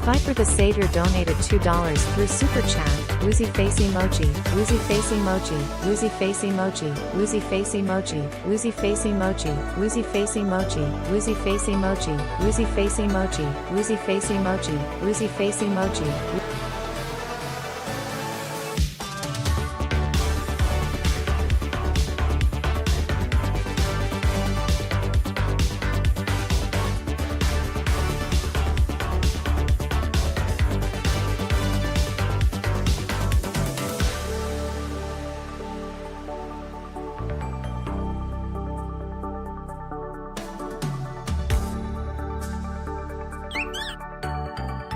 Fight for the Savior donated $2 through Super Chat. Woozy face emoji. Woozy face emoji. Woozy face emoji. Woozy face emoji. Woozy face emoji. Woozy face emoji. Woozy face emoji. Woozy face emoji. Woozy face emoji. Woozy face emoji.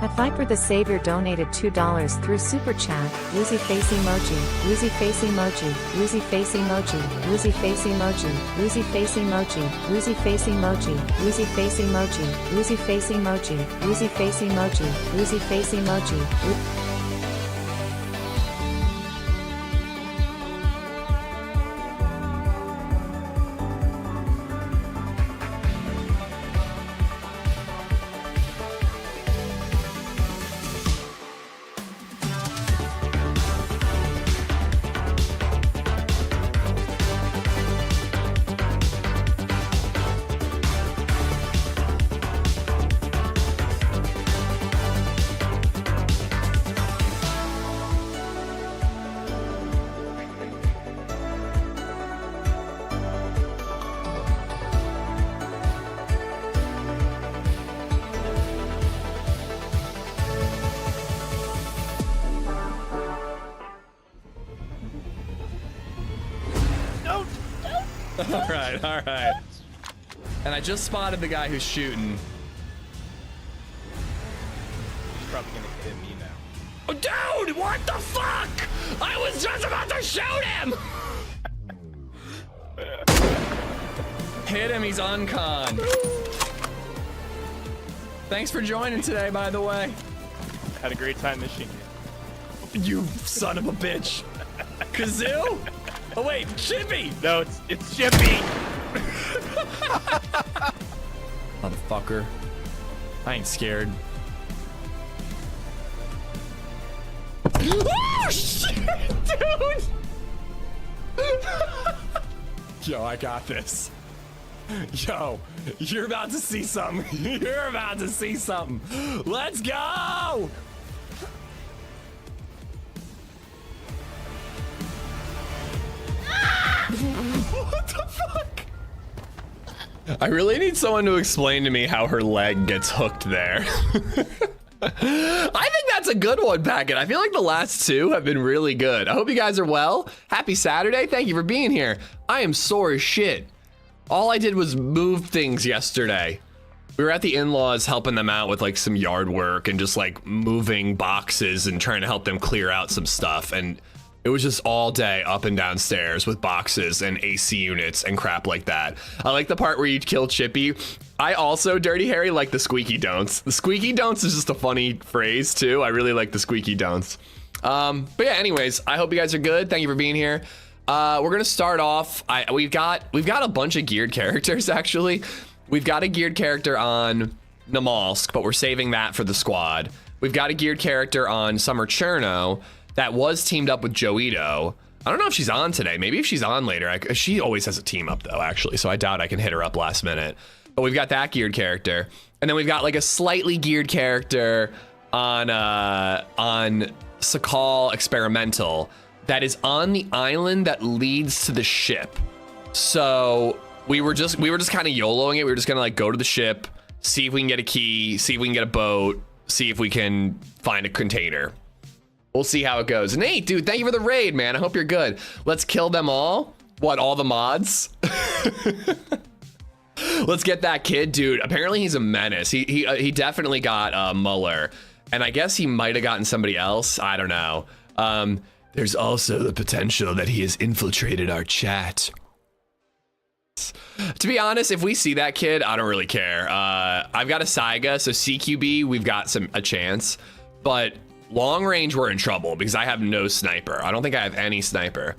At Fight for the Savior donated $2 through Super Chat. Woozy face emoji. Woozy face emoji. Woozy face emoji. Woozy face emoji. Woozy face emoji. Woozy face emoji. Woozy face emoji. Woozy face emoji. Woozy face emoji. Woozy face emoji. All right. And I just spotted the guy who's shooting. He's probably gonna hit me now. Oh, dude, what the fuck? I was just about to shoot him. Hit him, he's uncon. Thanks for joining today, by the way. Had a great time missing you. You son of a bitch. Kazoo? Oh wait, Chippy! No, it's Chippy! Motherfucker. I ain't scared. Oh shit, dude! Yo, I got this. Yo, you're about to see something. You're about to see something. Let's go! What the fuck? I really need someone to explain to me how her leg gets hooked there. I think that's a good one, Packet. I feel like the last two have been really good. I hope you guys are well. Happy Saturday. Thank you for being here. I am sore as shit. All I did was move things yesterday. We were at the in-laws helping them out with like some yard work and just like moving boxes and trying to help them clear out some stuff. And it was just all day up and down stairs with boxes and AC units and crap like that. I like the part where you kill Chippy. I also, Dirty Harry, like the squeaky don'ts. The squeaky don'ts is just a funny phrase too. I really like the squeaky don'ts. But yeah, anyways, I hope you guys are good. Thank you for being here. We're gonna start off. We've got a bunch of geared characters actually. We've got a geared character on Namalsk, but we're saving that for the squad. We've got a geared character on Summer Cherno that was teamed up with Joito. I don't know if she's on today. Maybe if she's on later. She always has a team up though, actually. So I doubt I can hit her up last minute. But we've got that geared character. And then we've got like a slightly geared character on Sakhal Experimental that is on the island that leads to the ship. So we were just kind of YOLOing it. We were just gonna like go to the ship, see if we can get a key, see if we can get a boat, see if we can find a container. We'll see how it goes. Nate, dude, thank you for the raid, man. I hope you're good. Let's kill them all. What, all the mods? Let's get that kid, dude. Apparently he's a menace. He definitely got Muller, and I guess he might have gotten somebody else. I don't know. There's also the potential that he has infiltrated our chat. To be honest, if we see that kid, I don't really care. I've got a Saiga, so CQB, we've got a chance, but long range, we're in trouble because I have no sniper. I don't think I have any sniper.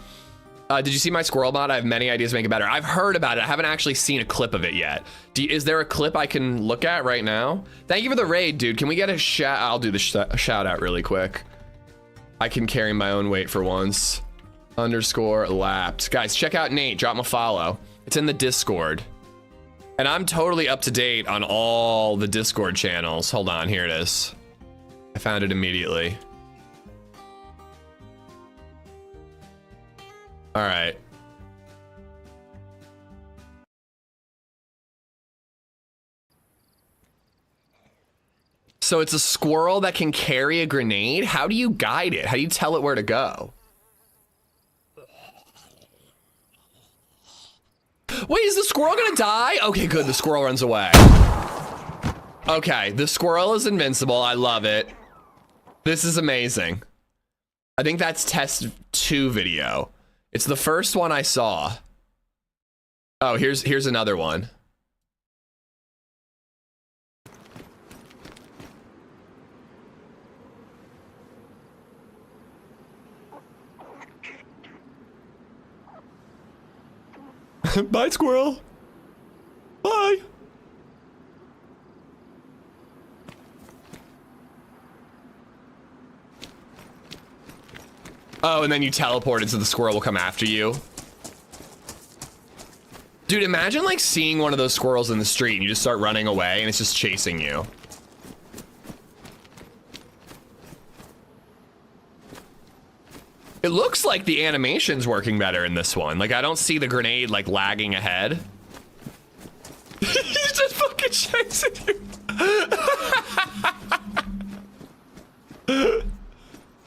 Did you see my squirrel mod? I have many ideas to make it better. I've heard about it. I haven't actually seen a clip of it yet. Is there a clip I can look at right now? Thank you for the raid, dude. Can we get a shout? I'll do the shout out really quick. I can carry my own weight for once. Underscore lapped. Guys, check out Nate. Drop him a follow. It's in the Discord. And I'm totally up to date on all the Discord channels. Hold on, here it is. I found it immediately. All right. So it's a squirrel that can carry a grenade? How do you guide it? How do you tell it where to go? Wait, is the squirrel gonna die? Okay, good, the squirrel runs away. Okay, the squirrel is invincible, I love it. This is amazing. I think that's test 2 video. It's the first one I saw. Oh, here's another one. Bye, squirrel. Bye. Oh, and then you teleport it so the squirrel will come after you. Dude, imagine like seeing one of those squirrels in the street and you just start running away and it's just chasing you. It looks like the animation's working better in this one. Like I don't see the grenade like lagging ahead. He's just fucking chasing you.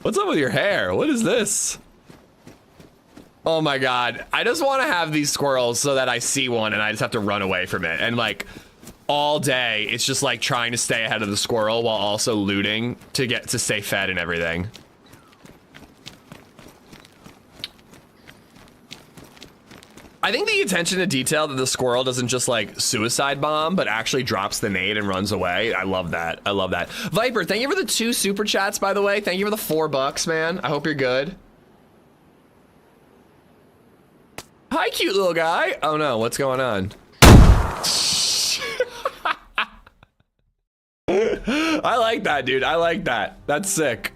What's up with your hair? What is this? Oh my God. I just want to have these squirrels so that I see one and I just have to run away from it. And like all day, it's just like trying to stay ahead of the squirrel while also looting to stay fed and everything. I think the attention to detail that the squirrel doesn't just like suicide bomb, but actually drops the nade and runs away. I love that. I love that. Viper, thank you for the 2 super chats, by the way. Thank you for the $4, man. I hope you're good. Hi, cute little guy. Oh no, what's going on? I like that, dude. I like that. That's sick.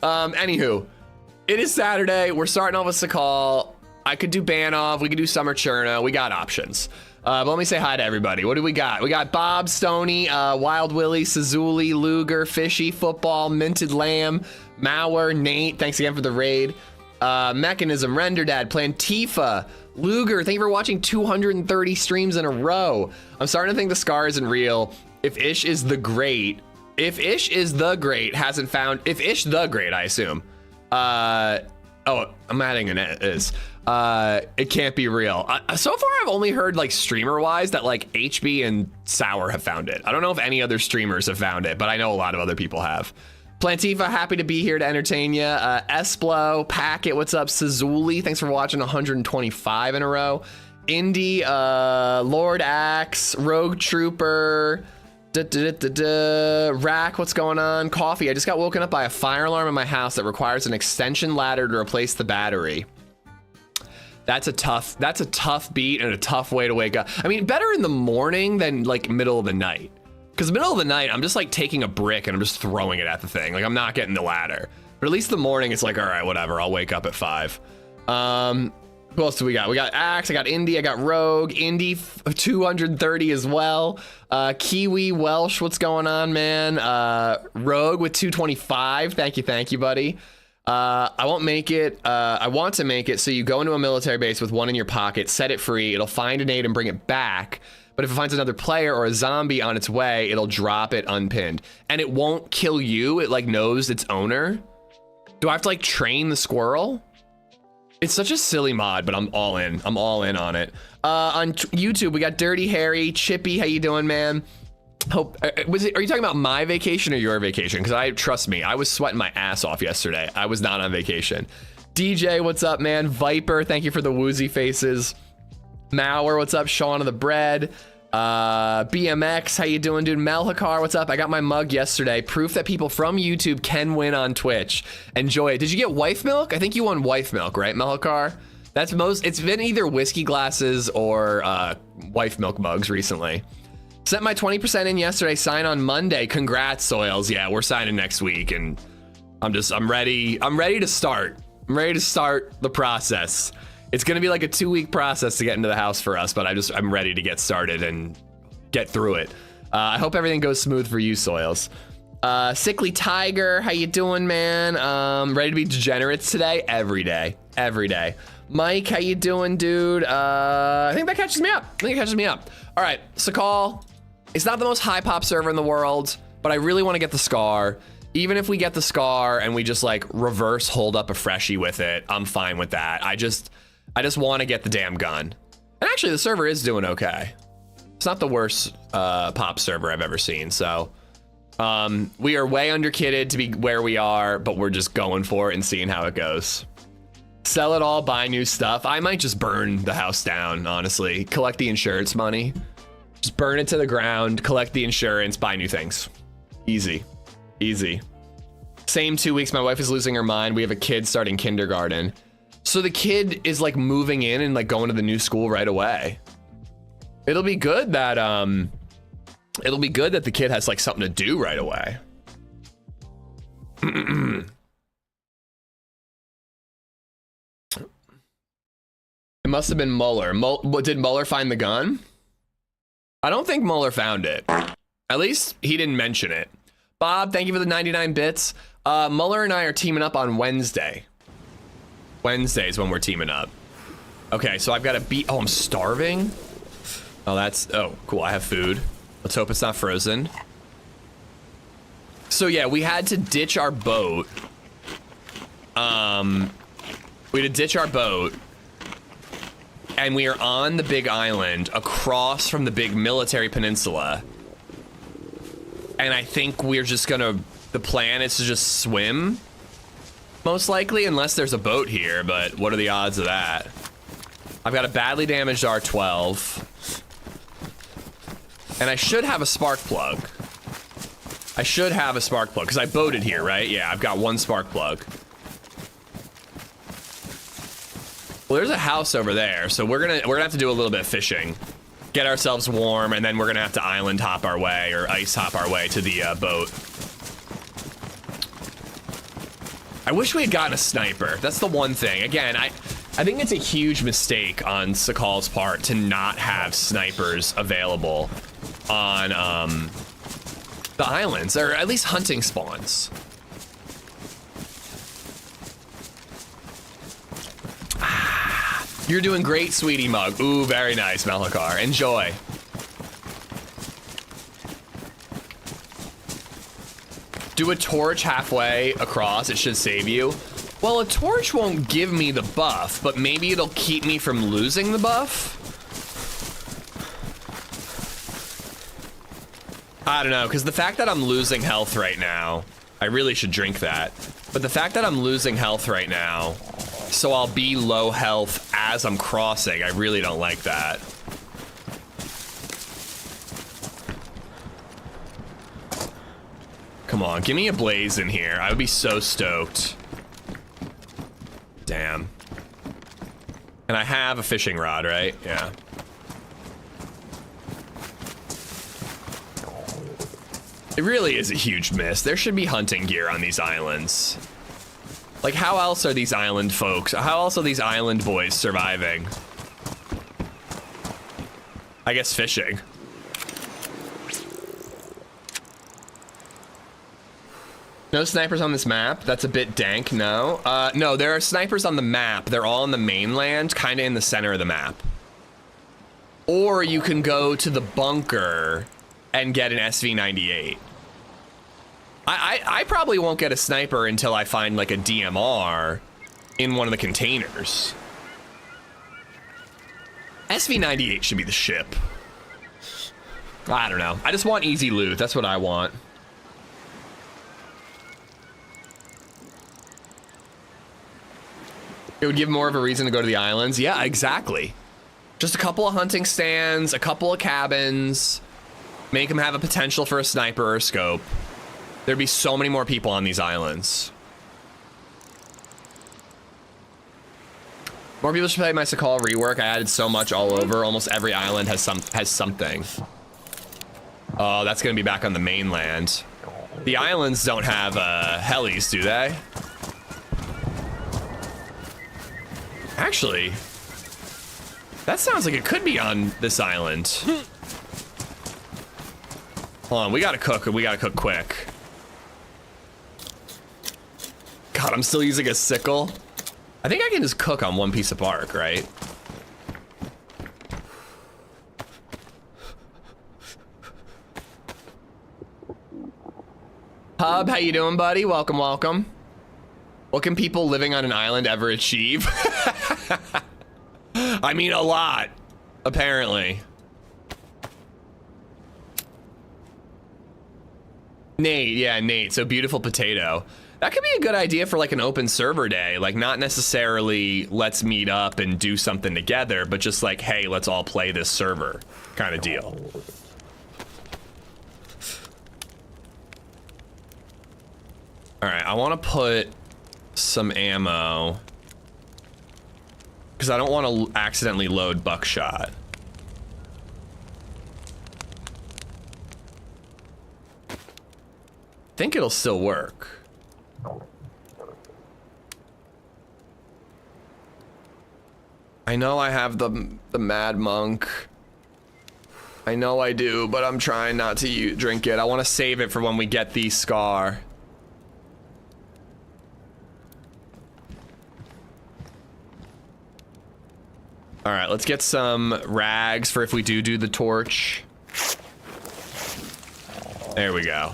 Anywho, it is Saturday. We're starting off with Sakhal. I could do Banov, we could do Summer Cherno, we got options. But let me say hi to everybody. What do we got? We got Bob, Stony, Wild Willie, Sazuli, Luger, Fishy, Football, Minted Lamb, Mauer, Nate, thanks again for the raid. Mechanism, Render Dad, Plantifa, Luger, thank you for watching 230 streams in a row. I'm starting to think the SCAR isn't real. If Ish is the great, hasn't found, if Ish the great, I assume. Oh, I'm adding an is. It can't be real. So far, I've only heard like streamer-wise that like HB and Sour have found it. I don't know if any other streamers have found it, but I know a lot of other people have. Plantifa, happy to be here to entertain you. Esplo, Packet, what's up? Sazuli, thanks for watching 125 in a row. Indy, Lord Axe, Rogue Trooper, Rack, what's going on? Coffee, I just got woken up by a fire alarm in my house that requires an extension ladder to replace the battery. That's a tough beat and a tough way to wake up. I mean, better in the morning than like middle of the night. Because middle of the night, I'm just like taking a brick and I'm just throwing it at the thing. Like I'm not getting the ladder. But at least the morning, it's like, all right, whatever. I'll wake up at 5. Who else do we got? We got Axe, I got Indy, I got Rogue, Indy 230 as well. Kiwi, Welsh, what's going on, man? Rogue with 225. Thank you, buddy. I won't make it. I want to make it so you go into a military base with one in your pocket, set it free, it'll find a nade and bring it back. But if it finds another player or a zombie on its way, it'll drop it unpinned. And it won't kill you, it like knows its owner. Do I have to like train the squirrel? It's such a silly mod, but I'm all in. I'm all in on it. On YouTube, we got Dirty Harry, Chippy, how you doing, man? Hope are you talking about my vacation or your vacation? Because trust me, I was sweating my ass off yesterday. I was not on vacation. DJ, what's up, man? Viper, thank you for the woozy faces. Mauer, what's up? Sean of the Bread. BMX, how you doing, dude? Melhakar, what's up? I got my mug yesterday. Proof that people from YouTube can win on Twitch. Enjoy it. Did you get wife milk? I think you won wife milk, right, Melhakar? It's been either whiskey glasses or wife milk mugs recently. Sent my 20% in yesterday, sign on Monday. Congrats, Soils. Yeah, we're signing next week, and I'm ready to start. I'm ready to start the process. It's gonna be like a 2-week process to get into the house for us, but I'm ready to get started and get through it. I hope everything goes smooth for you, Soils. Sickly Tiger, how you doing, man? Ready to be degenerates today? Every day. Mike, how you doing, dude? I think that catches me up. All right, Sakhal, it's not the most high pop server in the world, but I really want to get the SCAR. Even if we get the SCAR and we just like reverse hold up a freshie with it, I'm fine with that. I just want to get the damn gun. And actually, the server is doing okay. It's not the worst pop server I've ever seen. So we are way underkitted to be where we are, but we're just going for it and seeing how it goes. Sell it all, buy new stuff. I might just burn the house down, honestly. Collect the insurance money. Just burn it to the ground, collect the insurance, buy new things. Easy. Same 2 weeks, my wife is losing her mind. We have a kid starting kindergarten. So the kid is like moving in and like going to the new school right away. It'll be good that the kid has like something to do right away. It must have been Mueller. Did Mueller find the gun? I don't think Mueller found it. At least he didn't mention it. Bob, thank you for the 99 bits. Mueller and I are teaming up on Wednesday. Wednesday's when we're teaming up. Okay, so I've got to beat. Oh, I'm starving. Oh, cool. I have food. Let's hope it's not frozen. So yeah, we had to ditch our boat. We had to ditch our boat. And we are on the big island across from the big military peninsula. And I think we're just gonna, the plan is to just swim. Most likely, unless there's a boat here, but what are the odds of that? I've got a badly damaged R12. And I should have a spark plug. Because I boated here, right? Yeah, I've got one spark plug. Well, there's a house over there, so we're gonna have to do a little bit of fishing, get ourselves warm, and then we're gonna have to island hop our way or ice hop our way to the boat. I wish we had gotten a sniper. That's the one thing. Again, I think it's a huge mistake on Sakhal's part to not have snipers available on the islands, or at least hunting spawns. You're doing great, sweetie mug. Ooh, very nice, Melhakar. Enjoy. Do a torch halfway across. It should save you. Well, a torch won't give me the buff, but maybe it'll keep me from losing the buff. I don't know, because the fact that I'm losing health right now, I really should drink that. But the fact that I'm losing health right now, so I'll be low health as I'm crossing, I really don't like that. Come on, give me a blaze in here. I would be so stoked. Damn. And I have a fishing rod, right? Yeah. It really is a huge miss. There should be hunting gear on these islands. Like, how else are these island folks, how else are these island boys surviving? I guess fishing. No snipers on this map? That's a bit dank, no. No, there are snipers on the map. They're all on the mainland, kind of in the center of the map. Or you can go to the bunker and get an SV98. I probably won't get a sniper until I find like a DMR in one of the containers. SV98 should be the ship. I don't know. I just want easy loot. That's what I want. It would give more of a reason to go to the islands. Yeah, exactly. Just a couple of hunting stands, a couple of cabins, make them have a potential for a sniper or a scope. There'd be so many more people on these islands. More people should play my Sakhal rework. I added so much all over. Almost every island has something. Oh, that's gonna be back on the mainland. The islands don't have helis, do they? Actually, that sounds like it could be on this island. Hold on, we gotta cook quick. God, I'm still using a sickle. I think I can just cook on one piece of bark, right? Hub, how you doing, buddy? Welcome, welcome. What can people living on an island ever achieve? I mean, a lot, apparently. Nate, yeah, Nate, so beautiful potato. That could be a good idea for like an open server day, like not necessarily let's meet up and do something together, but just like, hey, let's all play this server kind of deal. All right, I want to put some ammo because I don't want to accidentally load buckshot. I think it'll still work. I know I have the Mad Monk. I know I do, but I'm trying not to drink it. I want to save it for when we get the SCAR. All right, let's get some rags for if we do the torch. There we go.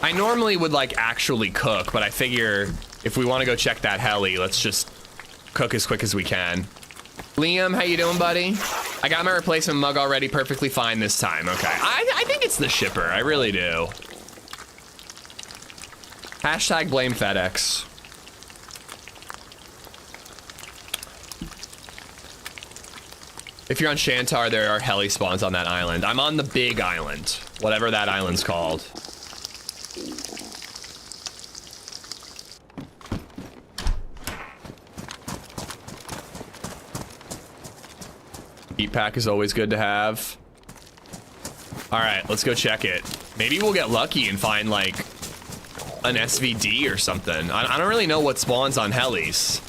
I normally would like actually cook, but I figure if we want to go check that heli, let's just cook as quick as we can. Liam, how you doing, buddy? I got my replacement mug already, perfectly fine this time. Okay, I think it's the shipper, I really do. Hashtag blame FedEx. If you're on Shantar, there are heli spawns on that island. I'm on the big island, whatever that island's called. Heat pack is always good to have. All right, let's go check it. Maybe we'll get lucky and find like an SVD or something. I don't really know what spawns on helis.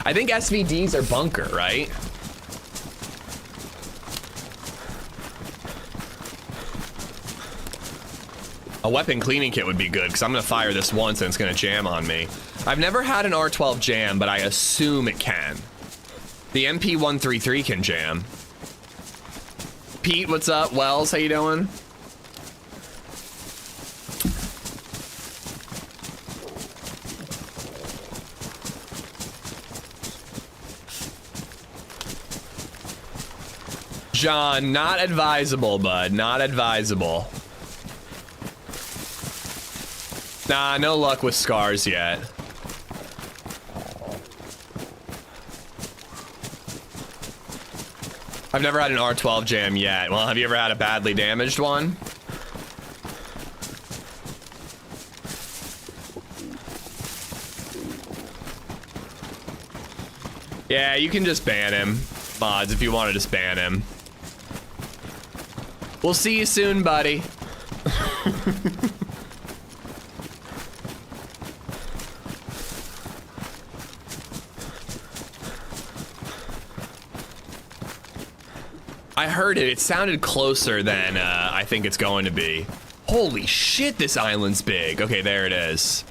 I think SVDs are bunker, right? A weapon cleaning kit would be good because I'm gonna fire this once and it's gonna jam on me. I've never had an R12 jam, but I assume it can. The MP133 can jam. Pete, what's up? Wells, how you doing? John, not advisable, bud. Not advisable. Nah, no luck with scars yet. I've never had an R12 jam yet. Well, have you ever had a badly damaged one? Yeah, you can just ban him. Mods, if you want to just ban him. We'll see you soon, buddy. I heard it. It sounded closer than I think it's going to be. Holy shit, this island's big. Okay, there it is.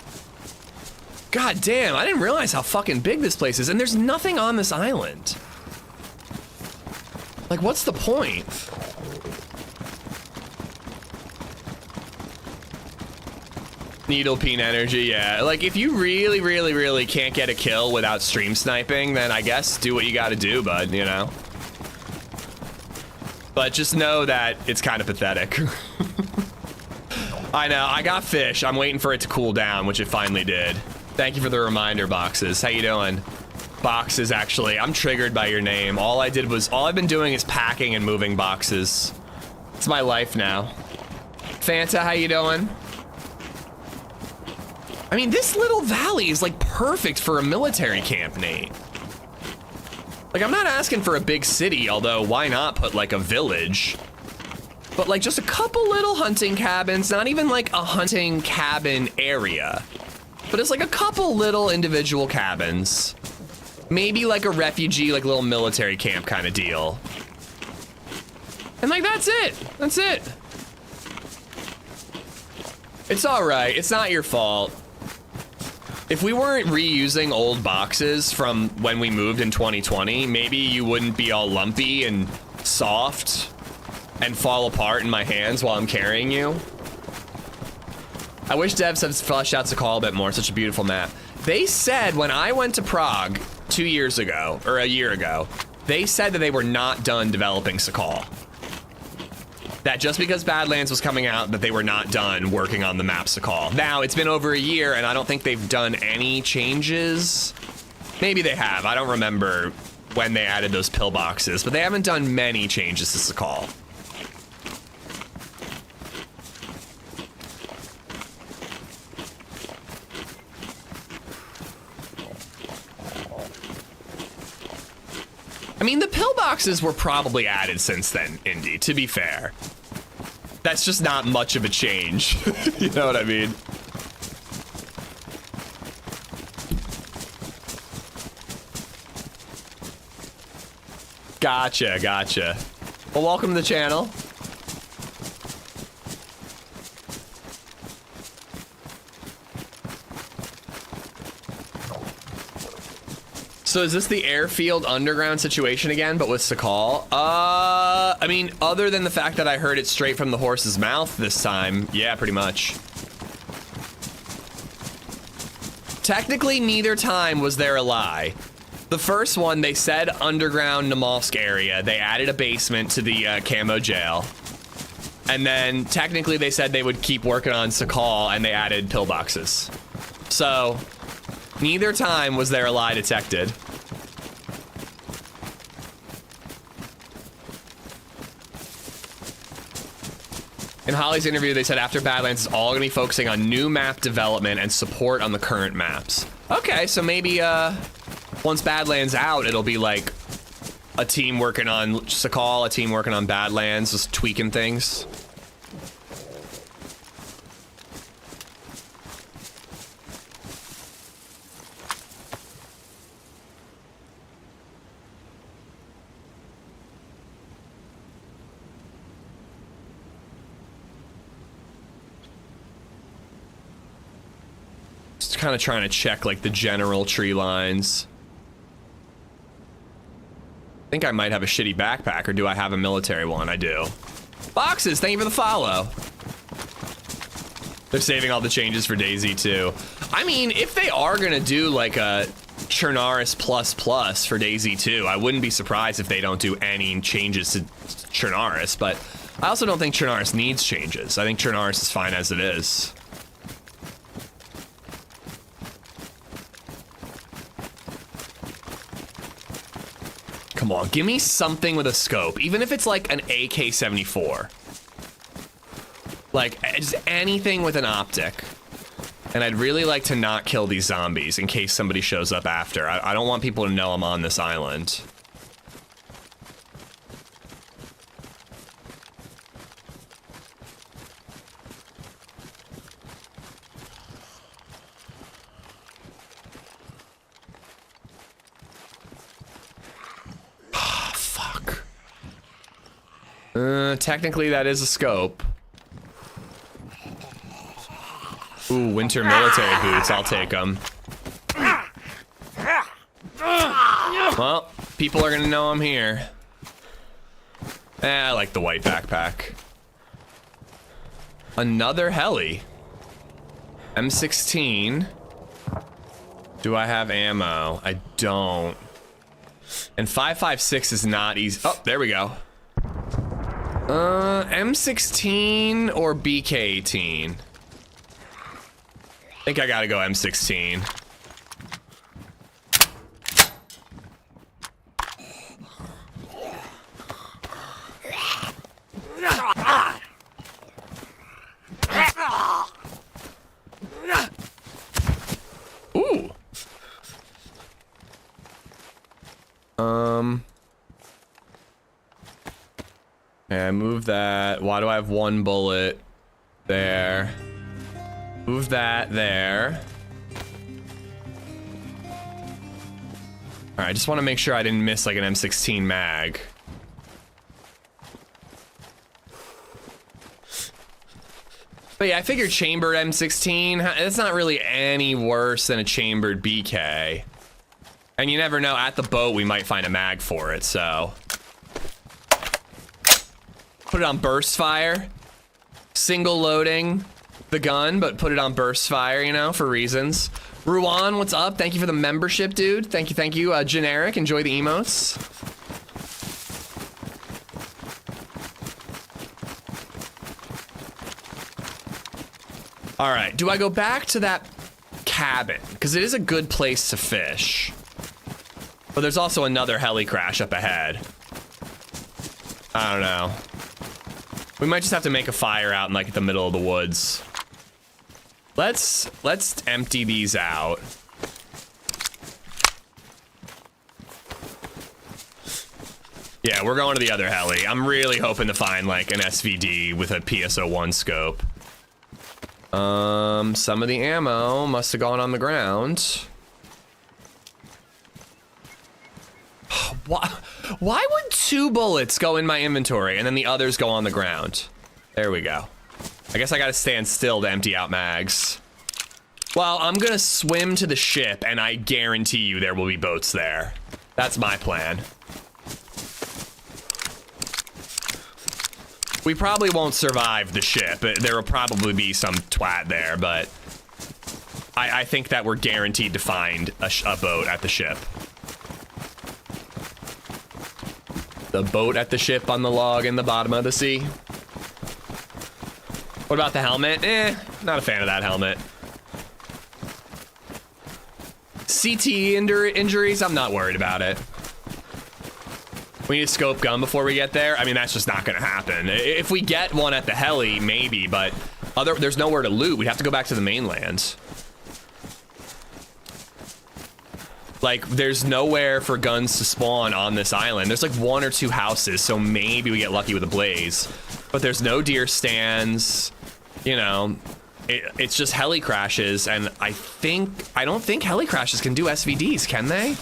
God damn, I didn't realize how fucking big this place is, and there's nothing on this island. Like, what's the point? Needle peen energy, yeah. Like, if you really, really, really can't get a kill without stream sniping, then I guess do what you gotta do, bud, you know? But just know that it's kind of pathetic. I know, I got fish. I'm waiting for it to cool down, which it finally did. Thank you for the reminder, Boxes. How you doing? Boxes, actually. I'm triggered by your name. All I've been doing is packing and moving boxes. It's my life now. Fanta, how you doing? I mean, this little valley is like perfect for a military camp, Nate. Like, I'm not asking for a big city, although why not put like a village? But like just a couple little hunting cabins, not even like a hunting cabin area, but it's like a couple little individual cabins. Maybe like a refugee, like little military camp kind of deal. And like, that's it. That's it. It's all right. It's not your fault. If we weren't reusing old boxes from when we moved in 2020, maybe you wouldn't be all lumpy and soft and fall apart in my hands while I'm carrying you. I wish devs had fleshed out Sakhal a bit more. Such a beautiful map. They said when I went to Prague 2 years ago, or a year ago, they said that they were not done developing Sakhal. That just because Badlands was coming out, that they were not done working on the map Sakhal. Now, it's been over a year, and I don't think they've done any changes. Maybe they have. I don't remember when they added those pillboxes, but they haven't done many changes to Sakhal. I mean, the pillboxes were probably added since then, Indy, to be fair. That's just not much of a change. You know what I mean? Gotcha, gotcha. Well, welcome to the channel. So is this the airfield underground situation again, but with Sakhal? I mean, other than the fact that I heard it straight from the horse's mouth this time, yeah, pretty much. Technically, neither time was there a lie. The first one, they said underground Namalsk area. They added a basement to the camo jail. And then technically they said they would keep working on Sakhal and they added pillboxes. So neither time was there a lie detected. In Holly's interview, they said after Badlands, it's all gonna be focusing on new map development and support on the current maps. Okay, so maybe once Badlands out, it'll be like a team working on Sakhal, a team working on Badlands, just tweaking things. Kind of trying to check like the general tree lines. I think I might have a shitty backpack, or do I have a military one? I do. Boxes, thank you for the follow. They're saving all the changes for DayZ too. I mean, if they are gonna do like a Chernaris ++ for DayZ 2, I wouldn't be surprised if they don't do any changes to Chernaris, but I also don't think Chernaris needs changes. I think Chernaris is fine as it is. Come on, give me something with a scope, even if it's like an AK-74. Like, just anything with an optic. And I'd really like to not kill these zombies in case somebody shows up after. I don't want people to know I'm on this island. Technically that is a scope. Ooh, winter military boots, I'll take them. Well, people are gonna know I'm here. I like the white backpack. Another heli. M16. Do I have ammo? I don't. And 5.56 is not easy. Oh, there we go. M16 or BK-18? I think I gotta go M16. Ooh. Yeah, move that. Why do I have one bullet there? Move that there. All right, I just want to make sure I didn't miss like an M16 mag. But yeah, I figured chambered M16, it's not really any worse than a chambered BK. And you never know, at the boat we might find a mag for it, so. Put it on burst fire. Single loading the gun, but put it on burst fire, you know, for reasons. Ruan, what's up? Thank you for the membership, dude. Thank you, thank you. Generic, enjoy the emotes. All right, do I go back to that cabin? Because it is a good place to fish. But there's also another heli crash up ahead. I don't know. We might just have to make a fire out in like the middle of the woods. Let's empty these out. Yeah, we're going to the other heli. I'm really hoping to find like an SVD with a PSO1 scope. Some of the ammo must have gone on the ground. Why would 2 bullets go in my inventory and then the others go on the ground? There we go. I guess I gotta stand still to empty out mags. Well, I'm gonna swim to the ship and I guarantee you there will be boats there. That's my plan. We probably won't survive the ship. There will probably be some twat there, but I think that we're guaranteed to find a boat at the ship. The boat at the ship on the log in the bottom of the sea. What about the helmet? Not a fan of that helmet. CT injuries, I'm not worried about it. We need a scope gun before we get there. I mean, that's just not gonna happen. If we get one at the heli, maybe, but there's nowhere to loot. We'd have to go back to the mainland. Like, there's nowhere for guns to spawn on this island. There's like 1 or 2 houses, so maybe we get lucky with a blaze. But there's no deer stands, you know. It's just heli crashes, and I don't think heli crashes can do SVDs, can they?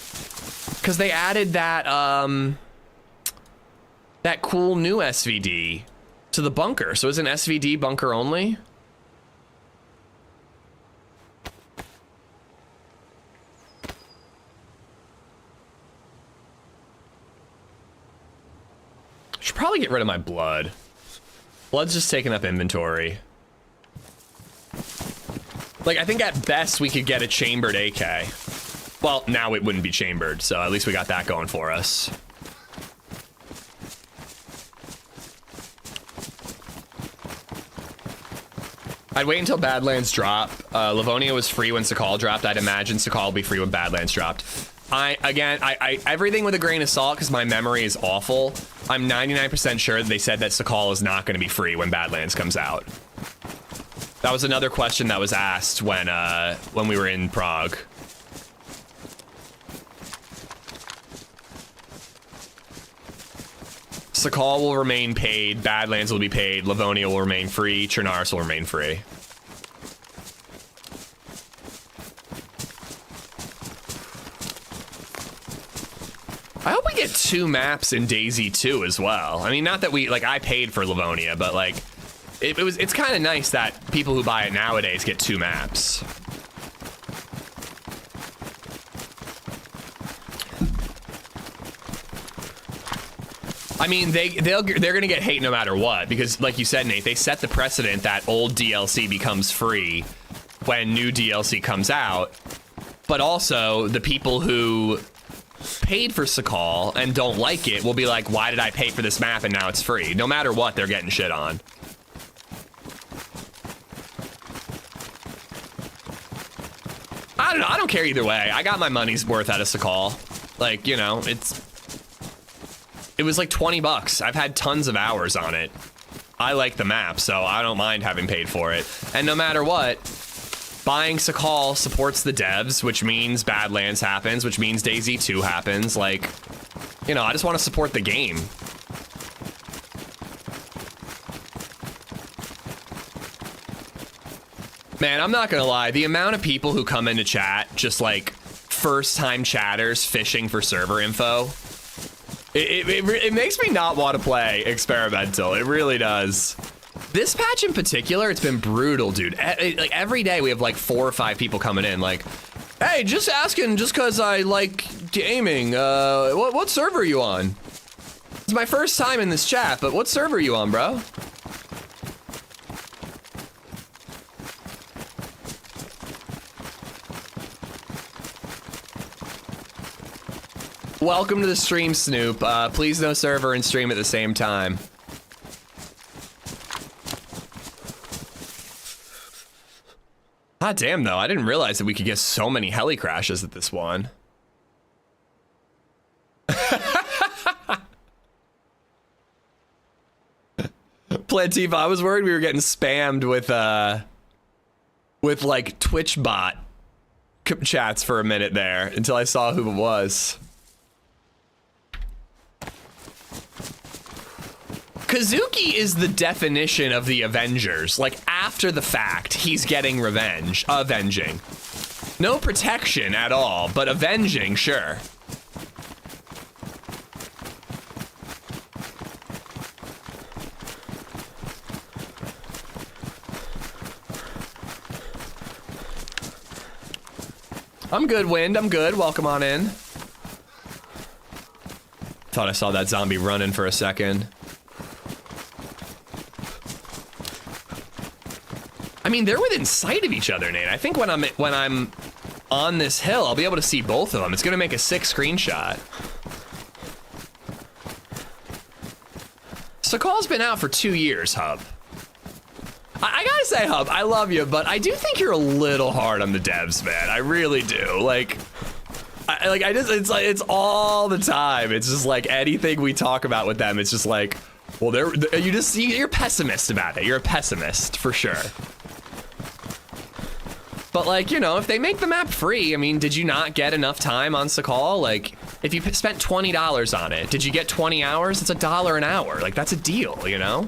Because they added that, that cool new SVD to the bunker. So is an SVD bunker only? Should probably get rid of my blood. Blood's just taking up inventory. Like, I think at best we could get a chambered AK. Well, now it wouldn't be chambered, so at least we got that going for us. I'd wait until Badlands drop. Livonia was free when Sakhal dropped. I'd imagine Sakhal will be free when Badlands dropped. Everything with a grain of salt, because my memory is awful. I'm 99% sure that they said that Sakhal is not going to be free when Badlands comes out. That was another question that was asked when we were in Prague. Sakhal will remain paid, Badlands will be paid, Livonia will remain free, Chernaris will remain free. I hope we get 2 maps in DayZ 2 as well. I mean, not that I paid for Livonia, but like, it's kind of nice that people who buy it nowadays get 2 maps. I mean, they're gonna get hate no matter what, because like you said, Nate, they set the precedent that old DLC becomes free when new DLC comes out. But also, the people who paid for Sakhal and don't like it will be like, why did I pay for this map and now it's free? No matter what, they're getting shit on. I don't know, I don't care either way. I got my money's worth out of Sakhal. Like, you know, it was like 20 bucks. I've had tons of hours on it. I like the map, so I don't mind having paid for it. And no matter what, buying Sakhal supports the devs, which means Badlands happens, which means DayZ 2 happens. Like, You know, I just want to support the game. Man, I'm not gonna lie, the amount of people who come into chat, just like first-time chatters fishing for server info, it makes me not want to play experimental. It really does. This patch in particular, it's been brutal, dude. Like every day we have like 4 or 5 people coming in like, hey, just asking just cause I like gaming, what server are you on? It's my first time in this chat, but what server are you on, bro? Welcome to the stream, Snoop. Please no server and stream at the same time. God damn, though. I didn't realize that we could get so many heli crashes at this one. Plantifa, I was worried we were getting spammed with like Twitch bot chats for a minute there until I saw who it was. Kazuki is the definition of the Avengers. Like, after the fact, he's getting revenge. Avenging. No protection at all, but avenging, sure. I'm good, Wind. I'm good. Welcome on in. Thought I saw that zombie running for a second. I mean, they're within sight of each other, Nate. I think when I'm on this hill, I'll be able to see both of them. It's gonna make a sick screenshot. Sakhal's been out for 2 years, Hub. I gotta say, Hub, I love you, but I do think you're a little hard on the devs, man. I really do. Like, it's all the time. It's just like anything we talk about with them, it's just like, well, you're a pessimist about it. You're a pessimist for sure. But like, you know, if they make the map free, I mean, did you not get enough time on Sakhal? Like, if you spent $20 on it, did you get 20 hours? It's $1 an hour. Like, that's a deal, you know?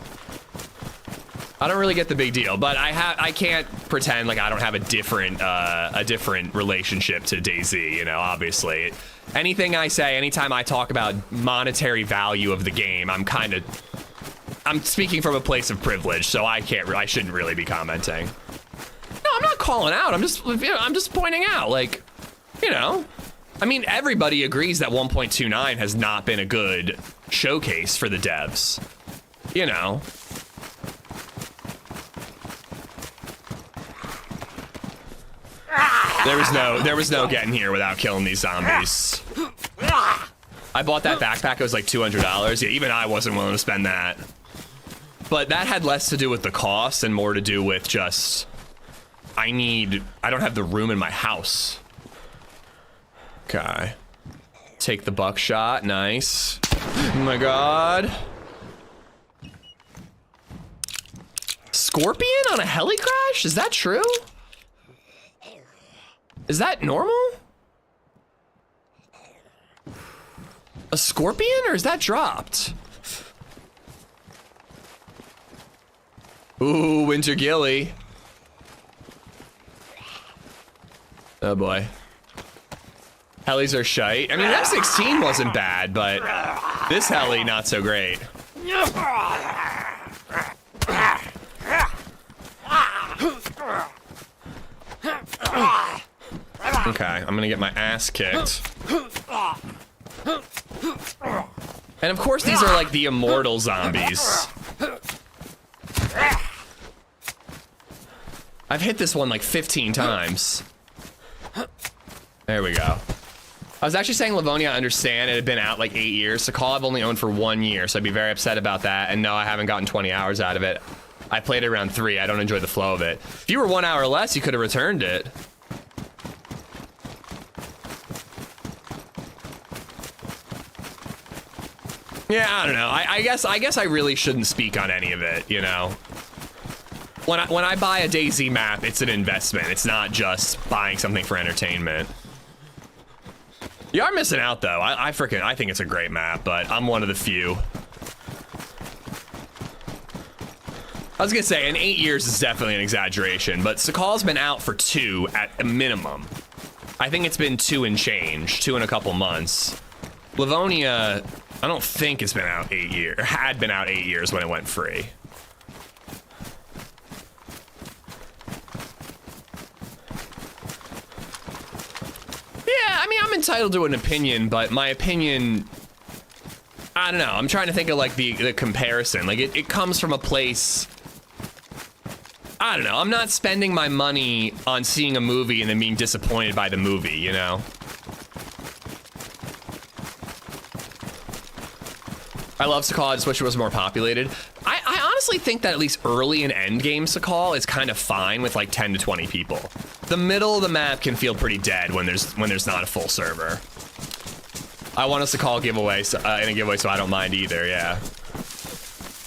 I don't really get the big deal, but I can't pretend like I don't have a different relationship to DayZ, you know, obviously. Anything I say, anytime I talk about monetary value of the game, I'm speaking from a place of privilege, so I shouldn't really be commenting. No, I'm not calling out. I'm just pointing out, like, you know, I mean, everybody agrees that 1.29 has not been a good showcase for the devs, you know. There was no getting here without killing these zombies. I bought that backpack. It was like $200. Yeah, even I wasn't willing to spend that. But that had less to do with the cost and more to do with just, I don't have the room in my house. Okay. Take the buckshot. Nice. Oh my god. Scorpion on a heli crash? Is that true? Is that normal? A scorpion, or is that dropped? Ooh, Winter Gilly. Oh boy. Helis are shite. I mean, F-16 wasn't bad, but this heli, not so great. Okay, I'm gonna get my ass kicked. And of course these are like the immortal zombies. I've hit this one like 15 times. There we go. I was actually saying Livonia, I understand it had been out like 8 years. Sakhal I've only owned for 1 year, so I'd be very upset about that. And no, I haven't gotten 20 hours out of it. I played it around 3. I don't enjoy the flow of it. If you were 1 hour less, you could have returned it. Yeah, I don't know. I guess I really shouldn't speak on any of it, you know. When I buy a DayZ map, it's an investment. It's not just buying something for entertainment. You are missing out though. I think it's a great map, but I'm one of the few. I was gonna say, in 8 years is definitely an exaggeration, but Sakhal's been out for 2 at a minimum. I think it's been 2 and change, 2 and a couple months. Livonia, I don't think it's been out 8 years, or had been out 8 years when it went free. Yeah, I mean, I'm entitled to an opinion, but my opinion, I don't know. I'm trying to think of like the comparison. Like it comes from a place, I don't know. I'm not spending my money on seeing a movie and then being disappointed by the movie, you know? I love Sakhal, I just wish it was more populated. I honestly think that at least early and end game Sakhal is kind of fine with like 10 to 20 people. The middle of the map can feel pretty dead when there's not a full server. I want a Sakhal giveaway in a giveaway, so I don't mind either, yeah.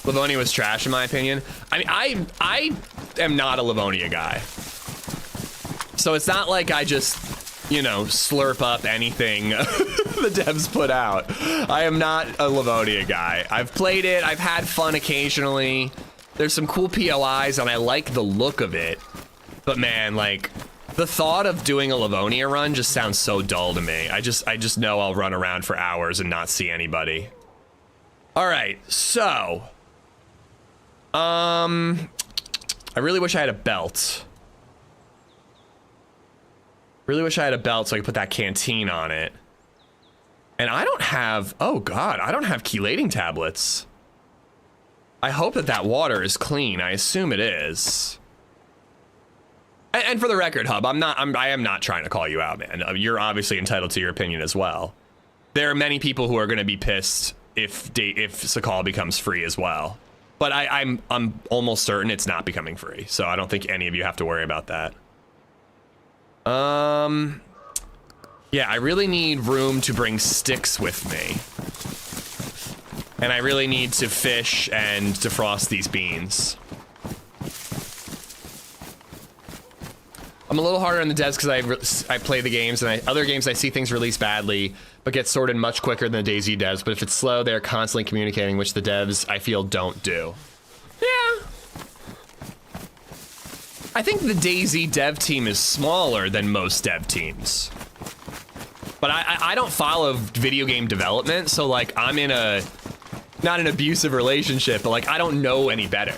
Livonia was trash in my opinion. I mean, I am not a Livonia guy. So it's not like I just, you know, slurp up anything the devs put out. I am not a Livonia guy. I've played it, I've had fun occasionally. There's some cool POIs and I like the look of it. But man, like, the thought of doing a Livonia run just sounds so dull to me. I just know I'll run around for hours and not see anybody. All right, so. I really wish I had a belt. Really wish I had a belt so I could put that canteen on it. And I don't have, oh God, I don't have chelating tablets. I hope that that water is clean. I assume it is. And for the record, Hub, I am not trying to call you out, man. You're obviously entitled to your opinion as well. There are many people who are going to be pissed if Sakhal becomes free as well. But I'm almost certain it's not becoming free, so I don't think any of you have to worry about that. Yeah, I really need room to bring sticks with me. And I really need to fish and defrost these beans. I'm a little harder on the devs because I play the games, and other games I see things released badly, but get sorted much quicker than the DayZ devs. But if it's slow, they're constantly communicating, which the devs, I feel, don't do. Yeah. I think the DayZ dev team is smaller than most dev teams. But I don't follow video game development, so like I'm in a, not an abusive relationship, but like I don't know any better.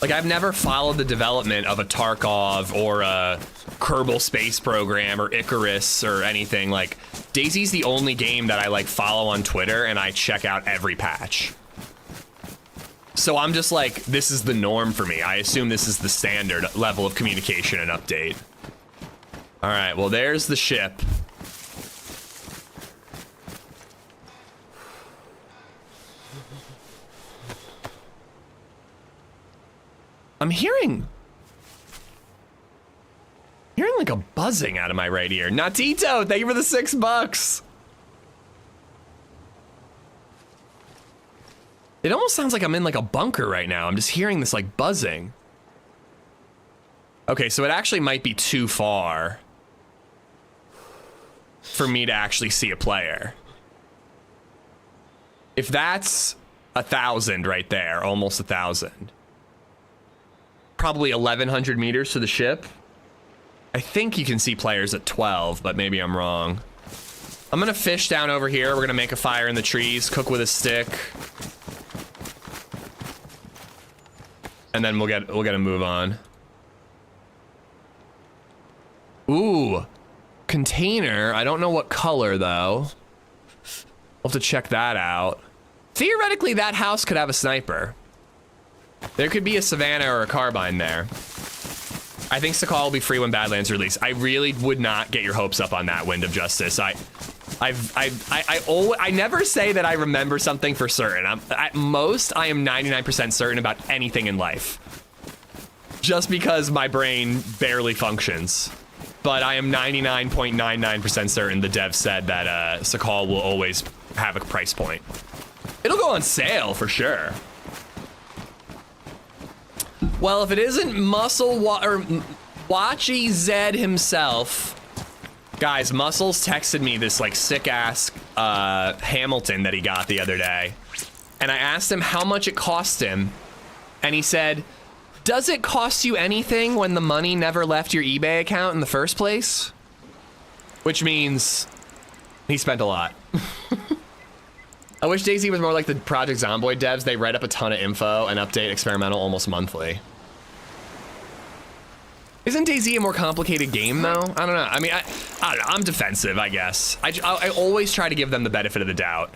Like I've never followed the development of a Tarkov or a Kerbal Space Program or Icarus or anything. Like DayZ's the only game that I like follow on Twitter and I check out every patch. So I'm just like, this is the norm for me. I assume this is the standard level of communication and update. All right, well there's the ship. I'm hearing like a buzzing out of my right ear. Natito, thank you for the $6. It almost sounds like I'm in like a bunker right now. I'm just hearing this like buzzing. Okay, so it actually might be too far for me to actually see a player. If that's 1,000 right there, almost 1,000. Probably 1,100 meters to the ship. I think you can see players at 12, but maybe I'm wrong. I'm gonna fish down over here. We're gonna make a fire in the trees, cook with a stick. And then we'll get a move on. Ooh, container. I don't know what color though. We'll have to check that out. Theoretically, that house could have a sniper. There could be a Savannah or a carbine there. I think Sakhal will be free when Badlands release. I really would not get your hopes up on that, Wind of Justice. I never say that I remember something for certain. At most, I am 99% certain about anything in life. Just because my brain barely functions. But I am 99.99% certain the dev said that Sakhal will always have a price point. It'll go on sale for sure. Well, if it isn't Watchy Zed himself, Guys, Muscles texted me this like sick ass Hamilton that he got the other day. And I asked him how much it cost him. And he said, does it cost you anything when the money never left your eBay account in the first place? Which means he spent a lot. I wish DayZ was more like the Project Zomboid devs. They write up a ton of info and update experimental almost monthly. Isn't DayZ a more complicated game though? I don't know. I mean, I don't know. I'm defensive, I guess. I always try to give them the benefit of the doubt.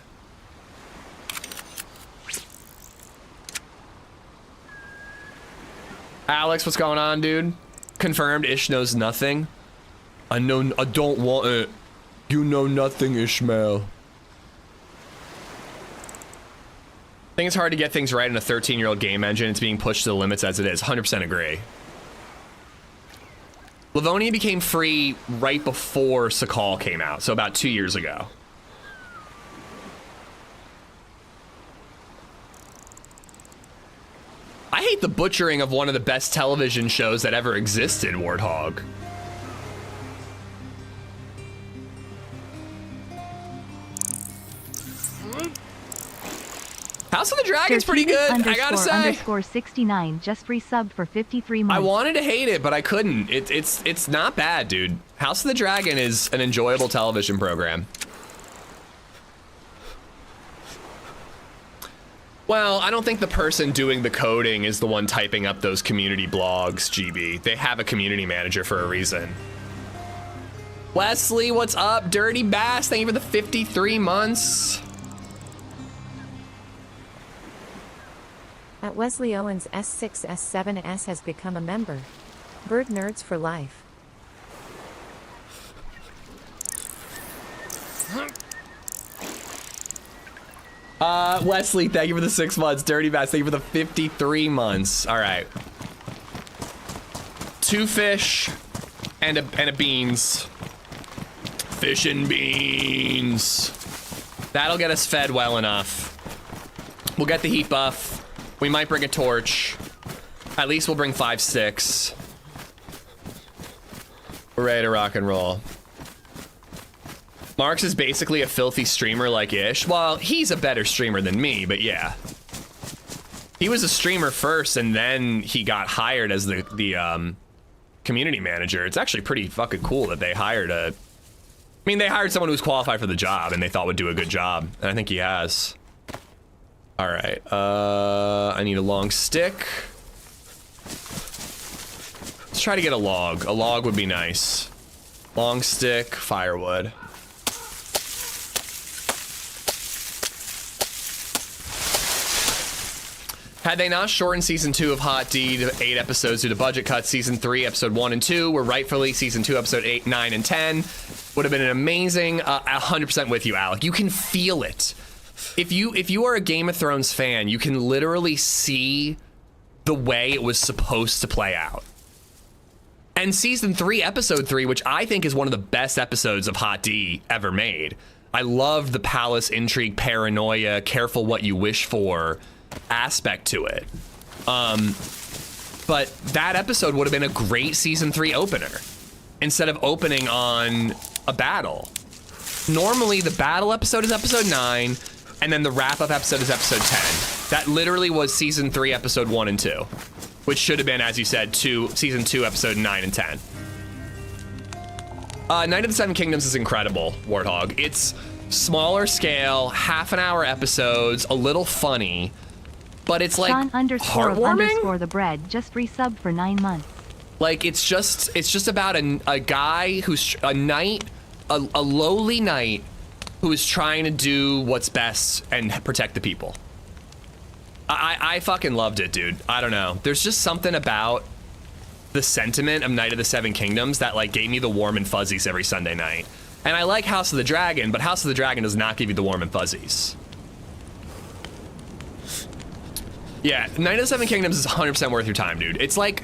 Alex, what's going on, dude? Confirmed, Ish knows nothing. I don't want it. You know nothing, Ishmael. I think it's hard to get things right in a 13-year-old game engine. It's being pushed to the limits as it is. 100% agree. Livonia became free right before Sakhal came out, so about 2 years ago. I hate the butchering of one of the best television shows that ever existed, Warthog. House of the Dragon's pretty good, I gotta say. _69 just resubbed for 53 months. I wanted to hate it, but I couldn't. It's not bad, dude. House of the Dragon is an enjoyable television program. Well, I don't think the person doing the coding is the one typing up those community blogs, GB. They have a community manager for a reason. Wesley, what's up? Dirty Bass, thank you for the 53 months. At Wesley Owens S6S7S has become a member. Bird Nerds for life. Wesley, thank you for the 6 months. Dirty Bass, thank you for the 53 months. All right. 2 fish and a beans. Fish and beans. That'll get us fed well enough. We'll get the heat buff. We might bring a torch. At least we'll bring 5 sticks. We're ready to rock and roll. Marks is basically a filthy streamer like Ish. Well, he's a better streamer than me, but yeah. He was a streamer first, and then he got hired as the community manager. It's actually pretty fucking cool that they hired I mean, they hired someone who's qualified for the job and they thought would do a good job, and I think he has. All right, I need a long stick. Let's try to get a log. A log would be nice. Long stick, firewood. Had they not shortened season 2 of Hot D to 8 episodes due to budget cuts, season 3, episode 1 and 2 were rightfully season 2, episode 8, 9, and 10. Would have been an amazing, 100% with you, Alec. You can feel it. If you are a Game of Thrones fan, you can literally see the way it was supposed to play out. And season 3, episode 3, which I think is one of the best episodes of Hot D ever made. I love the palace intrigue, paranoia, careful what you wish for aspect to it. But that episode would have been a great season 3 opener instead of opening on a battle. Normally the battle episode is episode 9 and then the wrap-up episode is episode 10. That literally was season 3, episode 1 and 2, which should have been, as you said, season 2, episode 9 and 10. Night of the Seven Kingdoms is incredible, Warthog. It's smaller scale, half-an-hour episodes, a little funny, but it's like heartwarming. The bread just resubbed for 9 months. Like it's just about a guy who's a knight, a lowly knight who is trying to do what's best and protect the people. I fucking loved it, dude. I don't know. There's just something about the sentiment of Night of the Seven Kingdoms that like gave me the warm and fuzzies every Sunday night. And I like House of the Dragon, but House of the Dragon does not give you the warm and fuzzies. Yeah, Night of the Seven Kingdoms is 100% worth your time, dude. It's like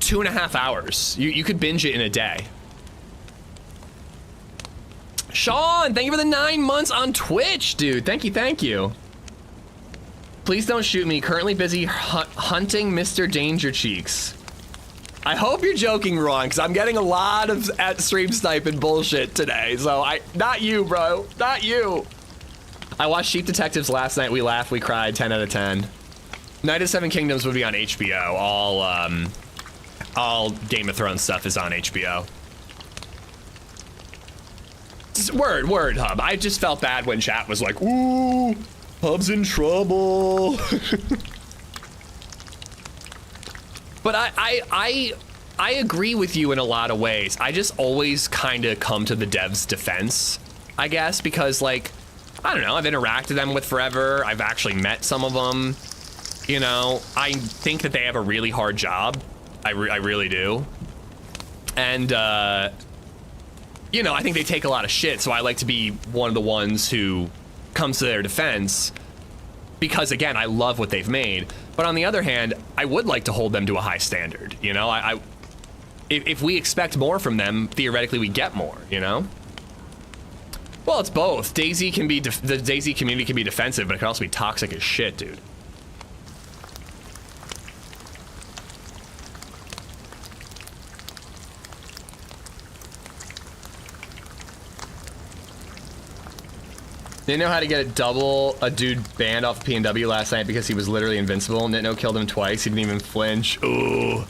2.5 hours. You could binge it in a day. Sean, thank you for the 9 months on Twitch, dude. Thank you. Please don't shoot me. Currently busy hunting Mr. Danger Cheeks. I hope you're joking, Ron, because I'm getting a lot of at stream sniping bullshit today. So not you, bro, not you. I watched Sheep Detectives last night. We laughed, we cried, 10 out of 10. Night of Seven Kingdoms would be on HBO. All Game of Thrones stuff is on HBO. Word, Hub. I just felt bad when chat was like, ooh, Hub's in trouble. But I agree with you in a lot of ways. I just always kind of come to the devs' defense, I guess, because, like, I don't know, I've interacted them with forever. I've actually met some of them. You know, I think that they have a really hard job. I really do. And, you know, I think they take a lot of shit, so I like to be one of the ones who comes to their defense because, again, I love what they've made. But on the other hand, I would like to hold them to a high standard, you know? If we expect more from them, theoretically we get more, you know? Well, it's both. DayZ can be, the DayZ community can be defensive, but it can also be toxic as shit, dude. Didn't know how to get a dude banned off PNW last night because he was literally invincible. Nitno killed him twice. He didn't even flinch. Ooh.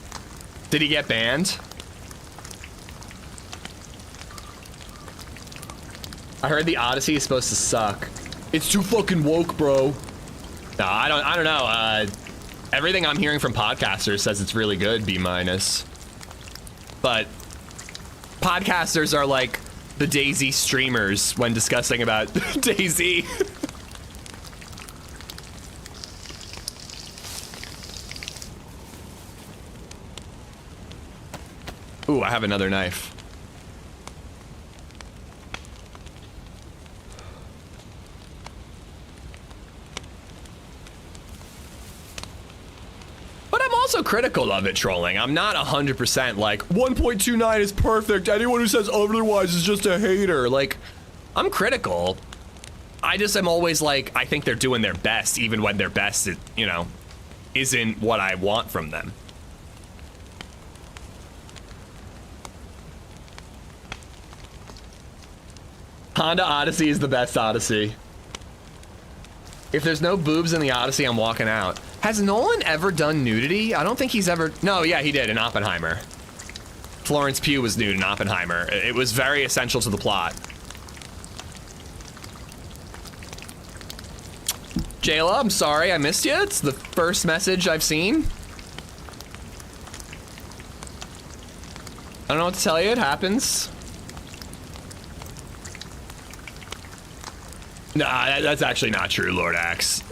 Did he get banned? I heard the Odyssey is supposed to suck. It's too fucking woke, bro. No, I don't know. Everything I'm hearing from podcasters says it's really good, B-. But podcasters are like the DayZ streamers when discussing about DayZ. Ooh, I have another knife. But I'm also critical of it, trolling. I'm not 100% like 1.29 is perfect. Anyone who says otherwise is just a hater. Like, I'm critical. I just am always like, I think they're doing their best, even when their best, you know, isn't what I want from them. Honda Odyssey is the best Odyssey. If there's no boobs in the Odyssey, I'm walking out. Has Nolan ever done nudity? I don't think he's ever... No, yeah, he did in Oppenheimer. Florence Pugh was nude in Oppenheimer. It was very essential to the plot. Jayla, I'm sorry I missed you. It's the first message I've seen. I don't know what to tell you. It happens. Nah, that's actually not true, Lord Axe.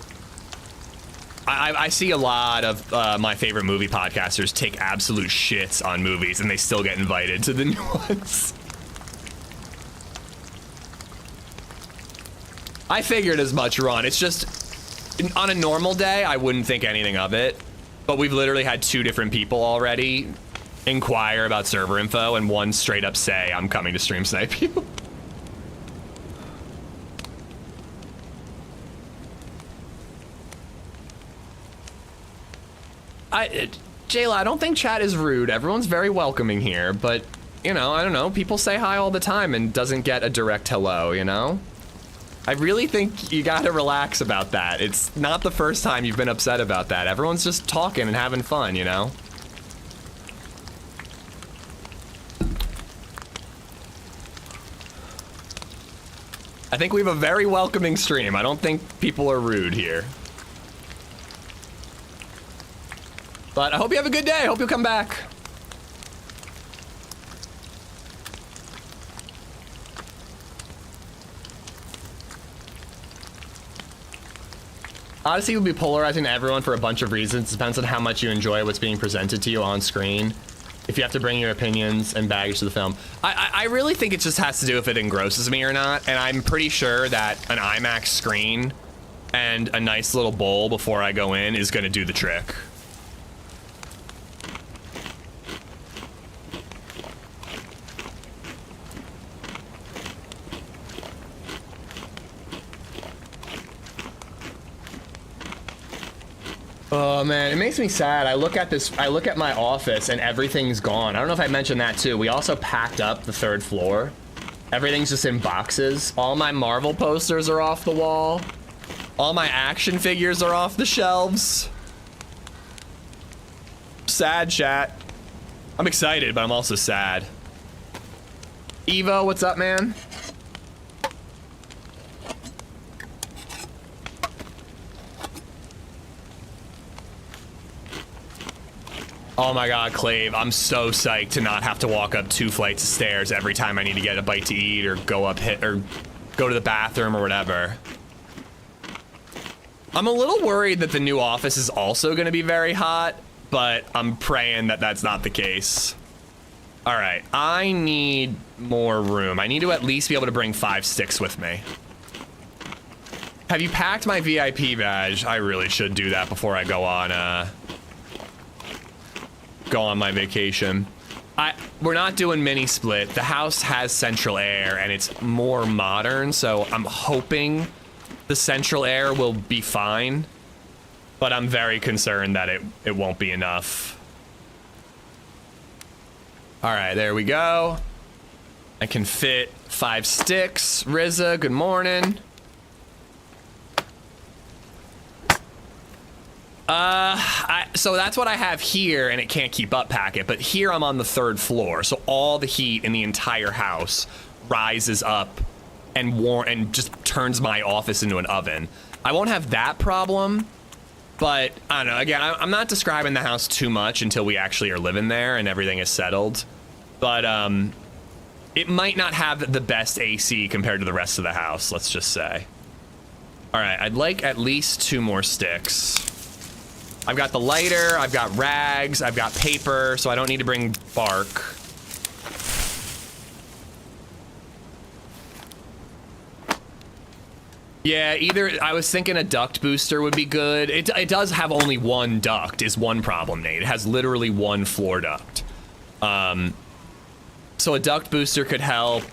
I see a lot of my favorite movie podcasters take absolute shits on movies and they still get invited to the new ones. I figured as much, Ron. It's just, on a normal day, I wouldn't think anything of it. But we've literally had 2 different people already inquire about server info and one straight up say, I'm coming to stream snipe you. Jayla, I don't think chat is rude. Everyone's very welcoming here, but, you know, I don't know. People say hi all the time and doesn't get a direct hello, you know? I really think you gotta relax about that. It's not the first time you've been upset about that. Everyone's just talking and having fun, you know? I think we have a very welcoming stream. I don't think people are rude here. But I hope you have a good day. I hope you'll come back. Odyssey will be polarizing to everyone for a bunch of reasons. It depends on how much you enjoy what's being presented to you on screen. If you have to bring your opinions and baggage to the film. I really think it just has to do if it engrosses me or not. And I'm pretty sure that an IMAX screen and a nice little bowl before I go in is going to do the trick. Oh man, it makes me sad. I look at my office and everything's gone. I don't know if I mentioned that too. We also packed up the 3rd floor. Everything's just in boxes. All my Marvel posters are off the wall. All my action figures are off the shelves. Sad, chat. I'm excited, but I'm also sad. Evo, what's up, man? Oh my god, Clave, I'm so psyched to not have to walk up 2 flights of stairs every time I need to get a bite to eat or go to the bathroom or whatever. I'm a little worried that the new office is also going to be very hot, but I'm praying that that's not the case. All right, I need more room. I need to at least be able to bring 5 sticks with me. Have you packed my VIP badge? I really should do that before I go on my vacation. We're not doing mini split. The house has central air and it's more modern, so I'm hoping the central air will be fine, but I'm very concerned that it won't be enough. All right, there we go. I can fit 5 sticks. Rizza, good morning. So that's what I have here, and it can't keep up packet, but here I'm on the 3rd floor, so all the heat in the entire house rises up and just turns my office into an oven. I won't have that problem, but I don't know. Again, I'm not describing the house too much until we actually are living there and everything is settled, but it might not have the best AC compared to the rest of the house, let's just say. All right, I'd like at least 2 more sticks. I've got the lighter, I've got rags, I've got paper, so I don't need to bring bark. Yeah, I was thinking a duct booster would be good. It does have only 1 duct is one problem, Nate. It has literally 1 floor duct. So a duct booster could help.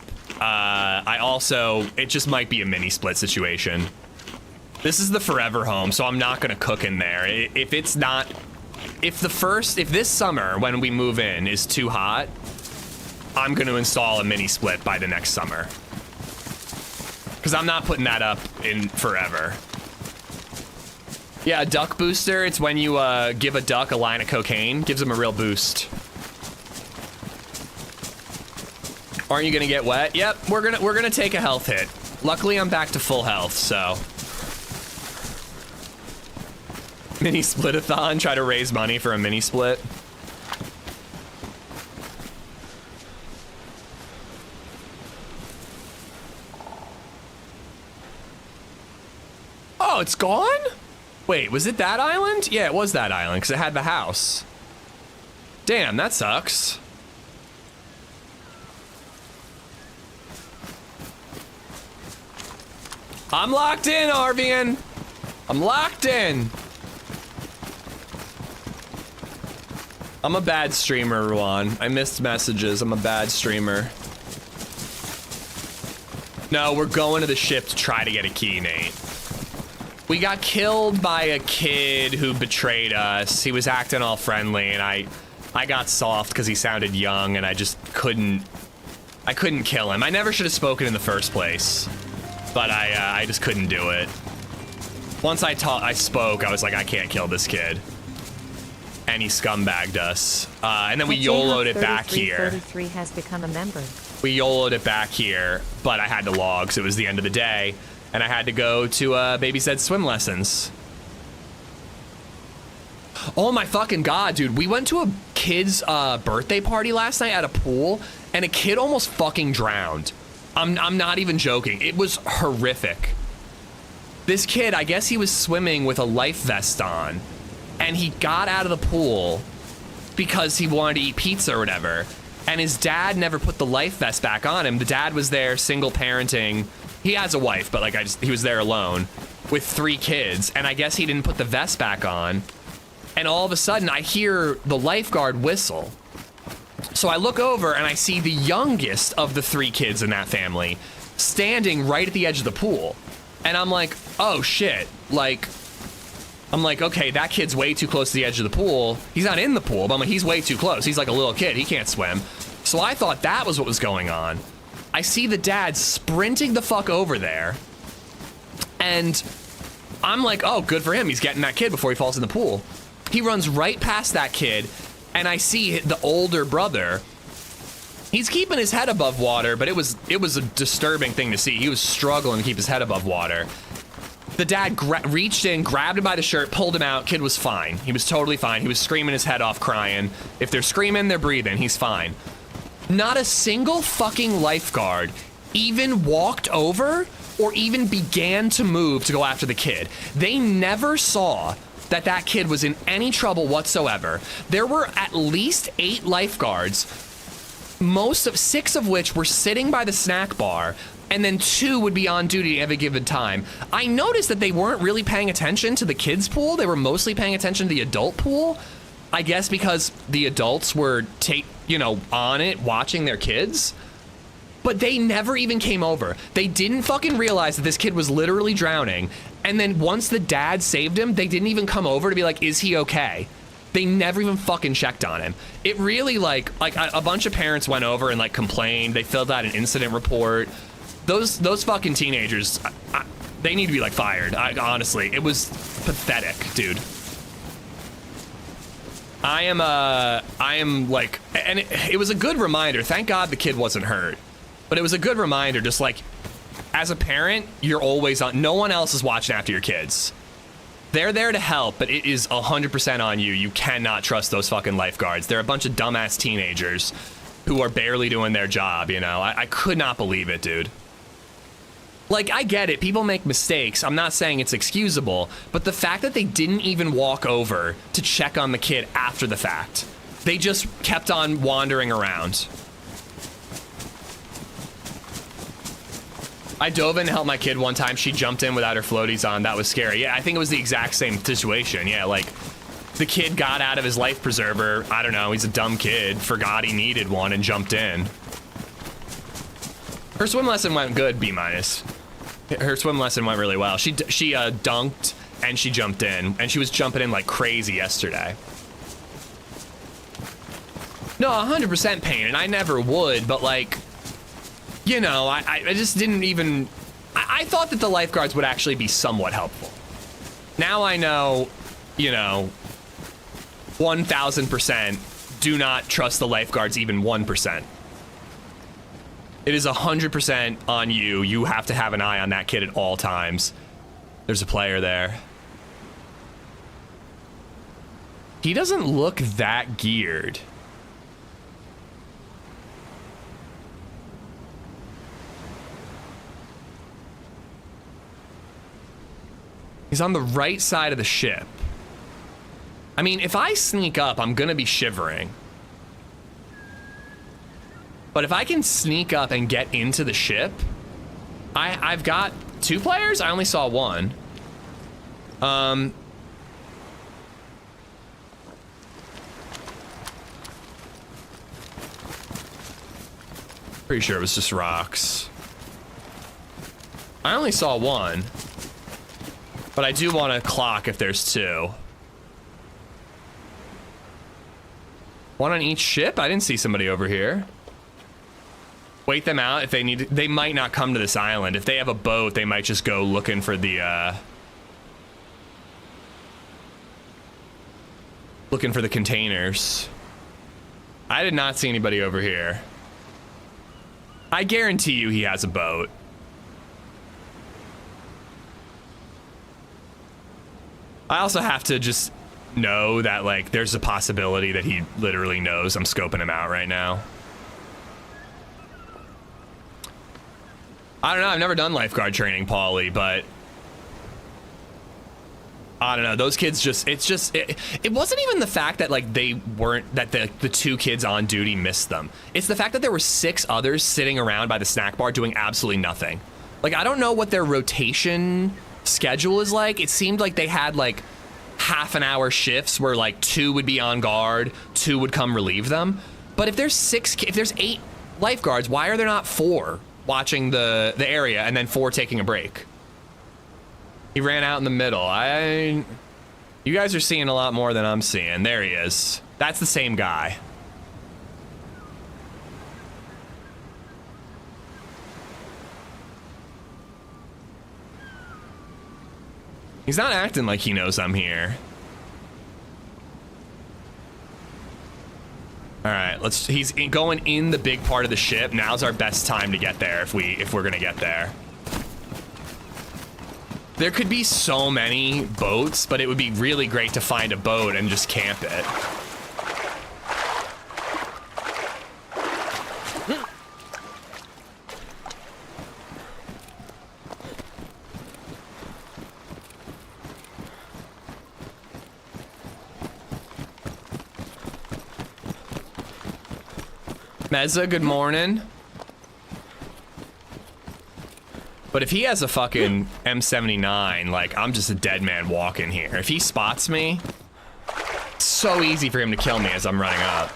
It just might be a mini split situation. This is the forever home, so I'm not gonna cook in there. If this summer when we move in is too hot, I'm gonna install a mini split by the next summer. Because I'm not putting that up in forever. Yeah, a duck booster, it's when you give a duck a line of cocaine, gives them a real boost. Aren't you gonna get wet? Yep, we're gonna take a health hit. Luckily I'm back to full health, so. Mini split-a-thon, try to raise money for a mini split. Oh, it's gone? Wait, was it that island? Yeah, it was that island, because it had the house. Damn, that sucks. I'm locked in, Arvian. I'm locked in. I'm a bad streamer, Ruan. I missed messages. I'm a bad streamer. No, we're going to the ship to try to get a key, Nate. We got killed by a kid who betrayed us. He was acting all friendly, and I got soft because he sounded young, and I just couldn't kill him. I never should have spoken in the first place, but I just couldn't do it. Once I spoke, I was like, I can't kill this kid. And he scumbagged us. And then we YOLO'd it back here. 33 has become a member. We YOLO'd it back here, but I had to log, so it was the end of the day. And I had to go to LadyZed swim lessons. Oh my fucking god, dude. We went to a kid's birthday party last night at a pool, and a kid almost fucking drowned. I'm not even joking. It was horrific. This kid, I guess he was swimming with a life vest on, and he got out of the pool because he wanted to eat pizza or whatever, and his dad never put the life vest back on him. The dad was there single parenting. He has a wife, but he was there alone with 3 kids, and I guess he didn't put the vest back on, and all of a sudden I hear the lifeguard whistle. So I look over and I see the youngest of the 3 kids in that family standing right at the edge of the pool, and I'm like, oh shit, like, I'm like, okay, that kid's way too close to the edge of the pool. He's not in the pool, but I'm like, he's way too close. He's like a little kid. He can't swim. So I thought that was what was going on. I see the dad sprinting the fuck over there. And I'm like, oh, good for him. He's getting that kid before he falls in the pool. He runs right past that kid, and I see the older brother. He's keeping his head above water, but it was a disturbing thing to see. He was struggling to keep his head above water. The dad reached in, grabbed him by the shirt, pulled him out. Kid was fine. He was totally fine. He was screaming his head off, crying. If they're screaming, they're breathing. He's fine. Not a single fucking lifeguard even walked over or even began to move to go after the kid. They never saw that kid was in any trouble whatsoever. There were at least 8 lifeguards, 6 of which were sitting by the snack bar, and then 2 would be on duty at a given time. I noticed that they weren't really paying attention to the kids' pool. They were mostly paying attention to the adult pool. I guess because the adults were, on it, watching their kids. But they never even came over. They didn't fucking realize that this kid was literally drowning. And then once the dad saved him, they didn't even come over to be like, is he okay? They never even fucking checked on him. It really, like a bunch of parents went over and, like, complained. They filled out an incident report. Those fucking teenagers, they need to be, like, fired. Honestly, it was pathetic, dude. I am like, and it was a good reminder. Thank God the kid wasn't hurt. But it was a good reminder, just like, as a parent, you're always on. No one else is watching after your kids. They're there to help, but it is 100% on you. You cannot trust those fucking lifeguards. They're a bunch of dumbass teenagers who are barely doing their job, you know? I could not believe it, dude. Like, I get it. People make mistakes. I'm not saying it's excusable, but the fact that they didn't even walk over to check on the kid after the fact, they just kept on wandering around. I dove in to help my kid one time. She jumped in without her floaties on. That was scary. Yeah, I think it was the exact same situation. Yeah, like, the kid got out of his life preserver. I don't know. He's a dumb kid. Forgot he needed one and jumped in. Her swim lesson went good, B-. Her swim lesson went really well. She dunked and she jumped in. And she was jumping in like crazy yesterday. No, 100% pain. And I never would, but like... You know, I just didn't even... I thought that the lifeguards would actually be somewhat helpful. Now I know, 1,000% do not trust the lifeguards even 1%. It is 100% on you. You have to have an eye on that kid at all times. There's a player there. He doesn't look that geared. He's on the right side of the ship. I mean, if I sneak up, I'm gonna be shivering. But if I can sneak up and get into the ship, I've got 2 players? I only saw 1. Pretty sure it was just rocks. I only saw 1. But I do want to clock if there's 2. 1 on each ship? I didn't see somebody over here. Wait them out if they need to. They might not come to this island. If they have a boat, they might just go looking for the, looking for the containers. I did not see anybody over here. I guarantee you he has a boat. I also have to just know that, like, there's a possibility that he literally knows I'm scoping him out right now. I don't know. I've never done lifeguard training, Paulie, but I don't know. Those kids just, it wasn't even the fact that, like, they weren't, that the 2 kids on duty missed them. It's the fact that there were 6 others sitting around by the snack bar doing absolutely nothing. Like, I don't know what their rotation schedule is like. It seemed like they had like half-an-hour shifts where like 2 would be on guard, 2 would come relieve them. But if there's 8 lifeguards, why are there not 4 watching the area and then 4 taking a break? He ran out in the middle. You guys are seeing a lot more than I'm seeing. There he is. That's the same guy. He's not acting like he knows I'm here. All right, he's going in the big part of the ship. Now's our best time to get there if we're gonna get there. There could be so many boats, but it would be really great to find a boat and just camp it. Mezza, good morning. But if he has a fucking M79, like, I'm just a dead man walking here. If he spots me, it's so easy for him to kill me as I'm running up.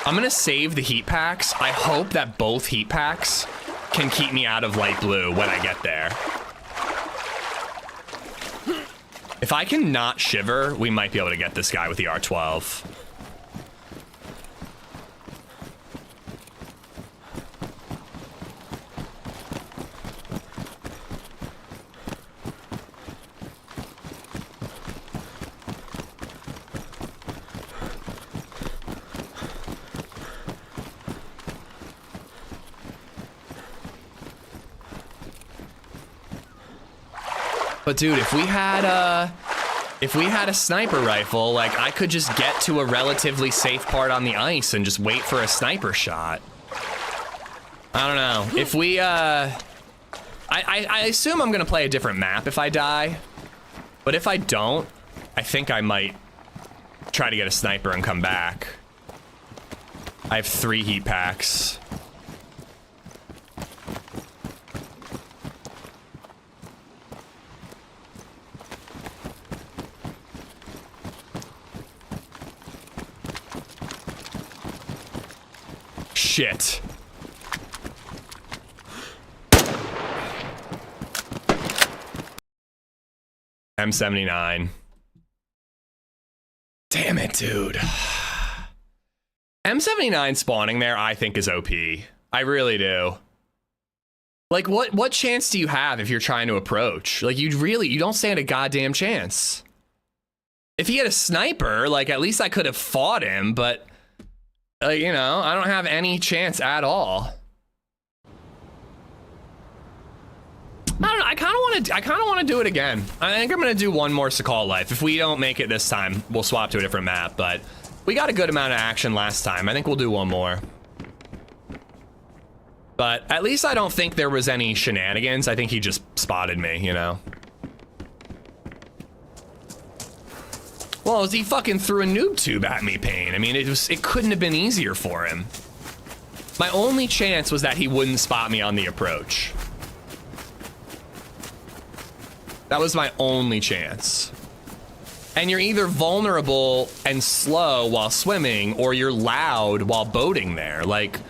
I'm gonna save the heat packs. I hope that both heat packs can keep me out of light blue when I get there. If I can not shiver, we might be able to get this guy with the R12. But dude, if we had a sniper rifle, like, I could just get to a relatively safe part on the ice and just wait for a sniper shot. I don't know. If we, I assume I'm gonna play a different map if I die. But if I don't, I think I might try to get a sniper and come back. I have 3 heat packs. Shit. M79. Damn it, dude. M79 spawning there, I think, is OP. I really do. Like, what chance do you have if you're trying to approach? Like, you don't stand a goddamn chance. If he had a sniper, like, at least I could have fought him, but... you know, I don't have any chance at all. I don't know. I kind of want to do it again. I think I'm gonna do one more Sakhal life. If we don't make it this time, we'll swap to a different map. But we got a good amount of action last time. I think we'll do one more. But at least I don't think there was any shenanigans. I think he just spotted me, you know. Well, he fucking threw a noob tube at me, Payne. I mean, it couldn't have been easier for him. My only chance was that he wouldn't spot me on the approach. That was my only chance. And you're either vulnerable and slow while swimming, or you're loud while boating there. Like,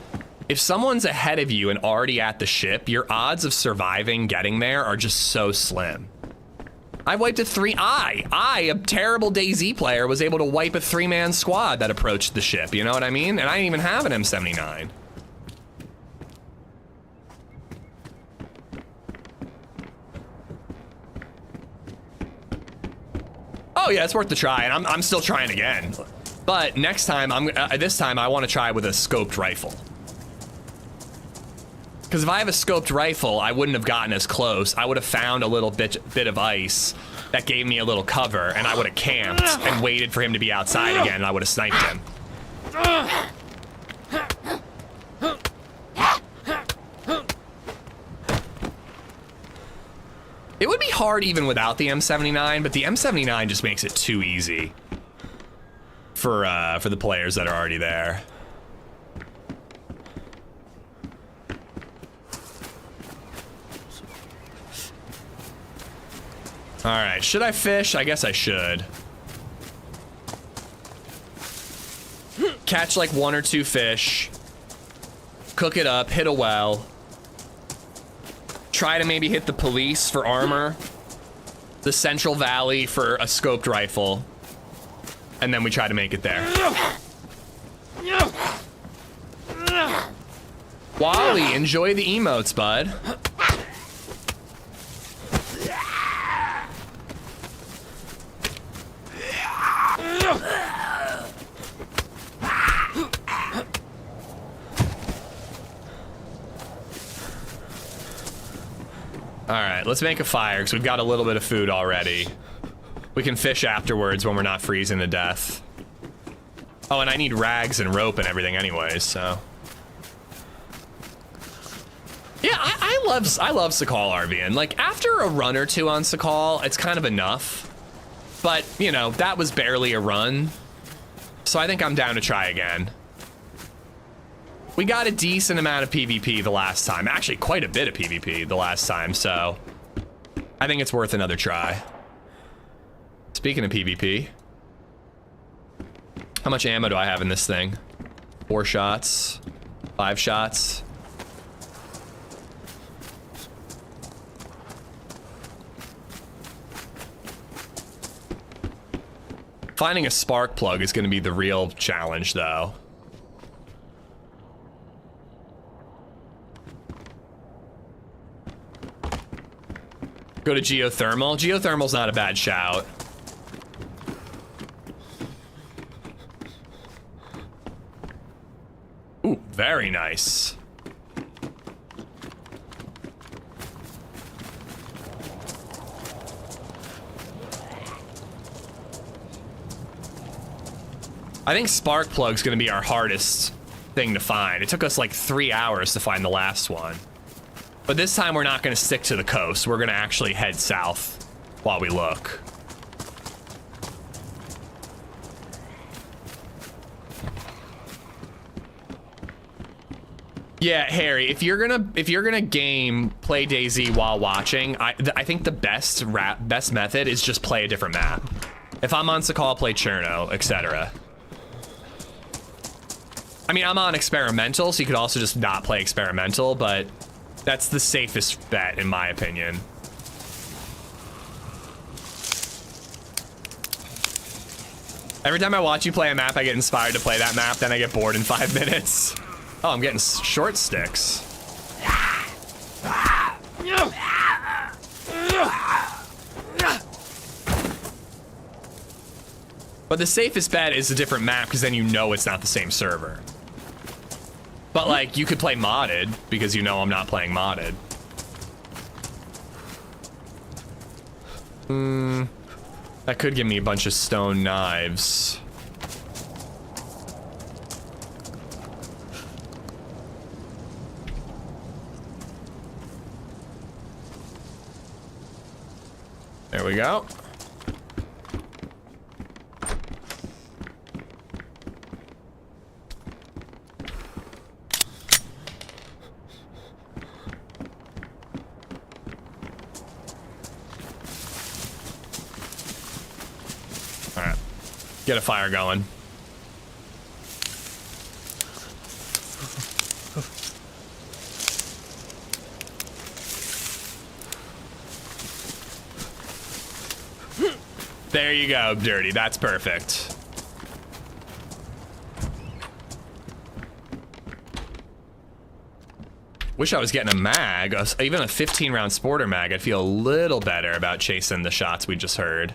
if someone's ahead of you and already at the ship, your odds of surviving getting there are just so slim. I wiped a a terrible DayZ player, was able to wipe a 3-man squad that approached the ship, you know what I mean? And I didn't even have an M79. Oh yeah, it's worth the try, and I'm still trying again. But next time, this time I want to try with a scoped rifle. Because if I have a scoped rifle, I wouldn't have gotten as close. I would have found a little bit of ice that gave me a little cover, and I would have camped and waited for him to be outside again, and I would have sniped him. It would be hard even without the M79, but the M79 just makes it too easy for the players that are already there. All right, should I fish? I guess I should. Catch like 1 or 2 fish, cook it up, hit a well, try to maybe hit the police for armor, the Central Valley for a scoped rifle, and then we try to make it there. Wally, enjoy the emotes, bud. All right, let's make a fire because we've got a little bit of food already. We can fish afterwards when we're not freezing to death. Oh, and I need rags and rope and everything anyways, so. Yeah, I love Sakhal RVing. Like, after a run or two on Sakhal, it's kind of enough. But, you know, that was barely a run. So I think I'm down to try again. We got a decent amount of PvP the last time. Actually, quite a bit of PvP the last time, so I think it's worth another try. Speaking of PvP, how much ammo do I have in this thing? 4 shots, 5 shots. Finding a spark plug is going to be the real challenge, though. Go to geothermal. Geothermal's not a bad shout. Ooh, very nice. I think spark plug's gonna be our hardest thing to find. It took us like 3 hours to find the last one. But this time we're not gonna stick to the coast. We're gonna actually head south while we look. Yeah, Harry, if you're gonna game play DayZ while watching, I think the best method is just play a different map. If I'm on Sakhal, play Cherno, etc. I mean, I'm on experimental, so you could also just not play experimental, but that's the safest bet, in my opinion. Every time I watch you play a map, I get inspired to play that map, then I get bored in 5 minutes. Oh, I'm getting short sticks. But the safest bet is a different map, because then you know it's not the same server. But, like, you could play modded, because you know I'm not playing modded. That could give me a bunch of stone knives. There we go. Get a fire going. There you go, Dirty. That's perfect. Wish I was getting a mag, even a 15-round sporter mag. I'd feel a little better about chasing the shots we just heard.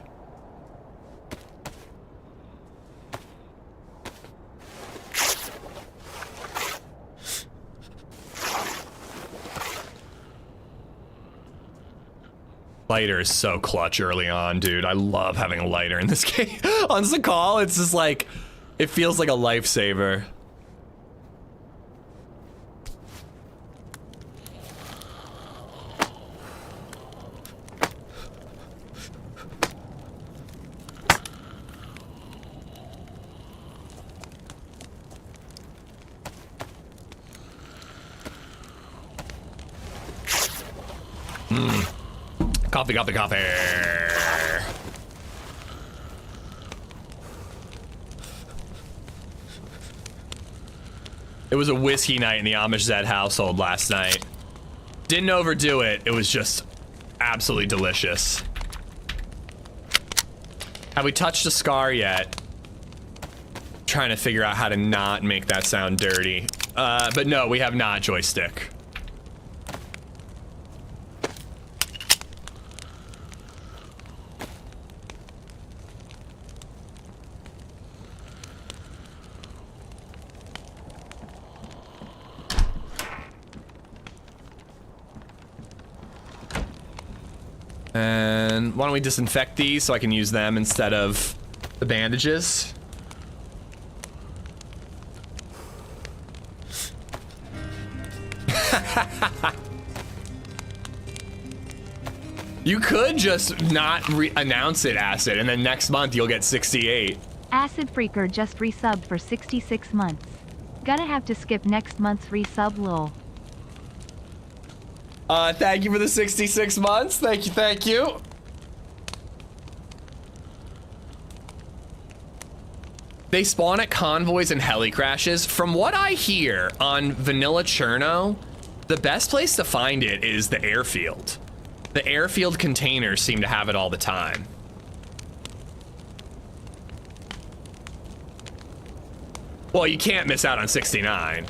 Lighter is so clutch early on, dude. I love having a lighter in this game. On Sakhal, it's just like, it feels like a lifesaver. Coffee, coffee, coffee. It was a whiskey night in the AmishZed household last night. Didn't overdo it. It was just absolutely delicious. Have we touched a SCAR yet? Trying to figure out how to not make that sound dirty. But no, we have not, joystick. And why don't we disinfect these so I can use them instead of the bandages? You could just not announce it, Acid, and then next month you'll get 68. Acid Freaker just resubbed for 66 months. Gonna have to skip next month's resub, lol. Thank you for the 66 months. Thank you, thank you. They spawn at convoys and heli crashes. From what I hear on Vanilla Cherno, the best place to find it is the airfield. The airfield containers seem to have it all the time. Well, you can't miss out on 69.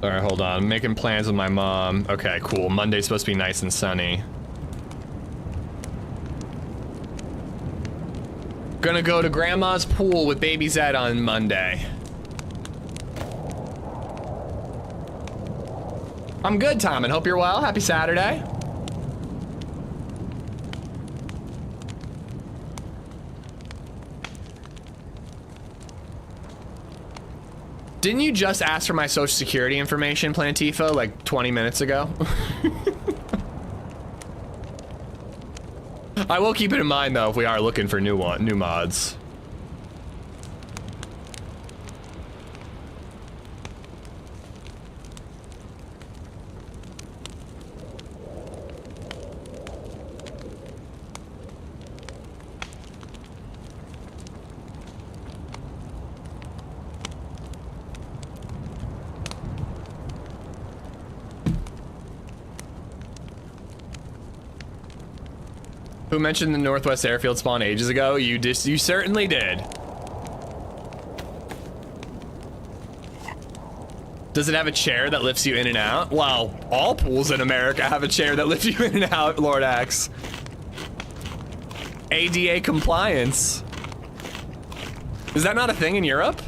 All right, hold on. I'm making plans with my mom. Okay, cool. Monday's supposed to be nice and sunny. Gonna go to Grandma's pool with Baby Zed on Monday. I'm good, Tom, and hope you're well. Happy Saturday. Didn't you just ask for my social security information, Plantifo, like 20 minutes ago? I will keep it in mind, though, if we are looking for new mods. Who mentioned the Northwest Airfield spawn ages ago? You certainly did. Does it have a chair that lifts you in and out? Well, all pools in America have a chair that lifts you in and out, Lord X. ADA compliance. Is that not a thing in Europe?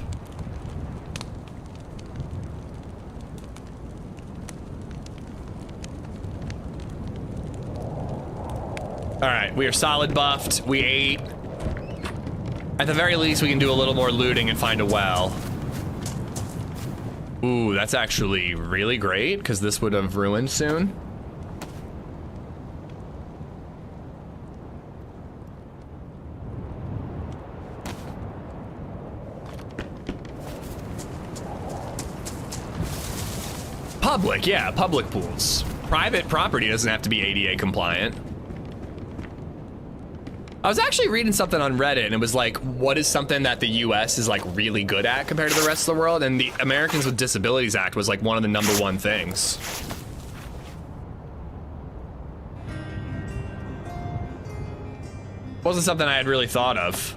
All right, we are solid buffed. We ate. At the very least, we can do a little more looting and find a well. Ooh, that's actually really great, because this would have ruined soon. Public, yeah, public pools. Private property doesn't have to be ADA compliant. I was actually reading something on Reddit, and it was like, what is something that the US is like really good at compared to the rest of the world? And the Americans with Disabilities Act was like one of the #1 things. Wasn't something I had really thought of.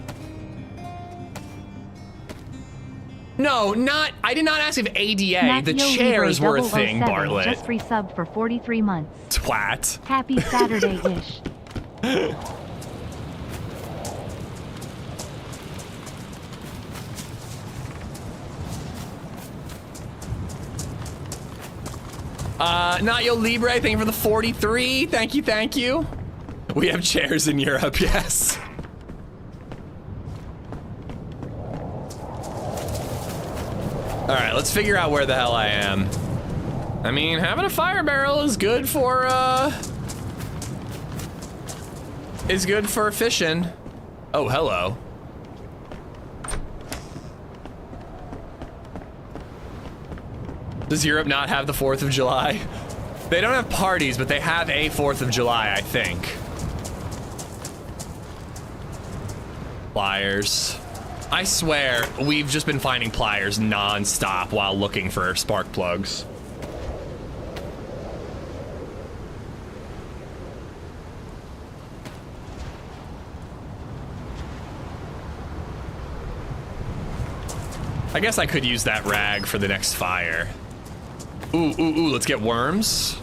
No, I did not ask if ADA, the chairs were a thing, Bartlett. Just resubbed for 43 months. Twat. Happy Saturday-ish. Nayo Libre, thank you for the 43. Thank you, thank you. We have chairs in Europe, yes. All right, let's figure out where the hell I am. I mean, having a fire barrel is good for, fishing. Oh, hello. Does Europe not have the 4th of July? They don't have parties, but they have a 4th of July, I think. Pliers. I swear, we've just been finding pliers non-stop while looking for spark plugs. I guess I could use that rag for the next fire. Ooh, let's get worms.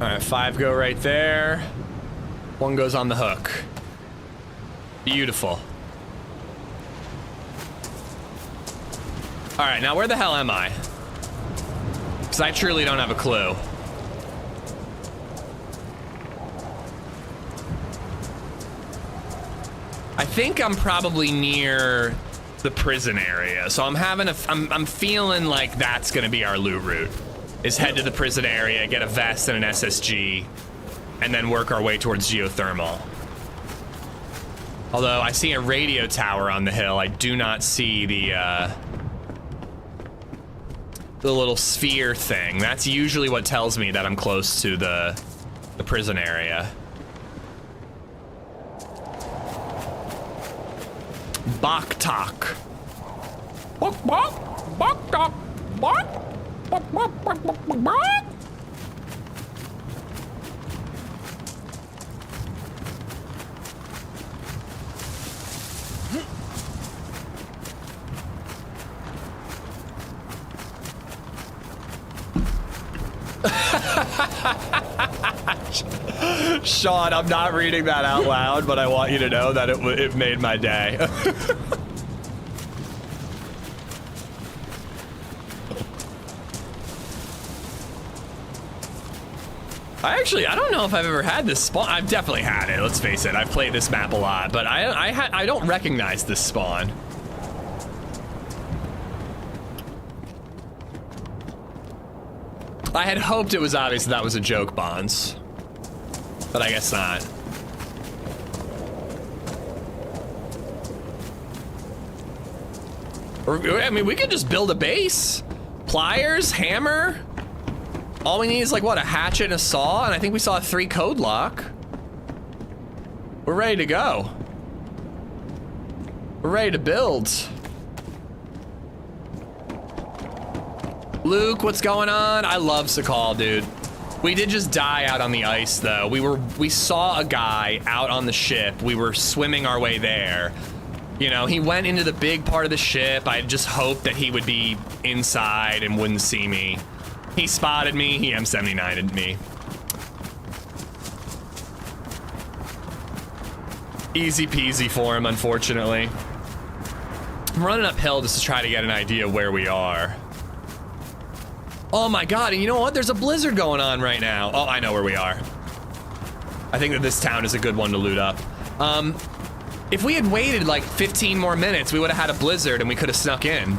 All right, 5 go right there. 1 goes on the hook. Beautiful. All right, now where the hell am I? Because I truly don't have a clue. I think I'm probably near the prison area, so I'm feeling like that's gonna be our loot route. Is head to the prison area, get a vest and an SSG, and then work our way towards geothermal. Although I see a radio tower on the hill, I do not see the little sphere thing. That's usually what tells me that I'm close to the prison area. Bok talk. Bok bok bok bok bok. Sean, I'm not reading that out loud, but I want you to know that it made my day. I don't know if I've ever had this spawn. I've definitely had it, let's face it. I've played this map a lot, but I don't recognize this spawn. I had hoped it was obvious that was a joke, Bonds. But I guess not. I mean, we could just build a base. Pliers, hammer. All we need is like, what, a hatchet and a saw? And I think we saw a 3 code lock. We're ready to go. We're ready to build. Luke, what's going on? I love Sakhal, dude. We did just die out on the ice, though. We saw a guy out on the ship. We were swimming our way there. You know, he went into the big part of the ship. I just hoped that he would be inside and wouldn't see me. He spotted me, he M79'd me. Easy peasy for him, unfortunately. I'm running uphill just to try to get an idea of where we are. Oh my god, and you know what? There's a blizzard going on right now. Oh, I know where we are. I think that this town is a good one to loot up. If we had waited like 15 more minutes, we would have had a blizzard and we could have snuck in.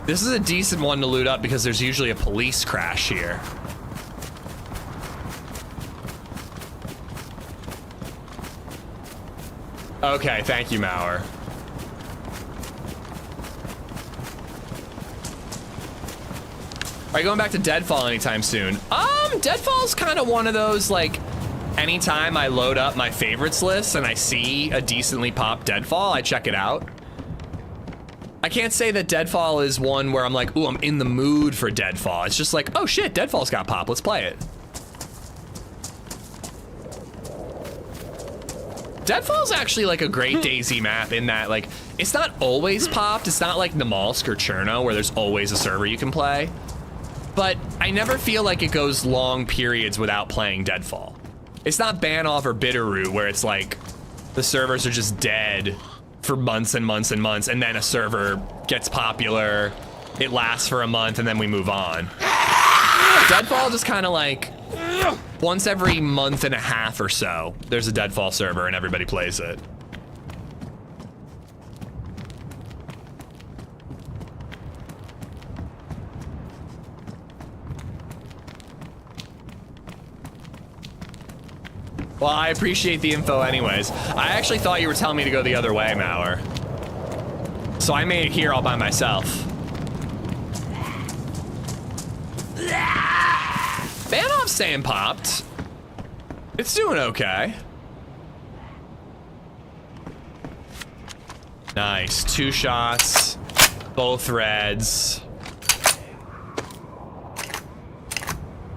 This is a decent one to loot up because there's usually a police crash here. Okay, thank you, Mauer. Are you going back to Deadfall anytime soon? Deadfall's kind of one of those, like, anytime I load up my favorites list and I see a decently popped Deadfall, I check it out. I can't say that Deadfall is one where I'm like, ooh, I'm in the mood for Deadfall. It's just like, oh shit, Deadfall's got pop, let's play it. Deadfall's actually like a great DayZ map in that like it's not always popped. It's not like Namalsk or Cherno where there's always a server you can play. But I never feel like it goes long periods without playing Deadfall. It's not Banoff or Bitterroot where it's like the servers are just dead for months and months and months, and then a server gets popular, it lasts for a month, and then we move on. Deadfall just kind of like once every month and a half or so, there's a Deadfall server and everybody plays it. Well, I appreciate the info anyways. I actually thought you were telling me to go the other way, Mauer. So I made it here all by myself. Banoff's staying popped. It's doing okay. Nice, 2 shots, both reds.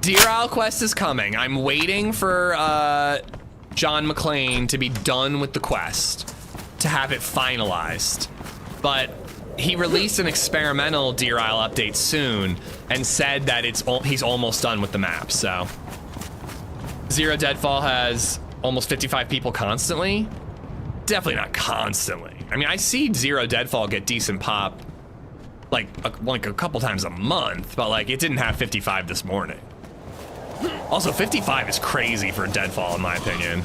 Deer Isle quest is coming. I'm waiting for John McClane to be done with the quest to have it finalized. But he released an experimental Deer Isle update soon and said that he's almost done with the map. So Zero Deadfall has almost 55 people constantly. Definitely not constantly. I mean, I see Zero Deadfall get decent pop like a couple times a month, but like it didn't have 55 this morning. Also, 55 is crazy for Deadfall, in my opinion.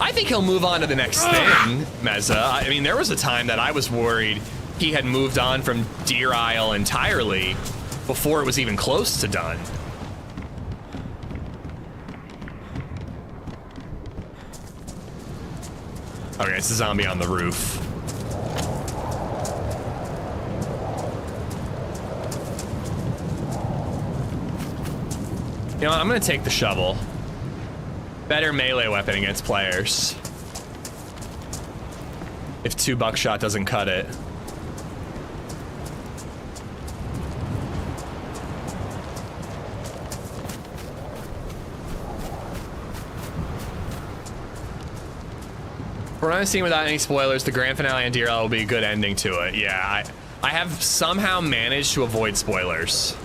I think he'll move on to the next thing, Meza. I mean, there was a time that I was worried he had moved on from Deer Isle entirely before it was even close to done. Okay, it's a zombie on the roof. You know what, I'm gonna take the shovel. Better melee weapon against players. If 2 buckshot doesn't cut it. For what I'm seeing without any spoilers, the grand finale on Deer Isle will be a good ending to it. Yeah, I have somehow managed to avoid spoilers.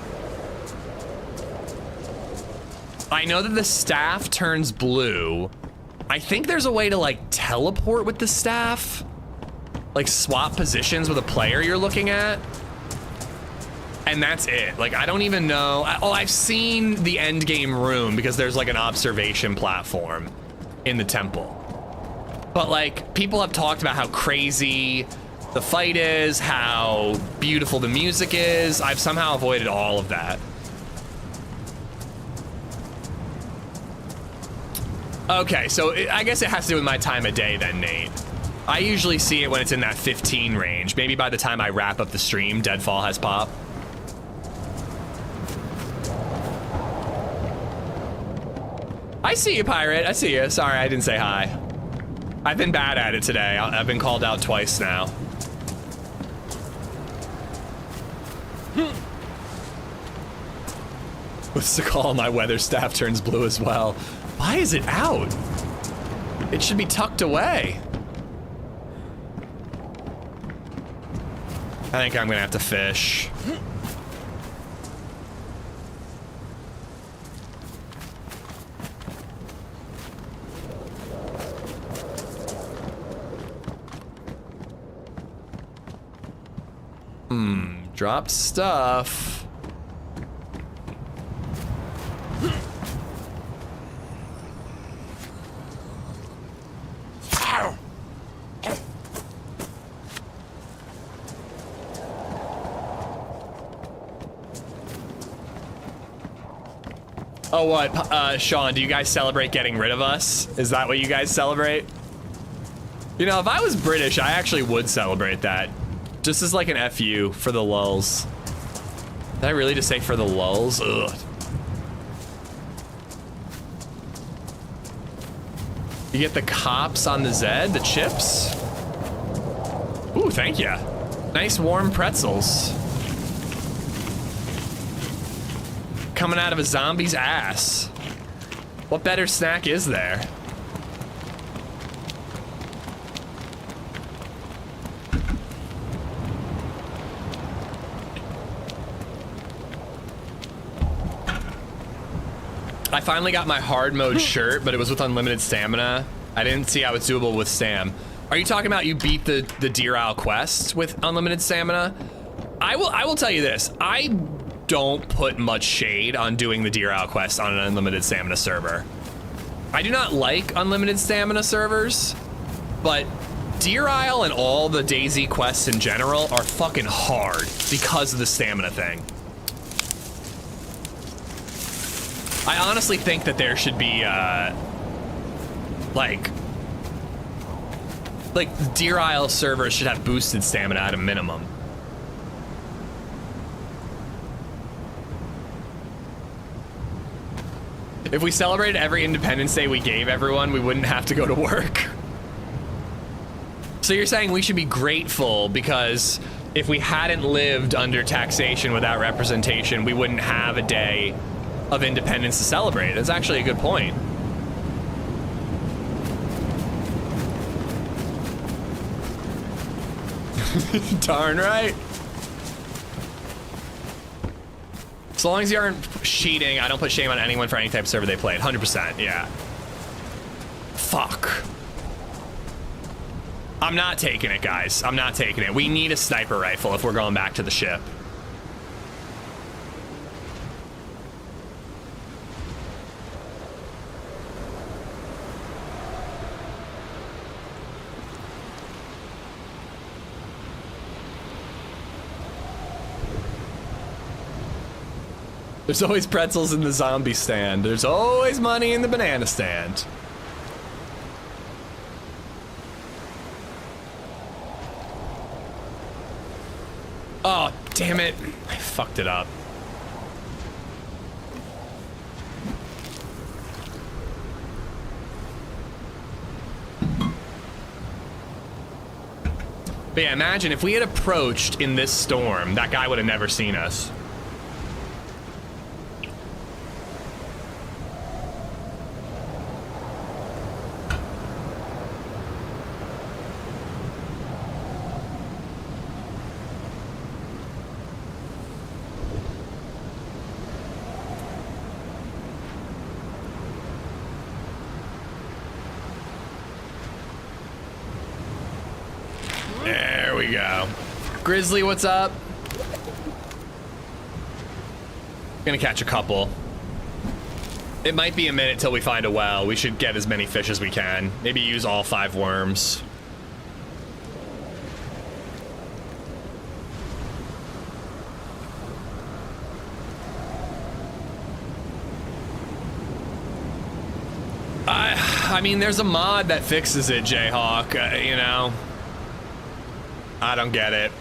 I know that the staff turns blue. I think there's a way to like teleport with the staff. Like swap positions with a player you're looking at. And that's it. Like, I don't even know. Oh, I've seen the end game room because there's like an observation platform in the temple. But like, people have talked about how crazy the fight is, how beautiful the music is. I've somehow avoided all of that. Okay, so I guess it has to do with my time of day then, Nate. I usually see it when it's in that 15 range. Maybe by the time I wrap up the stream, Deadfall has pop. I see you, Pirate. I see you. Sorry, I didn't say hi. I've been bad at it today. I've been called out twice now. What's the call? My weather staff turns blue as well. Why is it out? It should be tucked away. I think I'm gonna have to fish. Dropped stuff. Oh, what? Sean, do you guys celebrate getting rid of us? Is that what you guys celebrate? You know, if I was British, I actually would celebrate that. Just as like an FU for the lulz. Did I really just say for the lulz? Ugh. You get the cops on the Zed, the chips? Ooh, thank you. Nice warm pretzels. Coming out of a zombie's ass. What better snack is there? I finally got my hard mode shirt, but it was with unlimited stamina. I didn't see how it's doable with Sam. Are you talking about you beat the Deer Isle quest with unlimited stamina? I will tell you this. I don't put much shade on doing the Deer Isle quest on an unlimited stamina server. I do not like unlimited stamina servers, but Deer Isle and all the DayZ quests in general are fucking hard because of the stamina thing. I honestly think that there should be, like Deer Isle servers should have boosted stamina at a minimum. If we celebrated every Independence Day we gave everyone, we wouldn't have to go to work. So you're saying we should be grateful because if we hadn't lived under taxation without representation, we wouldn't have a day of independence to celebrate. That's actually a good point. Darn right. So long as you aren't cheating, I don't put shame on anyone for any type of server they played. 100%, yeah. Fuck. I'm not taking it, guys. I'm not taking it. We need a sniper rifle if we're going back to the ship. There's always pretzels in the zombie stand. There's always money in the banana stand. Oh, damn it. I fucked it up. But yeah, imagine if we had approached in this storm, that guy would have never seen us. There we go. Grizzly, what's up? Gonna catch a couple. It might be a minute till we find a well. We should get as many fish as we can. Maybe use all 5 worms. I mean, there's a mod that fixes it, Jayhawk, you know. I don't get it.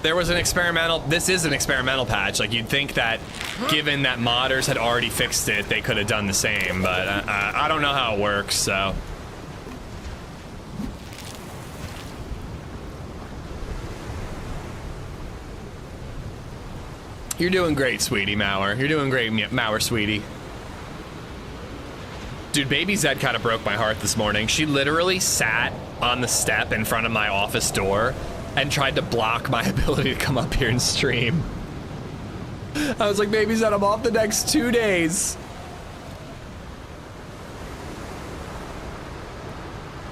There was an experimental, this is an experimental patch. Like, you'd think that given that modders had already fixed it, they could have done the same, but I don't know how it works, so. You're doing great, sweetie, Mauer. You're doing great, Mauer, sweetie. Dude, LadyZed kind of broke my heart this morning. She literally sat on the step in front of my office door and tried to block my ability to come up here and stream. I was like, LadyZed, I'm off the next 2 days.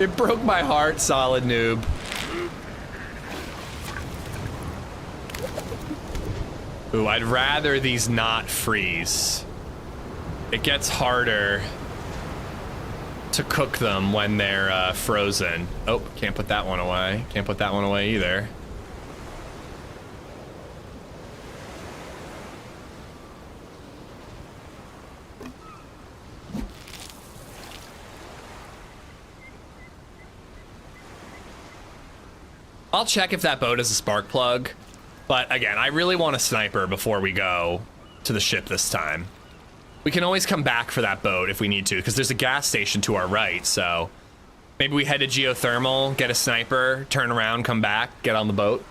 It broke my heart, solid noob. Ooh, I'd rather these not freeze. It gets harder to cook them when they're frozen. Oh, can't put that one away. Can't put that one away either. I'll check if that boat is a spark plug, but again, I really want a sniper before we go to the ship this time. We can always come back for that boat if we need to, because there's a gas station to our right, so maybe we head to geothermal, get a sniper, turn around, come back, get on the boat.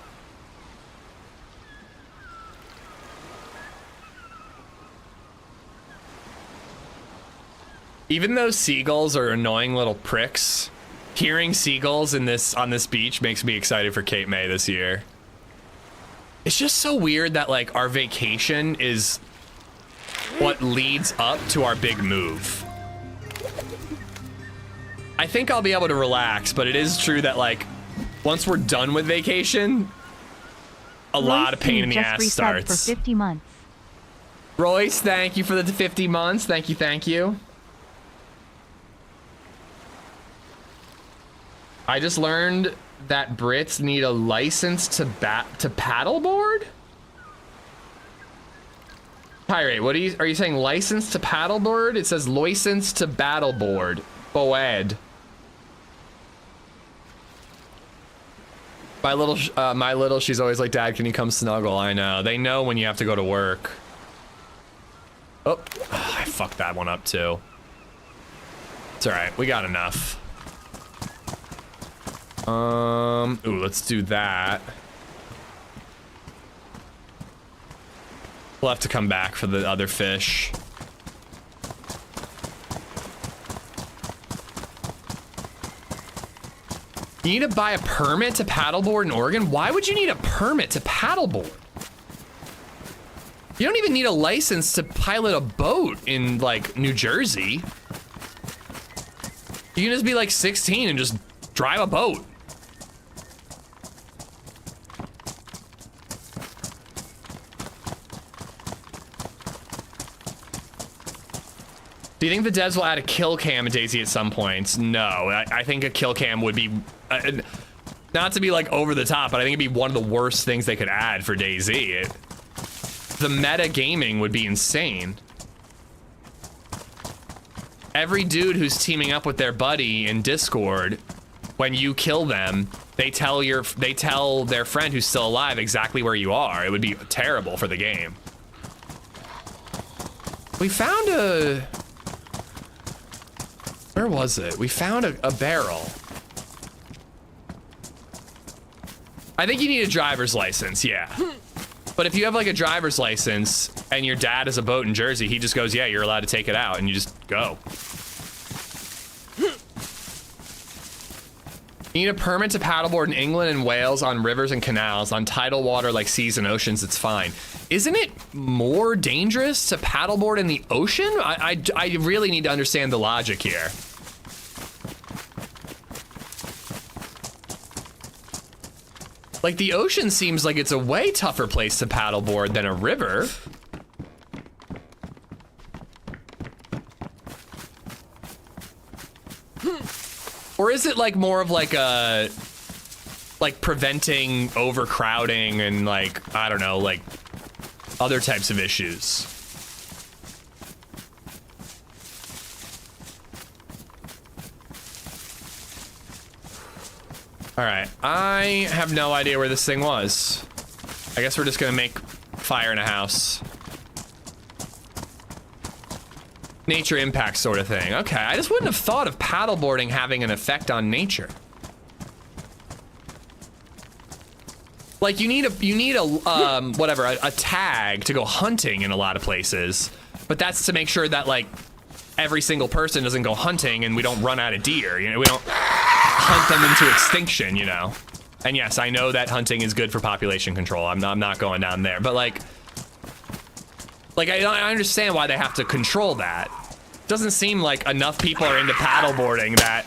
Even though seagulls are annoying little pricks, hearing seagulls on this beach makes me excited for Cape May this year. It's just so weird that like our vacation is what leads up to our big move. I think I'll be able to relax, but it is true that like once we're done with vacation, a lot of pain in the ass starts. For 50 months. Royce, thank you for the 50 months. Thank you, thank you. I just learned that Brits need a license to paddleboard? Pirate, what are you saying? License to paddleboard? It says license to battleboard. Boed. My little, she's always like, Dad, can you come snuggle? I know. They know when you have to go to work. Oh, I fucked that one up too. It's all right. We got enough. Ooh, let's do that. We'll have to come back for the other fish. You need to buy a permit to paddleboard in Oregon? Why would you need a permit to paddleboard? You don't even need a license to pilot a boat in like New Jersey. You can just be like 16 and just drive a boat. Do you think the devs will add a kill cam in DayZ at some points? No, I think a kill cam would be, not to be like over the top, but I think it'd be one of the worst things they could add for DayZ. The meta gaming would be insane. Every dude who's teaming up with their buddy in Discord, when you kill them, they tell their friend who's still alive exactly where you are. It would be terrible for the game. We found a... Where was it? We found a barrel. I think you need a driver's license, yeah. But if you have like a driver's license and your dad has a boat in Jersey, he just goes, yeah, you're allowed to take it out, and you just go. You need a permit to paddleboard in England and Wales on rivers and canals. On tidal water like seas and oceans, it's fine. Isn't it more dangerous to paddleboard in the ocean? I really need to understand the logic here. Like, the ocean seems like it's a way tougher place to paddleboard than a river. Or is it like more of like a, like preventing overcrowding and like, I don't know, like other types of issues? All right, I have no idea where this thing was. I guess we're just gonna make fire in a house. Nature impact sort of thing. Okay, I just wouldn't have thought of paddleboarding having an effect on nature. Like you need a whatever, a tag to go hunting in a lot of places, but that's to make sure that like every single person doesn't go hunting and we don't run out of deer. You know, we don't hunt them into extinction, you know. And yes, I know that hunting is good for population control. I'm not going down there, but like I understand why they have to control that. Doesn't seem like enough people are into paddleboarding that,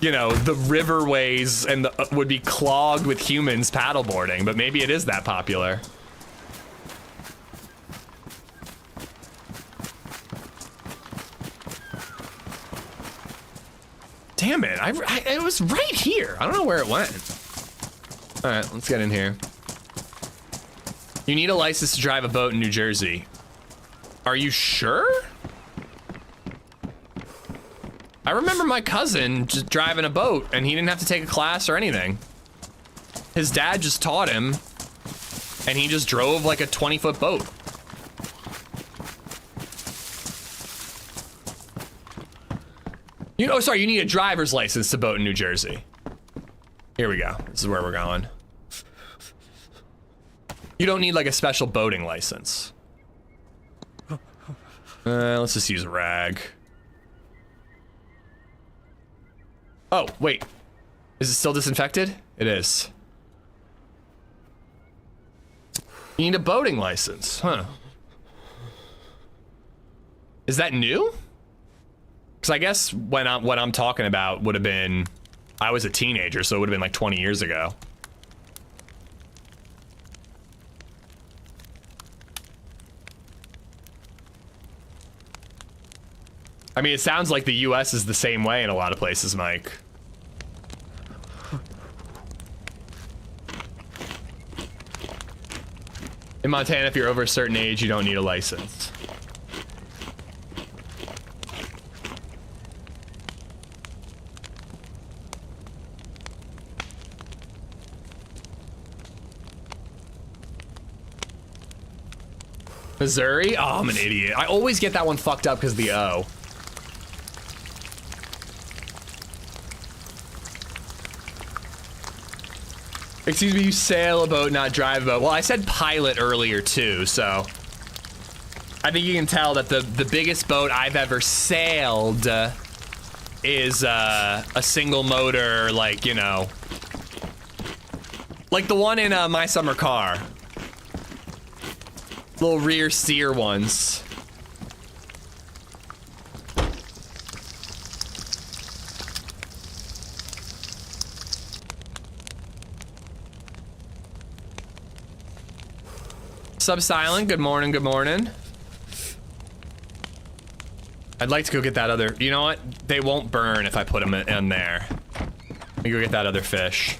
you know, the riverways and would be clogged with humans paddleboarding, but maybe it is that popular. Damn it, it was right here. I don't know where it went. All right, let's get in here. You need a license to drive a boat in New Jersey. Are you sure? I remember my cousin just driving a boat and he didn't have to take a class or anything. His dad just taught him and he just drove like a 20-foot boat. Oh, sorry, you need a driver's license to boat in New Jersey. Here we go. This is where we're going. You don't need like a special boating license. Let's just use a rag. Oh, wait. Is it still disinfected? It is. You need a boating license, huh? Is that new? Because I guess what I'm talking about would have been, I was a teenager, so it would have been like 20 years ago. I mean, it sounds like the US is the same way in a lot of places, Mike. In Montana, if you're over a certain age, you don't need a license. Missouri? Oh, I'm an idiot. I always get that one fucked up because of the O. Excuse me, you sail a boat, not drive a boat. Well, I said pilot earlier too, so I think you can tell that the biggest boat I've ever sailed is a single motor, like, you know, like the one in My Summer Car. Little rear steer ones. Sub Silent, good morning, good morning. I'd like to go get that other, you know what? They won't burn if I put them in there. Let me go get that other fish.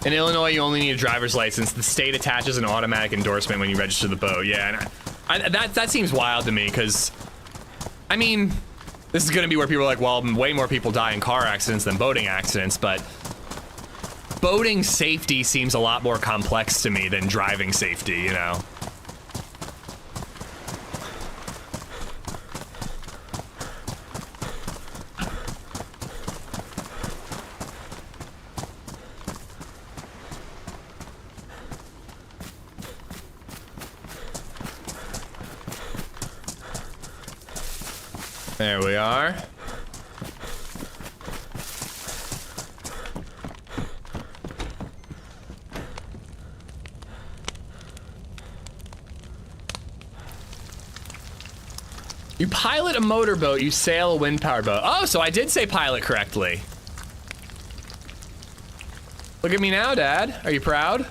In Illinois, you only need a driver's license. The state attaches an automatic endorsement when you register the boat. Yeah, and that seems wild to me because, I mean, this is going to be where people are like, well, way more people die in car accidents than boating accidents, but boating safety seems a lot more complex to me than driving safety, you know? There we are. You pilot a motorboat, you sail a wind-powered boat. Oh, so I did say pilot correctly. Look at me now, Dad. Are you proud?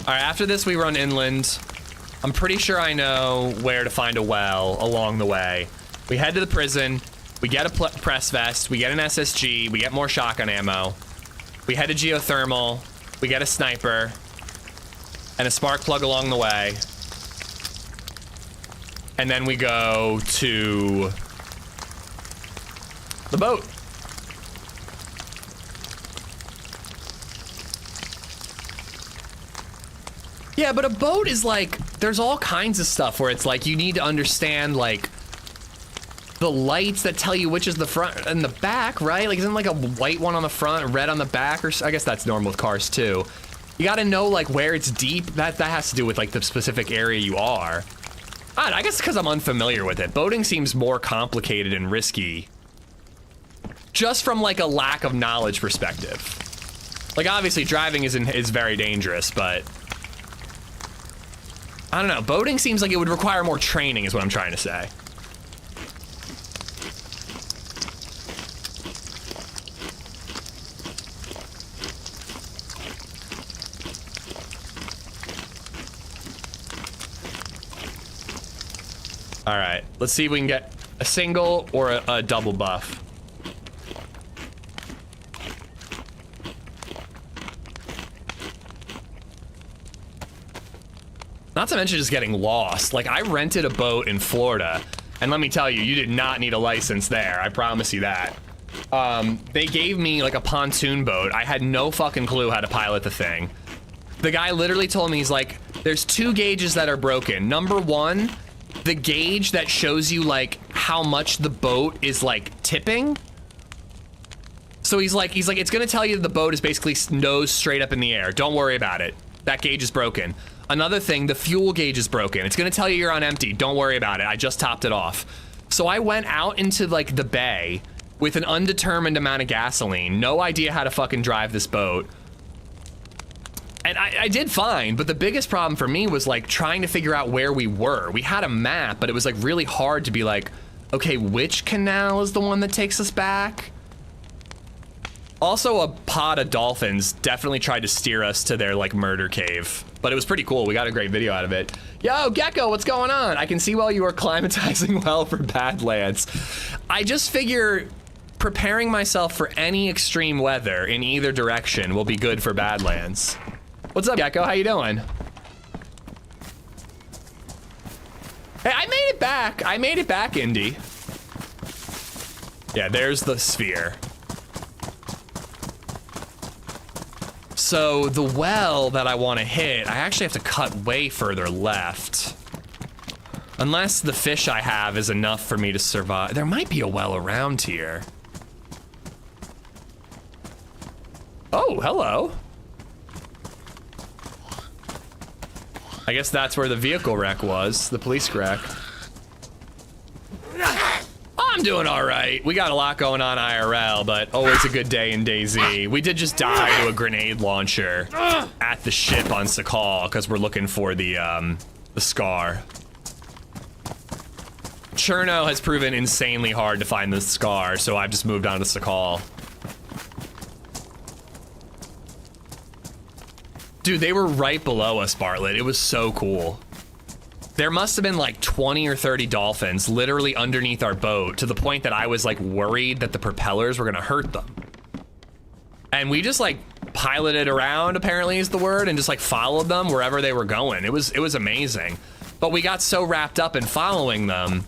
All right, after this, we run inland. I'm pretty sure I know where to find a well along the way. We head to the prison. We get a press vest. We get an SSG. We get more shotgun ammo. We head to geothermal. We get a sniper. And a spark plug along the way. And then we go to the boat. Yeah, but a boat is like, there's all kinds of stuff where it's like you need to understand like the lights that tell you which is the front and the back, right? Like isn't like a white one on the front, red on the back, or I guess that's normal with cars too. You gotta know like where it's deep. That has to do with like the specific area you are. I guess because I'm unfamiliar with it. Boating seems more complicated and risky just from like a lack of knowledge perspective. Like obviously driving is very dangerous, but I don't know, boating seems like it would require more training is what I'm trying to say. All right, let's see if we can get a single or a double buff. Not to mention just getting lost. Like, I rented a boat in Florida, and let me tell you, you did not need a license there. I promise you that. They gave me, like, a pontoon boat. I had no fucking clue how to pilot the thing. The guy literally told me, he's like, there's 2 gauges that are broken. Number 1, the gauge that shows you, like, how much the boat is, like, tipping. So he's like, it's gonna tell you the boat is basically nose straight up in the air. Don't worry about it. That gauge is broken. Another thing, the fuel gauge is broken. It's gonna tell you you're on empty. Don't worry about it. I just topped it off. So I went out into like the bay with an undetermined amount of gasoline. No idea how to fucking drive this boat. And I did fine, but the biggest problem for me was like trying to figure out where we were. We had a map, but it was like really hard to be like, okay, which canal is the one that takes us back? Also, a pod of dolphins definitely tried to steer us to their like murder cave, but it was pretty cool. We got a great video out of it. Yo, Gecko, what's going on? I can see while you are climatizing well for Badlands. I just figure preparing myself for any extreme weather in either direction will be good for Badlands. What's up, Gecko? How you doing? Hey, I made it back. I made it back, Indy. Yeah, there's the sphere. So the well that I want to hit, I actually have to cut way further left. Unless the fish I have is enough for me to survive. There might be a well around here. Oh, hello. I guess that's where the vehicle wreck was, the police wreck. I'm doing all right. We got a lot going on IRL, but always a good day in DayZ. We did just die to a grenade launcher at the ship on Sakhal because we're looking for the SCAR. Cherno has proven insanely hard to find the SCAR, so I've just moved on to Sakhal. Dude, they were right below us, Bartlett. It was so cool. There must have been like 20 or 30 dolphins literally underneath our boat to the point that I was like worried that the propellers were gonna hurt them. And we just like piloted around, apparently is the word, and just like followed them wherever they were going. It was amazing. But we got so wrapped up in following them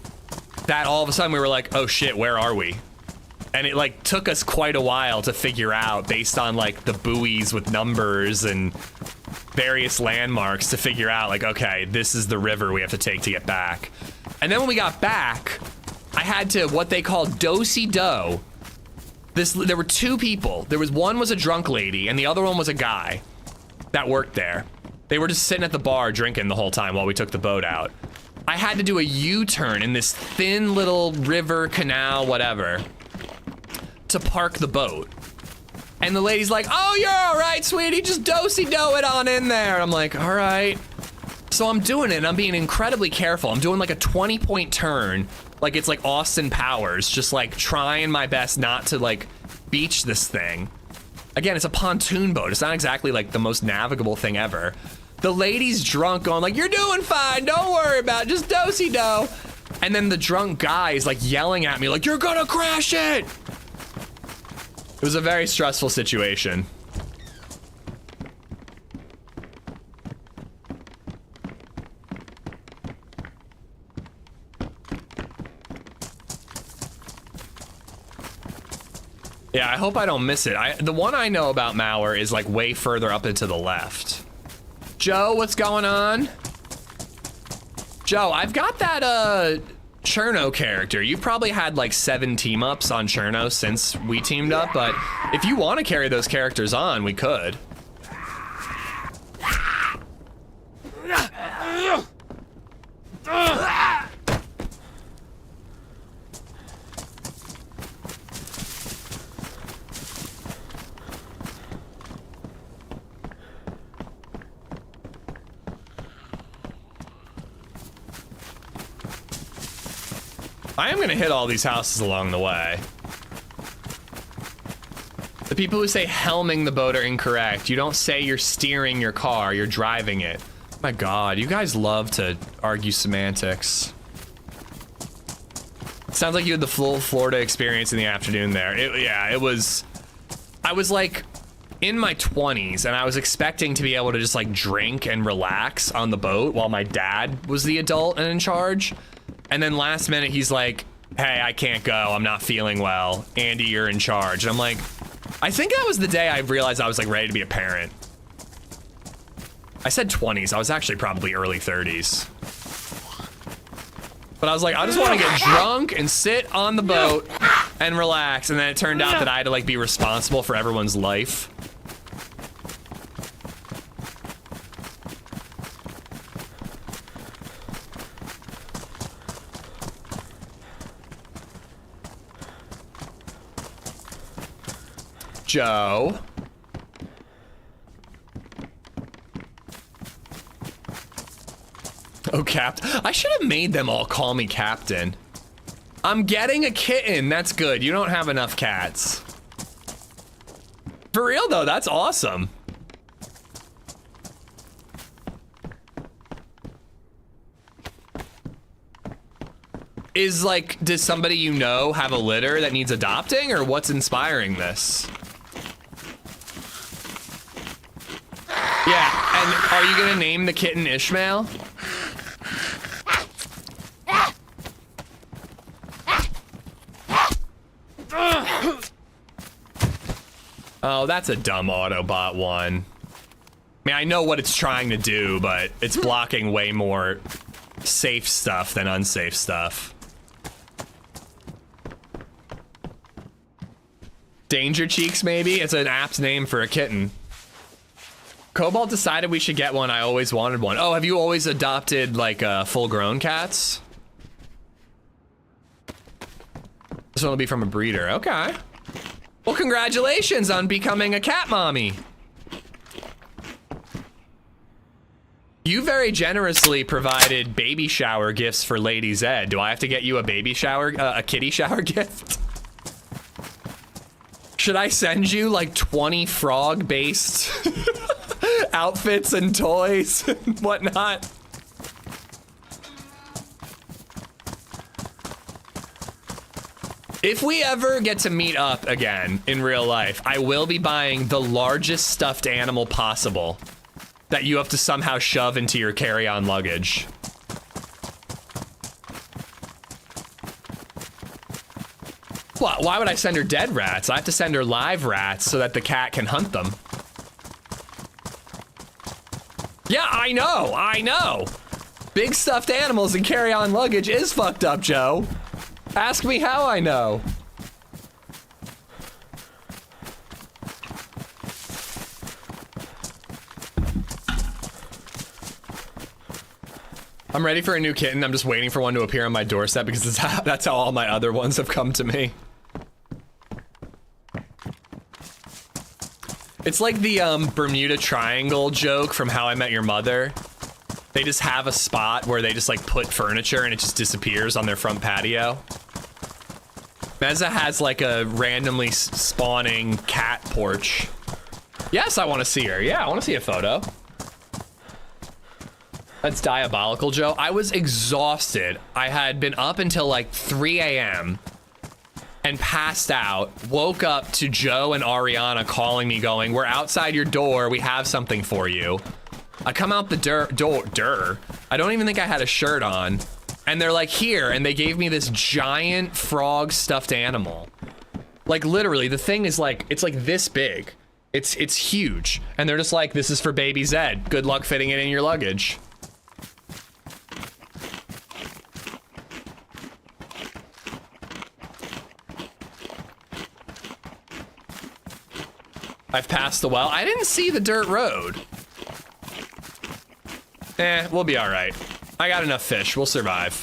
that all of a sudden we were like, oh shit, where are we? And it like took us quite a while to figure out based on like the buoys with numbers and various landmarks to figure out like, okay, this is the river we have to take to get back. And then when we got back, I had to what they call do-si-do. There were two people. One was a drunk lady and the other one was a guy that worked there. They were just sitting at the bar drinking the whole time while we took the boat out. I had to do a U-turn in this thin little river, canal, whatever, to park the boat. And the lady's like, oh, you're all right, sweetie, just do-si-do it on in there. And I'm like, all right. So I'm doing it and I'm being incredibly careful. I'm doing like a 20-point turn, like it's like Austin Powers, just like trying my best not to like beach this thing. Again, it's a pontoon boat. It's not exactly like the most navigable thing ever. The lady's drunk going like, you're doing fine, don't worry about it, just do-si-do. And then the drunk guy is like yelling at me like, you're gonna crash it. It was a very stressful situation. Yeah, I hope I don't miss it. The one I know about Mauer is like way further up and to the left. Joe, what's going on? Joe, I've got that Cherno character. You've probably had like 7 team-ups on Cherno since we teamed up, but if you want to carry those characters on, we could. I am gonna hit all these houses along the way. The people who say helming the boat are incorrect. You don't say you're steering your car, you're driving it. My God, you guys love to argue semantics. Sounds like you had the full Florida experience in the afternoon there. I was like in my 20s and I was expecting to be able to just like drink and relax on the boat while my dad was the adult and in charge. And then last minute, he's like, hey, I can't go. I'm not feeling well. Andy, you're in charge. And I'm like, I think that was the day I realized I was like ready to be a parent. I said 20s. I was actually probably early 30s. But I was like, I just want to get drunk and sit on the boat and relax. And then it turned out that I had to like be responsible for everyone's life. Joe. Oh, I should have made them all call me Captain. I'm getting a kitten. That's good. You don't have enough cats. For real, though, that's awesome. Is like, does somebody you know have a litter that needs adopting, or what's inspiring this? Yeah, and are you gonna name the kitten Ishmael? Oh, that's a dumb Autobot one. I mean, I know what it's trying to do, but it's blocking way more safe stuff than unsafe stuff. Danger Cheeks, maybe? It's an apt name for a kitten. Cobalt decided we should get one. I always wanted one. Oh, have you always adopted, like, full-grown cats? This one will be from a breeder. Okay. Well, congratulations on becoming a cat mommy. You very generously provided baby shower gifts for LadyZed. Do I have to get you a baby shower, a kitty shower gift? Should I send you like 20 frog-based outfits and toys and whatnot? If we ever get to meet up again in real life, I will be buying the largest stuffed animal possible that you have to somehow shove into your carry-on luggage. What? Why would I send her dead rats? I have to send her live rats so that the cat can hunt them. Yeah, I know. Big stuffed animals and carry-on luggage is fucked up, Joe. Ask me how I know. I'm ready for a new kitten. I'm just waiting for one to appear on my doorstep because that's how all my other ones have come to me. It's like the Bermuda Triangle joke from How I Met Your Mother. They just have a spot where they just like put furniture and it just disappears on their front patio. Meza has like a randomly spawning cat porch. Yes, I want to see her. Yeah, I want to see a photo. That's diabolical, Joe. I was exhausted. I had been up until like 3 a.m. and passed out. Woke up to Joe and Ariana calling me going, "We're outside your door. We have something for you." I come out the door. I don't even think I had a shirt on. And they're like, "Here," and they gave me this giant frog stuffed animal. Like literally, the thing is like, it's like this big. It's huge. And they're just like, "This is for baby Zed. Good luck fitting it in your luggage." I've passed the well. I didn't see the dirt road. We'll be all right. I got enough fish. We'll survive.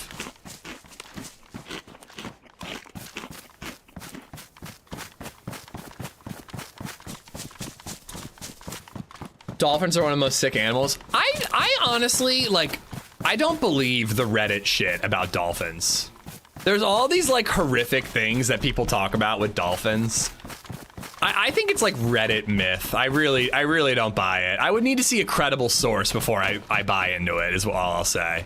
Dolphins are one of the most sick animals. I honestly, like, I don't believe the Reddit shit about dolphins. There's all these, like, horrific things that people talk about with dolphins. I think it's like Reddit myth. I really don't buy it. I would need to see a credible source before I buy into it, is all I'll say.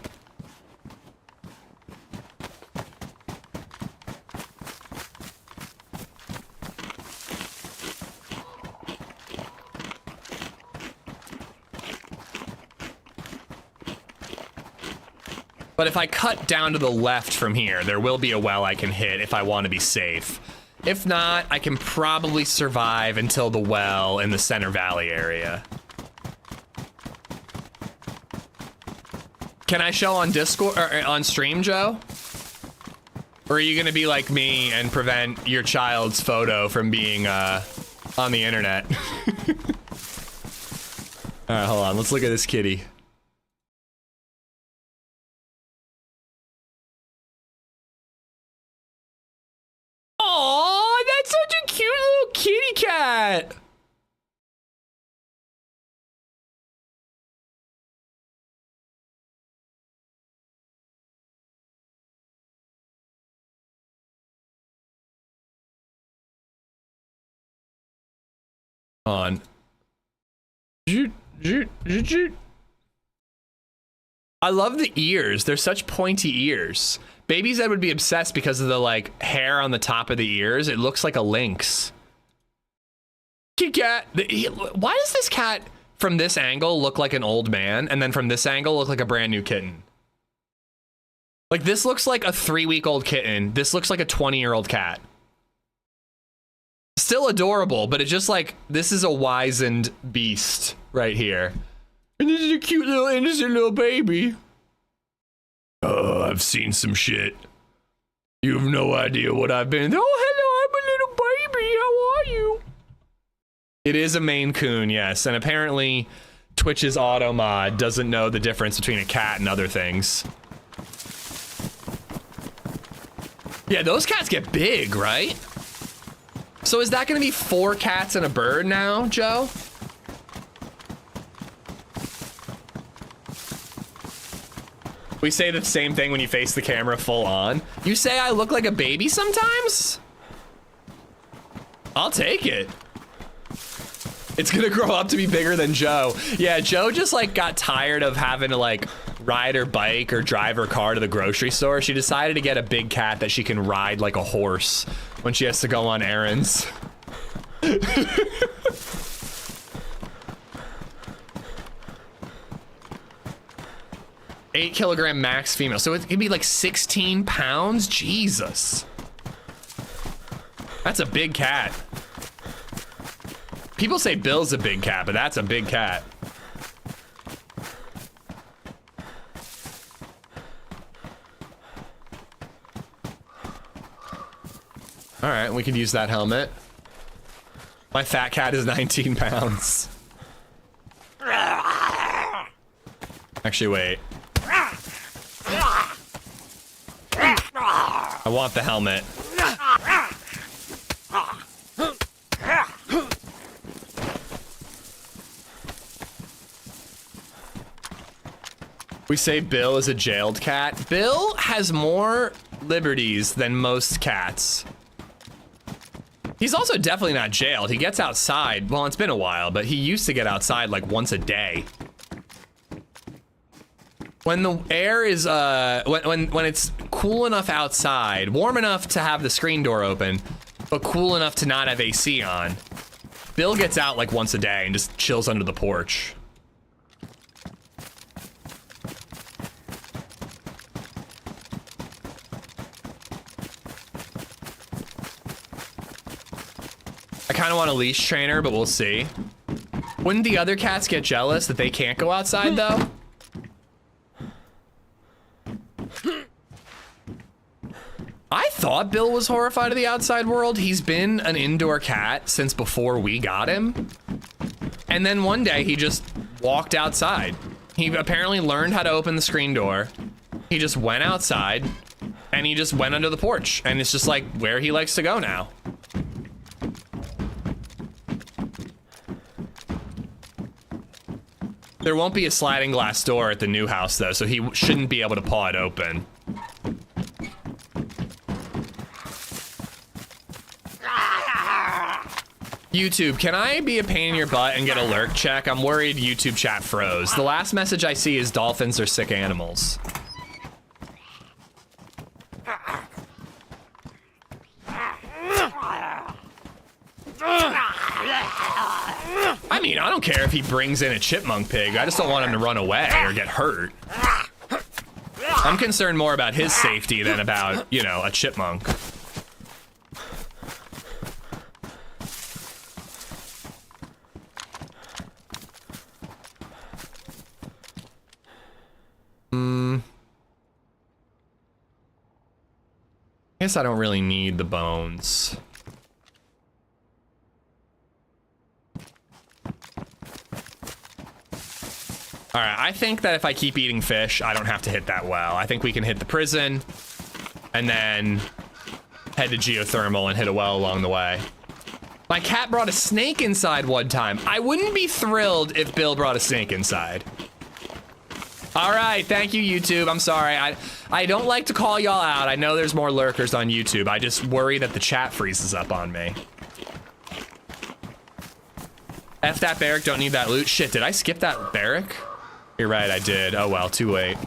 But if I cut down to the left from here, there will be a well I can hit if I want to be safe. If not, I can probably survive until the well in the Center Valley area. Can I show on Discord or on stream, Joe? Or are you gonna be like me and prevent your child's photo from being on the internet? All right, hold on. Let's look at this kitty. Oh, that's such a cute little kitty cat. On. I love the ears. They're such pointy ears. BabyZed would be obsessed because of the like hair on the top of the ears. It looks like a lynx. Kitty cat. Why does this cat from this angle look like an old man, and then from this angle look like a brand new kitten? Like this looks like a 3-week-old kitten. This looks like a 20-year-old cat. Still adorable, but it's just like, this is a wizened beast right here. And this is a cute little innocent little baby. Oh, I've seen some shit. You have no idea what I've been. Oh, hello, I'm a little baby. How are you? It is a Maine Coon, yes. And apparently Twitch's auto mod doesn't know the difference between a cat and other things. Yeah, those cats get big, right? So is that gonna be 4 cats and a bird now, Joe? We say the same thing when you face the camera full on. You say I look like a baby sometimes? I'll take it. It's gonna grow up to be bigger than Joe. Yeah, Joe just like got tired of having to like ride her bike or drive her car to the grocery store. She decided to get a big cat that she can ride like a horse when she has to go on errands. 8-kilogram max female. So it could be like 16 pounds? Jesus. That's a big cat. People say Bill's a big cat, but that's a big cat. All right, we could use that helmet. My fat cat is 19 pounds. Actually, wait. I want the helmet. We say Bill is a jailed cat. Bill has more liberties than most cats. He's also definitely not jailed. He gets outside. Well, it's been a while, but he used to get outside like once a day. When the air is, when it's cool enough outside, warm enough to have the screen door open, but cool enough to not have AC on, Bill gets out like once a day and just chills under the porch. I kind of want a leash trainer, but we'll see. Wouldn't the other cats get jealous that they can't go outside though? I thought Bill was horrified of the outside world. He's been an indoor cat since before we got him. And then one day he just walked outside. He apparently learned how to open the screen door. He just went outside and he just went under the porch. And it's just like where he likes to go now. There won't be a sliding glass door at the new house though, so he shouldn't be able to paw it open. YouTube, can I be a pain in your butt and get a lurk check? I'm worried YouTube chat froze. The last message I see is dolphins are sick animals. I mean, I don't care if he brings in a chipmunk pig. I just don't want him to run away or get hurt. I'm concerned more about his safety than about, you know, a chipmunk. Guess I don't really need the bones. All right, I think that if I keep eating fish, I don't have to hit that well. I think we can hit the prison and then head to geothermal and hit a well along the way. My cat brought a snake inside one time. I wouldn't be thrilled if Bill brought a snake inside. All right, thank you, YouTube. I'm sorry. I don't like to call y'all out. I know there's more lurkers on YouTube. I just worry that the chat freezes up on me. F that barrack, don't need that loot. Shit, did I skip that barrack? You're right, I did. Oh well, too late.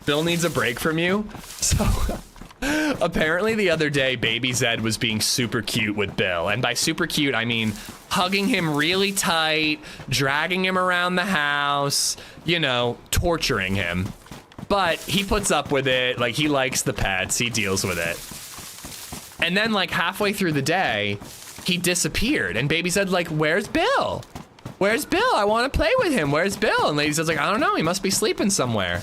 Bill needs a break from you. So apparently the other day, BabyZed was being super cute with Bill. And by super cute, I mean hugging him really tight, dragging him around the house, you know, torturing him. But he puts up with it. Like, he likes the pets. He deals with it. And then, like, halfway through the day, he disappeared. And BabyZed, like, where's Bill? Where's Bill? I want to play with him. Where's Bill? And LadyZed's like, I don't know. He must be sleeping somewhere.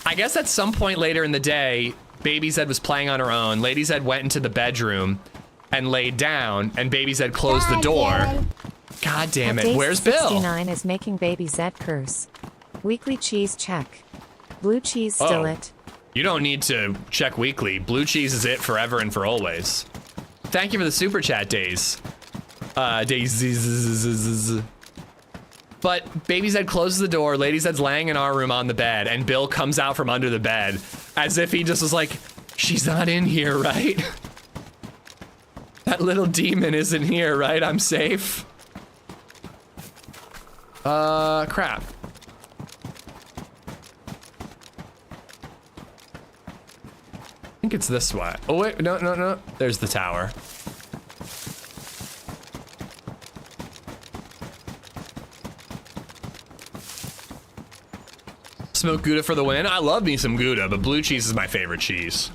I guess at some point later in the day, BabyZed was playing on her own. LadyZed went into the bedroom and laid down, and BabyZed closed the door. God damn it. Where's Bill? 69 is making BabyZed curse. Weekly cheese check. Blue cheese still it. You don't need to check weekly. Blue cheese is it forever and for always. Thank you for the super chat, DayZ. DayZ. But BabyZed closes the door, LadyZed's laying in our room on the bed, and Bill comes out from under the bed as if he just was like, she's not in here, right? That little demon isn't here, right? I'm safe. Crap. I think it's this way. Oh wait, no. There's the tower. Smoked Gouda for the win. I love me some Gouda, but blue cheese is my favorite cheese.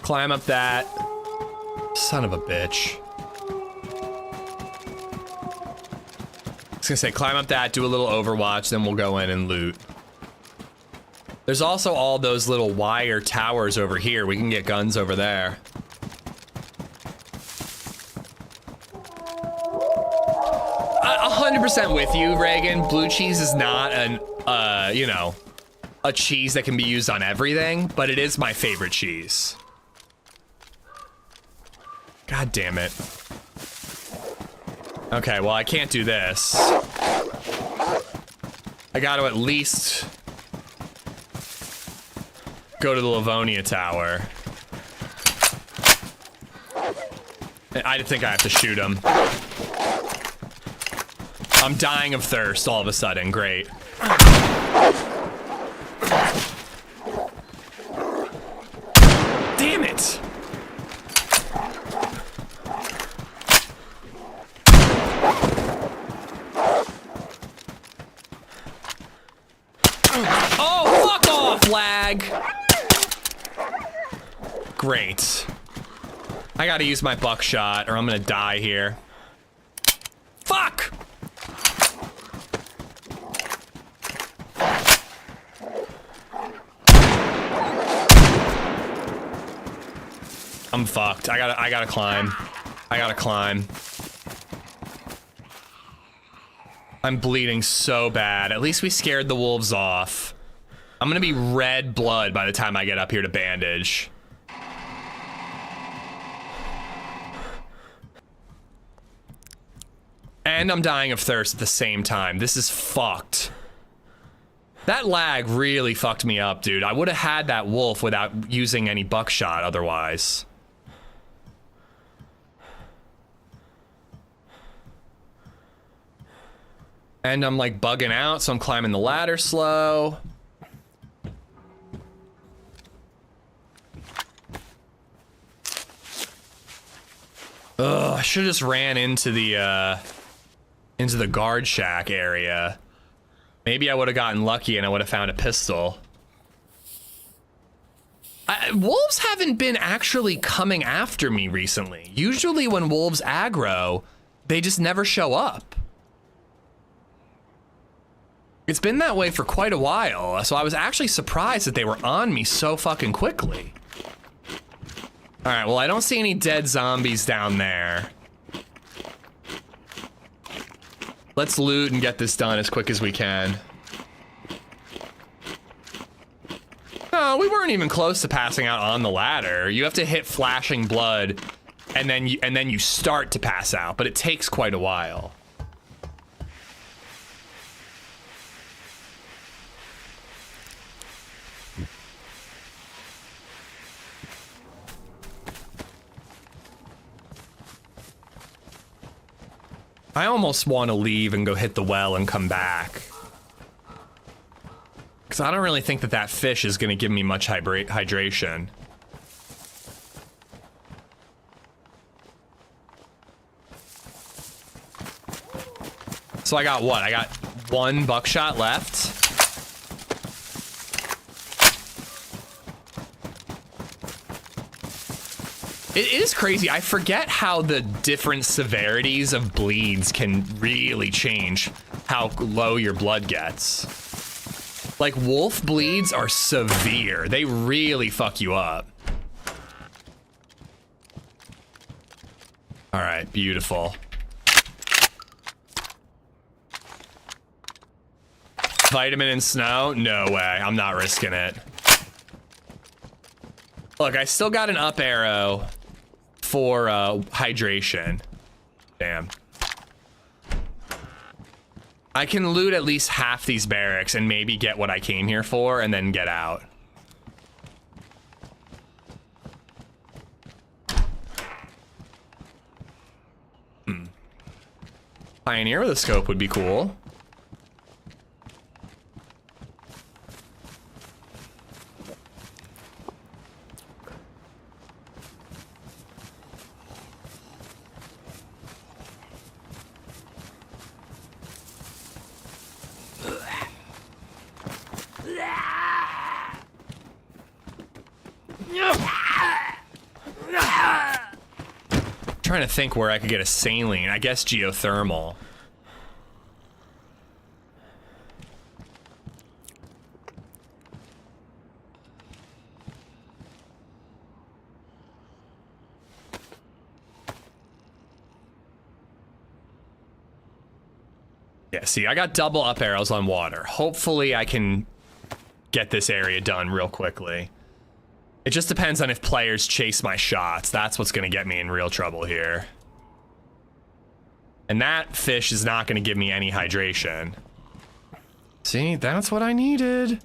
Climb up that. Son of a bitch. I was gonna say, climb up that, do a little Overwatch, then we'll go in and loot. There's also all those little wire towers over here. We can get guns over there. I'm 100% with you, Reagan. Blue cheese is not an, you know, a cheese that can be used on everything, but it is my favorite cheese. God damn it. Okay, well, I can't do this. I gotta at least go to the Livonia Tower. I think I have to shoot him. I'm dying of thirst all of a sudden. Great. Damn it! Oh, fuck off, lag! Great. I gotta use my buckshot or I'm gonna die here. Fuck! I'm fucked. I gotta climb. I gotta climb. I'm bleeding so bad. At least we scared the wolves off. I'm gonna be red blood by the time I get up here to bandage. And I'm dying of thirst at the same time. This is fucked. That lag really fucked me up, dude. I would have had that wolf without using any buckshot otherwise. And I'm like bugging out, so I'm climbing the ladder slow. Ugh, I should have just ran into the guard shack area. Maybe I would have gotten lucky and I would have found a pistol. Wolves haven't been actually coming after me recently. Usually when wolves aggro, they just never show up. It's been that way for quite a while, so I was actually surprised that they were on me so fucking quickly. All right, well, I don't see any dead zombies down there. Let's loot and get this done as quick as we can. No, we weren't even close to passing out on the ladder. You have to hit flashing blood, and then you start to pass out, but it takes quite a while. I almost want to leave and go hit the well and come back. Because I don't really think that that fish is going to give me much hydration. So I got what? I got 1 buckshot left. It is crazy. I forget how the different severities of bleeds can really change how low your blood gets. Like, wolf bleeds are severe. They really fuck you up. All right, beautiful. Vitamin in snow? No way. I'm not risking it. Look, I still got an up arrow for hydration. Damn. I can loot at least half these barracks and maybe get what I came here for and then get out. Pioneer with a scope would be cool. Trying to think where I could get a saline. I guess geothermal. Yeah, see, I got double up arrows on water. Hopefully I can get this area done real quickly. It just depends on if players chase my shots. That's what's going to get me in real trouble here. And that fish is not going to give me any hydration. See, that's what I needed.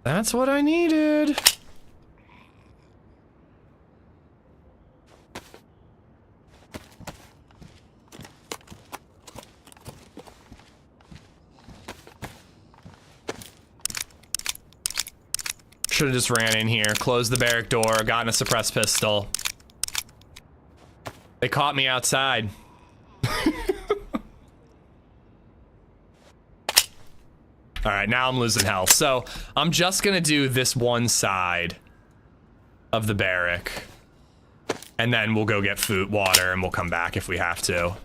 That's what I needed. Should have just ran in here, closed the barrack door, gotten a suppressed pistol. They caught me outside. All right, now I'm losing health. So I'm just gonna do this one side of the barrack, and then we'll go get food, water, and we'll come back if we have to.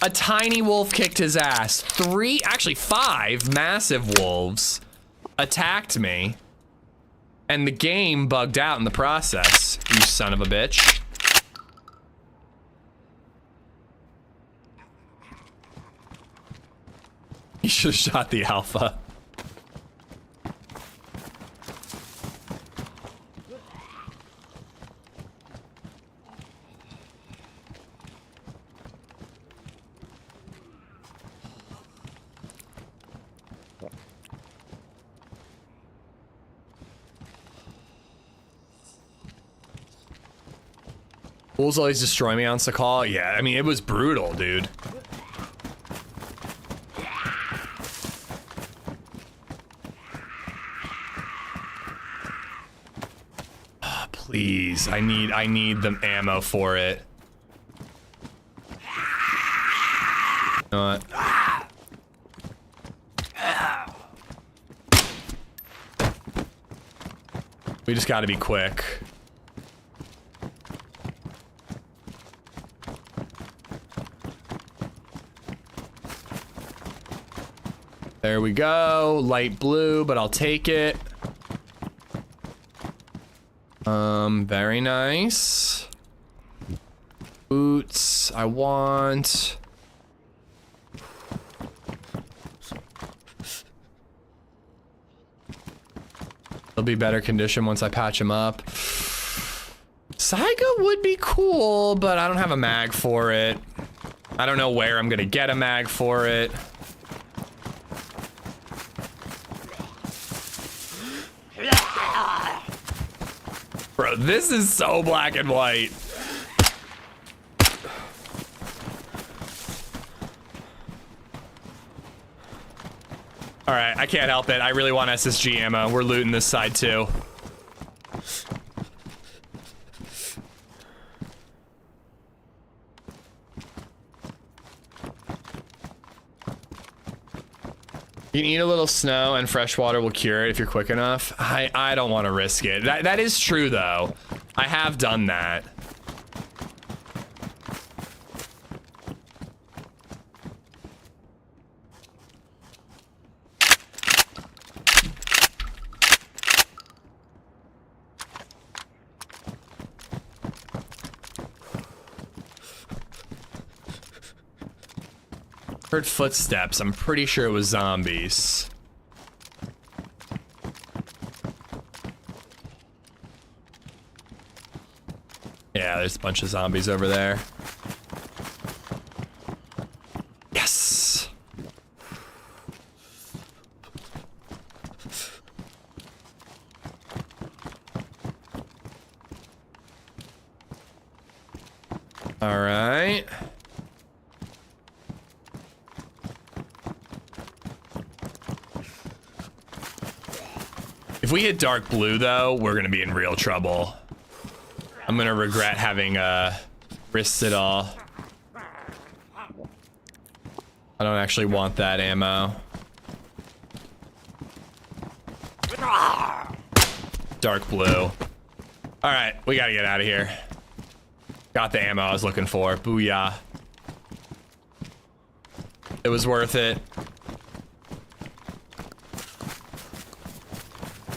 A tiny wolf kicked his ass. 3, actually 5 massive wolves attacked me, and the game bugged out in the process, you son of a bitch. You should have shot the alpha. Wolves always destroy me on Sakhal. Yeah, I mean, it was brutal, dude. Oh, please, I need the ammo for it. You know what? We just gotta be quick. There we go. Light blue, but I'll take it. Very nice. Boots, I want. They'll be better condition once I patch them up. Saiga would be cool, but I don't have a mag for it. I don't know where I'm gonna get a mag for it. Bro, this is so black and white. All right, I can't help it. I really want SSG ammo. We're looting this side too. You can eat a little snow and fresh water will cure it if you're quick enough. I don't want to risk it. That is true though. I have done that. Heard footsteps. I'm pretty sure it was zombies. Yeah, there's a bunch of zombies over there. Yes. All right. If we hit dark blue, though, we're gonna be in real trouble. I'm gonna regret having risked it all. I don't actually want that ammo. Dark blue. All right, we gotta get out of here. Got the ammo I was looking for. Booyah. It was worth it.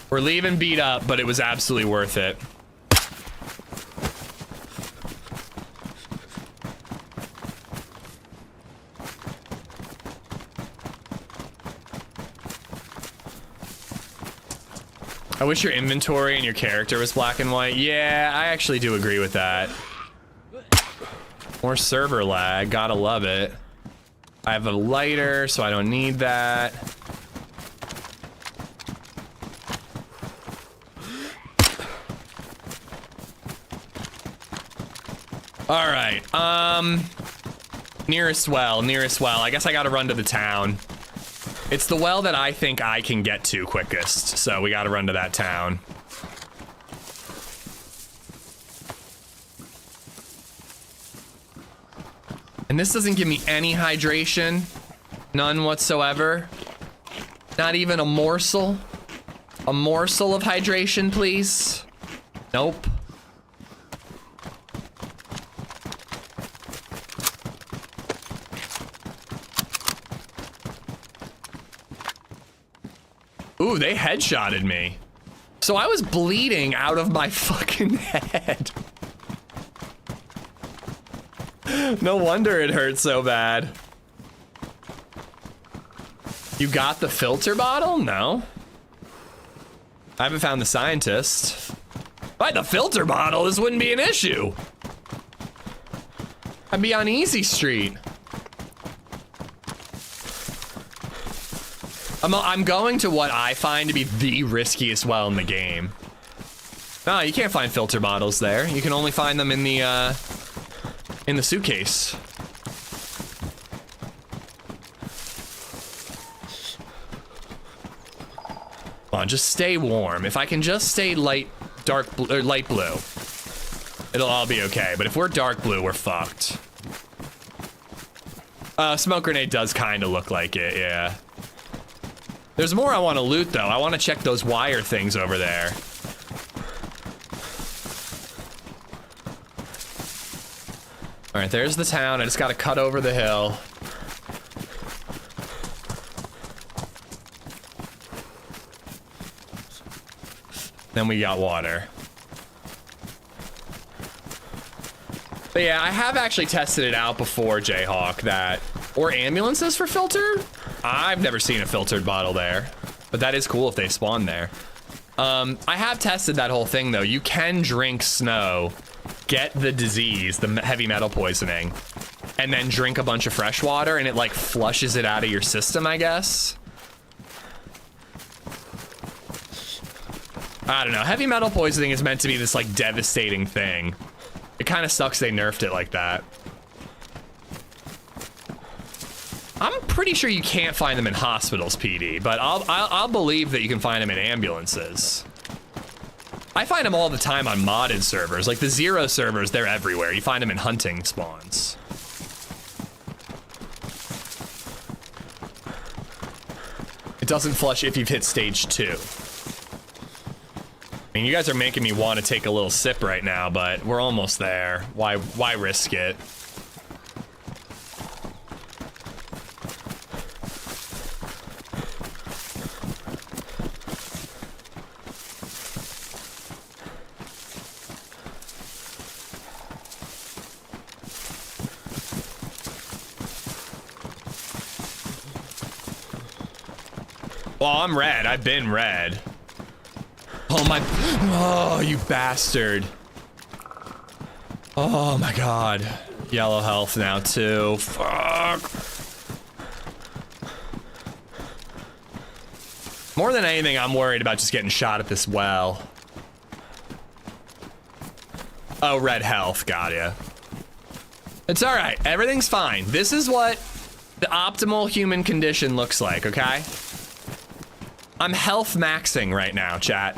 We're leaving beat up, but it was absolutely worth it. I wish your inventory and your character was black and white. Yeah, I actually do agree with that. More server lag, gotta love it. I have a lighter, so I don't need that. All right, nearest well. I guess I gotta run to the town. It's the well that I think I can get to quickest, so we gotta run to that town. And this doesn't give me any hydration, none whatsoever. Not even a morsel of hydration, please. Nope. Ooh, they headshotted me. So I was bleeding out of my fucking head. No wonder it hurt so bad. You got the filter bottle? No. I haven't found the scientist. By the filter bottle, this wouldn't be an issue. I'd be on Easy Street. I'm going to what I find to be the riskiest well in the game. No, you can't find filter bottles there. You can only find them in the suitcase. Come on, just stay warm. If I can just stay light blue, it'll all be okay. But if we're dark blue, we're fucked. Smoke grenade does kind of look like it, yeah. There's more I want to loot, though. I want to check those wire things over there. All right, there's the town. I just got to cut over the hill. Then we got water. But yeah, I have actually tested it out before, Jayhawk, that... Or ambulances for filter? I've never seen a filtered bottle there. But that is cool if they spawn there. I have tested that whole thing, though. You can drink snow, get the disease, the heavy metal poisoning, and then drink a bunch of fresh water, and it, like, flushes it out of your system, I guess. I don't know. Heavy metal poisoning is meant to be this, like, devastating thing. It kind of sucks they nerfed it like that. I'm pretty sure you can't find them in hospitals, PD, but I'll believe that you can find them in ambulances. I find them all the time on modded servers. Like the Zero servers, they're everywhere. You find them in hunting spawns. It doesn't flush if you've hit stage 2. I mean, you guys are making me want to take a little sip right now, but we're almost there. Why risk it? Well, I'm red. I've been red. Oh my, oh, you bastard. Oh my God. Yellow health now too, fuck. More than anything, I'm worried about just getting shot at this well. Oh, red health, got ya. It's all right, everything's fine. This is what the optimal human condition looks like, okay? I'm health maxing right now, chat.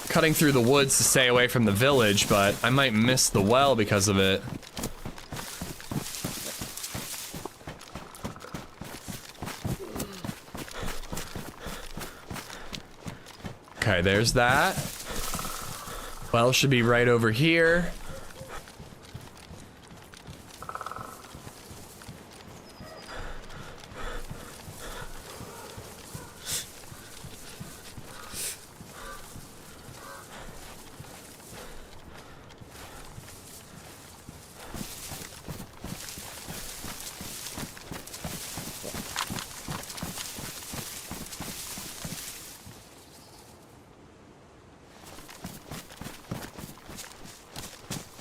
Cutting through the woods to stay away from the village, but I might miss the well because of it. Okay, there's that. Well, should be right over here.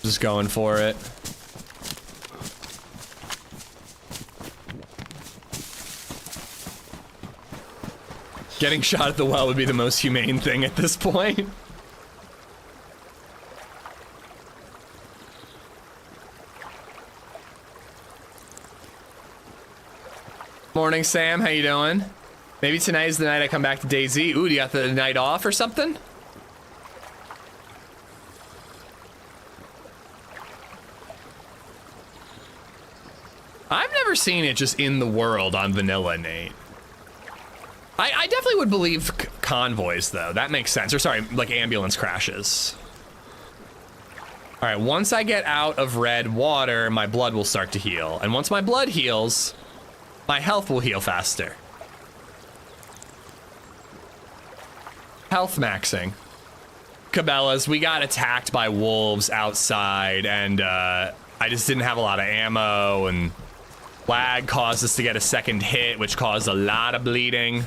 Just going for it. Getting shot at the well would be the most humane thing at this point. Morning, Sam. How you doing? Maybe tonight's the night I come back to DayZ. Ooh, do you got the night off or something? I've never seen it just in the world on vanilla, Nate. I definitely would believe convoys, though. That makes sense. Or sorry, like ambulance crashes. All right, once I get out of red water, my blood will start to heal. And once my blood heals, my health will heal faster. Health maxing. Cabela's, we got attacked by wolves outside, and I just didn't have a lot of ammo, and lag caused us to get a second hit, which caused a lot of bleeding.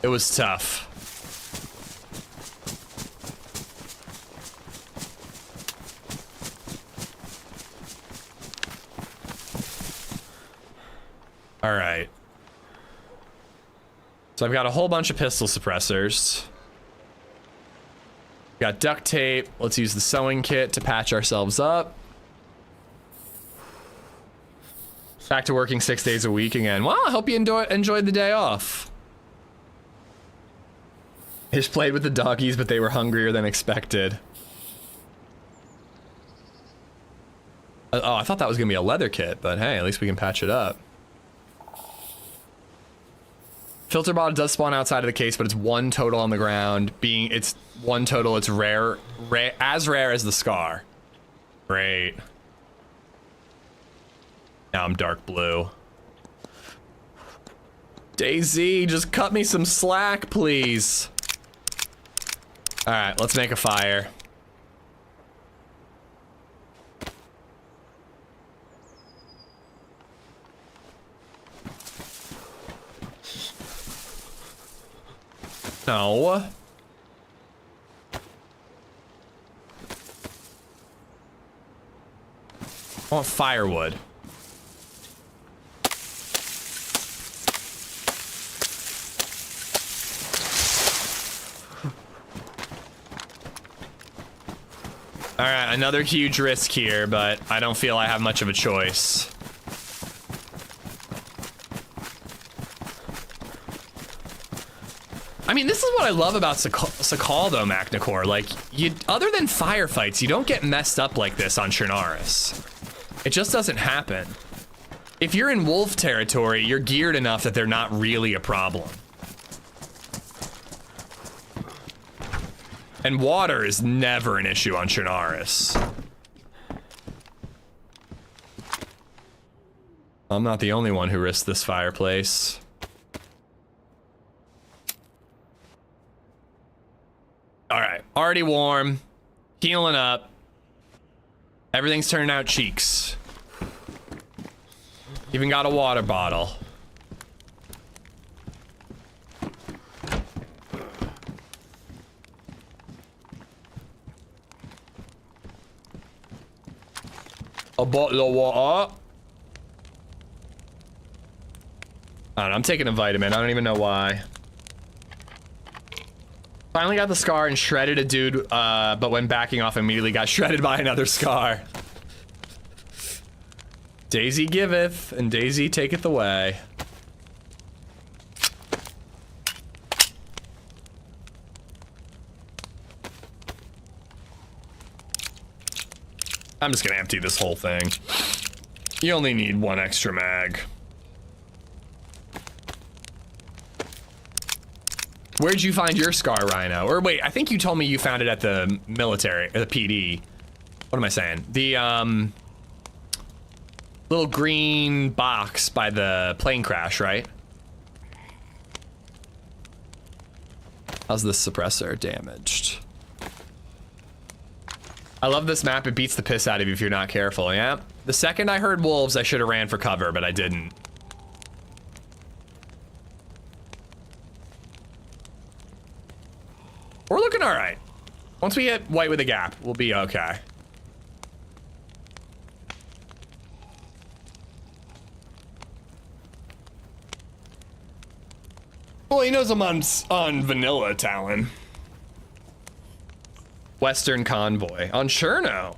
It was tough. All right. So I've got a whole bunch of pistol suppressors. Got duct tape. Let's use the sewing kit to patch ourselves up. Back to working 6 days a week again. Well, I hope you enjoyed the day off. Just played with the doggies, but they were hungrier than expected. Oh, I thought that was gonna be a leather kit, but hey, at least we can patch it up. Filter bottle does spawn outside of the case, but it's 1 total on the ground. It's 1 total, it's rare, as rare as the SCAR. Great. Now I'm dark blue. DayZ, just cut me some slack, please. All right, let's make a fire. No. I want firewood. All right, another huge risk here, but I don't feel I have much of a choice. I mean, this is what I love about Sakhal though, Macnicor. Like, other than firefights, you don't get messed up like this on Chernarus. It just doesn't happen. If you're in wolf territory, you're geared enough that they're not really a problem. And water is never an issue on Chernarus. I'm not the only one who risked this fireplace. All right, already warm, healing up. Everything's turning out cheeks. Even got a water bottle. A bottle of water. I don't know, I'm taking a vitamin. I don't even know why. Finally got the SCAR and shredded a dude, but when backing off immediately got shredded by another SCAR. DayZ giveth, and DayZ taketh away. I'm just gonna empty this whole thing. You only need 1 extra mag. Where'd you find your SCAR, Rhino? Or wait, I think you told me you found it at the military, or the PD. What am I saying? The little green box by the plane crash, right? How's this suppressor damaged? I love this map. It beats the piss out of you if you're not careful, yeah? The second I heard wolves, I should have ran for cover, but I didn't. We're looking all right. Once we hit white with a gap, we'll be okay. Well, he knows I'm on vanilla, Talon. Western Convoy on Cherno.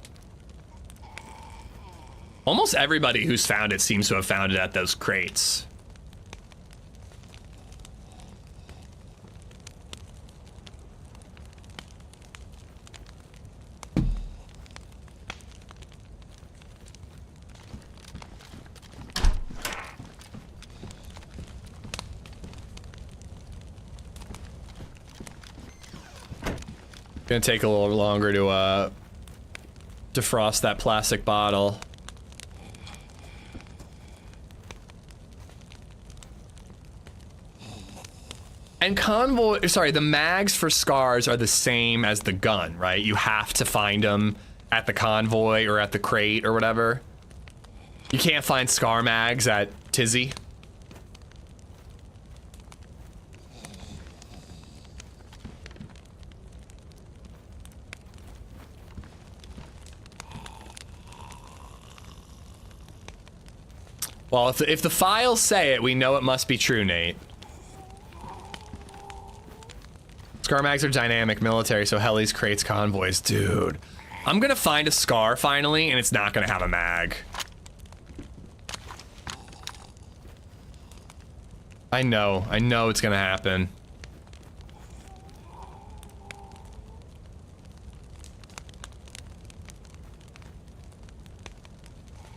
Almost everybody who's found it seems to have found it at those crates. Gonna take a little longer to defrost that plastic bottle. And convoy, sorry, the mags for SCARs are the same as the gun, right? You have to find them at the convoy or at the crate or whatever. You can't find SCAR mags at Tizzy. Well, if the files say it, we know it must be true, Nate. SCAR mags are dynamic military, so helis, crates, convoys. Dude, I'm gonna find a SCAR finally, and it's not gonna have a mag. I know it's gonna happen.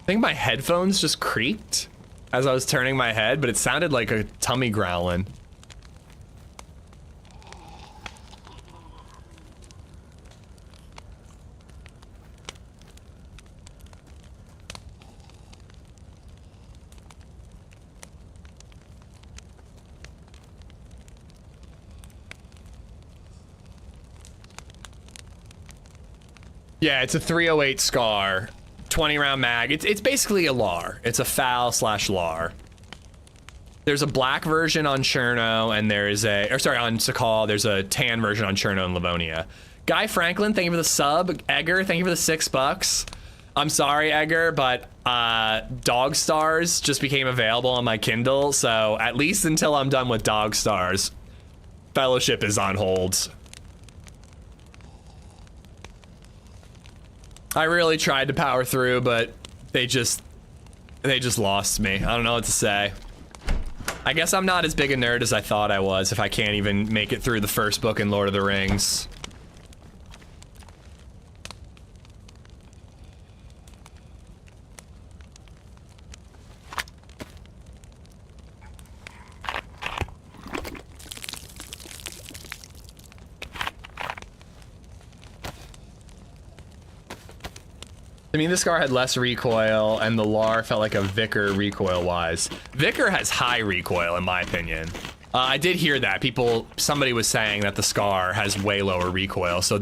think my headphones just creaked as I was turning my head, but it sounded like a tummy growling. Yeah, it's a 308 SCAR, 20 round mag. It's basically a LAR. It's a FAL / LAR. There's a black version on Cherno, and there's on Sakhal. There's a tan version on Cherno and Livonia. Guy Franklin, thank you for the sub. Edgar, thank you for the $6. I'm sorry, Edgar, but Dog Stars just became available on my Kindle, so at least until I'm done with Dog Stars, Fellowship is on hold. I really tried to power through, but they just lost me. I don't know what to say. I guess I'm not as big a nerd as I thought I was if I can't even make it through the first book in Lord of the Rings. I mean, this car had less recoil, and the LAR felt like a Vicar recoil-wise. Vicar has high recoil, in my opinion. I did hear that. Somebody was saying that the SCAR has way lower recoil, so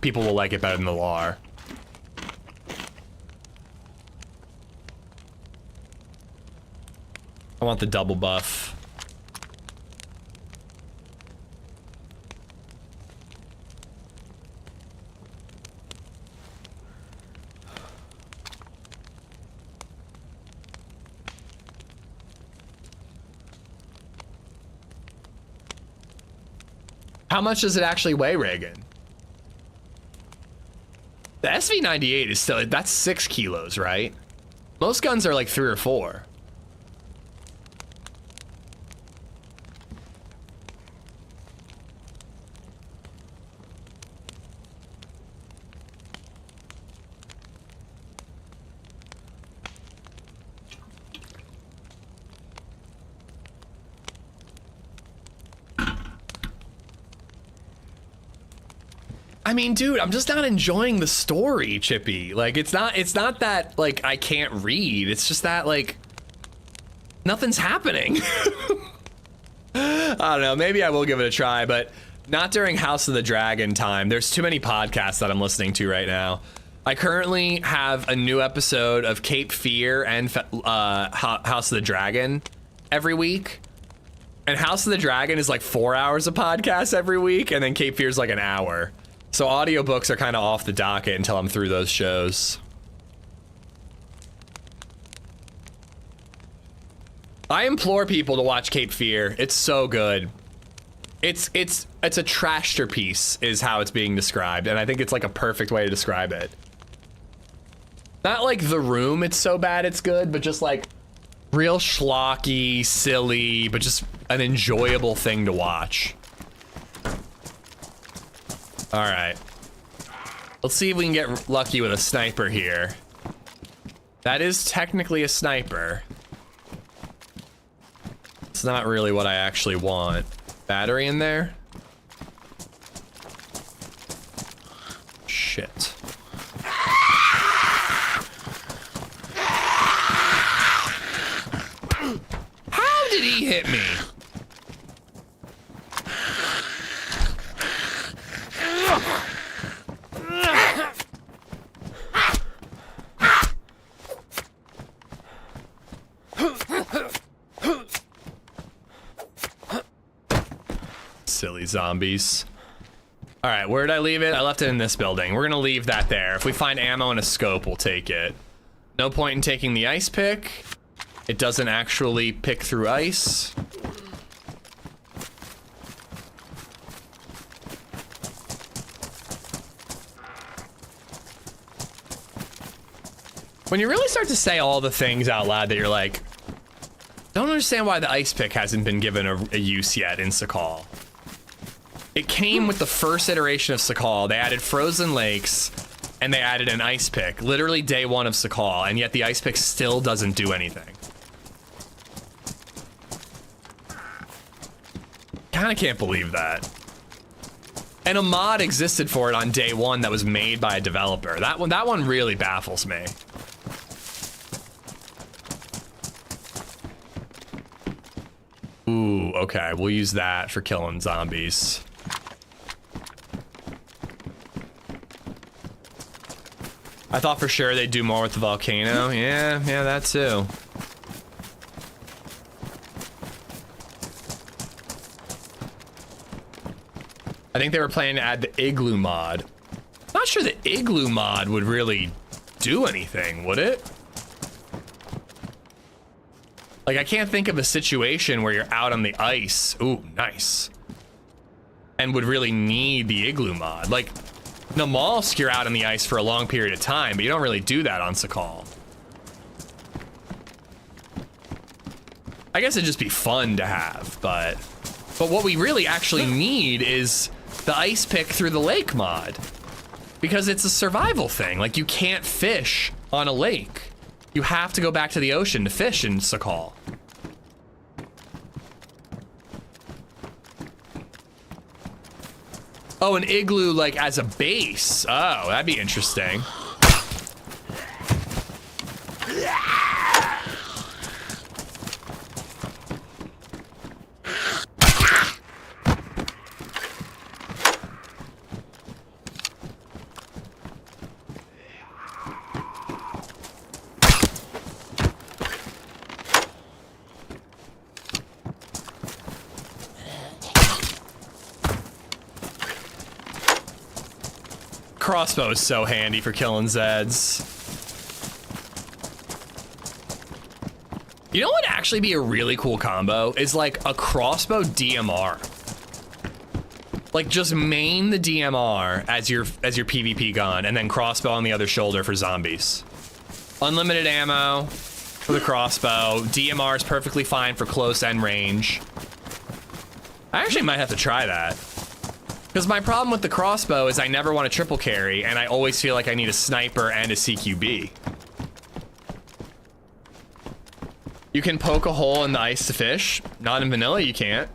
people will like it better than the LAR. I want the double buff. How much does it actually weigh, Reagan? The SV98 is still, that's 6 kilos, right? Most guns are like 3 or 4. I mean, dude, I'm just not enjoying the story, Chippy. Like, it's not that, like, I can't read. It's just that, like, nothing's happening. I don't know. Maybe I will give it a try, but not during House of the Dragon time. There's too many podcasts that I'm listening to right now. I currently have a new episode of Cape Fear and House of the Dragon every week. And House of the Dragon is like 4 hours of podcast every week, and then Cape Fear is like an hour. So audiobooks are kind of off the docket until I'm through those shows. I implore people to watch Cape Fear. It's so good. It's a trashterpiece is how it's being described, and I think it's like a perfect way to describe it. Not like The Room, it's so bad it's good, but just like real schlocky, silly, but just an enjoyable thing to watch. All right, let's see if we can get lucky with a sniper here. That is technically a sniper. It's not really what I actually want. Battery in there? Shit. How did he hit me? Silly zombies. All right, where did I leave it? I left it in this building. We're gonna leave that there. If we find ammo and a scope, we'll take it. No point in taking the ice pick. It doesn't actually pick through ice. When you really start to say all the things out loud that you're like, don't understand why the ice pick hasn't been given a use yet in Sakhal. It came with the first iteration of Sakhal. They added frozen lakes. and they added an ice pick, literally day one of Sakhal, and yet the ice pick still doesn't do anything. Kinda can't believe that. And a mod existed for it on day one that was made by a developer. That one really baffles me. Ooh, okay, we'll use that for killing zombies. I thought for sure they'd do more with the volcano. Yeah, that too. I think they were planning to add the igloo mod. Not sure the igloo mod would really do anything, would it? Like, I can't think of a situation where you're out on the ice. Ooh, nice. And would really need the igloo mod. Like, Namalsk, you're out on the ice for a long period of time, but you don't really do that on Sakhal. I guess it'd just be fun to have, but what we really actually need is the ice pick through the lake mod, because it's a survival thing. Like, you can't fish on a lake. You have to go back to the ocean to fish in Sakhal. Oh, an igloo, like, as a base. Oh, that'd be interesting. Crossbow is so handy for killing Zeds. You know what would actually be a really cool combo is like a crossbow DMR. Like, just main the DMR as your PvP gun, and then crossbow on the other shoulder for zombies. Unlimited ammo for the crossbow. DMR is perfectly fine for close end range. I actually might have to try that. Because my problem with the crossbow is I never want to triple carry, and I always feel like I need a sniper and a CQB. You can poke a hole in the ice to fish. Not in vanilla, you can't.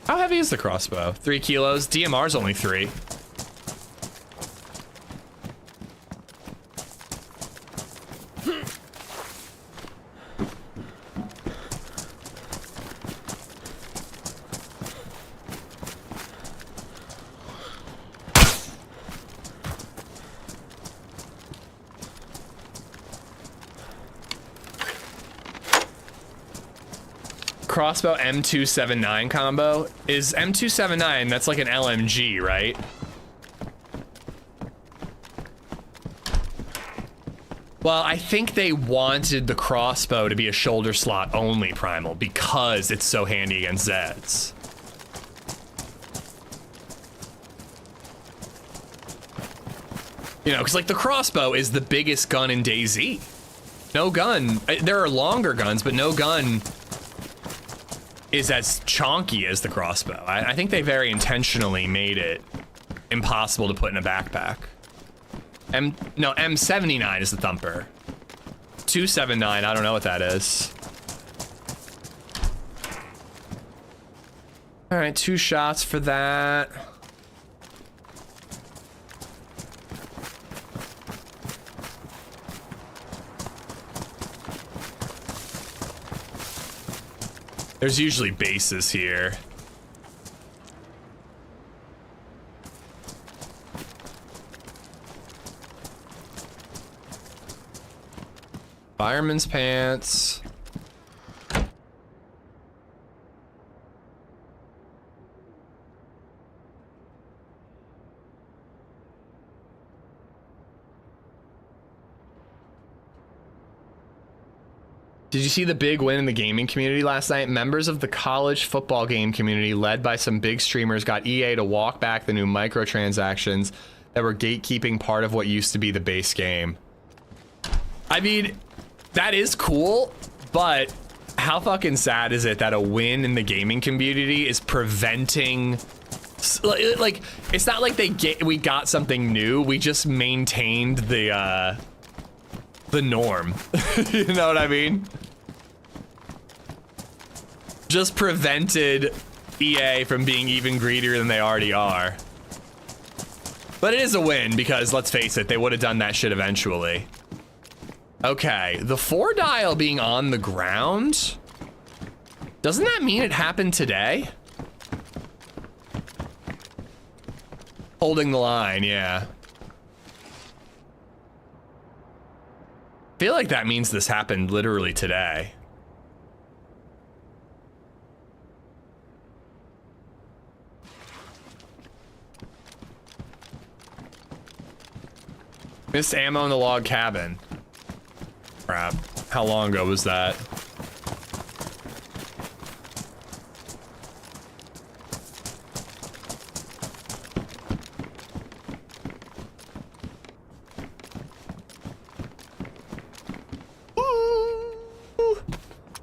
How heavy is the crossbow? 3 kilos. DMR's only 3. Crossbow M279 combo is M279. That's like an LMG, right? Well, I think they wanted the crossbow to be a shoulder slot only primal because it's so handy against Zeds. You know, because like the crossbow is the biggest gun in DayZ. No gun, there are longer guns, but no gun is as chonky as the crossbow. I think they very intentionally made it impossible to put in a backpack. No, M79 is the thumper. 279, I don't know what that is. All right, 2 shots for that. There's usually bases here. Fireman's pants. Did you see the big win in the gaming community last night? Members of the college football game community, led by some big streamers, got EA to walk back the new microtransactions that were gatekeeping part of what used to be the base game. I mean, that is cool, but how fucking sad is it that a win in the gaming community is preventing, like, it's not like we got something new, we just maintained the norm. You know what I mean? Just prevented EA from being even greedier than they already are. But it is a win because, let's face it, they would have done that shit eventually. Okay, the 4-dial being on the ground, doesn't that mean it happened today? Holding the line, yeah. Feel like that means this happened literally today. Missed ammo in the log cabin. Crap. How long ago was that?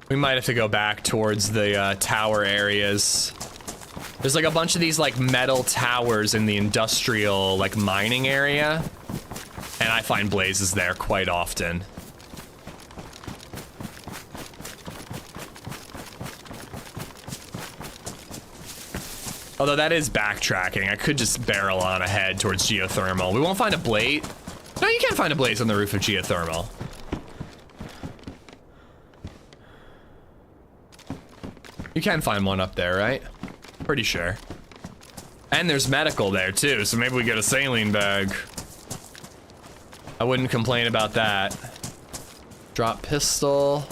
We might have to go back towards the tower areas. There's like a bunch of these like metal towers in the industrial like mining area. And I find blazes there quite often. Although that is backtracking. I could just barrel on ahead towards geothermal. We won't find a blaze. No, you can find a blaze on the roof of geothermal. You can find one up there, right? Pretty sure. And there's medical there too, so maybe we get a saline bag. I wouldn't complain about that. Drop pistol.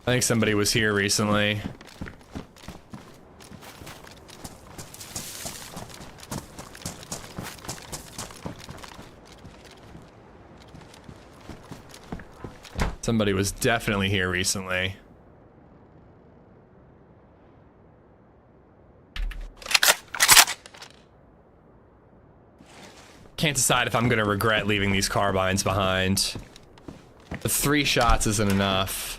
I think somebody was here recently. Somebody was definitely here recently. Can't decide if I'm gonna regret leaving these carbines behind. The 3 shots isn't enough.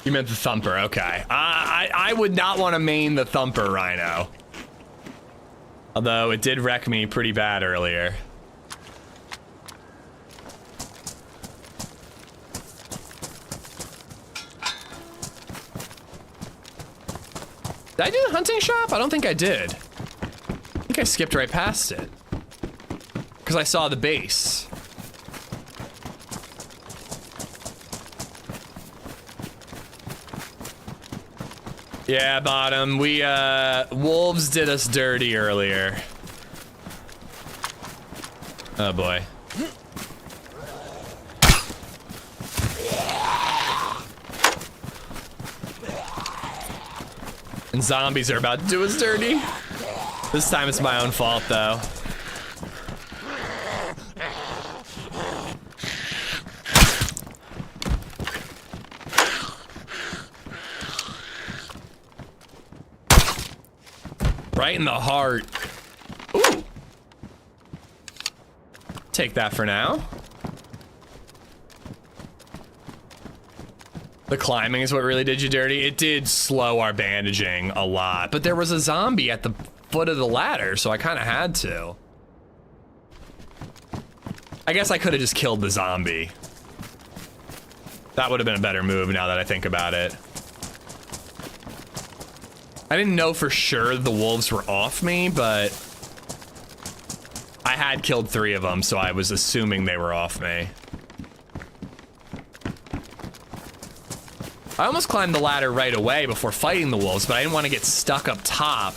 You meant the thumper, okay. I would not want to main the thumper rhino. Although it did wreck me pretty bad earlier. Did I do the hunting shop? I don't think I did. I think I skipped right past it. Because I saw the base. Yeah, bottom. We, wolves did us dirty earlier. Oh boy. And zombies are about to do us dirty. This time it's my own fault, though. Right in the heart. Ooh. Take that for now. The climbing is what really did you dirty. It did slow our bandaging a lot, but there was a zombie at the foot of the ladder, so I kind of had to. I guess I could have just killed the zombie. That would have been a better move now that I think about it. I didn't know for sure the wolves were off me, but I had killed 3 of them, so I was assuming they were off me. I almost climbed the ladder right away before fighting the wolves, but I didn't want to get stuck up top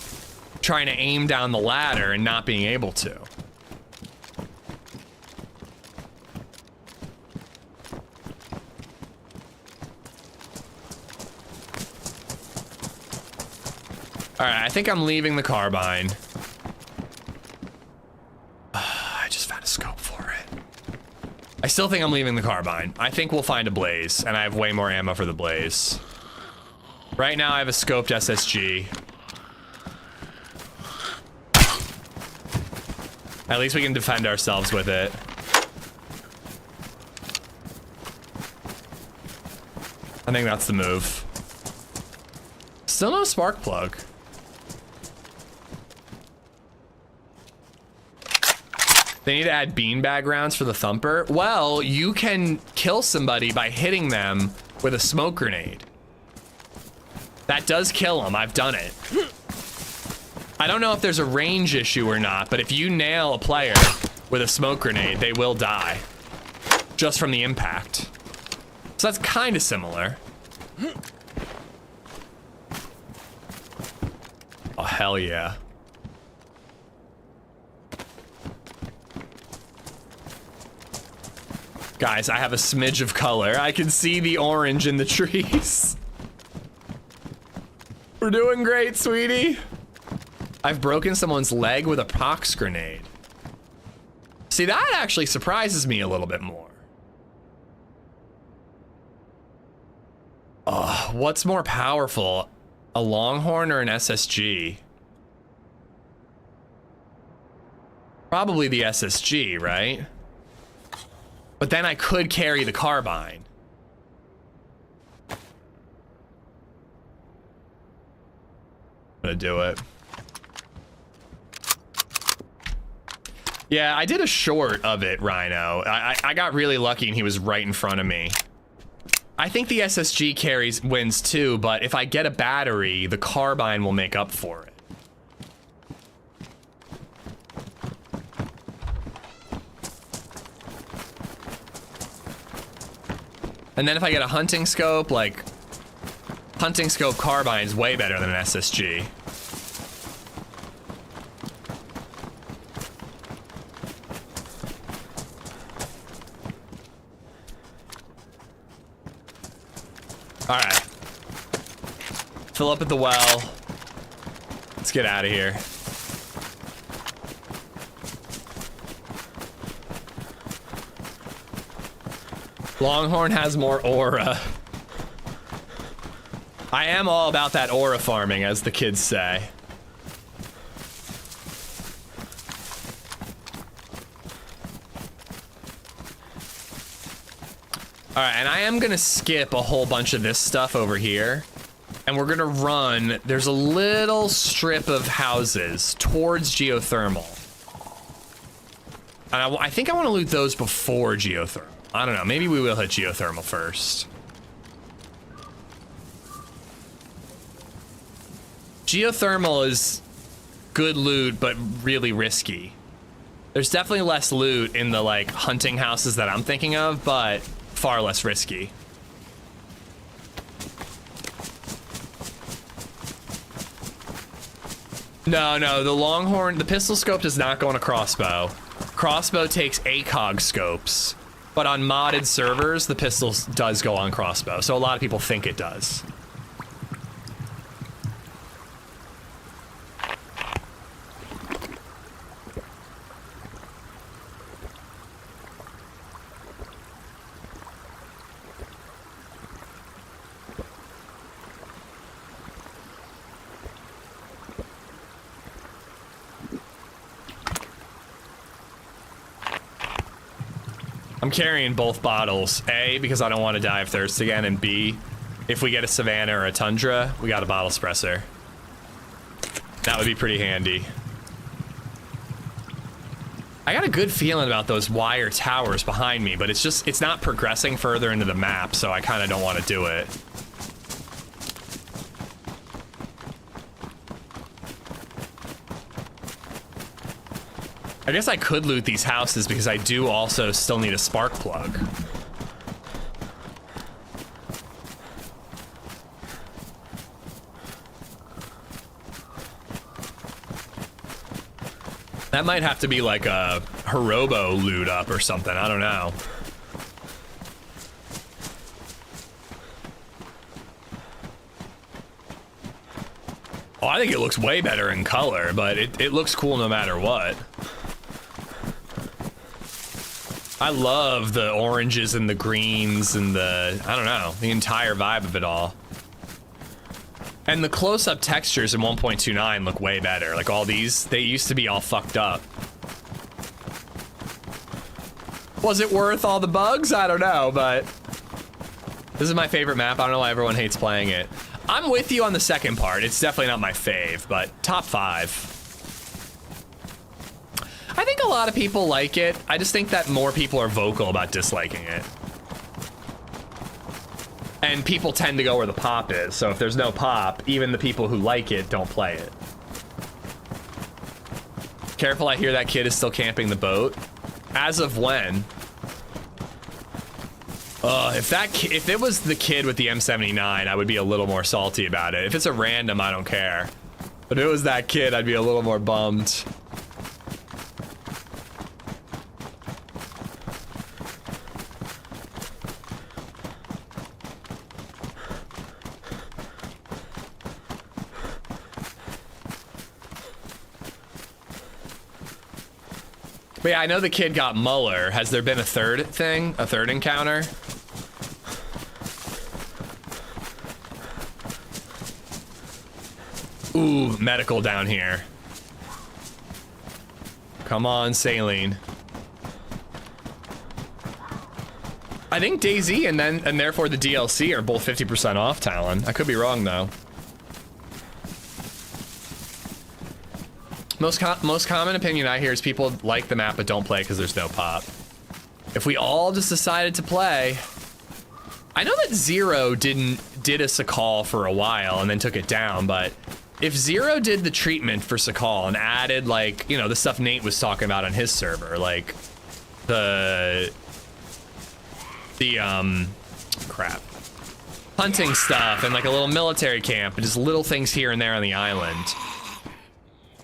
trying to aim down the ladder and not being able to. All right, I think I'm leaving the carbine. I just found a scope for it. I still think I'm leaving the carbine. I think we'll find a blaze, and I have way more ammo for the blaze. Right now, I have a scoped SSG. At least we can defend ourselves with it. I think that's the move. Still no spark plug. They need to add beanbag rounds for the thumper. Well, you can kill somebody by hitting them with a smoke grenade. That does kill them. I've done it. I don't know if there's a range issue or not, but if you nail a player with a smoke grenade, they will die just from the impact. So that's kind of similar. Oh, hell yeah. Guys, I have a smidge of color. I can see the orange in the trees. We're doing great, sweetie. I've broken someone's leg with a prox grenade. See, that actually surprises me a little bit more. What's more powerful? A Longhorn or an SSG? Probably the SSG, right? But then I could carry the carbine. I'm gonna do it. Yeah, I did a short of it, Rhino. I got really lucky and he was right in front of me. I think the SSG wins too, but if I get a battery, the carbine will make up for it. And then if I get a hunting scope, like, hunting scope carbine is way better than an SSG. All right. Fill up at the well. Let's get out of here. Longhorn has more aura. I am all about that aura farming, as the kids say. All right, and I am gonna skip a whole bunch of this stuff over here. And we're gonna run, there's a little strip of houses towards geothermal. And I think I wanna loot those before geothermal. I don't know, maybe we will hit geothermal first. Geothermal is good loot, but really risky. There's definitely less loot in the like hunting houses that I'm thinking of, but far less risky. No, the Longhorn, the pistol scope does not go on a crossbow. Crossbow takes ACOG scopes, but on modded servers, the pistol does go on crossbow, so a lot of people think it does. I'm carrying both bottles. A, because I don't want to die of thirst again, and B, if we get a Savannah or a Tundra, we got a bottle suppressor. That would be pretty handy. I got a good feeling about those wire towers behind me, but it's not progressing further into the map, so I kind of don't want to do it. I guess I could loot these houses because I do also still need a spark plug. That might have to be like a Hirobo loot up or something, I don't know. Oh, I think it looks way better in color, but it looks cool no matter what. I love the oranges and the greens and the, I don't know, the entire vibe of it all. And the close-up textures in 1.29 look way better. Like all these, they used to be all fucked up. Was it worth all the bugs? I don't know, but this is my favorite map. I don't know why everyone hates playing it. I'm with you on the second part. It's definitely not my fave, but top 5. I think a lot of people like it. I just think that more people are vocal about disliking it. And people tend to go where the pop is. So if there's no pop, even the people who like it don't play it. Careful, I hear that kid is still camping the boat. As of when? If it was the kid with the M79, I would be a little more salty about it. If it's a random, I don't care. But if it was that kid, I'd be a little more bummed. But yeah, I know the kid got Muller. Has there been a third thing? A third encounter? Ooh, medical down here. Come on, saline. I think DayZ and therefore the DLC are both 50% off, Talon. I could be wrong though. Most common opinion I hear is people like the map but don't play because there's no pop. If we all just decided to play, I know that Zero did a Sakhal for a while and then took it down, but if Zero did the treatment for Sakhal and added, like, you know, the stuff Nate was talking about on his server, like the crap, hunting stuff and like a little military camp and just little things here and there on the island.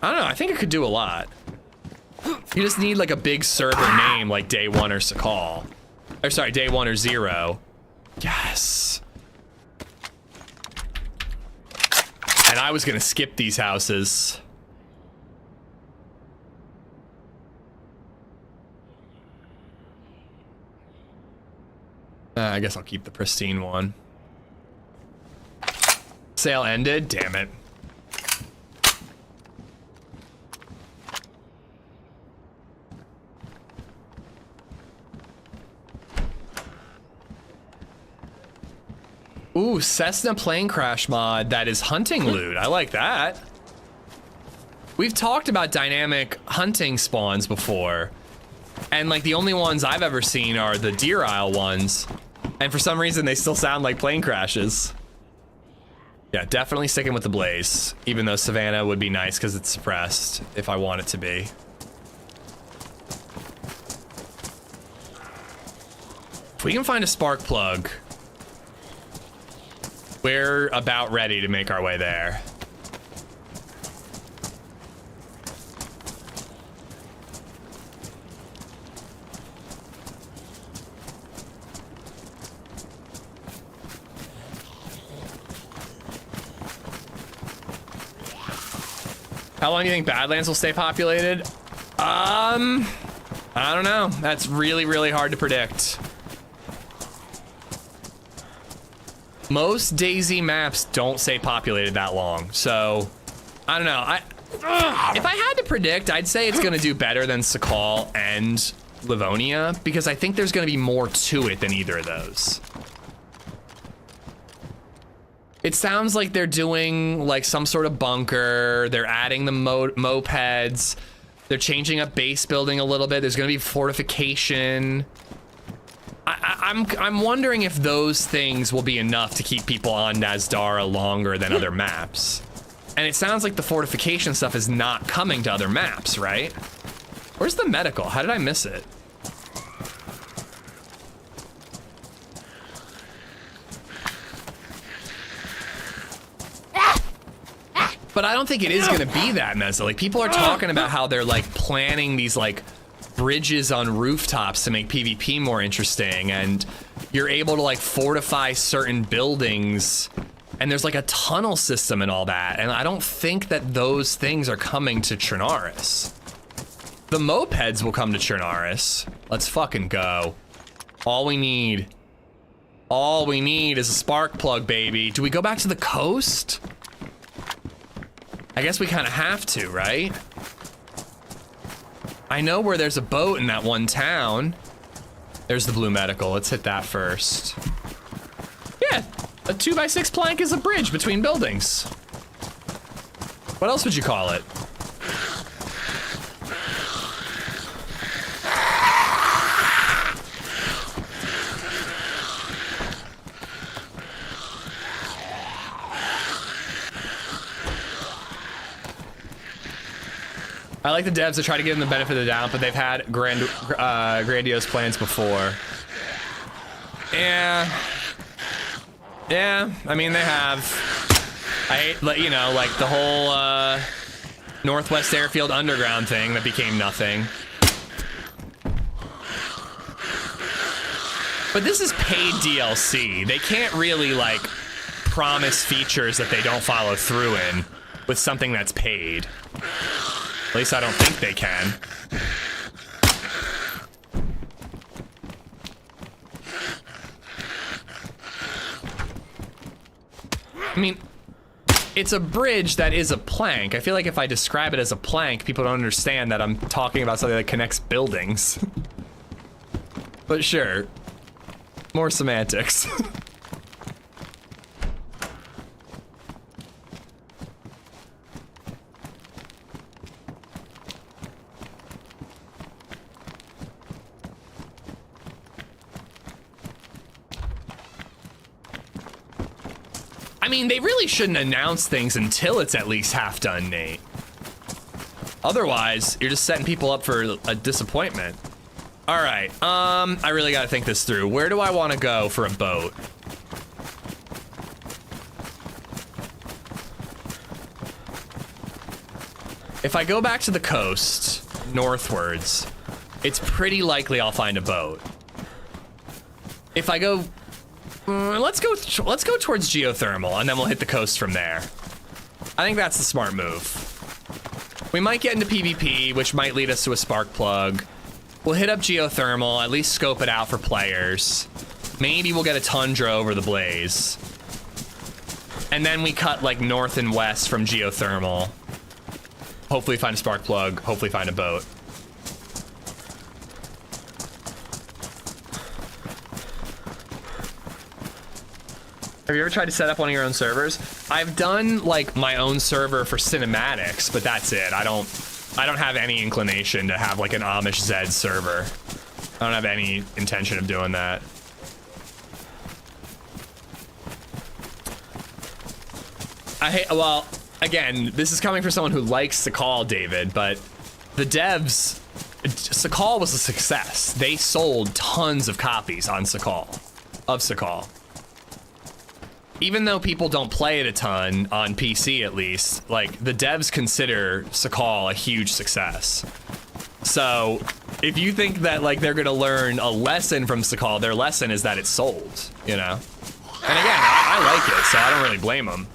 I don't know, I think it could do a lot. You just need like a big server name like Day 1 or Sakhal. Or sorry, Day 1 or Zero. Yes. And I was gonna skip these houses. I guess I'll keep the pristine one. Sale ended, damn it. Ooh, Cessna plane crash mod that is hunting loot. I like that. We've talked about dynamic hunting spawns before. And like the only ones I've ever seen are the Deer Isle ones. And for some reason they still sound like plane crashes. Yeah, definitely sticking with the Blaze. Even though Savannah would be nice because it's suppressed if I want it to be. If we can find a spark plug, we're about ready to make our way there. How long do you think Badlands will stay populated? I don't know. That's really, really hard to predict. Most DayZ maps don't stay populated that long, so I don't know. If I had to predict, I'd say it's gonna do better than Sakhal and Livonia because I think there's gonna be more to it than either of those. It sounds like they're doing like some sort of bunker. They're adding the mopeds. They're changing up base building a little bit. There's gonna be fortification. I'm wondering if those things will be enough to keep people on Nazdara longer than other maps. And it sounds like the fortification stuff is not coming to other maps, right? Where's the medical? How did I miss it? But I don't think it is gonna be that messy. Like people are talking about how they're like planning these like bridges on rooftops to make PvP more interesting, and you're able to like fortify certain buildings And there's like a tunnel system and all that. And I don't think that those things are coming to Chernarus. The mopeds will come to Chernarus. Let's fucking go. All we need is a spark plug, baby. Do we go back to the coast? I guess we kind of have to, right? I know where there's a boat in that one town. There's the blue medical. Let's hit that first. Yeah, a 2x6 plank is a bridge between buildings. What else would you call it? I like the devs to try to give them the benefit of the doubt, but they've had grandiose plans before. Yeah, I mean, they have. I hate, you know, like the whole Northwest Airfield Underground thing that became nothing. But this is paid DLC. They can't really, like, promise features that they don't follow through in with something that's paid. At least I don't think they can. I mean, it's a bridge that is a plank. I feel like if I describe it as a plank, people don't understand that I'm talking about something that connects buildings. But sure, more semantics. I mean, they really shouldn't announce things until it's at least half done, Nate. Otherwise, you're just setting people up for a disappointment. All right, I really gotta think this through. Where do I want to go for a boat? If I go back to the coast, northwards, it's pretty likely I'll find a boat. If I go... let's go towards geothermal, and then we'll hit the coast from there. I think that's the smart move. We might get into PvP, which might lead us to a spark plug. We'll hit up geothermal, at least scope it out for players. Maybe we'll get a tundra over the blaze. And then we cut like north and west from geothermal. Hopefully find a spark plug, hopefully find a boat. Have you ever tried to set up one of your own servers? I've done like my own server for cinematics, but that's it. I don't have any inclination to have like an AmishZed server. I don't have any intention of doing that. Well, again, this is coming from someone who likes Sakhal, David, but the devs, Sakhal was a success. They sold tons of copies on Sakhal. Even though people don't play it a ton, on PC at least, like, the devs consider Sakhal a huge success. So, if you think that, like, they're gonna learn a lesson from Sakhal, their lesson is that it's sold, you know? And again, I like it, so I don't really blame them.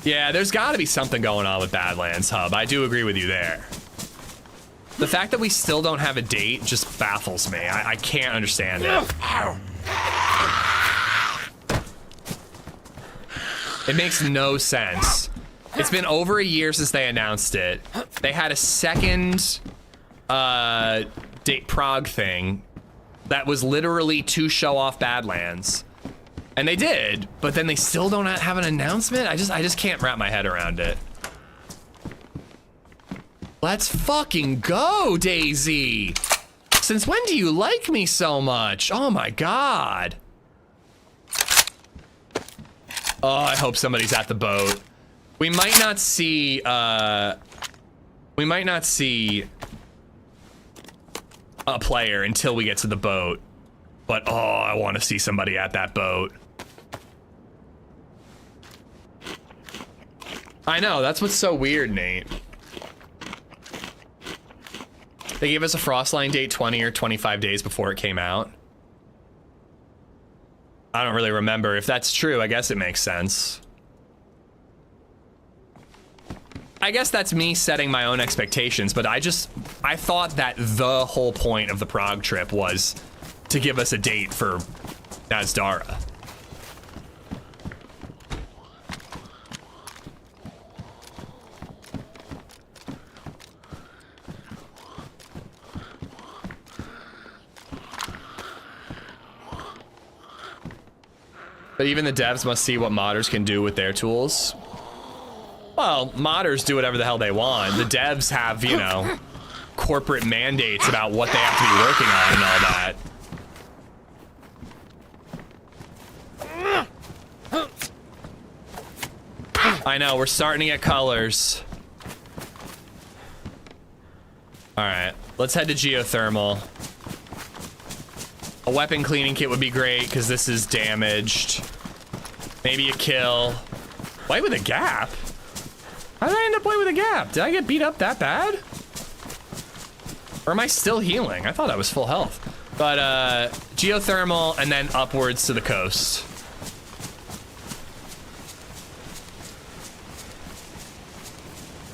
Yeah, there's gotta be something going on with Badlands Hub. I do agree with you there. The fact that we still don't have a date just baffles me. I can't understand it. It makes no sense. It's been over a year since they announced it. They had a second date Prague thing that was literally to show off Badlands. And they did, but then they still don't have an announcement? I just can't wrap my head around it. Let's fucking go, DayZ! Since when do you like me so much? Oh my god. Oh, I hope somebody's at the boat. We might not see, a player until we get to the boat. But oh, I want to see somebody at that boat. I know, that's what's so weird, Nate. They gave us a Frostline date 20 or 25 days before it came out. I don't really remember. If that's true, I guess it makes sense. I guess that's me setting my own expectations, but I thought that the whole point of the Prague trip was to give us a date for Nazdara. But even the devs must see what modders can do with their tools. Well, modders do whatever the hell they want. The devs have, you know, corporate mandates about what they have to be working on and all that. I know, we're starting to get colors. All right, let's head to geothermal. A weapon cleaning kit would be great because this is damaged. Maybe a kill. White with a gap? How did I end up white with a gap? Did I get beat up that bad? Or am I still healing? I thought I was full health. But geothermal and then upwards to the coast.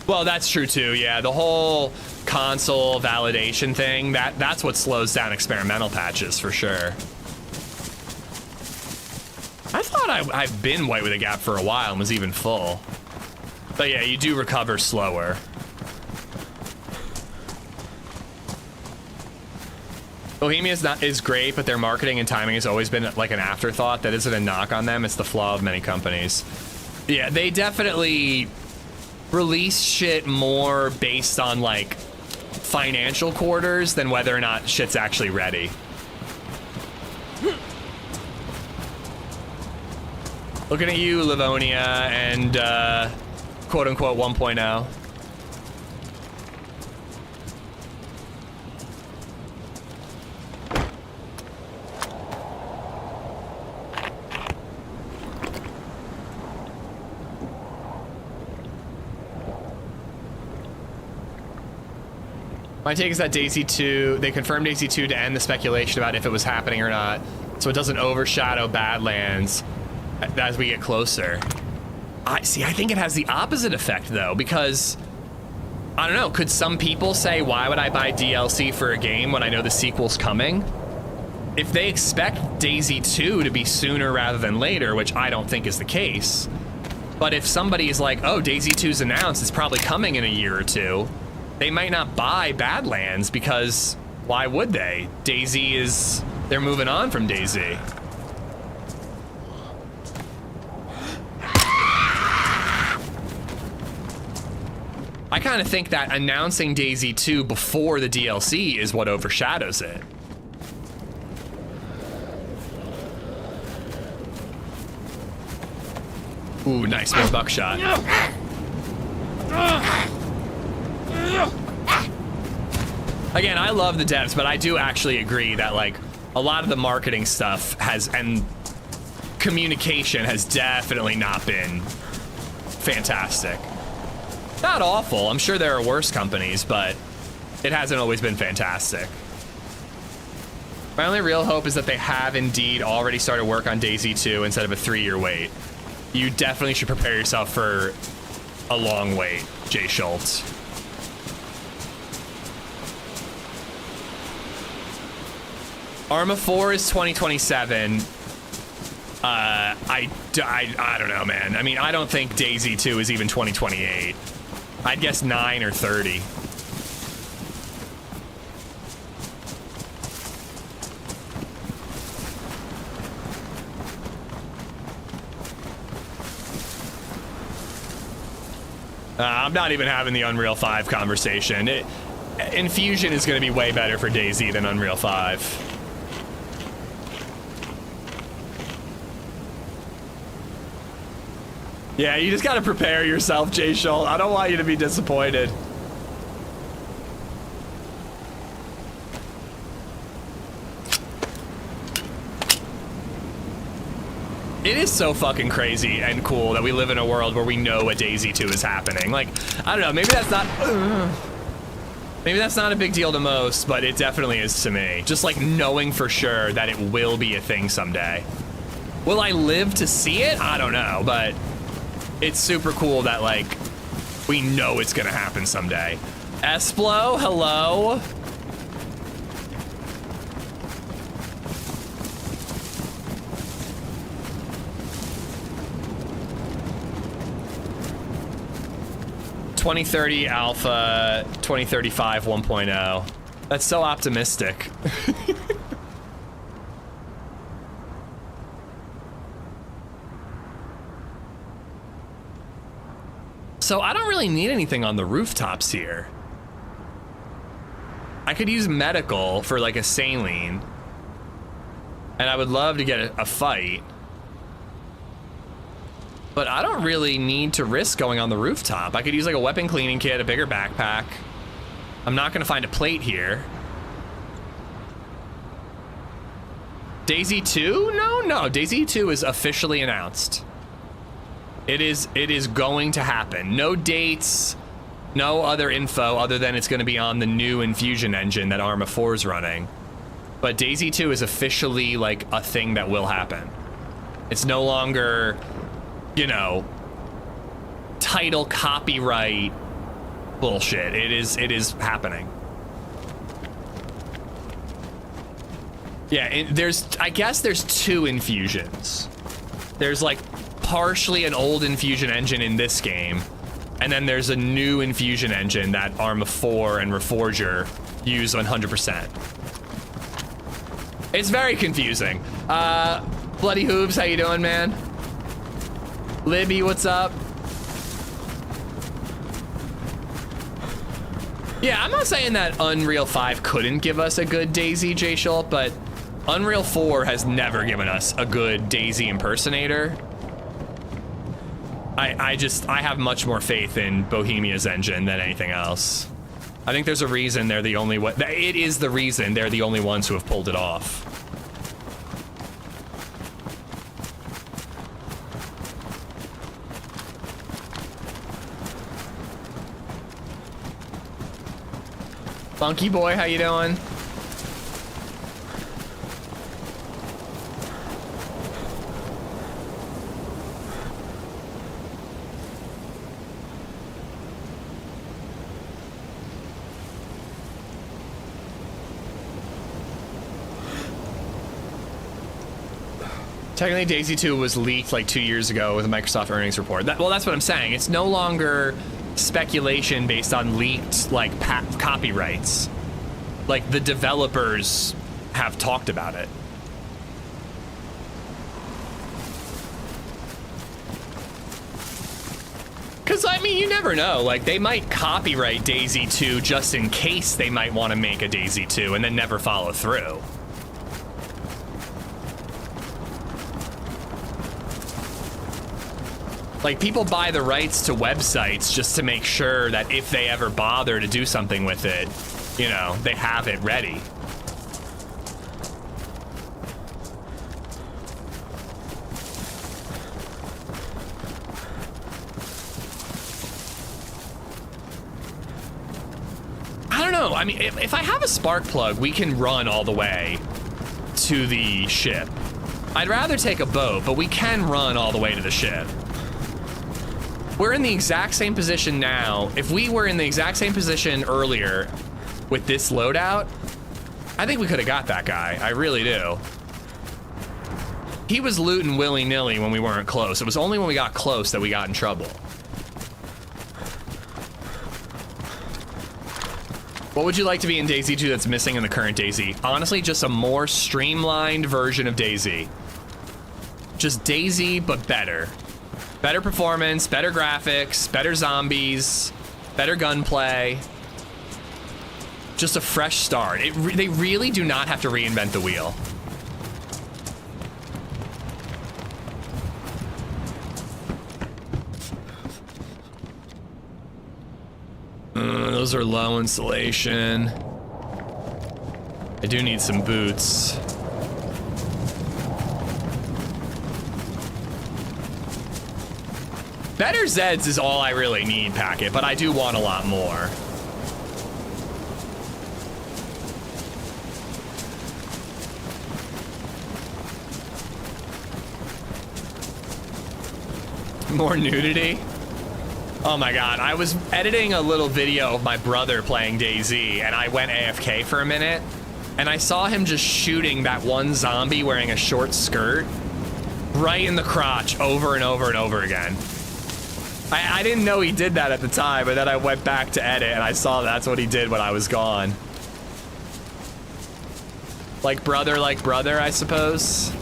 Well, that's true too, yeah. The whole console validation thing, that's what slows down experimental patches for sure. I thought I've been white with a gap for a while and was even full. But yeah, you do recover slower. Bohemia is great, but their marketing and timing has always been like an afterthought. That isn't a knock on them, it's the flaw of many companies. Yeah, they definitely release shit more based on like financial quarters than whether or not shit's actually ready. Looking at you, Livonia, and quote-unquote 1.0. My take is that DayZ 2, they confirmed DayZ 2 to end the speculation about if it was happening or not, so it doesn't overshadow Badlands as we get closer. I think it has the opposite effect though, because I don't know, could some people say, why would I buy DLC for a game when I know the sequel's coming? If they expect DayZ 2 to be sooner rather than later, which I don't think is the case, but if somebody's like, oh, DayZ 2's announced, it's probably coming in a year or two, they might not buy Badlands because why would they? DayZ they're moving on from DayZ. I kind of think that announcing DayZ 2 before the DLC is what overshadows it. Ooh, nice, more buckshot. Again, I love the devs, but I do actually agree that like a lot of the marketing stuff and communication has definitely not been fantastic. Not awful, I'm sure there are worse companies, but it hasn't always been fantastic. My only real hope is that they have indeed already started work on DayZ 2 instead of a 3-year wait. You definitely should prepare yourself for a long wait, Jay Schultz. Arma 4 is 2027. I don't know, man. I mean, I don't think DayZ 2 is even 2028. I'd guess 9 or 30. I'm not even having the Unreal 5 conversation. Infusion is going to be way better for DayZ than Unreal 5. Yeah, you just gotta prepare yourself, Jay Schultz. I don't want you to be disappointed. It is so fucking crazy and cool that we live in a world where we know what DayZ 2 is happening. Like, I don't know, maybe that's not... Maybe that's not a big deal to most, but it definitely is to me. Just like knowing for sure that it will be a thing someday. Will I live to see it? I don't know, but it's super cool that like we know it's gonna happen someday. Esplo, hello. "2030 Alpha, 2035 1.0. That's so optimistic. So I don't really need anything on the rooftops here. I could use medical for like a saline. And I would love to get a fight. But I don't really need to risk going on the rooftop. I could use like a weapon cleaning kit, a bigger backpack. I'm not gonna find a plate here. DayZ 2? No, DayZ 2 is officially announced. It is going to happen. No dates, no other info other than it's gonna be on the new infusion engine that Arma 4 is running. But DayZ 2 is officially like a thing that will happen. It's no longer, you know, title copyright bullshit. It is happening. Yeah, I guess there's two infusions. There's like partially an old infusion engine in this game, and then there's a new infusion engine that Arma 4 and Reforger use 100%. It's very confusing. Bloody Hoobs, how you doing, man? Libby, what's up? Yeah, I'm not saying that Unreal 5 couldn't give us a good DayZ, J Schultz, but Unreal 4 has never given us a good DayZ impersonator. I have much more faith in Bohemia's engine than anything else. I think there's a reason they're the only one. It is the reason they're the only ones who have pulled it off. Funky boy, how you doing? Technically, DayZ 2 was leaked like 2 years ago with a Microsoft earnings report. Well, that's what I'm saying. It's no longer speculation based on leaked like copyrights. Like the developers have talked about it. Cause I mean, you never know. Like they might copyright DayZ 2 just in case they might want to make a DayZ 2 and then never follow through. Like people buy the rights to websites just to make sure that if they ever bother to do something with it, you know, they have it ready. I don't know. I mean, if I have a spark plug, we can run all the way to the ship. I'd rather take a boat, but we can run all the way to the ship. We're in the exact same position now. If we were in the exact same position earlier with this loadout, I think we could have got that guy. I really do. He was looting willy-nilly when we weren't close. It was only when we got close that we got in trouble. What would you like to be in DayZ 2 that's missing in the current DayZ? Honestly, just a more streamlined version of DayZ. Just DayZ, but better. Better performance, better graphics, better zombies, better gunplay. Just a fresh start. They really do not have to reinvent the wheel. Those are low insulation. I do need some boots. Better Zeds is all I really need, Packet, but I do want a lot more. More nudity? Oh my god, I was editing a little video of my brother playing DayZ, and I went AFK for a minute, and I saw him just shooting that one zombie wearing a short skirt right in the crotch over and over and over again. I didn't know he did that at the time, but then I went back to edit, and I saw that's what he did when I was gone. Like brother, I suppose.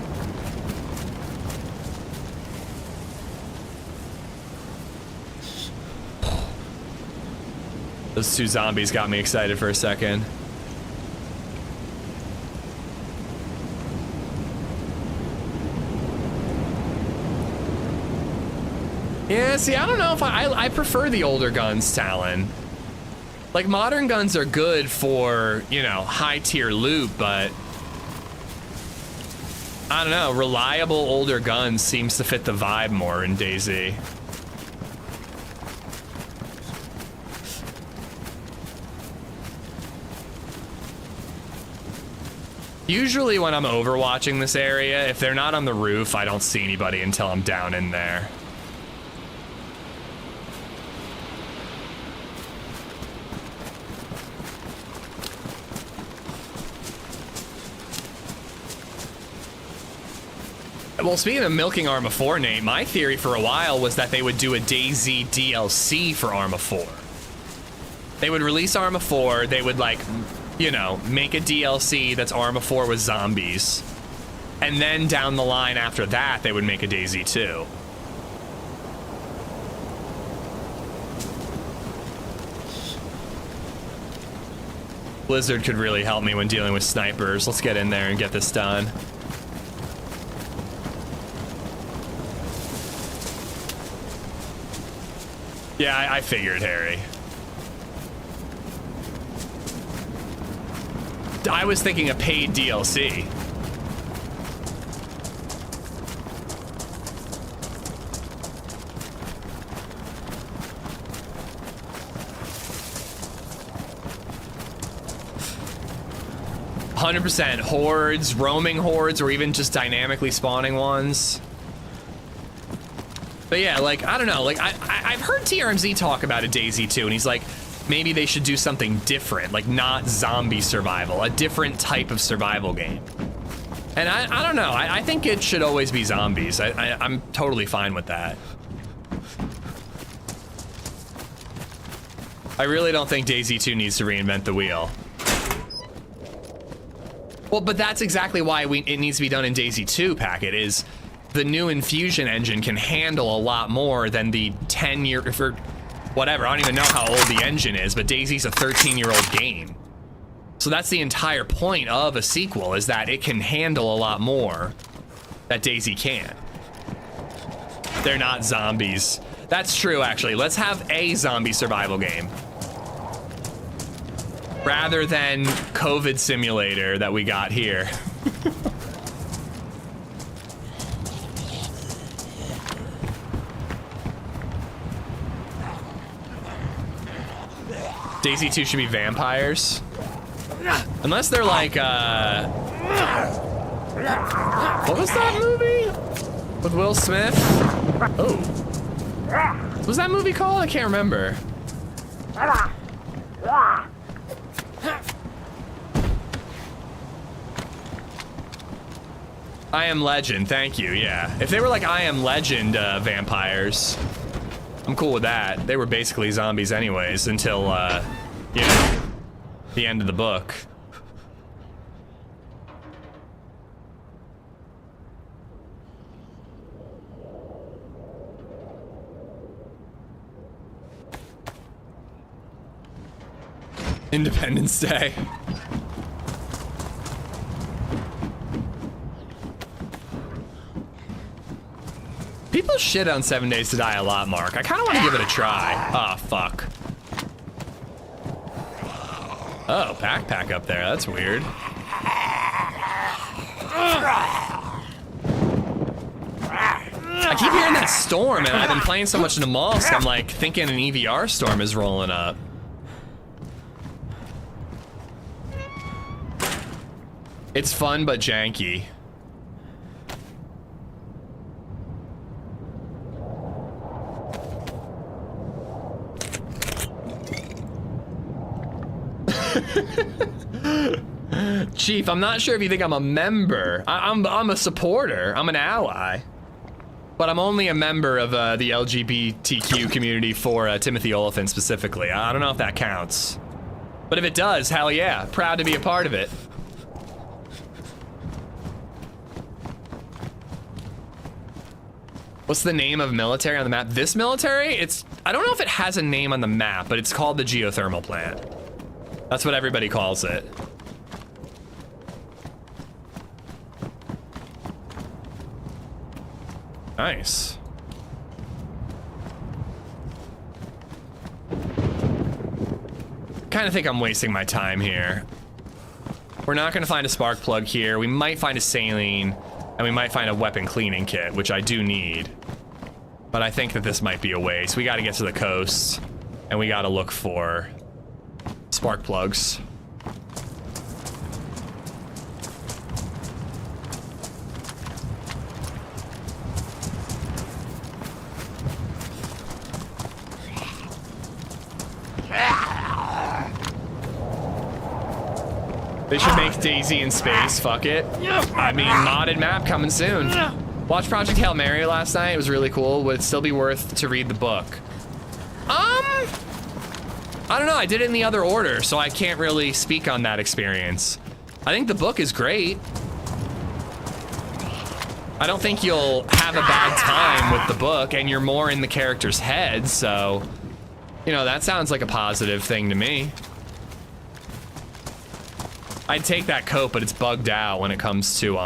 Those two zombies got me excited for a second. Yeah, see, I don't know if I prefer the older guns, Talon. Like, modern guns are good for, you know, high-tier loot, but I don't know, reliable older guns seems to fit the vibe more in DayZ. Usually when I'm overwatching this area, if they're not on the roof, I don't see anybody until I'm down in there. Well, speaking of milking Arma 4, Nate, my theory for a while was that they would do a DayZ DLC for Arma 4. They would release Arma 4, they would, like, you know, make a DLC that's Arma 4 with zombies. And then down the line after that, they would make a DayZ 2. Blizzard could really help me when dealing with snipers. Let's get in there and get this done. Yeah, I figured, Harry. I was thinking a paid DLC. %, hordes, roaming hordes, or even just dynamically spawning ones. But yeah, like, I don't know, like, I've heard TRMZ talk about a DayZ 2, and he's like, maybe they should do something different, like not zombie survival, a different type of survival game. And I don't know, I think it should always be zombies. I'm totally fine with that. I really don't think DayZ 2 needs to reinvent the wheel. Well, but that's exactly why it needs to be done in DayZ 2, Packet, is the new infusion engine can handle a lot more than the 10-year, or whatever, I don't even know how old the engine is, but DayZ's a 13-year-old game. So that's the entire point of a sequel, is that it can handle a lot more that DayZ can't. They're not zombies. That's true, actually. Let's have a zombie survival game. Rather than COVID simulator that we got here. DayZ 2 should be vampires. Unless they're like, what was that movie? With Will Smith? Oh. What was that movie called? I can't remember. I Am Legend, thank you, yeah. If they were like I Am Legend vampires, I'm cool with that. They were basically zombies anyways until, you know, the end of the book. Independence Day. People shit on 7 Days to Die a lot, Mark. I kind of want to give it a try. Oh, fuck. Oh, backpack up there. That's weird. I keep hearing that storm, and I've been playing so much Namalsk, I'm like thinking an EVR storm is rolling up. It's fun, but janky. Chief, I'm not sure if you think I'm a member. I'm a supporter. I'm an ally. But I'm only a member of the LGBTQ community for Timothy Oliphant specifically. I don't know if that counts. But if it does, hell yeah. Proud to be a part of it. What's the name of military on the map? This military? I don't know if it has a name on the map, but it's called the geothermal plant. That's what everybody calls it. Nice. Kind of think I'm wasting my time here. We're not gonna find a spark plug here. We might find a saline, and we might find a weapon cleaning kit, which I do need. But I think that this might be a waste. We gotta get to the coast, and we gotta look for spark plugs. They should make DayZ in space, fuck it. I mean, modded map coming soon. Watched Project Hail Mary last night, it was really cool. Would it still be worth to read the book? I don't know, I did it in the other order, so I can't really speak on that experience. I think the book is great. I don't think you'll have a bad time with the book, and you're more in the character's head, so, you know, that sounds like a positive thing to me. I'd take that coat, but it's bugged out when it comes to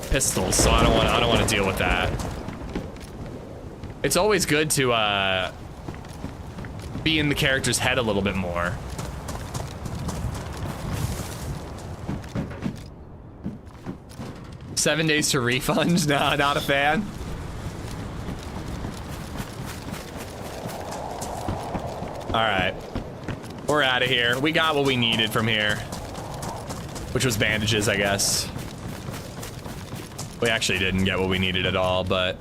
pistols, so I don't want to deal with that. It's always good to be in the character's head a little bit more. $7 days to refund? Nah, not a fan. All right, we're out of here. We got what we needed from here. Which was bandages, I guess. We actually didn't get what we needed at all, but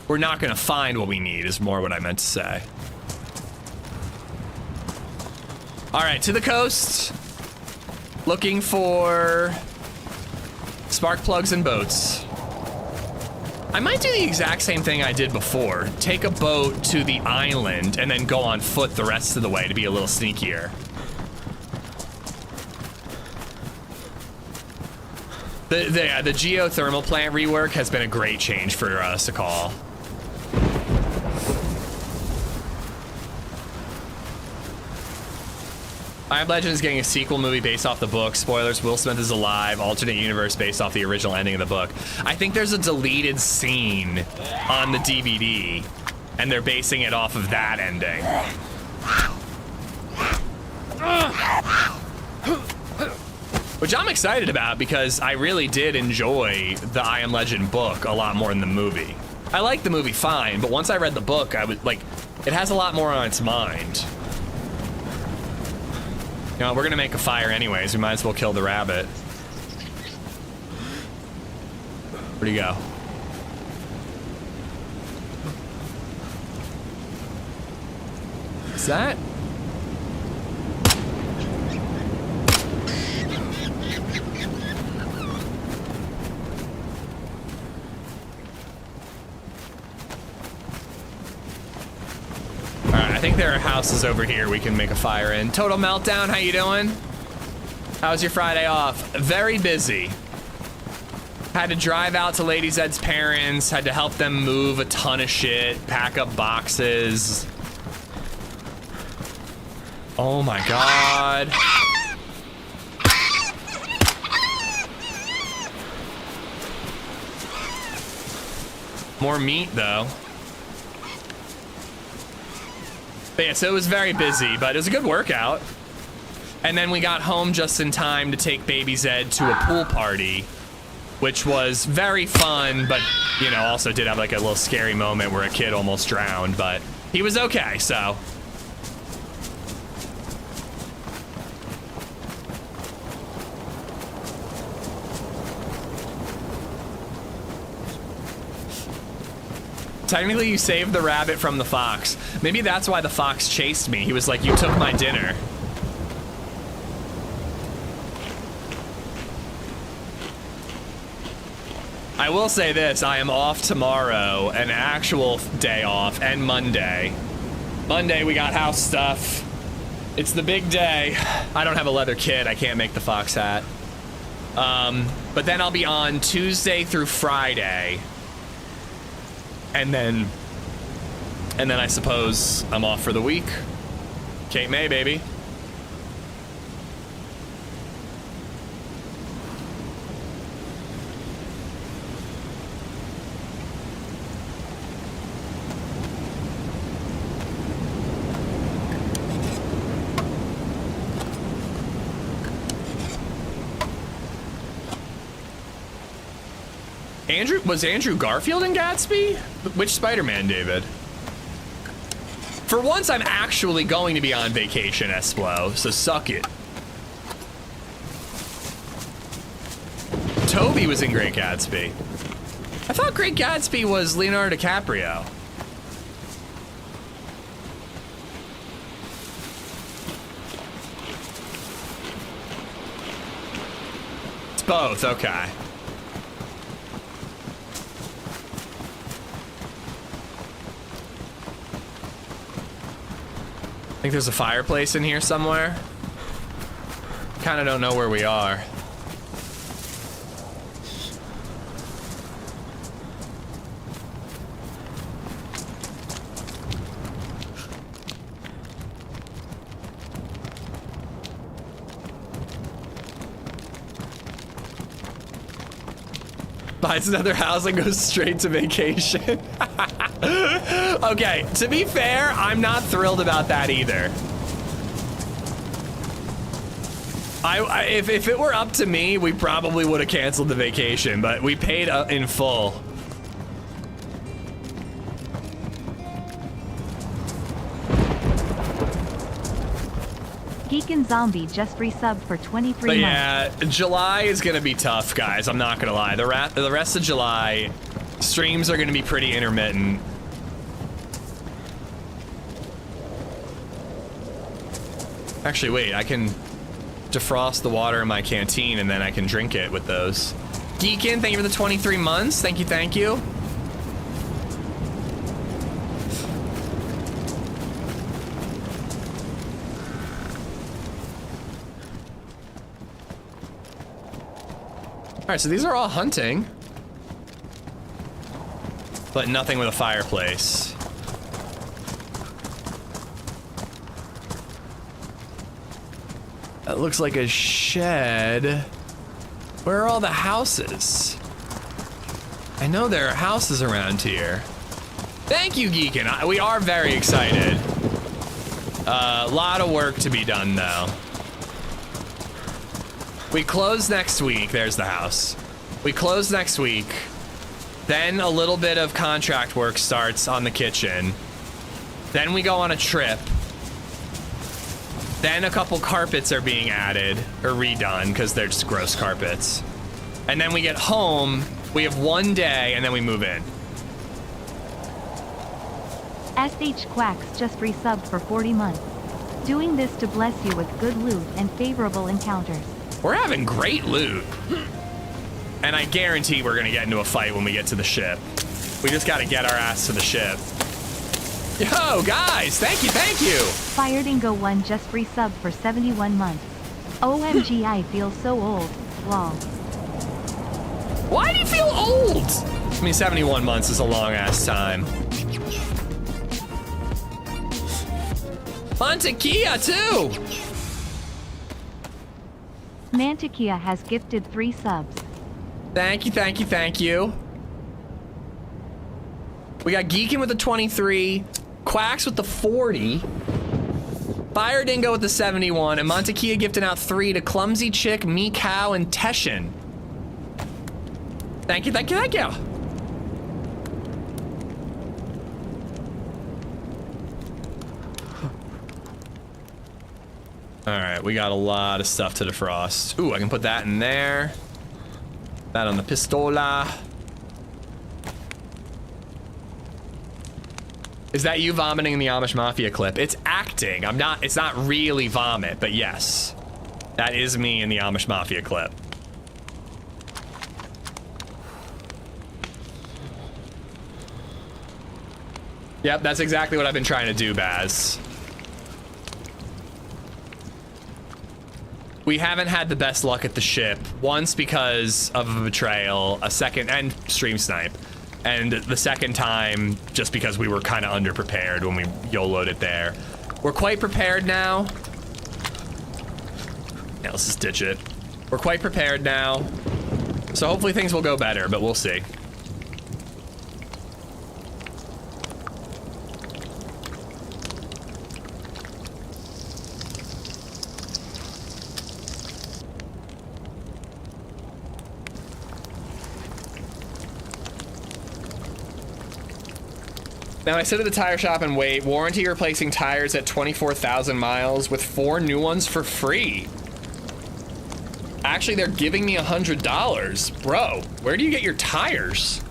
we're not gonna find what we need is more what I meant to say. All right, to the coast. Looking for spark plugs and boats. I might do the exact same thing I did before. Take a boat to the island and then go on foot the rest of the way to be a little sneakier. The geothermal plant rework has been a great change for Sakhal. I Am Legend is getting a sequel movie based off the book. Spoilers, Will Smith is alive. Alternate universe based off the original ending of the book. I think there's a deleted scene on the DVD, and they're basing it off of that ending. Which I'm excited about because I really did enjoy the I Am Legend book a lot more than the movie. I like the movie fine, but once I read the book, I was like, it has a lot more on its mind. You know, we're gonna make a fire anyways. We might as well kill the rabbit. Where'd he go? Is that? I think there are houses over here we can make a fire in. Total Meltdown, how you doing? How's your Friday off? Very busy. Had to drive out to LadyZed's parents, had to help them move a ton of shit, pack up boxes. Oh my God. More meat though. But yeah, so it was very busy, but it was a good workout. And then we got home just in time to take baby Zed to a pool party, which was very fun, but, you know, also did have like a little scary moment where a kid almost drowned, but he was okay, so. Technically, you saved the rabbit from the fox. Maybe that's why the fox chased me. He was like, you took my dinner. I will say this, I am off tomorrow, an actual day off, and Monday. Monday we got house stuff. It's the big day. I don't have a leather kit, I can't make the fox hat. But then I'll be on Tuesday through Friday. And then I suppose I'm off for the week. Cape May, baby. Was Andrew Garfield in Gatsby? Which Spider-Man, David? For once, I'm actually going to be on vacation, Esplo, so suck it. Toby was in Great Gatsby. I thought Great Gatsby was Leonardo DiCaprio. It's both, okay. I think there's a fireplace in here somewhere. Kind of don't know where we are. Buys another house and goes straight to vacation. Okay, to be fair, I'm not thrilled about that either. If it were up to me, we probably would have canceled the vacation, but we paid in full. Geek and Zombie just resubbed for 23 But months. yeah, July is gonna be tough, guys. I'm not gonna lie. The rest of July, streams are gonna be pretty intermittent. Actually, wait, I can defrost the water in my canteen and then I can drink it with those. Geekin, thank you for the 23 months. Thank you, thank you. All right, so these are all hunting, but nothing with a fireplace. That looks like a shed. Where are all the houses? I know there are houses around here. Thank you, Geekin. We are very excited. A lot of work to be done, though. We close next week. There's the house. We close next week. Then a little bit of contract work starts on the kitchen. Then we go on a trip. Then a couple carpets are being added or redone because they're just gross carpets. And then we get home, we have one day, and then we move in. SH Quacks just resubbed for 40 months. Doing this to bless you with good loot and favorable encounters. We're having great loot. And I guarantee we're gonna get into a fight when we get to the ship. We just gotta get our ass to the ship. Yo, guys, thank you, thank you. FireDingo1 just resubbed for 71 months. OMG, I feel so old. Lol. Why do you feel old? I mean, 71 months is a long ass time. Montekia too. Mantekia has gifted 3 subs. Thank you, thank you, thank you. We got Geekin with the 23, Quacks with the 40, Fire Dingo with the 71, and Montekia gifting out 3 to Clumsy Chick, Me Cow, and Teshin. Thank you, thank you, thank you. All right, we got a lot of stuff to defrost. Ooh, I can put that in there. That on the pistola. Is that you vomiting in the Amish Mafia clip? It's acting. It's not really vomit, but yes. That is me in the Amish Mafia clip. Yep, that's exactly what I've been trying to do, Baz. We haven't had the best luck at the ship. Once because of a betrayal, a second, and stream snipe. And the second time, just because we were kind of underprepared when we YOLO'd it there. We're quite prepared now. Yeah, let's just ditch it. We're quite prepared now. So hopefully things will go better, but we'll see. Now I sit at the tire shop and wait. Warranty replacing tires at 24,000 miles with 4 new ones for free. Actually, they're giving me $100. Bro, where do you get your tires?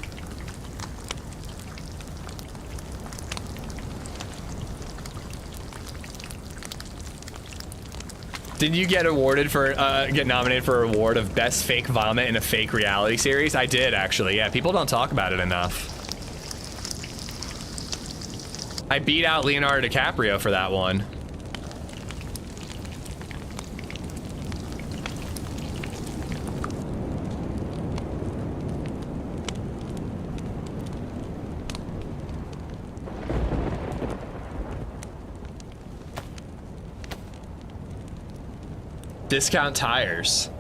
Did you get awarded for, get nominated for a award of best fake vomit in a fake reality series? I did, actually. Yeah, people don't talk about it enough. I beat out Leonardo DiCaprio for that one. Discount tires.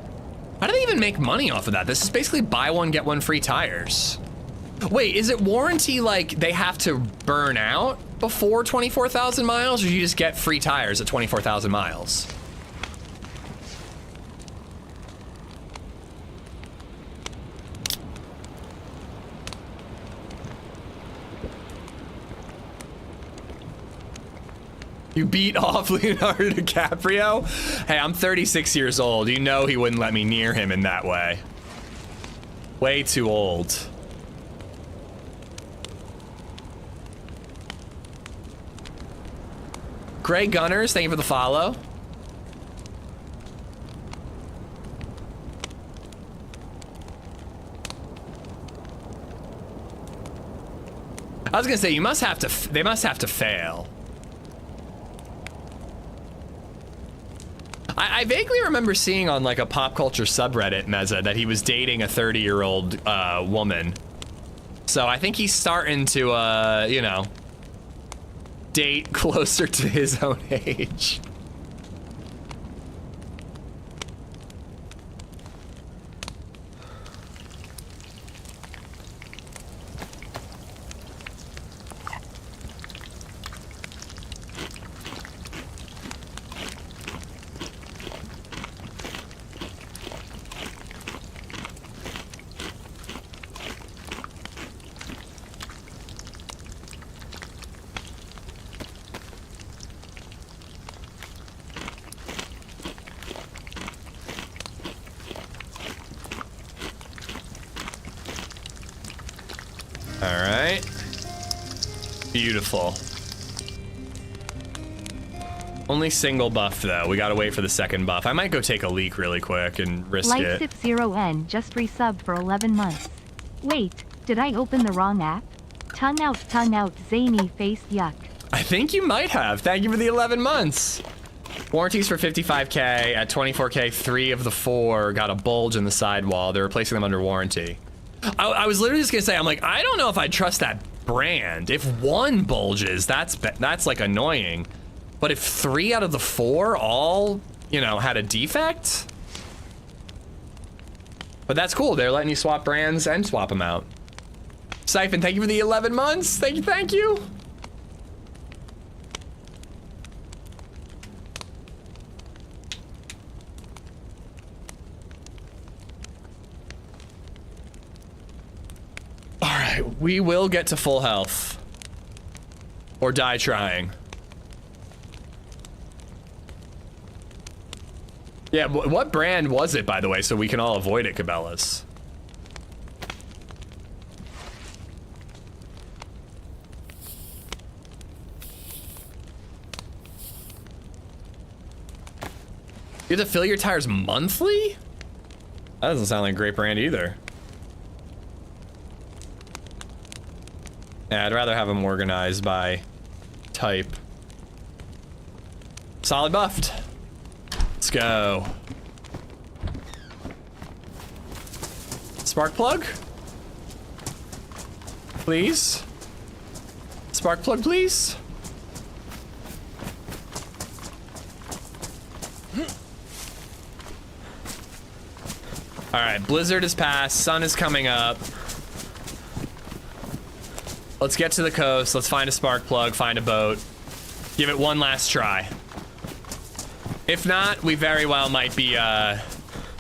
How do they even make money off of that? This is basically buy one, get one free tires. Wait, is it warranty like they have to burn out before 24,000 miles, or do you just get free tires at 24,000 miles? You beat off Leonardo DiCaprio? Hey, I'm 36 years old. You know he wouldn't let me near him in that way. Way too old. Gray Gunners, thank you for the follow. I was gonna say, you must have to, they must have to fail. I vaguely remember seeing on like a pop culture subreddit, Meza, that he was dating a 30-year-old woman. So I think he's starting to, you know, date closer to his own age. Beautiful. Only single buff though. We gotta wait for the second buff. I might go take a leak really quick and risk it. Light60N just resubbed for 11 months. Wait, did I open the wrong app? Tongue out, zany face, yuck. I think you might have. Thank you for the 11 months. Warranties for 55K at 24K. 3 of the 4 got a bulge in the sidewall. They're replacing them under warranty. I was literally just gonna say, I'm like, I don't know if I trust that brand. If 1 bulges, that's like annoying. But if 3 out of the 4 all, you know, had a defect? But that's cool. They're letting you swap brands and swap them out. Siphon, thank you for the 11 months. Thank you, thank you. We will get to full health. Or die trying. Yeah, what brand was it, by the way, so we can all avoid it, Cabela's? You have to fill your tires monthly? That doesn't sound like a great brand either. Yeah, I'd rather have them organized by type. Solid buffed. Let's go. Spark plug? Please? Spark plug, please? All right, blizzard is past, sun is coming up. Let's get to the coast, let's find a spark plug, find a boat. Give it one last try. If not, we very well might be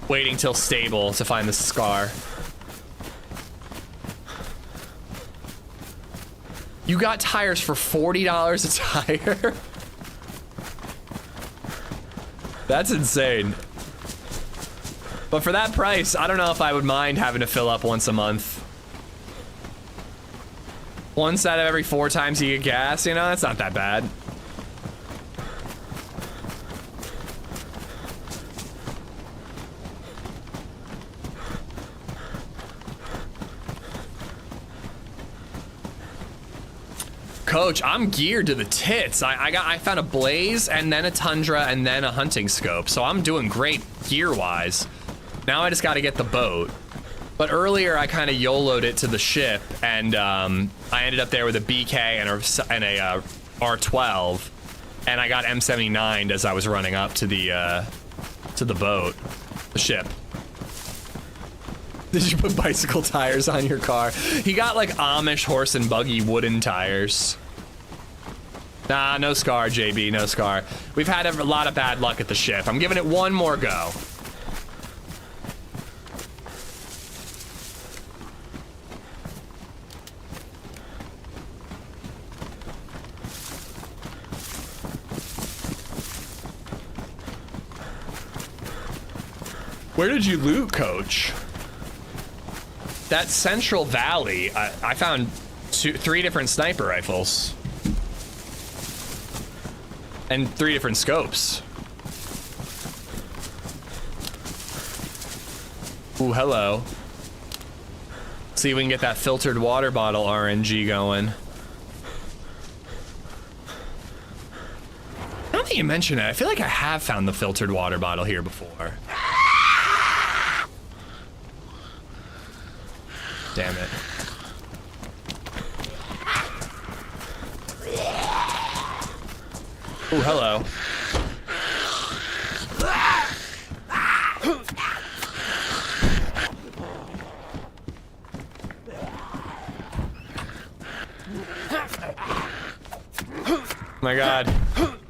waiting till stable to find the SCAR. You got tires for $40 a tire? That's insane. But for that price, I don't know if I would mind having to fill up once a month. Once out of every 4 times you get gas, you know, that's not that bad. Coach, I'm geared to the tits. I found a PlayZ and then a Tundra and then a hunting scope, so I'm doing great gear-wise. Now I just got to get the boat. But earlier I kind of YOLO'd it to the ship, and I ended up there with a BK and a R12, and I got M79'd as I was running up to the boat, the ship. Did you put bicycle tires on your car? He got like Amish horse and buggy wooden tires. Nah, no SCAR, JB, no SCAR. We've had a lot of bad luck at the ship. I'm giving it one more go. Where did you loot, Coach? That Central Valley, I found 3 different sniper rifles. And 3 different scopes. Ooh, hello. See if we can get that filtered water bottle RNG going. Now that you mention it, I feel like I have found the filtered water bottle here before. Damn it. Ooh, hello. My God.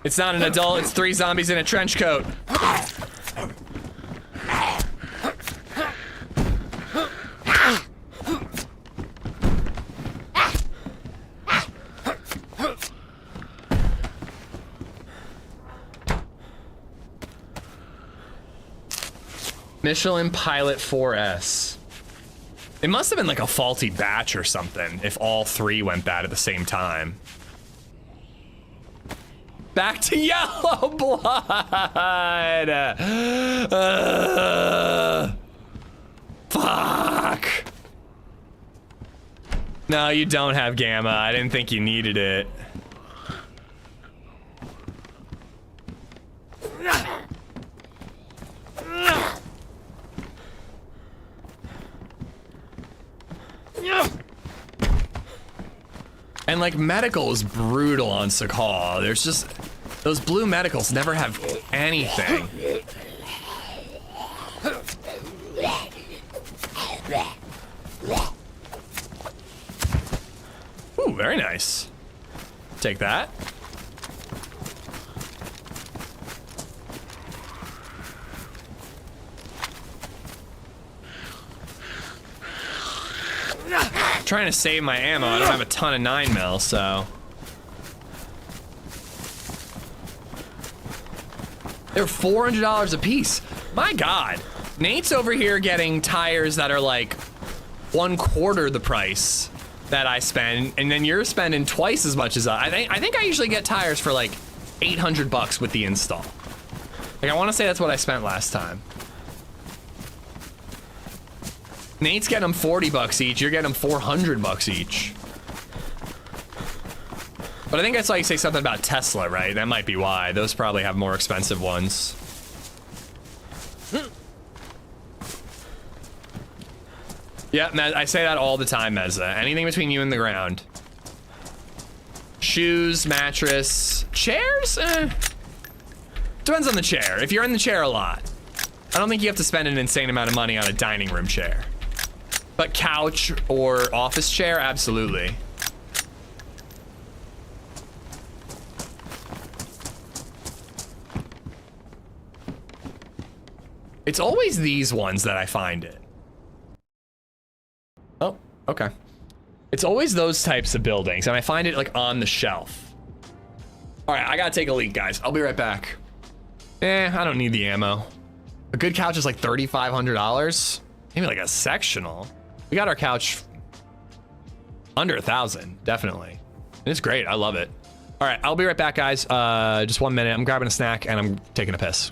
It's not an adult, it's 3 zombies in a trench coat. Michelin Pilot 4S. It must have been like a faulty batch or something if all 3 went bad at the same time. Back to yellow blood! Fuck! No, you don't have gamma. I didn't think you needed it. And like medical is brutal on Sakhal. There's just those blue medicals never have anything. Ooh, very nice. Take that. Trying to save my ammo. I don't have a ton of 9mm, so. They're $400 a piece. My God. Nate's over here getting tires that are like 1/4 the price that I spend, and then you're spending twice as much as I think I usually get tires for like 800 bucks with the install. Like I want to say that's what I spent last time. Nate's getting them 40 bucks each, you're getting them 400 bucks each. But I think I saw you say something about Tesla, right? That might be why. Those probably have more expensive ones. Yeah, I say that all the time, Mezza. Anything between you and the ground. Shoes, mattress, chairs? Depends on the chair. If you're in the chair a lot, I don't think you have to spend an insane amount of money on a dining room chair. But couch or office chair, absolutely. It's always these ones that I find it. Oh, okay. It's always those types of buildings, and I find it like on the shelf. All right, I gotta take a leak, guys. I'll be right back. I don't need the ammo. A good couch is like $3,500. Maybe like a sectional. We got our couch under 1,000, definitely. And it's great, I love it. All right, I'll be right back, guys. Just 1 minute. I'm grabbing a snack and I'm taking a piss.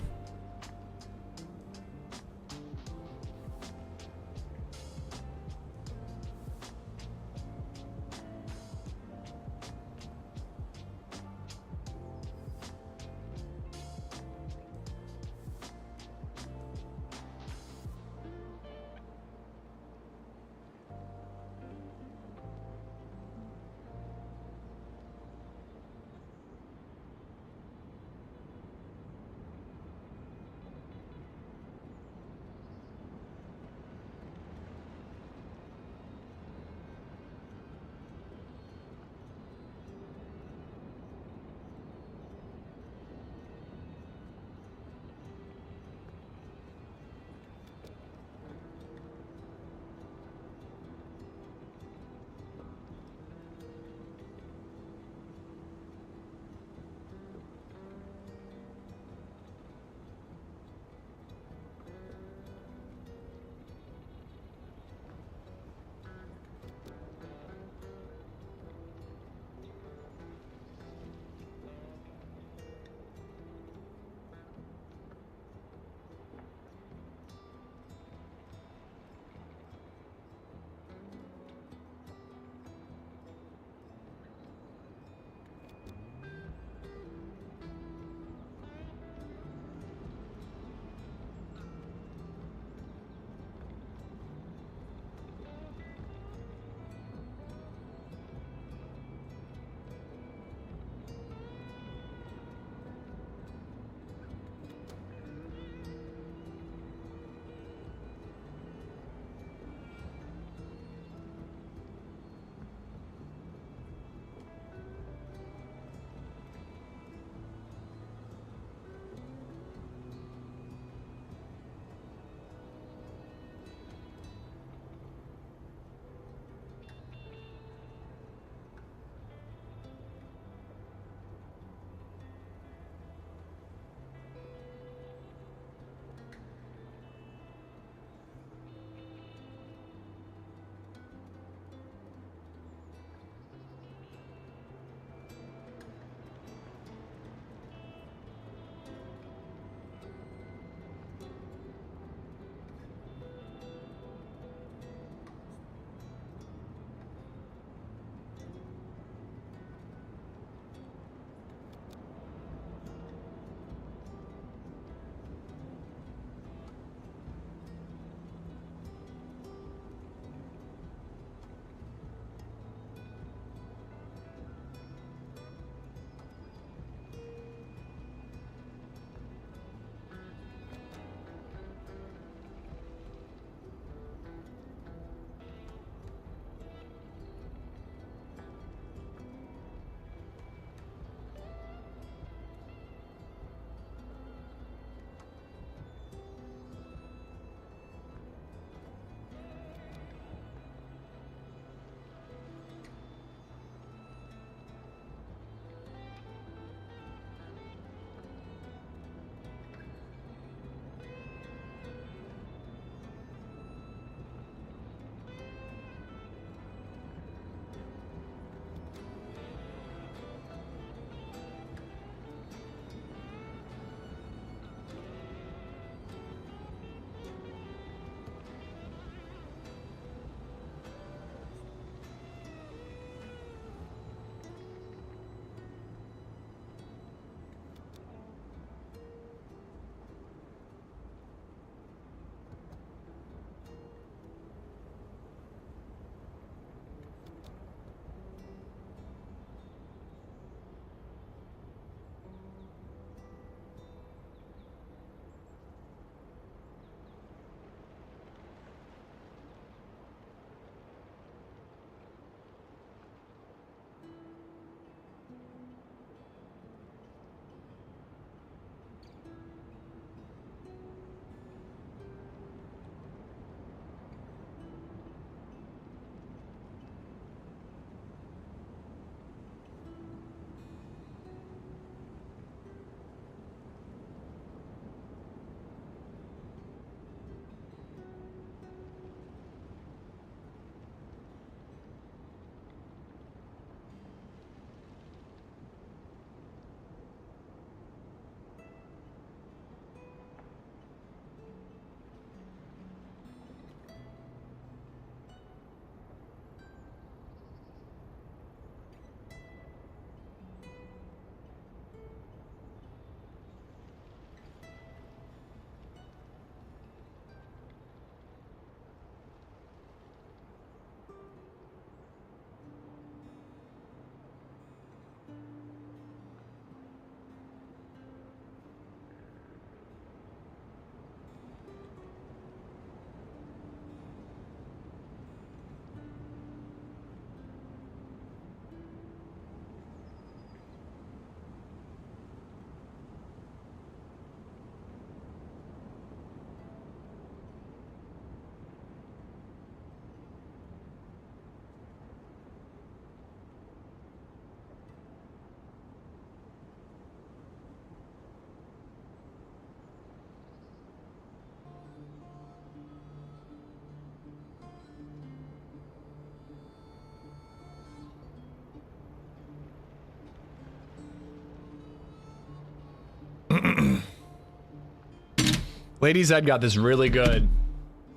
LadyZed got this really good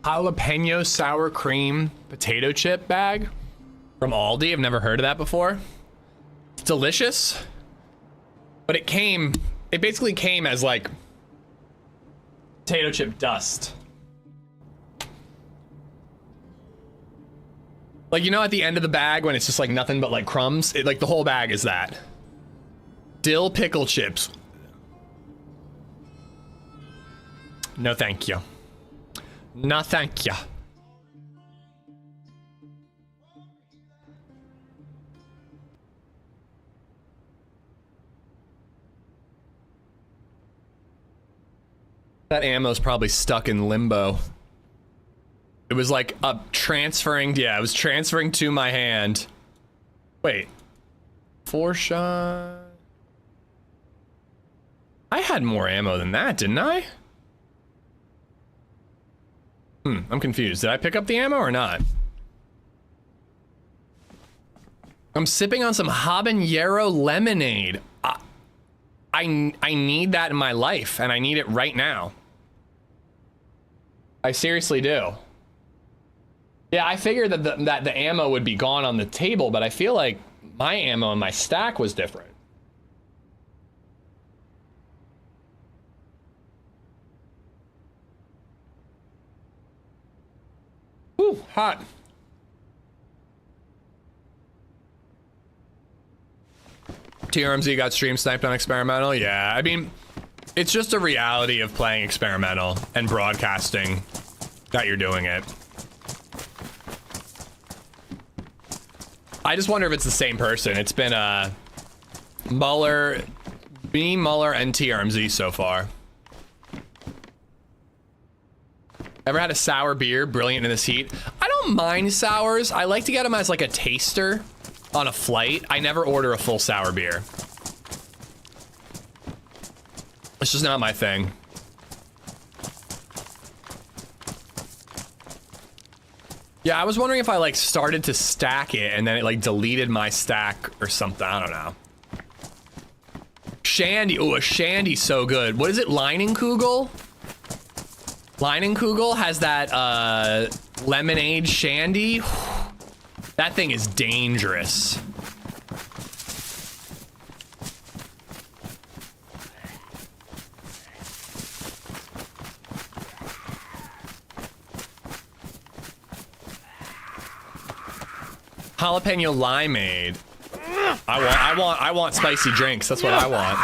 jalapeno sour cream potato chip bag from Aldi. I've never heard of that before. It's delicious, but it basically came as like potato chip dust. Like, you know, at the end of the bag when it's just like nothing but like crumbs, like the whole bag is that. Dill pickle chips. No, thank you. No, thank you. That ammo's probably stuck in limbo. It was like transferring, yeah, it was transferring to my hand. Wait. 4 shot. I had more ammo than that, didn't I? I'm confused. Did I pick up the ammo or not? I'm sipping on some habanero lemonade. I need that in my life, and I need it right now. I seriously do. Yeah, I figured that the ammo would be gone on the table, but I feel like my ammo in my stack was different. Ooh, hot. TRMZ got stream sniped on experimental. Yeah, I mean, it's just a reality of playing experimental and broadcasting that you're doing it. I just wonder if it's the same person. It's been Muller, me, Muller, and TRMZ so far. Ever had a sour beer? Brilliant in this heat. I don't mind sours. I like to get them as like a taster on a flight. I never order a full sour beer. It's just not my thing. Yeah, I was wondering if I like started to stack it and then it like deleted my stack or something. I don't know. Shandy. Oh, a shandy's so good. What is it? Leinenkugel? Leinenkugel has that lemonade shandy. That thing is dangerous. Jalapeno limeade. I want spicy drinks. That's what I want.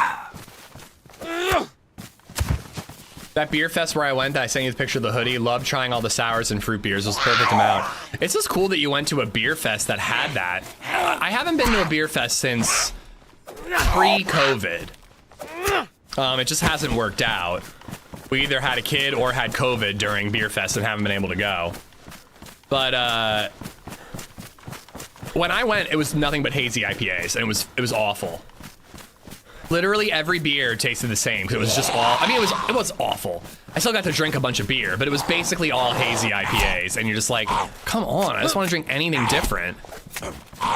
That beer fest where I went, I sent you the picture of the hoodie. Loved trying all the sours and fruit beers. It was the perfect amount. It's just cool that you went to a beer fest that had that. I haven't been to a beer fest since pre-COVID. It just hasn't worked out. We either had a kid or had COVID during beer fest and haven't been able to go. But when I went, it was nothing but hazy IPAs, and it was awful. Literally every beer tasted the same because it was just all. I mean, it was awful. I still got to drink a bunch of beer, but it was basically all hazy IPAs, and you're just like, come on, I just want to drink anything different.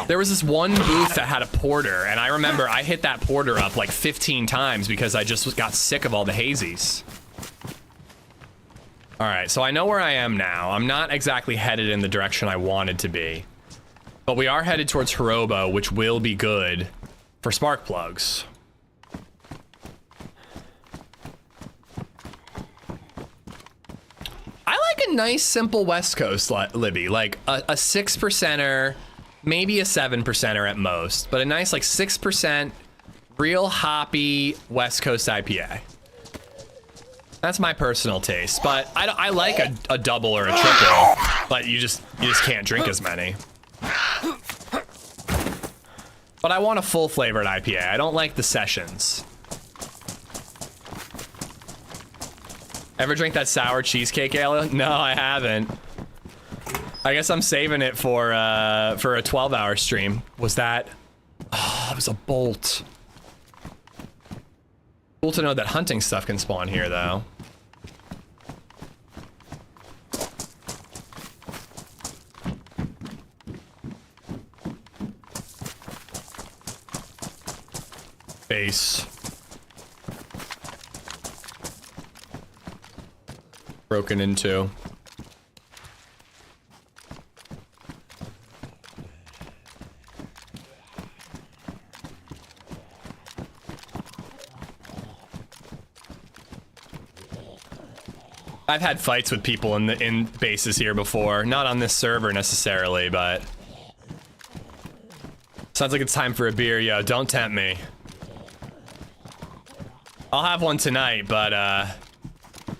There was this one booth that had a porter, and I remember I hit that porter up like 15 times because I just got sick of all the hazies. All right, so I know where I am now. I'm not exactly headed in the direction I wanted to be, but we are headed towards Hirobo, which will be good for spark plugs. I like a nice, simple West Coast Libby, like a 6%er, maybe a 7%er at most, but a nice like 6%, real hoppy West Coast IPA. That's my personal taste, but I like a double or a triple, but you just can't drink as many. But I want a full flavored IPA. I don't like the sessions. Ever drink that sour cheesecake ale? No, I haven't. I guess I'm saving it for a 12-hour stream. Was that? Oh, it was a bolt. Cool to know that hunting stuff can spawn here, though. Base. broken into. I've had fights with people in bases here before, not on this server necessarily, but sounds like it's time for a beer, yo. Don't tempt me. I'll have one tonight, but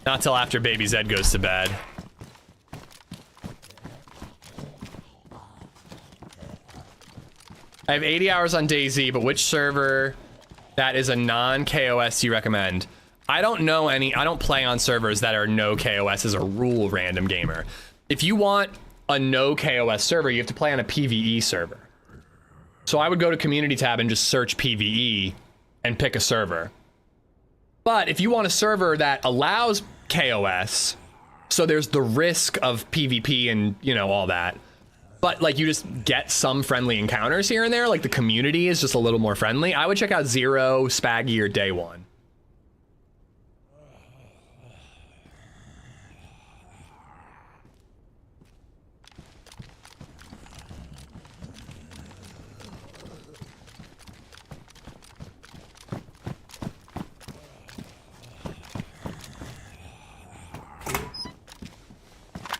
not till after baby Zed goes to bed. I have 80 hours on DayZ, but which server that is a non-KOS do you recommend? I don't know any, I don't play on servers that are no KOS as a rule, random gamer. If you want a no KOS server, you have to play on a PvE server. So I would go to community tab and just search PvE and pick a server. But if you want a server that allows KOS, so there's the risk of PvP and, you know, all that, but like you just get some friendly encounters here and there, like the community is just a little more friendly, I would check out Zero, Spaggy, or Day One.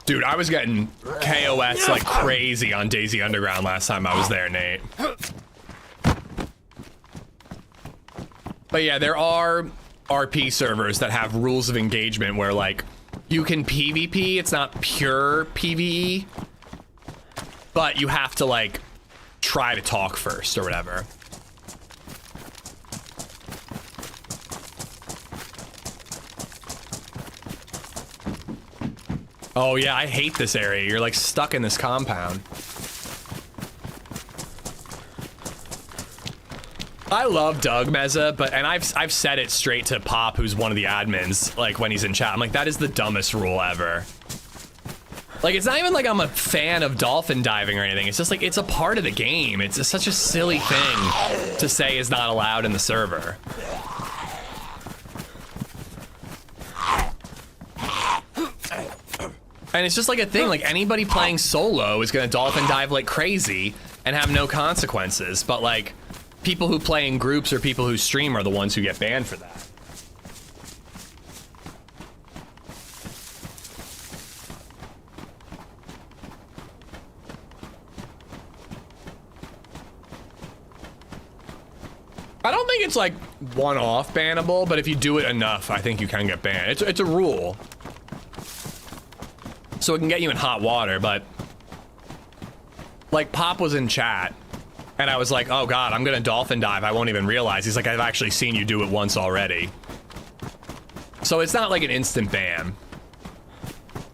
Dude, I was getting KOS like crazy on DayZ Underground last time I was there, Nate. But yeah, there are RP servers that have rules of engagement where like you can PvP, it's not pure PvE, but you have to like try to talk first or whatever. Oh yeah, I hate this area. You're like stuck in this compound. I love Doug Meza, but and I've said it straight to Pop, who's one of the admins, like when he's in chat. I'm like, that is the dumbest rule ever. Like, it's not even like I'm a fan of dolphin diving or anything. It's just like it's a part of the game. It's just such a silly thing to say is not allowed in the server. And it's just like a thing, like anybody playing solo is gonna dolphin dive like crazy and have no consequences, but like people who play in groups or people who stream are the ones who get banned for that. I don't think it's like one-off bannable, but if you do it enough, I think you can get banned. It's a rule. So it can get you in hot water, but like Pop was in chat and I was like, oh God, I'm gonna dolphin dive. I won't even realize. He's like, I've actually seen you do it once already. So it's not like an instant ban.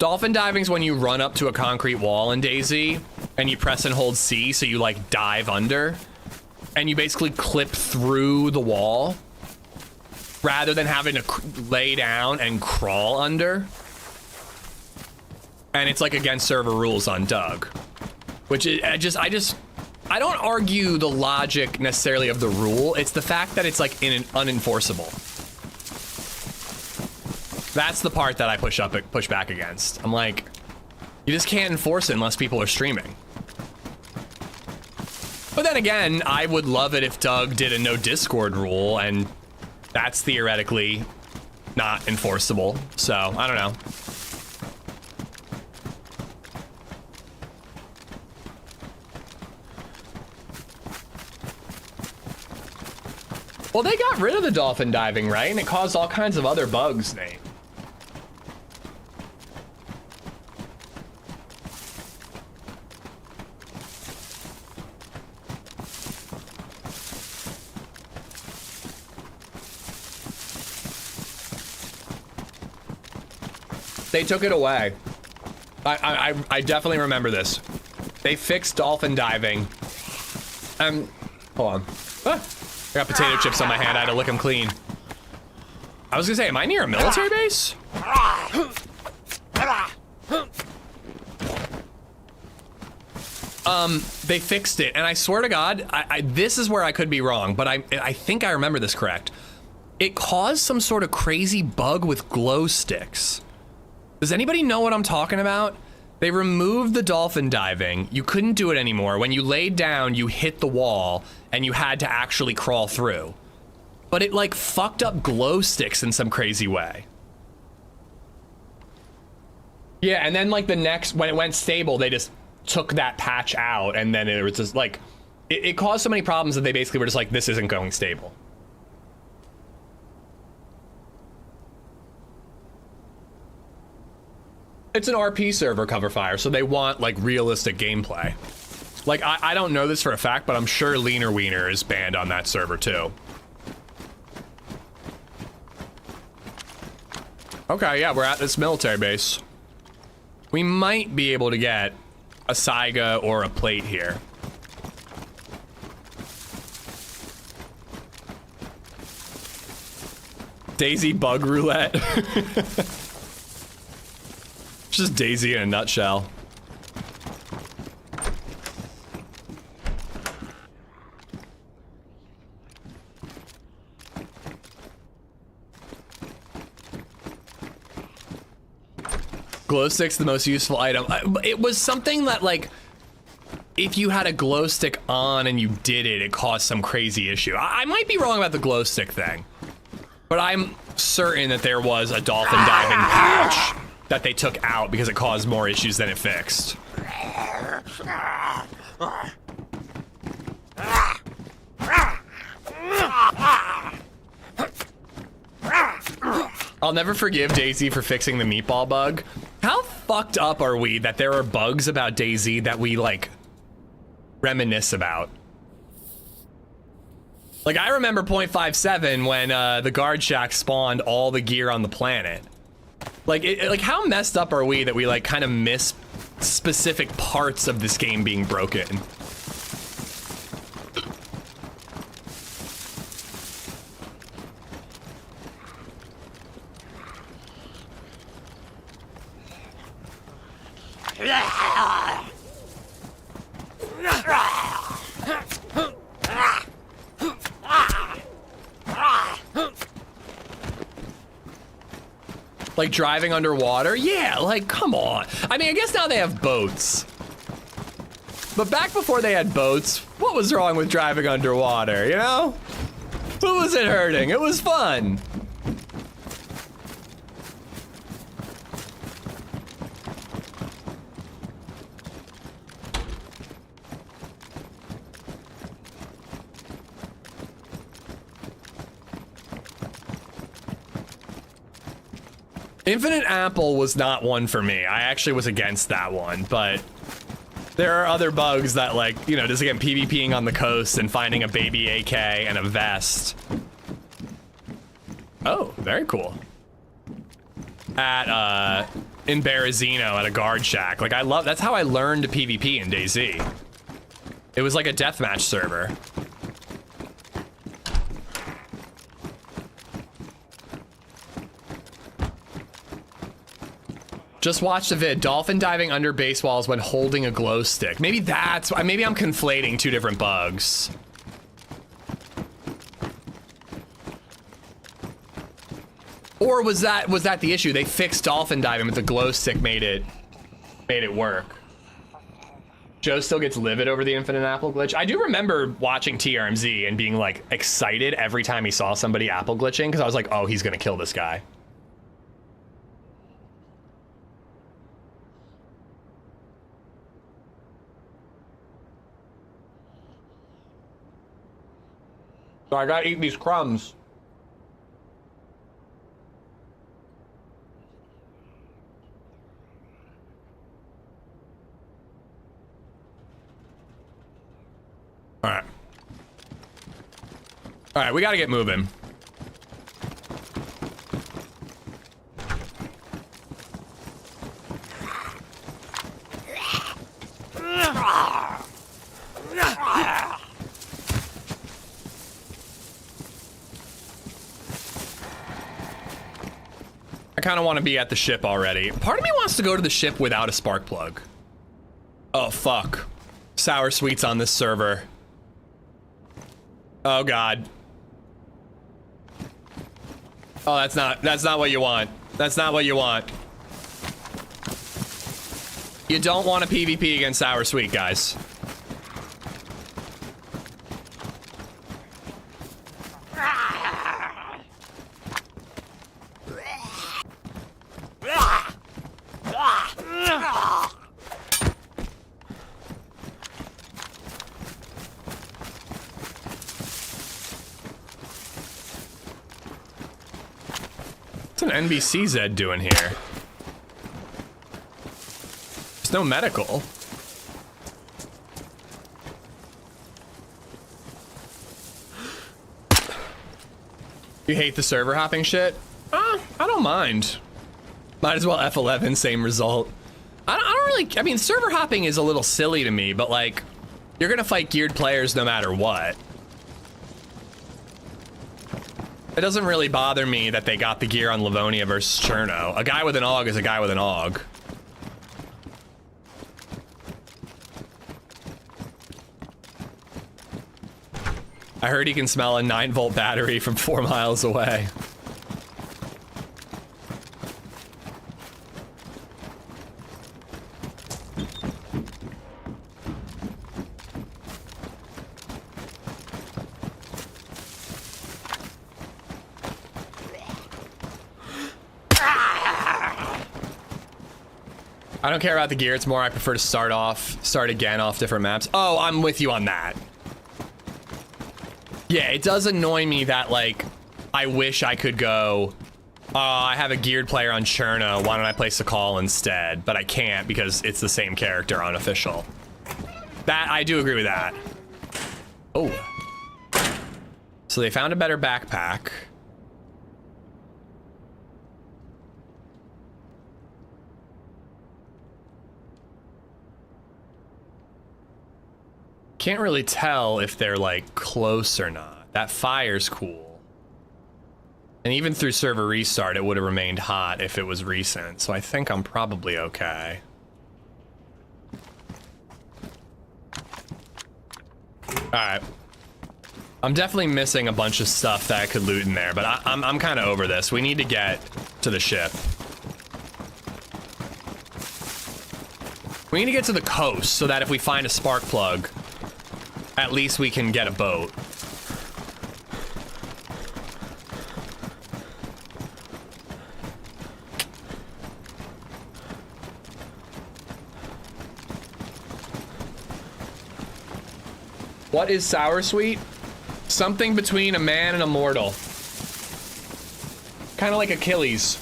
Dolphin diving is when you run up to a concrete wall in DayZ and you press and hold C, so you like dive under and you basically clip through the wall rather than having to lay down and crawl under. And it's like against server rules on Doug, which is, I don't argue the logic necessarily of the rule. It's the fact that it's like unenforceable. That's the part that I push back against. I'm like, you just can't enforce it unless people are streaming. But then again, I would love it if Doug did a no Discord rule, and that's theoretically not enforceable. So I don't know. Well, they got rid of the dolphin diving, right? And it caused all kinds of other bugs, Nate. They took it away. I definitely remember this. They fixed dolphin diving. Hold on. Ah. I got potato chips on my hand, I had to lick them clean. I was gonna say, am I near a military base? They fixed it, and I swear to God, this is where I could be wrong, but I think I remember this correct. It caused some sort of crazy bug with glow sticks. Does anybody know what I'm talking about? They removed the dolphin diving. You couldn't do it anymore. When you laid down, you hit the wall and you had to actually crawl through. But it like fucked up glow sticks in some crazy way. Yeah, and then like the next, when it went stable, they just took that patch out, and then it was just like, it caused so many problems that they basically were just like, this isn't going stable. It's an RP server, cover fire, so they want like realistic gameplay. Like I don't know this for a fact, but I'm sure Leaner Wiener is banned on that server too. Okay, yeah, we're at this military base. We might be able to get a Saiga or a plate here. DayZ bug roulette. Just DayZ in a nutshell. Glow stick's the most useful item. It was something that like, if you had a glow stick on and you did it, it caused some crazy issue. I might be wrong about the glow stick thing, but I'm certain that there was a dolphin diving patch that they took out because it caused more issues than it fixed. I'll never forgive DayZ for fixing the meatball bug. How fucked up are we that there are bugs about DayZ that we like reminisce about? Like I remember 0.57 when the guard shack spawned all the gear on the planet. Like, like how messed up are we that we like kind of miss specific parts of this game being broken? Like driving underwater? Yeah, like, come on. I mean, I guess now they have boats. But back before they had boats, what was wrong with driving underwater, you know? Who was it hurting? It was fun. Infinite Apple was not one for me. I actually was against that one, but there are other bugs that like, you know, just again, PvPing on the coast and finding a baby AK and a vest. Oh, very cool. At, in Berezino at a guard shack. Like I love, that's how I learned PvP in DayZ. It was like a deathmatch server. Just watched the vid. Dolphin diving under base walls when holding a glow stick. Maybe that's, maybe I'm conflating two different bugs. Or was that the issue? They fixed dolphin diving, but the glow stick made it work. Joe still gets livid over the Infinite Apple glitch. I do remember watching TRMZ and being like excited every time he saw somebody apple glitching because I was like, oh, he's gonna kill this guy. So I gotta eat these crumbs. All right. All right, we gotta get moving. I kind of want to be at the ship already. Part of me wants to go to the ship without a spark plug. Oh, fuck. Sour sweets on this server. Oh, God. Oh, that's not what you want. That's not what you want. You don't want a PvP against Sour Sweet, guys. What's an NBCZed doing here? There's no medical. You hate the server hopping shit? I don't mind. Might as well F11, same result. I don't really, I mean, server hopping is a little silly to me, but like, you're gonna fight geared players no matter what. It doesn't really bother me that they got the gear on Livonia versus Cherno. A guy with an AUG is a guy with an AUG. I heard he can smell a 9-volt battery from 4 miles away. I don't care about the gear, it's more I prefer to start again off different maps. Oh, I'm with you on that. Yeah, it does annoy me that, like, I wish I could go, I have a geared player on Cherno, why don't I play Sakhal instead? But I can't because it's the same character on official. That, I do agree with that. Oh. So they found a better backpack. Can't really tell if they're like close or not. That fire's cool. And even through server restart, it would have remained hot if it was recent. So I think I'm probably okay. All right. I'm definitely missing a bunch of stuff that I could loot in there, but I'm kind of over this. We need to get to the ship. We need to get to the coast so that if we find a spark plug, at least we can get a boat. What is sour sweet? Something between a man and a mortal. Kind of like Achilles.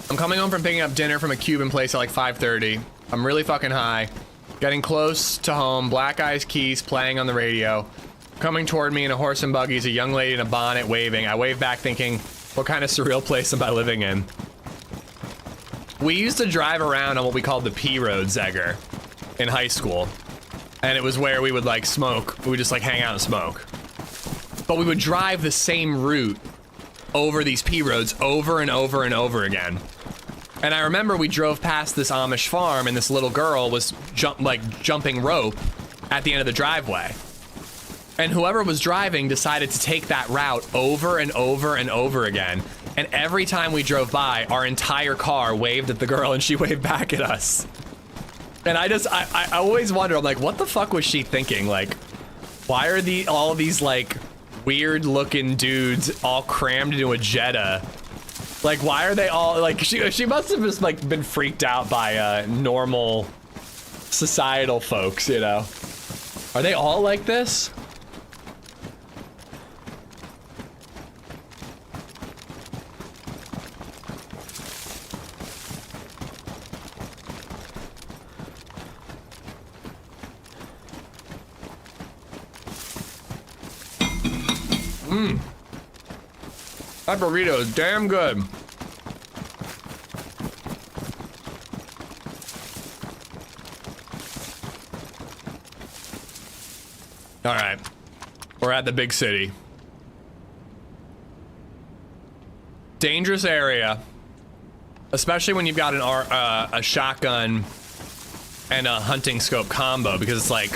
I'm coming home from picking up dinner from a Cuban place at like 5:30. I'm really fucking high. Getting close to home, Black Eyes Keys playing on the radio. Coming toward me in a horse and buggy is a young lady in a bonnet waving. I wave back thinking, what kind of surreal place am I living in? We used to drive around on what we called the P Road, Zegger, in high school. And it was where we would like smoke. We would just like hang out and smoke. But we would drive the same route over these P roads over and over and over again. And I remember we drove past this Amish farm and this little girl was jumping rope at the end of the driveway. And whoever was driving decided to take that route over and over and over again. And every time we drove by, our entire car waved at the girl and she waved back at us. And I always wonder, I'm like, what the fuck was she thinking? Like, why are all of these like weird looking dudes all crammed into a Jetta? Like, why are they all like, she must have just like been freaked out by normal societal folks, you know? Are they all like this? That burrito is damn good. All right, we're at the big city. Dangerous area, especially when you've got a shotgun and a hunting scope combo, because it's like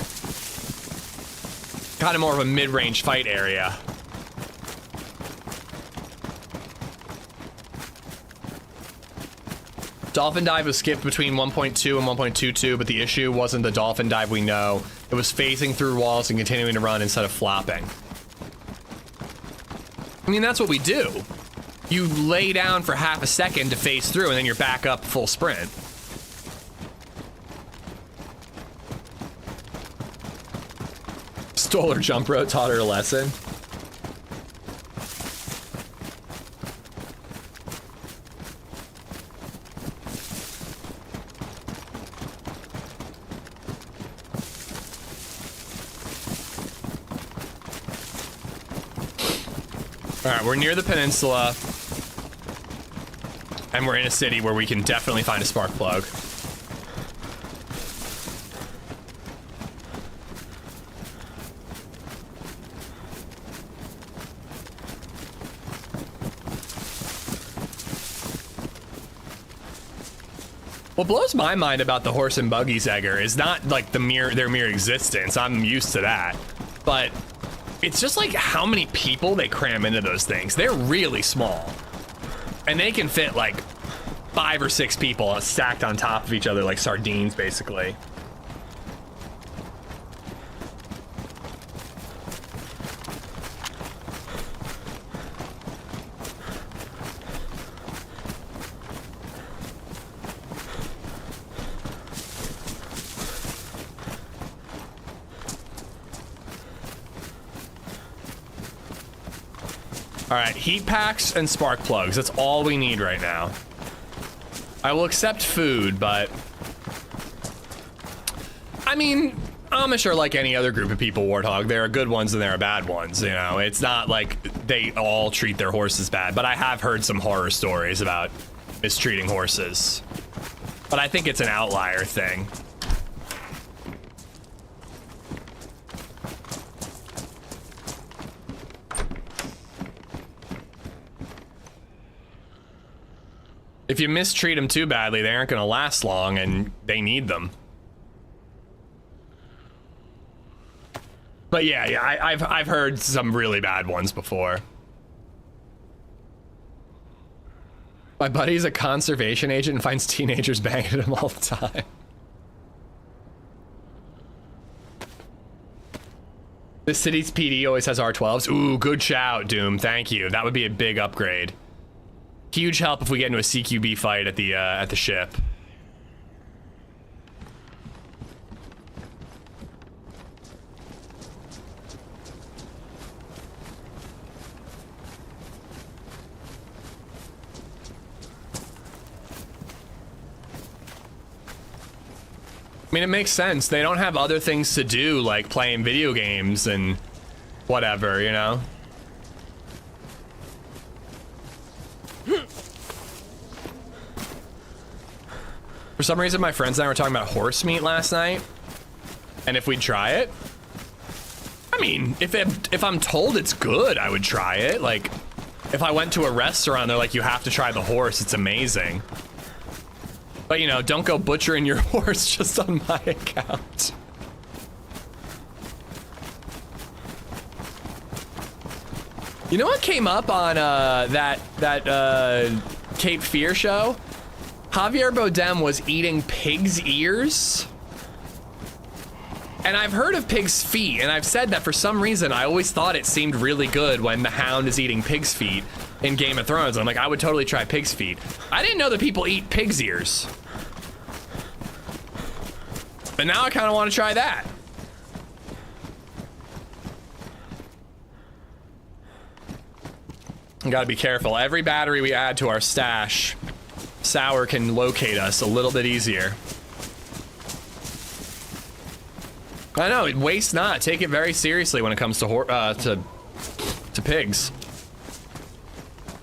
kind of more of a mid-range fight area. Dolphin dive was skipped between 1.2 and 1.22, but the issue wasn't the dolphin dive we know. It was phasing through walls and continuing to run instead of flopping. I mean, that's what we do. You lay down for half a second to phase through, and then you're back up full sprint. Stole her jump rope, taught her a lesson. All right, we're near the peninsula, and we're in a city where we can definitely find a spark plug. What blows my mind about the horse and buggy Zegger is not like their mere existence. I'm used to that, but it's just like how many people they cram into those things. They're really small, and they can fit like 5 or 6 people stacked on top of each other like sardines, basically. All right, heat packs and spark plugs. That's all we need right now. I will accept food, but I mean, Amish are like any other group of people, Warthog. There are good ones and there are bad ones, you know. It's not like they all treat their horses bad, but I have heard some horror stories about mistreating horses. But I think it's an outlier thing. If you mistreat them too badly, they aren't going to last long, and they need them. But yeah, I've heard some really bad ones before. My buddy's a conservation agent and finds teenagers banging him all the time. The city's PD always has R12s. Ooh, good shout, Doom. Thank you. That would be a big upgrade. Huge help if we get into a CQB fight at the ship. I mean, it makes sense. They don't have other things to do, like playing video games and whatever, you know? For some reason, my friends and I were talking about horse meat last night, and if we'd try it. I mean, if I'm told it's good, I would try it. Like, if I went to a restaurant, they're like, you have to try the horse, it's amazing. But, you know, don't go butchering your horse just on my account. You know what came up on that Cape Fear show? Javier Bardem was eating pig's ears. And I've heard of pig's feet, and I've said that for some reason I always thought it seemed really good when the Hound is eating pig's feet in Game of Thrones. I'm like, I would totally try pig's feet. I didn't know that people eat pig's ears. But now I kind of want to try that. Gotta be careful. Every battery we add to our stash, Sour can locate us a little bit easier. I know, waste not. Take it very seriously when it comes to pigs.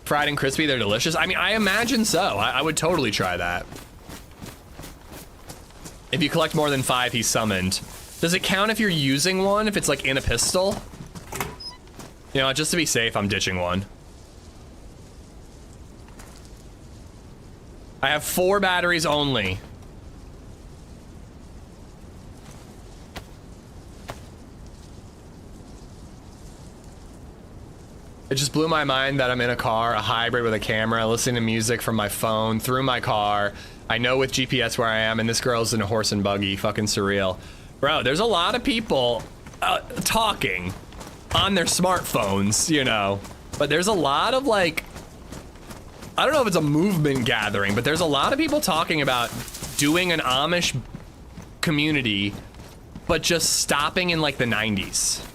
Fried and crispy, they're delicious. I mean, I imagine so. I would totally try that. If you collect more than 5, he's summoned. Does it count if you're using one, if it's like in a pistol? You know, just to be safe, I'm ditching one. I have 4 batteries only. It just blew my mind that I'm in a car, a hybrid with a camera, listening to music from my phone through my car, I know with GPS where I am, and this girl's in a horse and buggy. Fucking surreal. Bro, there's a lot of people talking on their smartphones, you know. But there's a lot of, like, I don't know if it's a movement gathering, but there's a lot of people talking about doing an Amish community, but just stopping in, like, the 90s.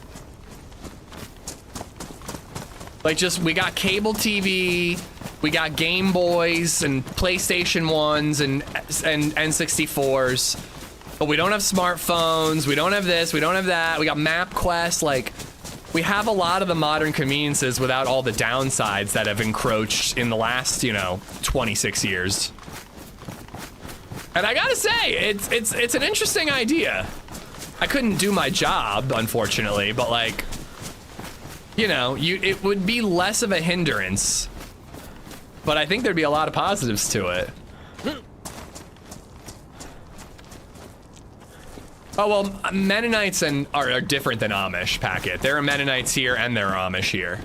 Like, just, we got cable TV, we got Game Boys and PlayStation 1s and N64s, but we don't have smartphones, we don't have this, we don't have that, we got MapQuest, like, we have a lot of the modern conveniences without all the downsides that have encroached in the last, you know, 26 years. And I gotta say, it's an interesting idea. I couldn't do my job, unfortunately, but like, you know, it would be less of a hindrance, but I think there'd be a lot of positives to it. Oh, well, Mennonites are different than Amish, Packet. There are Mennonites here and there are Amish here.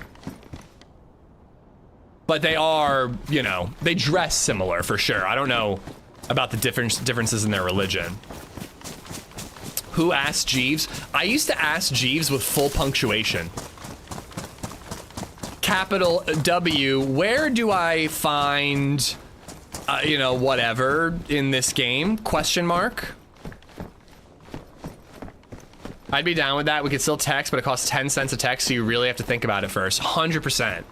But they are, you know, they dress similar for sure. I don't know about the differences in their religion. Who asked Jeeves? I used to ask Jeeves with full punctuation. Capital W, where do I find, you know, whatever in this game? Question mark. I'd be down with that. We could still text, but it costs 10 cents a text, so you really have to think about it first. 100%.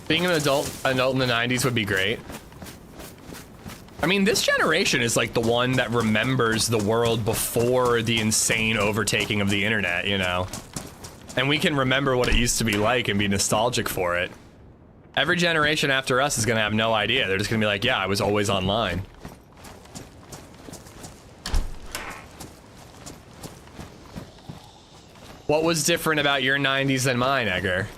Being an adult in the 90s would be great. I mean, this generation is like the one that remembers the world before the insane overtaking of the internet, you know? And we can remember what it used to be like and be nostalgic for it. Every generation after us is gonna have no idea. They're just gonna be like, yeah, I was always online. What was different about your 90s than mine, Edgar?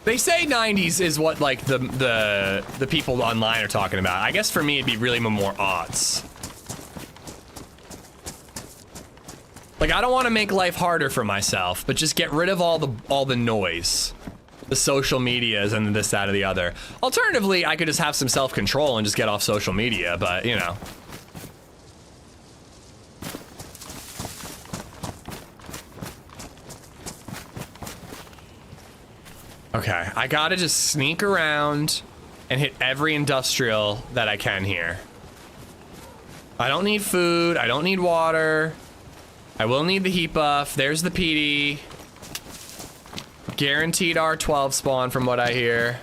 They say 90s is what like the people online are talking about. I guess for me it'd be really more aughts. Like, I don't want to make life harder for myself, but just get rid of all the noise. The social medias and this, that, or the other. Alternatively, I could just have some self-control and just get off social media, but, you know. Okay, I gotta just sneak around and hit every industrial that I can here. I don't need food, I don't need water. I will need the heat buff. There's the PD. Guaranteed R12 spawn from what I hear.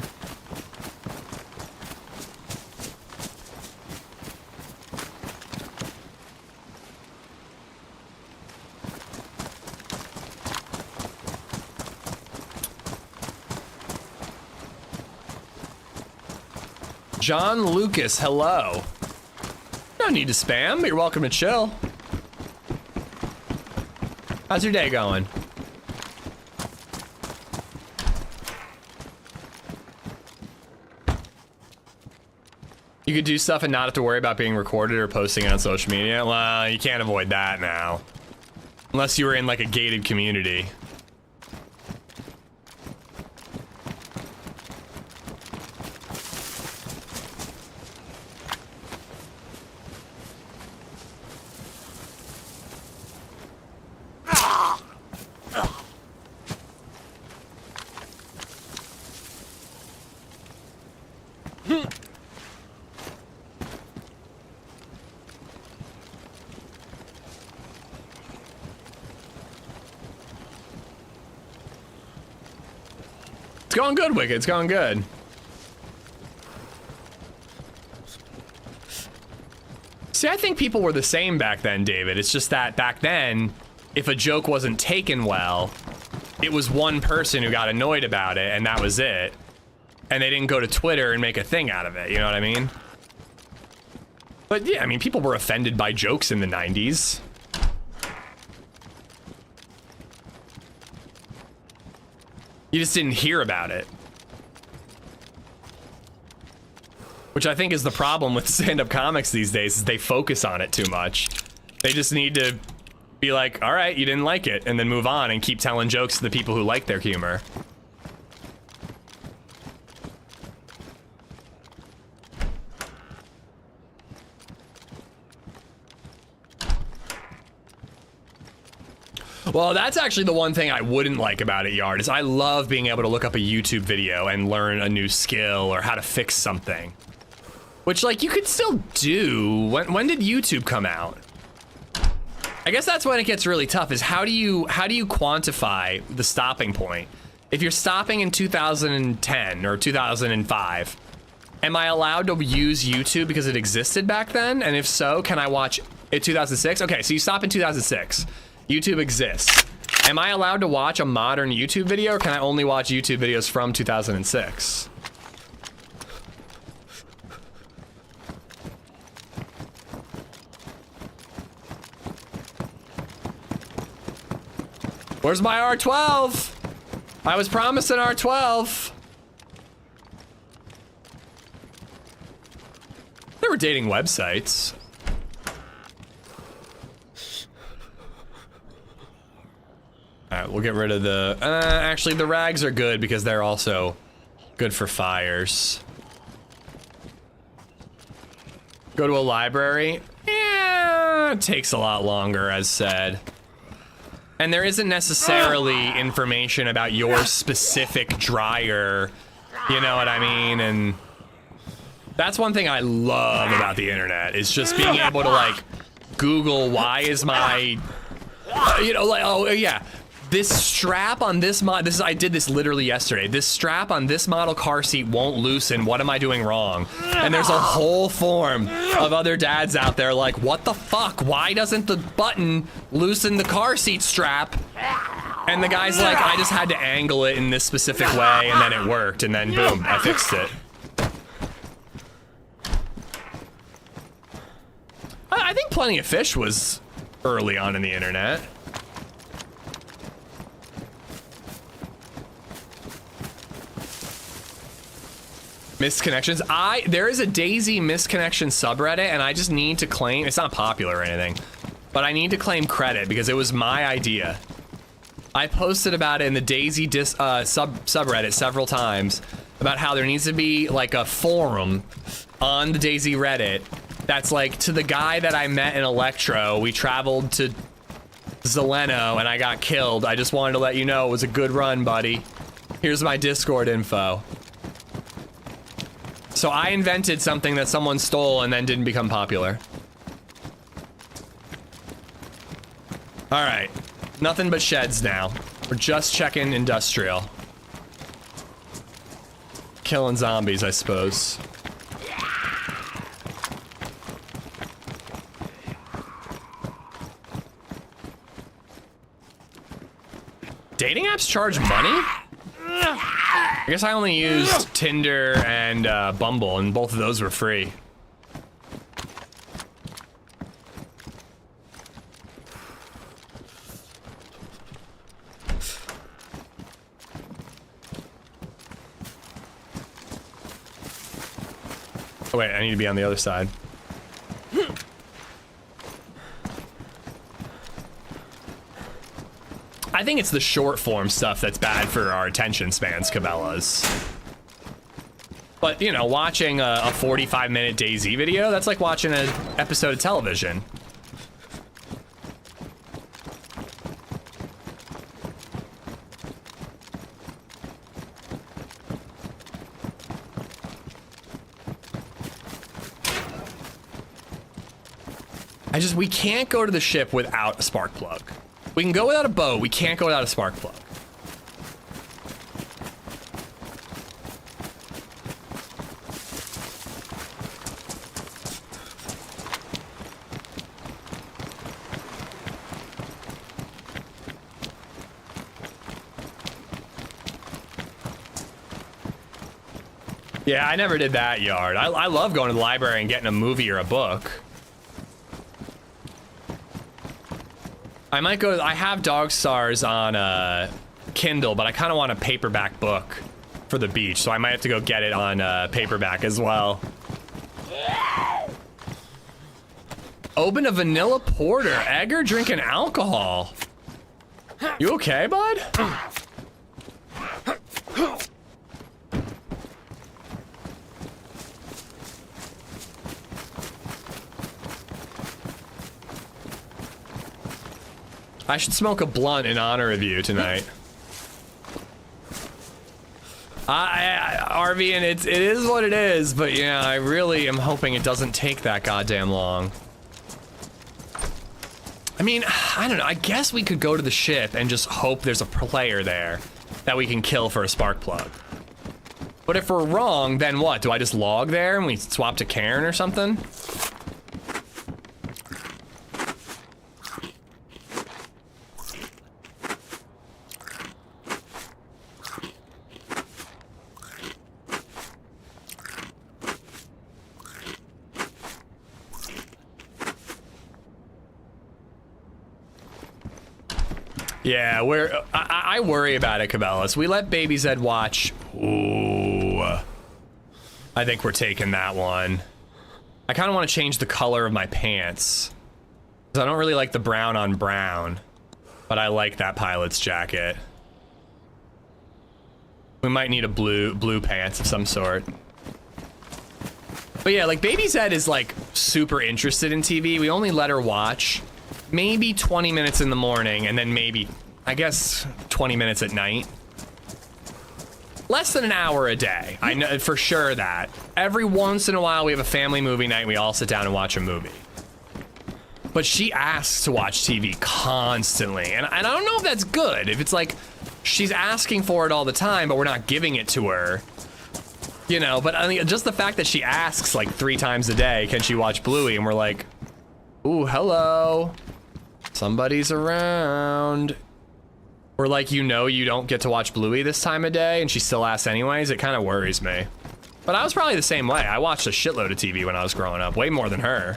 John Lucas, hello. No need to spam, you're welcome to chill. How's your day going? You could do stuff and not have to worry about being recorded or posting it on social media? Well, you can't avoid that now. Unless you were in like a gated community. It's going good, Wicked. It's going good. See, I think people were the same back then, David. It's just that back then, if a joke wasn't taken well, it was one person who got annoyed about it, and that was it. And they didn't go to Twitter and make a thing out of it, you know what I mean? But yeah, I mean, people were offended by jokes in the 90s. You just didn't hear about it. Which I think is the problem with stand-up comics these days, is they focus on it too much. They just need to be like, all right, you didn't like it, and then move on and keep telling jokes to the people who like their humor. Well, that's actually the one thing I wouldn't like about it, Yard, is I love being able to look up a YouTube video and learn a new skill or how to fix something. Which, like, you could still do. When did YouTube come out? I guess that's when it gets really tough, is how do you quantify the stopping point? If you're stopping in 2010 or 2005, am I allowed to use YouTube because it existed back then? And if so, can I watch it 2006? Okay, so you stop in 2006. YouTube exists. Am I allowed to watch a modern YouTube video, or can I only watch YouTube videos from 2006? Where's my R12? I was promised an R12. They were dating websites. All right, we'll get rid of the, actually the rags are good because they're also good for fires. Go to a library? Yeah, it takes a lot longer, as said. And there isn't necessarily information about your specific dryer, you know what I mean? And that's one thing I love about the internet, is just being able to, like, Google why is my, you know, like, oh yeah, this strap on this I did this literally yesterday. This strap on this model car seat won't loosen. What am I doing wrong? And there's a whole form of other dads out there like, what the fuck? Why doesn't the button loosen the car seat strap? And the guy's like, I just had to angle it in this specific way, and then it worked, and then boom, I fixed it. I think Plenty of Fish was early on in the internet. Missed connections. There is a DayZ misconnection subreddit, and I just need to claim, it's not popular or anything, but I need to claim credit because it was my idea. I posted about it in the DayZ subreddit several times about how there needs to be like a forum on the DayZ Reddit that's like, to the guy that I met in Electro, we traveled to Zeleno and I got killed. I just wanted to let you know it was a good run, buddy. Here's my Discord info. So I invented something that someone stole and then didn't become popular. All right, nothing but sheds now. We're just checking industrial. Killing zombies, I suppose. Dating apps charge money? I guess I only used Tinder and Bumble, and both of those were free. Oh wait, I need to be on the other side. I think it's the short form stuff that's bad for our attention spans, Cabela's. But, you know, watching a 45-minute DayZ video, that's like watching an episode of television. We can't go to the ship without a spark plug. We can go without a boat, we can't go without a spark plug. Yeah, I never did that, Yard. I love going to the library and getting a movie or a book. I might go, I have Dog Stars on Kindle, but I kind of want a paperback book for the beach, so I might have to go get it on paperback as well. Open a vanilla porter. Egger drinking alcohol. You okay, bud? I should smoke a blunt in honor of you tonight. RV, and it is what it is, but yeah, I really am hoping it doesn't take that goddamn long. I mean, I don't know, I guess we could go to the ship and just hope there's a player there that we can kill for a spark plug. But if we're wrong, then what? Do I just log there and we swap to Karen or something? Yeah, I worry about it, Cabela's. We let BabyZed watch. Ooh. I think we're taking that one. I kind of want to change the color of my pants. Because I don't really like the brown on brown. But I like that pilot's jacket. We might need a blue pants of some sort. But yeah, like BabyZed is like super interested in TV. We only let her watch maybe 20 minutes in the morning and then maybe, I guess, 20 minutes at night. Less than an hour a day. I know for sure that. Every once in a while we have a family movie night and we all sit down and watch a movie. But she asks to watch TV constantly. And I don't know if that's good. If it's like, she's asking for it all the time, but we're not giving it to her. You know, but I mean, just the fact that she asks like 3 times a day, can she watch Bluey? And we're like, ooh, hello. Somebody's around. We're like, you know you don't get to watch Bluey this time of day, and she still asks anyways. It kind of worries me. But I was probably the same way. I watched a shitload of TV when I was growing up, way more than her.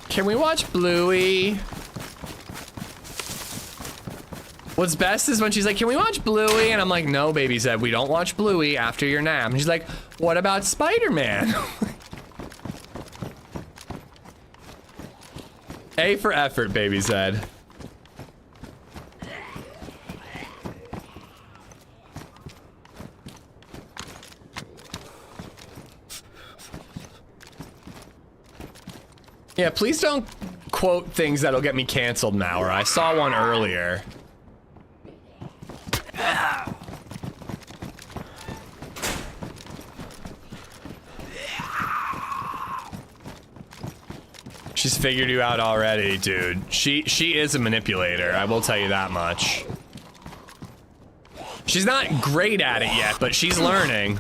Can we watch Bluey? What's best is when she's like, can we watch Bluey? And I'm like, no, BabyZed, we don't watch Bluey after your nap. And she's like, what about Spider-Man? A for effort, BabyZed. Yeah, please don't quote things that'll get me canceled, Mauer. I saw one earlier. She's figured you out already, dude. She is a manipulator, I will tell you that much. She's not great at it yet, but she's learning.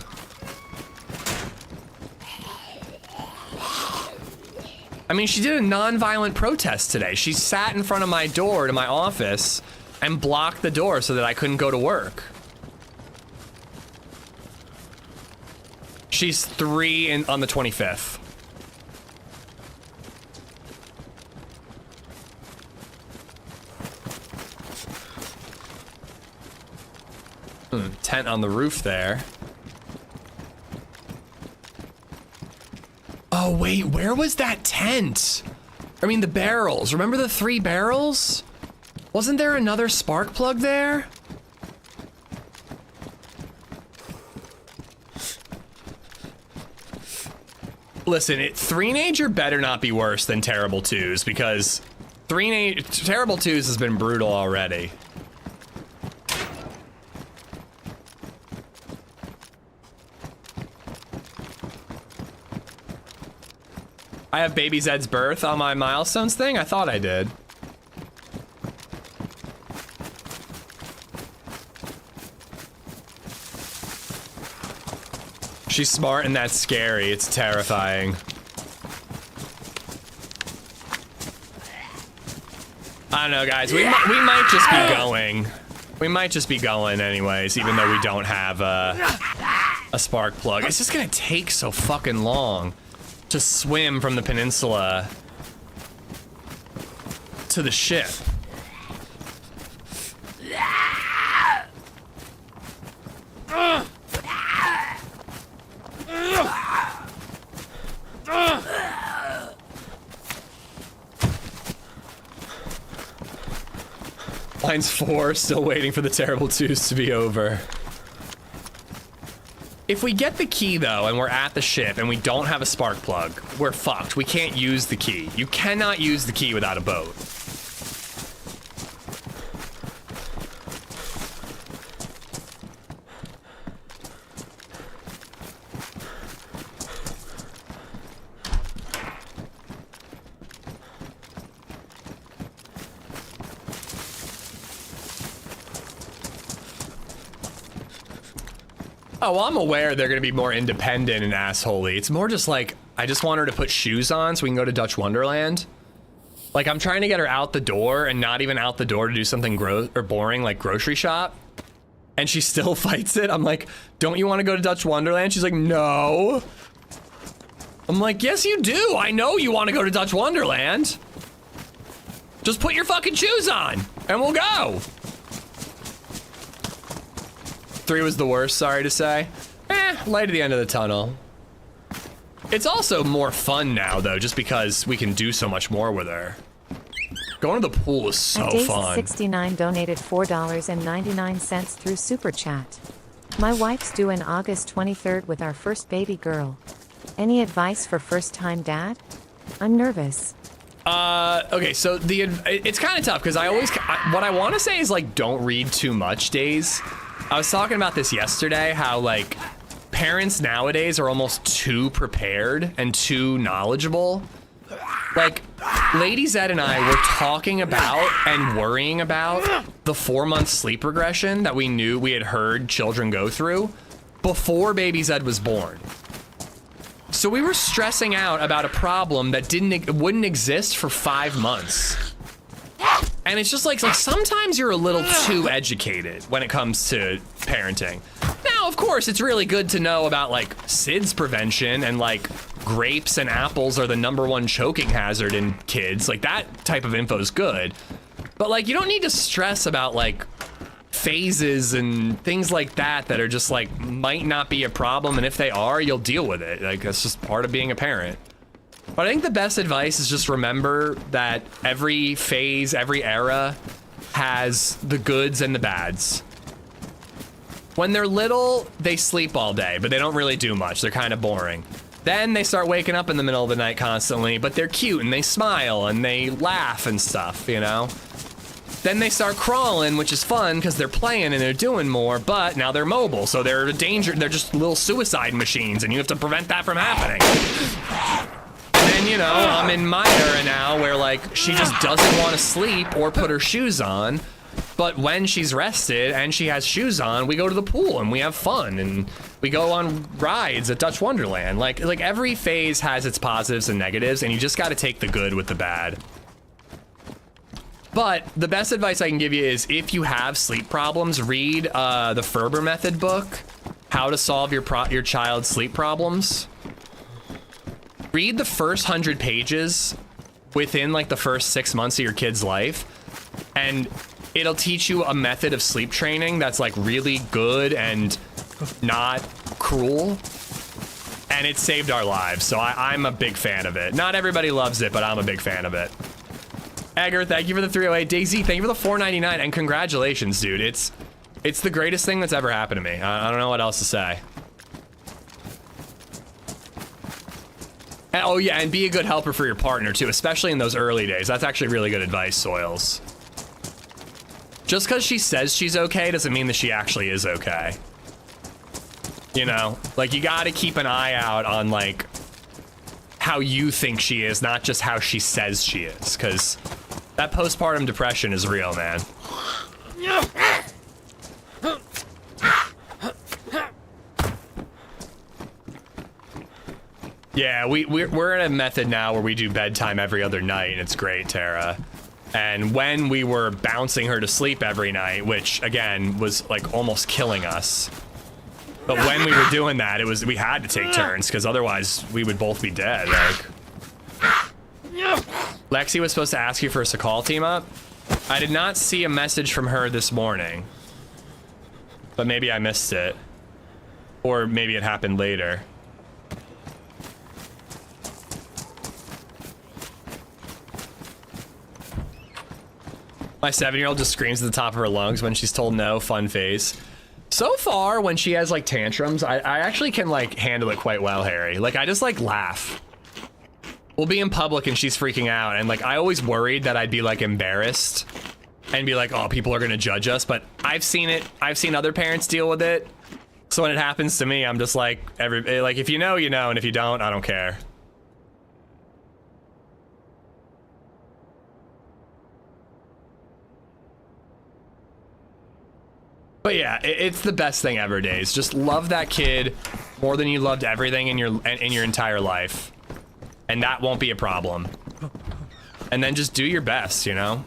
I mean, she did a non-violent protest today. She sat in front of my door to my office and blocked the door so that I couldn't go to work. She's 3 on the 25th. Tent on the roof there. Oh wait, where was that tent? I mean the barrels. Remember the 3 barrels? Wasn't there another spark plug there? Listen, Three-Nager better not be worse than Terrible 2's because Terrible 2's has been brutal already. I have BabyZed's birth on my milestones thing? I thought I did. She's smart and that's scary. It's terrifying. I don't know, guys. We might just be going. We might just be going anyways, even though we don't have a spark plug. It's just gonna take so fucking long to swim from the peninsula to the ship. Mine's 4, still waiting for the terrible 2s to be over. If we get the key though, and we're at the ship, and we don't have a spark plug, we're fucked. We can't use the key. You cannot use the key without a boat. Oh, well, I'm aware they're gonna be more independent and assholey. It's more just like, I just want her to put shoes on so we can go to Dutch Wonderland. Like, I'm trying to get her out the door and not even out the door to do something boring like grocery shop. And she still fights it. I'm like, don't you want to go to Dutch Wonderland? She's like, no. I'm like, yes, you do. I know you want to go to Dutch Wonderland. Just put your fucking shoes on and we'll go. 3 was the worst, sorry to say. Light at the end of the tunnel. It's also more fun now, though, just because we can do so much more with her. Going to the pool is so fun. DayZ69 donated $4.99 through Super Chat. My wife's due in August 23rd with our first baby girl. Any advice for first-time dad? I'm nervous. Okay, so it's kind of tough, because what I want to say is, like, don't read too much, Days. I was talking about this yesterday, how like parents nowadays are almost too prepared and too knowledgeable. Like LadyZed and I were talking about and worrying about the 4-month sleep regression that we knew we had heard children go through before baby Zed was born. So we were stressing out about a problem that wouldn't exist for 5 months. And it's just like sometimes you're a little too educated when it comes to parenting. Now, of course, it's really good to know about like SIDS prevention and like grapes and apples are the #1 choking hazard in kids. Like that type of info is good. But like you don't need to stress about like phases and things like that that are just like might not be a problem. And if they are, you'll deal with it. Like that's just part of being a parent. But I think the best advice is just remember that every phase, every era has the goods and the bads. When they're little, they sleep all day, but they don't really do much. They're kind of boring. Then they start waking up in the middle of the night constantly, but they're cute and they smile and they laugh and stuff, you know? Then they start crawling, which is fun because they're playing and they're doing more, but now they're mobile, so they're a danger. They're just little suicide machines and you have to prevent that from happening. And you know, I'm in my era now where like she just doesn't want to sleep or put her shoes on, but when she's rested and she has shoes on, we go to the pool and we have fun and we go on rides at Dutch Wonderland. Like every phase has its positives and negatives and you just got to take the good with the bad. But the best advice I can give you is if you have sleep problems, read the Ferber Method book, How to Solve Your Child's Sleep Problems. Read the first 100 pages within like the first 6 months of your kid's life, and it'll teach you a method of sleep training that's like really good and not cruel. And it saved our lives, so I'm a big fan of it. Not everybody loves it, but I'm a big fan of it. Edgar, thank you for the 308. DayZ, thank you for the 499, and congratulations, dude. It's the greatest thing that's ever happened to me. I don't know what else to say. Oh yeah, and be a good helper for your partner too, especially in those early days. That's actually really good advice, Soils. Just because she says she's okay doesn't mean that she actually is okay. You know, like you gotta keep an eye out on like how you think she is, not just how she says she is, because that postpartum depression is real, man. Yeah, we're in a method now where we do bedtime every other night, and it's great, Tara. And when we were bouncing her to sleep every night, which again was like almost killing us, but when we were doing that, we had to take turns because otherwise we would both be dead. Like, Lexi was supposed to ask you for a Sakhal team up. I did not see a message from her this morning. But maybe I missed it. Or maybe it happened later. My 7-year-old just screams at the top of her lungs when she's told no. Fun phase. So far, when she has like tantrums, I actually can like handle it quite well, Harry. Like I just like laugh. We'll be in public and she's freaking out, and like I always worried that I'd be like embarrassed and be like, oh, people are gonna judge us, but I've seen it. I've seen other parents deal with it. So when it happens to me, I'm just like, like if you know, you know, and if you don't, I don't care. But yeah, it's the best thing ever, DayZ. Just love that kid more than you loved everything in your entire life. And that won't be a problem. And then just do your best, you know?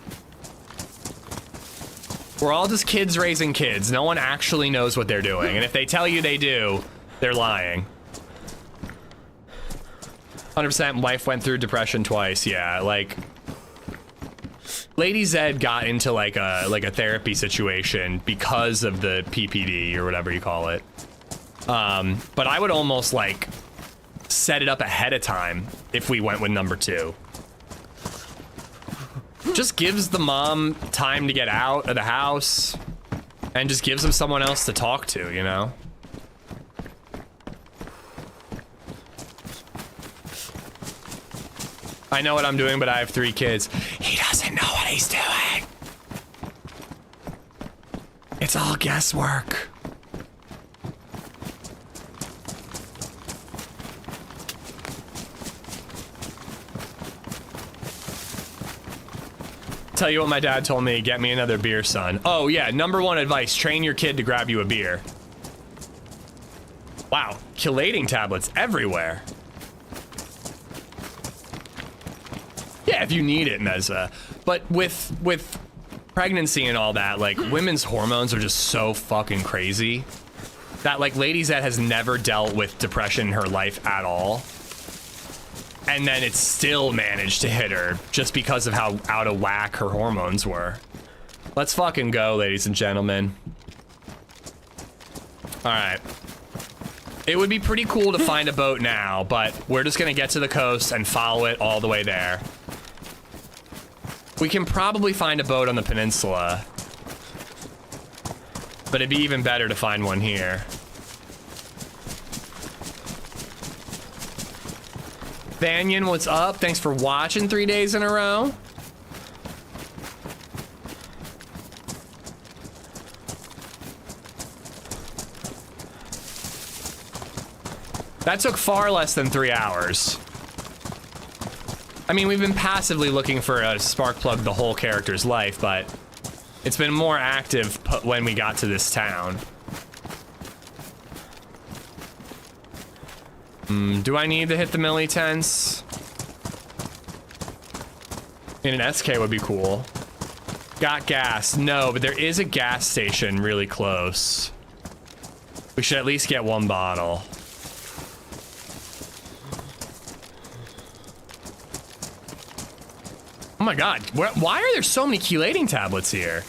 We're all just kids raising kids. No one actually knows what they're doing. And if they tell you they do, they're lying. 100% wife went through depression twice. Yeah, like LadyZed got into like a therapy situation because of the PPD or whatever you call it. But I would almost like set it up ahead of time if we went with number 2. Just gives the mom time to get out of the house and just gives them someone else to talk to, you know? I know what I'm doing, but I have 3 kids. He doesn't know what he's doing. It's all guesswork. Tell you what my dad told me, get me another beer, son. Oh yeah, number 1 advice, train your kid to grab you a beer. Wow, chelating tablets everywhere. Yeah, if you need it, Meza. But with pregnancy and all that, like women's hormones are just so fucking crazy that like LadyZed has never dealt with depression in her life at all. And then it still managed to hit her just because of how out of whack her hormones were. Let's fucking go, ladies and gentlemen. All right. It would be pretty cool to find a boat now, but we're just gonna get to the coast and follow it all the way there. We can probably find a boat on the peninsula, but it'd be even better to find one here. Vanyan, what's up? Thanks for watching 3 days in a row. That took far less than 3 hours. I mean, we've been passively looking for a spark plug the whole character's life, but it's been more active when we got to this town. Do I need to hit the milli tents? In an SK would be cool. Got gas? No, but there is a gas station really close. We should at least get 1 bottle. Oh my god, why are there so many chelating tablets here?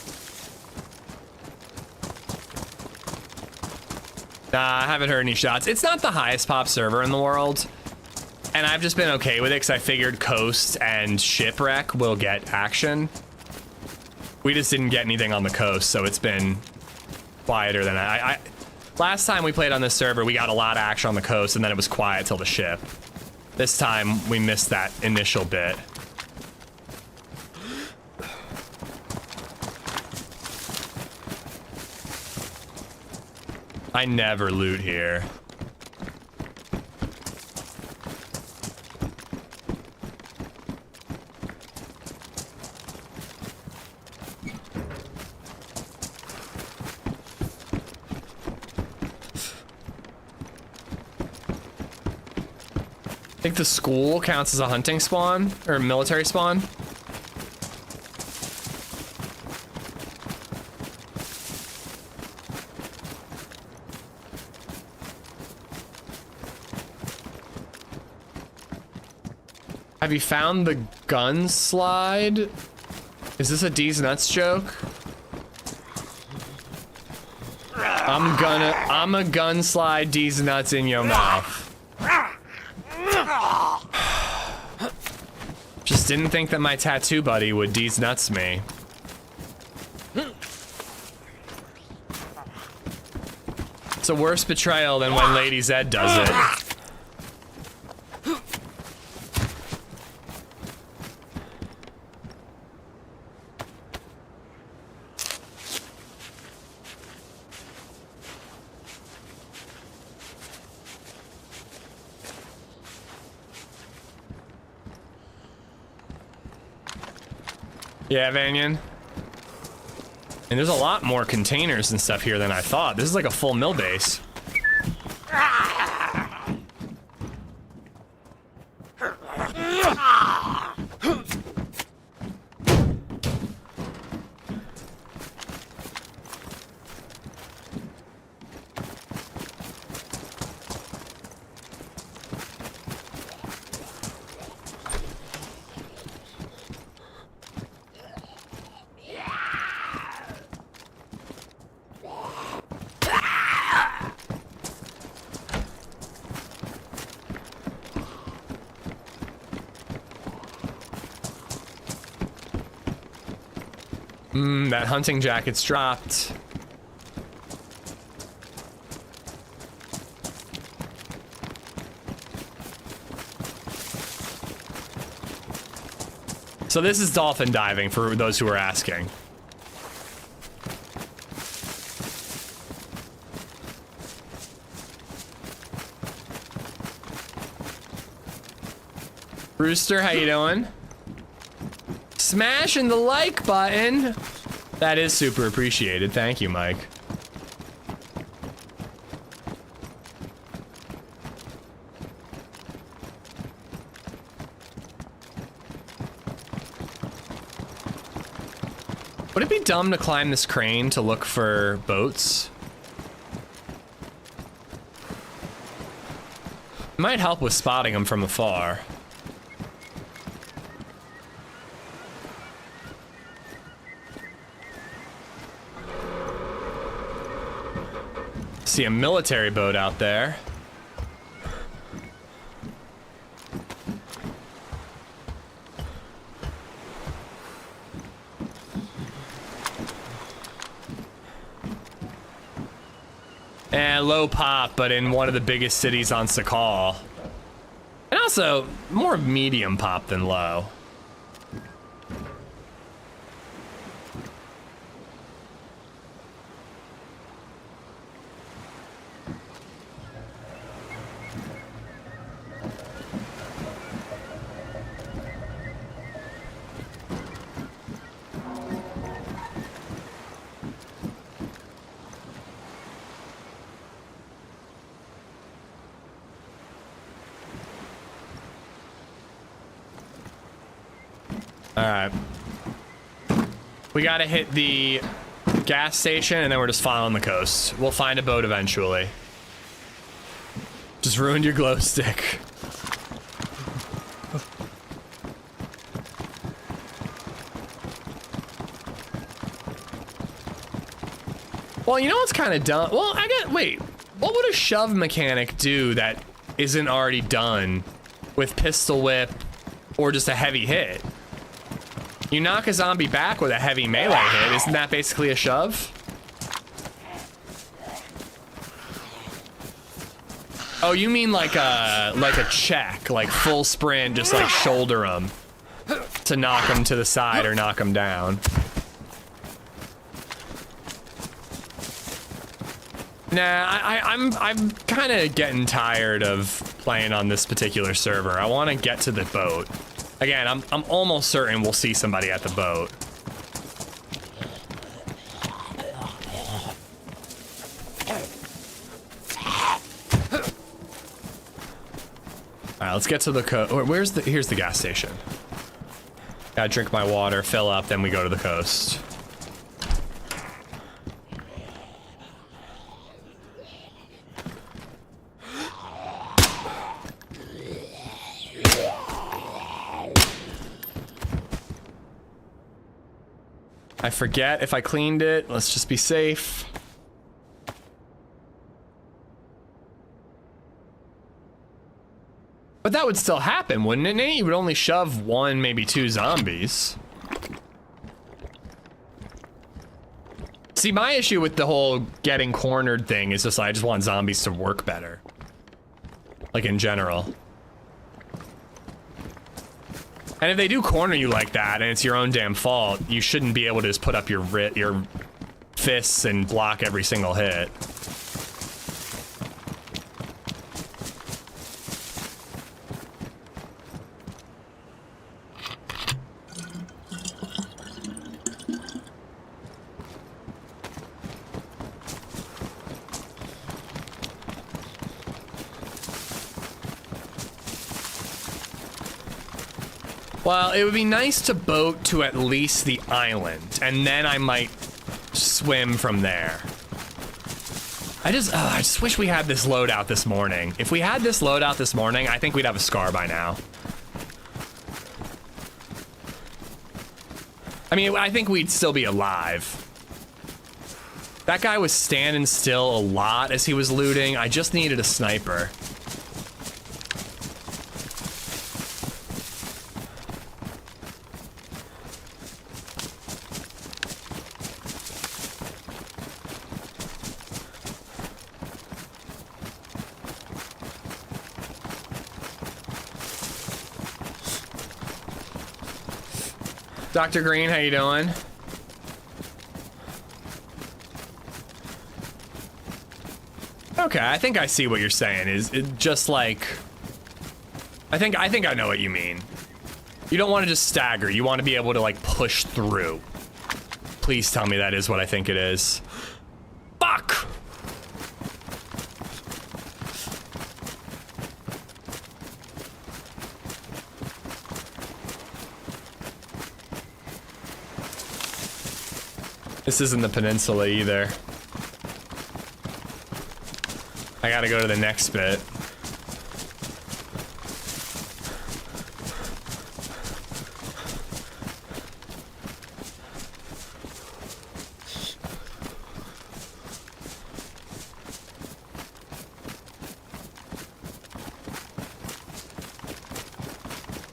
Nah, I haven't heard any shots. It's not the highest pop server in the world, and I've just been okay with it because I figured Coast and Shipwreck will get action. We just didn't get anything on the coast, so it's been quieter than I last time we played on this server, we got a lot of action on the coast, and then it was quiet till the ship. This time, we missed that initial bit. I never loot here. I think the school counts as a hunting spawn or military spawn. Have you found the gun slide? Is this a D's nuts joke? I'm a gun slide D's nuts in your mouth. Just didn't think that my tattoo buddy would D's nuts me. It's a worse betrayal than when LadyZed does it. Yeah, Vanyan. And there's a lot more containers and stuff here than I thought. This is like a full mill base. That hunting jacket's dropped. So this is dolphin diving for those who are asking. Rooster, how you doing? Smashing the like button. That is super appreciated. Thank you, Mike. Would it be dumb to climb this crane to look for boats? It might help with spotting them from afar. See a military boat out there. Low pop, but in one of the biggest cities on Sakhal. And also, more medium pop than low. Alright. We gotta hit the gas station and then we're just following the coast. We'll find a boat eventually. Just ruined your glow stick. Well, you know what's kind of dumb? Well, wait. What would a shove mechanic do that isn't already done with pistol whip or just a heavy hit? You knock a zombie back with a heavy melee hit, isn't that basically a shove? Oh, you mean like a check, like full sprint, just like shoulder them to knock them to the side or knock them down. Nah, I'm kind of getting tired of playing on this particular server. I want to get to the boat. Again, I'm almost certain we'll see somebody at the boat. All right, let's get to the coast. Here's the gas station. Gotta drink my water, fill up, then we go to the coast. I forget if I cleaned it. Let's just be safe. But that would still happen, wouldn't it, Nate? You would only shove 1, maybe 2 zombies. See, my issue with the whole getting cornered thing is just I just want zombies to work better. Like, in general. And if they do corner you like that, and it's your own damn fault, you shouldn't be able to just put up your fists and block every single hit. Well, it would be nice to boat to at least the island, and then I might swim from there. I just wish we had this loadout this morning. If we had this loadout this morning, I think we'd have a SCAR by now. I mean, I think we'd still be alive. That guy was standing still a lot as he was looting. I just needed a sniper. Dr. Green, how you doing? Okay, I think I see what you're saying. Is it just like I think I know what you mean. You don't want to just stagger. You want to be able to like push through. Please tell me that is what I think it is. Fuck! This isn't the peninsula either. I gotta go to the next bit.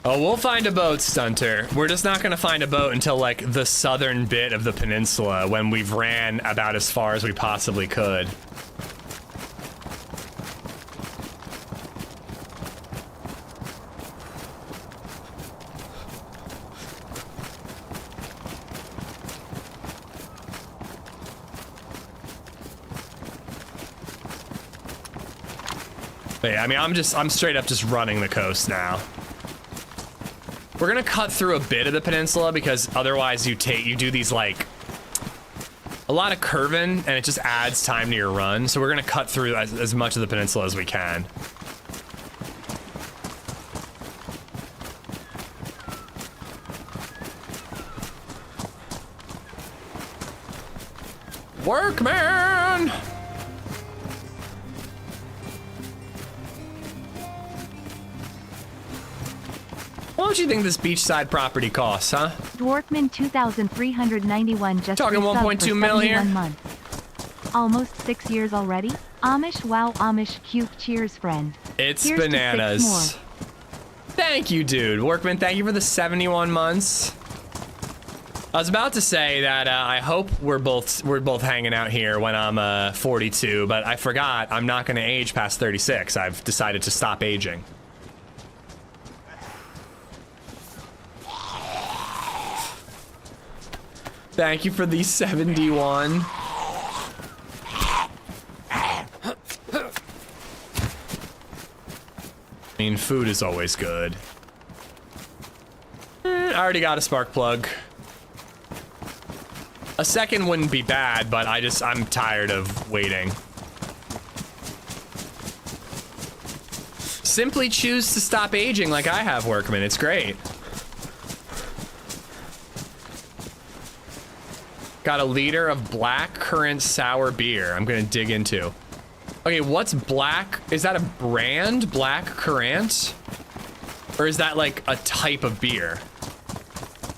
Oh, we'll find a boat, Stunter. We're just not gonna find a boat until like the southern bit of the peninsula when we've ran about as far as we possibly could. But yeah, I mean, I'm straight up just running the coast now. We're gonna cut through a bit of the peninsula because otherwise you do these like a lot of curving and it just adds time to your run. So we're gonna cut through as much of the peninsula as we can. Workman! What do you think this beachside property costs, huh? Dwarfman 2,391 just Talking 1.2 mil here? months. Almost 6 years already? Amish, wow, Amish, cute, cheers, friend. It's Here's to 6 bananas. more. Thank you, dude. Workman, thank you for the 71 months. I was about to say that I hope we're both hanging out here when I'm 42, but I forgot I'm not going to age past 36. I've decided to stop aging. Thank you for the 71. I mean, food is always good. I already got a spark plug. A second wouldn't be bad, but I'm tired of waiting. Simply choose to stop aging like I have, Workman. It's great. Got a liter of black currant sour beer I'm gonna dig into. Okay, what's black? Is that a brand, black currant? Or is that like a type of beer?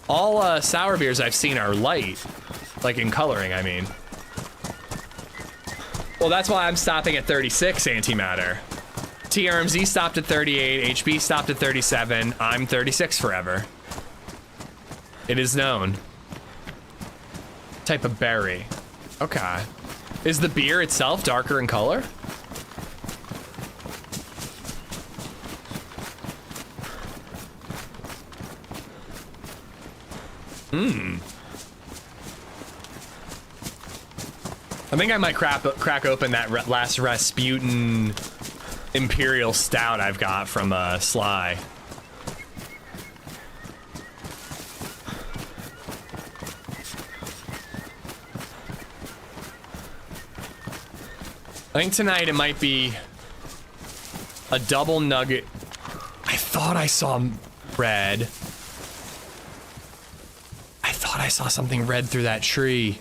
All sour beers I've seen are light. Like in coloring, I mean. Well, that's why I'm stopping at 36 antimatter. TRMZ stopped at 38, HB stopped at 37, I'm 36 forever. It is known. Type of berry. Okay. Is the beer itself darker in color? I think I might crack open that last Rasputin Imperial Stout I've got from Sly. I think tonight it might be a double nugget. I thought I saw red. I thought I saw something red through that tree.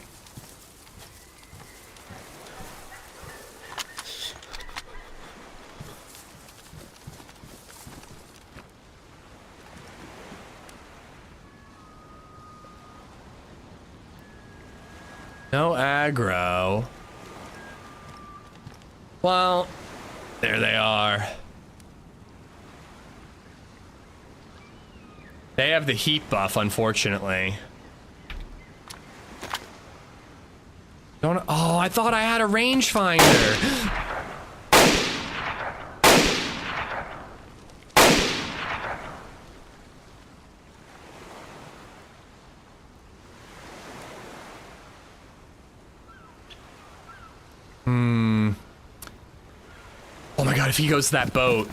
No aggro. Well, there they are. They have the heat buff, unfortunately. Don't. Oh, I thought I had a rangefinder. Oh my god, if he goes to that boat.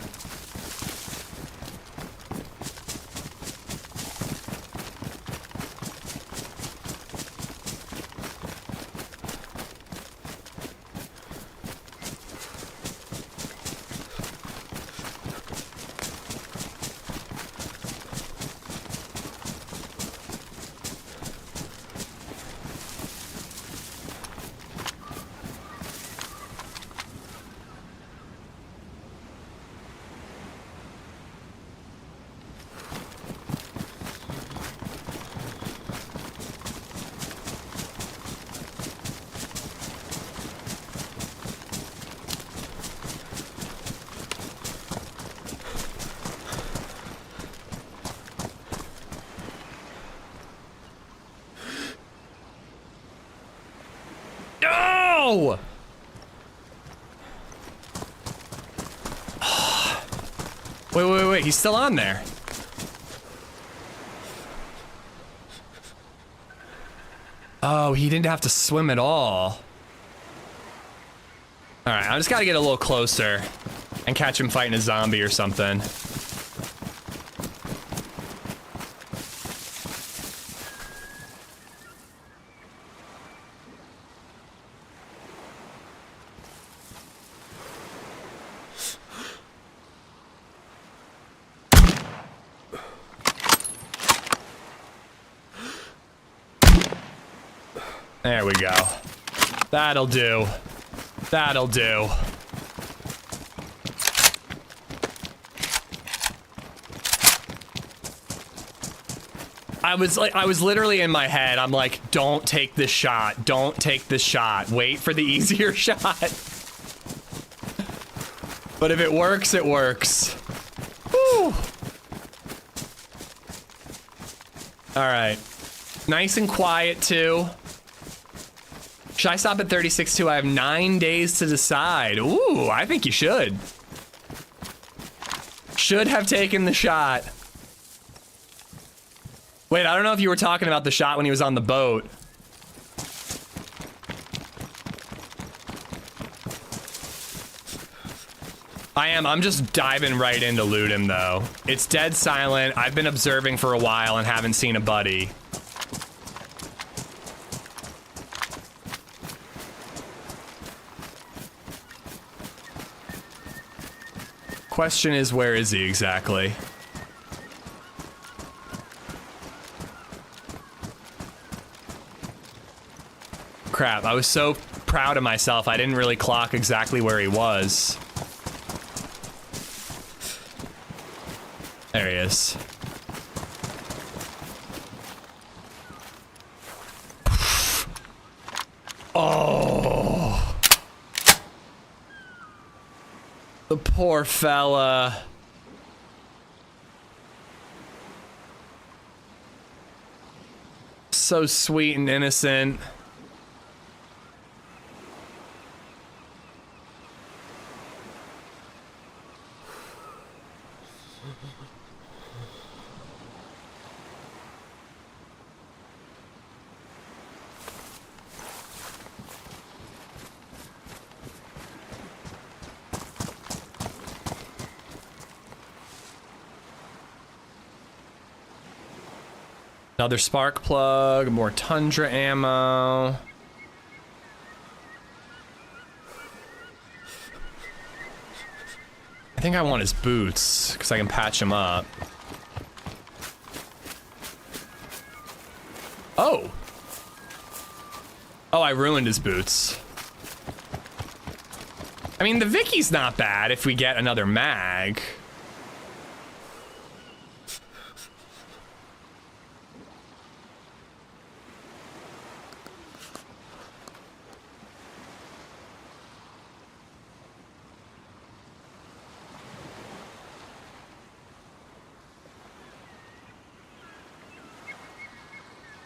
No! Wait, he's still on there. Oh, he didn't have to swim at all. All right, I just gotta get a little closer and catch him fighting a zombie or something. There we go. That'll do. That'll do. I was literally in my head. I'm like, don't take this shot. Don't take this shot. Wait for the easier shot. But if it works, it works. Whew. All right. Nice and quiet too. Should I stop at 36 too? I have 9 days to decide. Ooh, I think you should. Should have taken the shot. Wait, I don't know if you were talking about the shot when he was on the boat. I am. I'm just diving right in to loot him though. It's dead silent. I've been observing for a while and haven't seen a buddy. Question is, where is he exactly? Crap, I was so proud of myself, I didn't really clock exactly where he was. There he is. Oh. The poor fella. So sweet and innocent. Another spark plug, more Tundra ammo. I think I want his boots, because I can patch him up. Oh! Oh, I ruined his boots. I mean, the Vicky's not bad if we get another mag.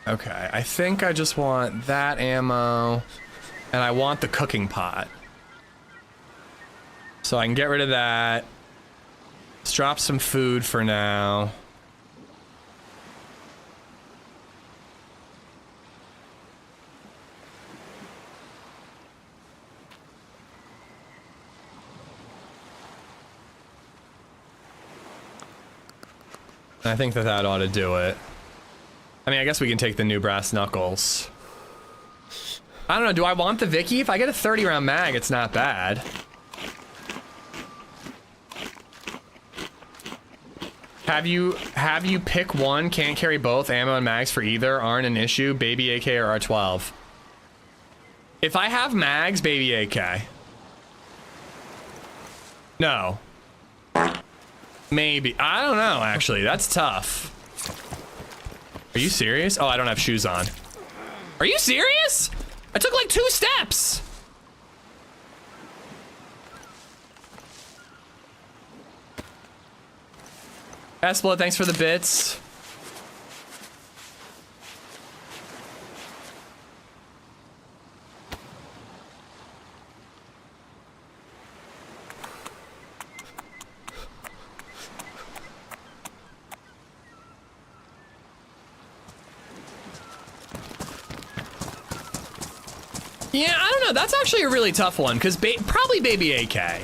Okay, I think I just want that ammo, and I want the cooking pot. So I can get rid of that. Let's drop some food for now. I think that ought to do it. I mean, I guess we can take the new brass knuckles. I don't know, do I want the Vicky? If I get a 30-round mag, it's not bad. Have you pick one, can't carry both, ammo and mags for either, aren't an issue, baby AK or R12? If I have mags, baby AK. No. Maybe, I don't know actually, that's tough. Are you serious? Oh, I don't have shoes on. Are you serious? I took like 2 steps. Espla, thanks for the bits. Yeah, I don't know. That's actually a really tough one, because probably Baby AK.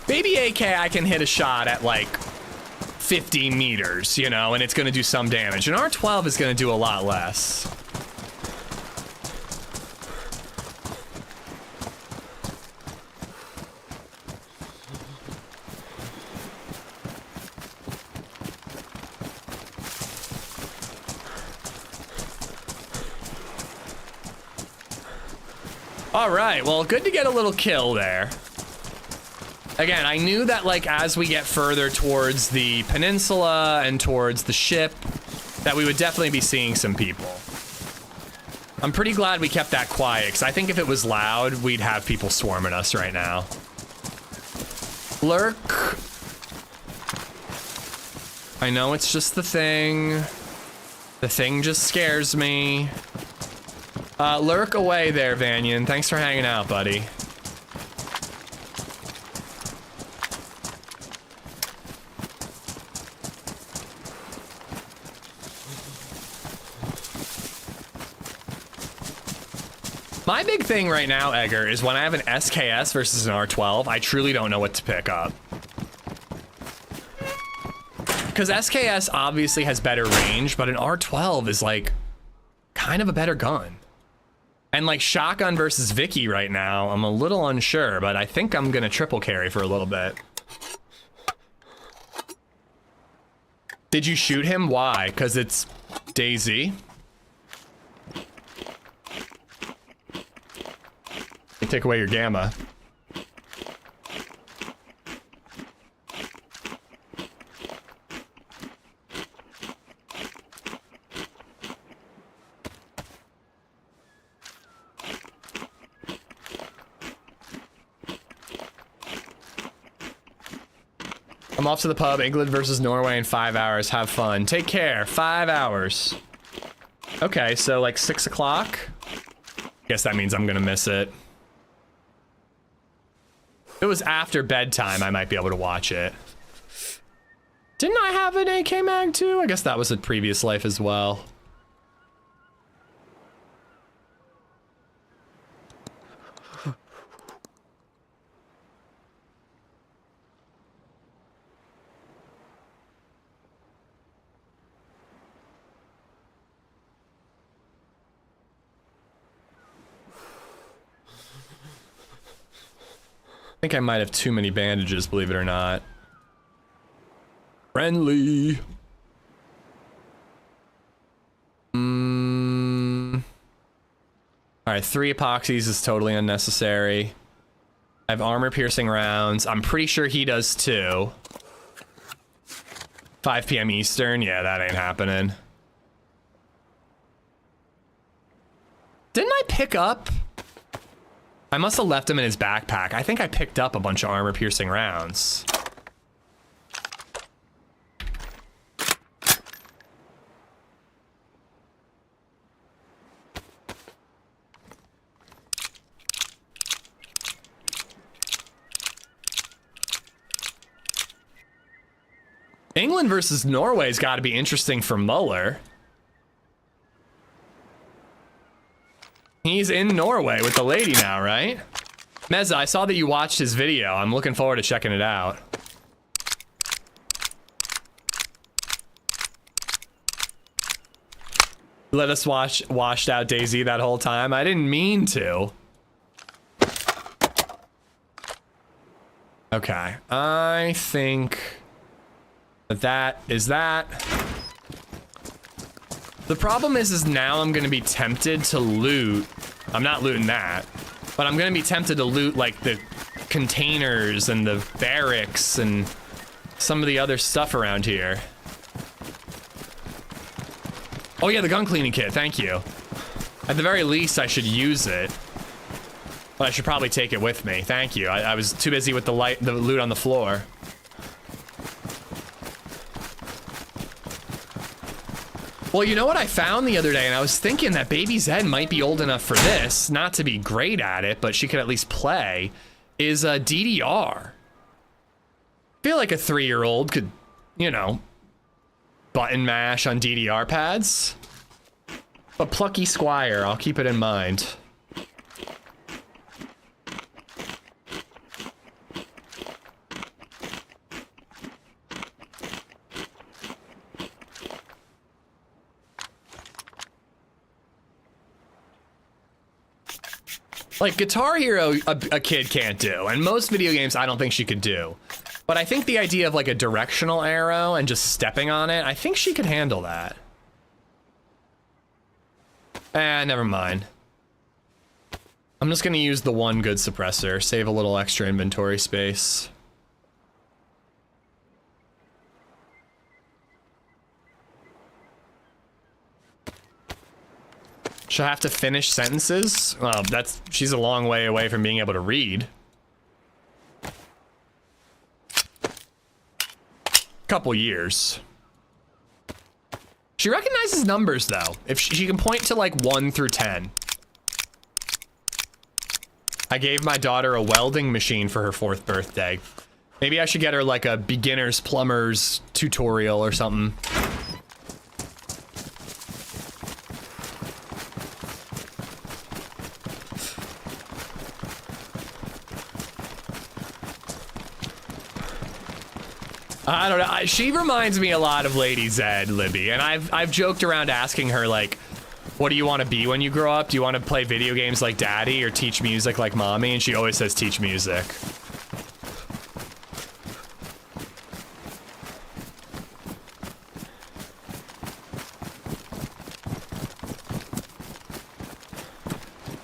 Baby AK, I can hit a shot at like 50 meters, you know, and it's going to do some damage. And R12 is going to do a lot less. All right, well, good to get a little kill there. Again, I knew that, like, as we get further towards the peninsula and towards the ship, that we would definitely be seeing some people. I'm pretty glad we kept that quiet, because I think if it was loud, we'd have people swarming us right now. Lurk. I know it's just the thing. The thing just scares me. Lurk away there, Vanyan. Thanks for hanging out, buddy. My big thing right now, Egger, is when I have an SKS versus an R12, I truly don't know what to pick up. Because SKS obviously has better range, but an R12 is like kind of a better gun. And like shotgun versus Vicky right now, I'm a little unsure, but I think I'm gonna triple carry for a little bit. Did you shoot him? Why? Because it's DayZ. Take away your gamma. I'm off to the pub. England versus Norway in 5 hours. Have fun. Take care. 5 hours. Okay, so like 6 o'clock. Guess that means I'm gonna miss it. If it was after bedtime, I might be able to watch it. Didn't I have an AK mag too? I guess that was a previous life as well. I think I might have too many bandages, believe it or not. Friendly. Alright, 3 epoxies is totally unnecessary. I have armor piercing rounds. I'm pretty sure he does too. 5 p.m. Eastern. Yeah, that ain't happening. Didn't I pick up? I must have left him in his backpack. I think I picked up a bunch of armor piercing rounds. England versus Norway's got to be interesting for Muller. He's in Norway with the lady now, right? Meza, I saw that you watched his video. I'm looking forward to checking it out. Let us washed out DayZ that whole time. I didn't mean to. Okay, I think that is that. The problem is now I'm gonna be tempted to loot. I'm not looting that, but I'm gonna be tempted to loot like the containers and the barracks and some of the other stuff around here. Oh yeah, the gun cleaning kit, thank you. At the very least, I should use it. But I should probably take it with me, thank you. I was too busy with the loot on the floor. Well, you know what I found the other day, and I was thinking that Baby Zed might be old enough for this, not to be great at it, but she could at least play, is a DDR. I feel like a 3-year-old could, you know, button mash on DDR pads. But Plucky Squire, I'll keep it in mind. Like, Guitar Hero, a kid can't do, and most video games I don't think she could do. But I think the idea of like a directional arrow and just stepping on it, I think she could handle that. Never mind. I'm just gonna use the one good suppressor, save a little extra inventory space. She'll have to finish sentences? Well, she's a long way away from being able to read. Couple years. She recognizes numbers though. If she can point to like 1 through 10. I gave my daughter a welding machine for her 4th birthday. Maybe I should get her like a beginner's plumber's tutorial or something. I don't know. She reminds me a lot of LadyZed, Libby, and I've joked around asking her like, what do you want to be when you grow up? Do you want to play video games like daddy or teach music like mommy? And she always says teach music.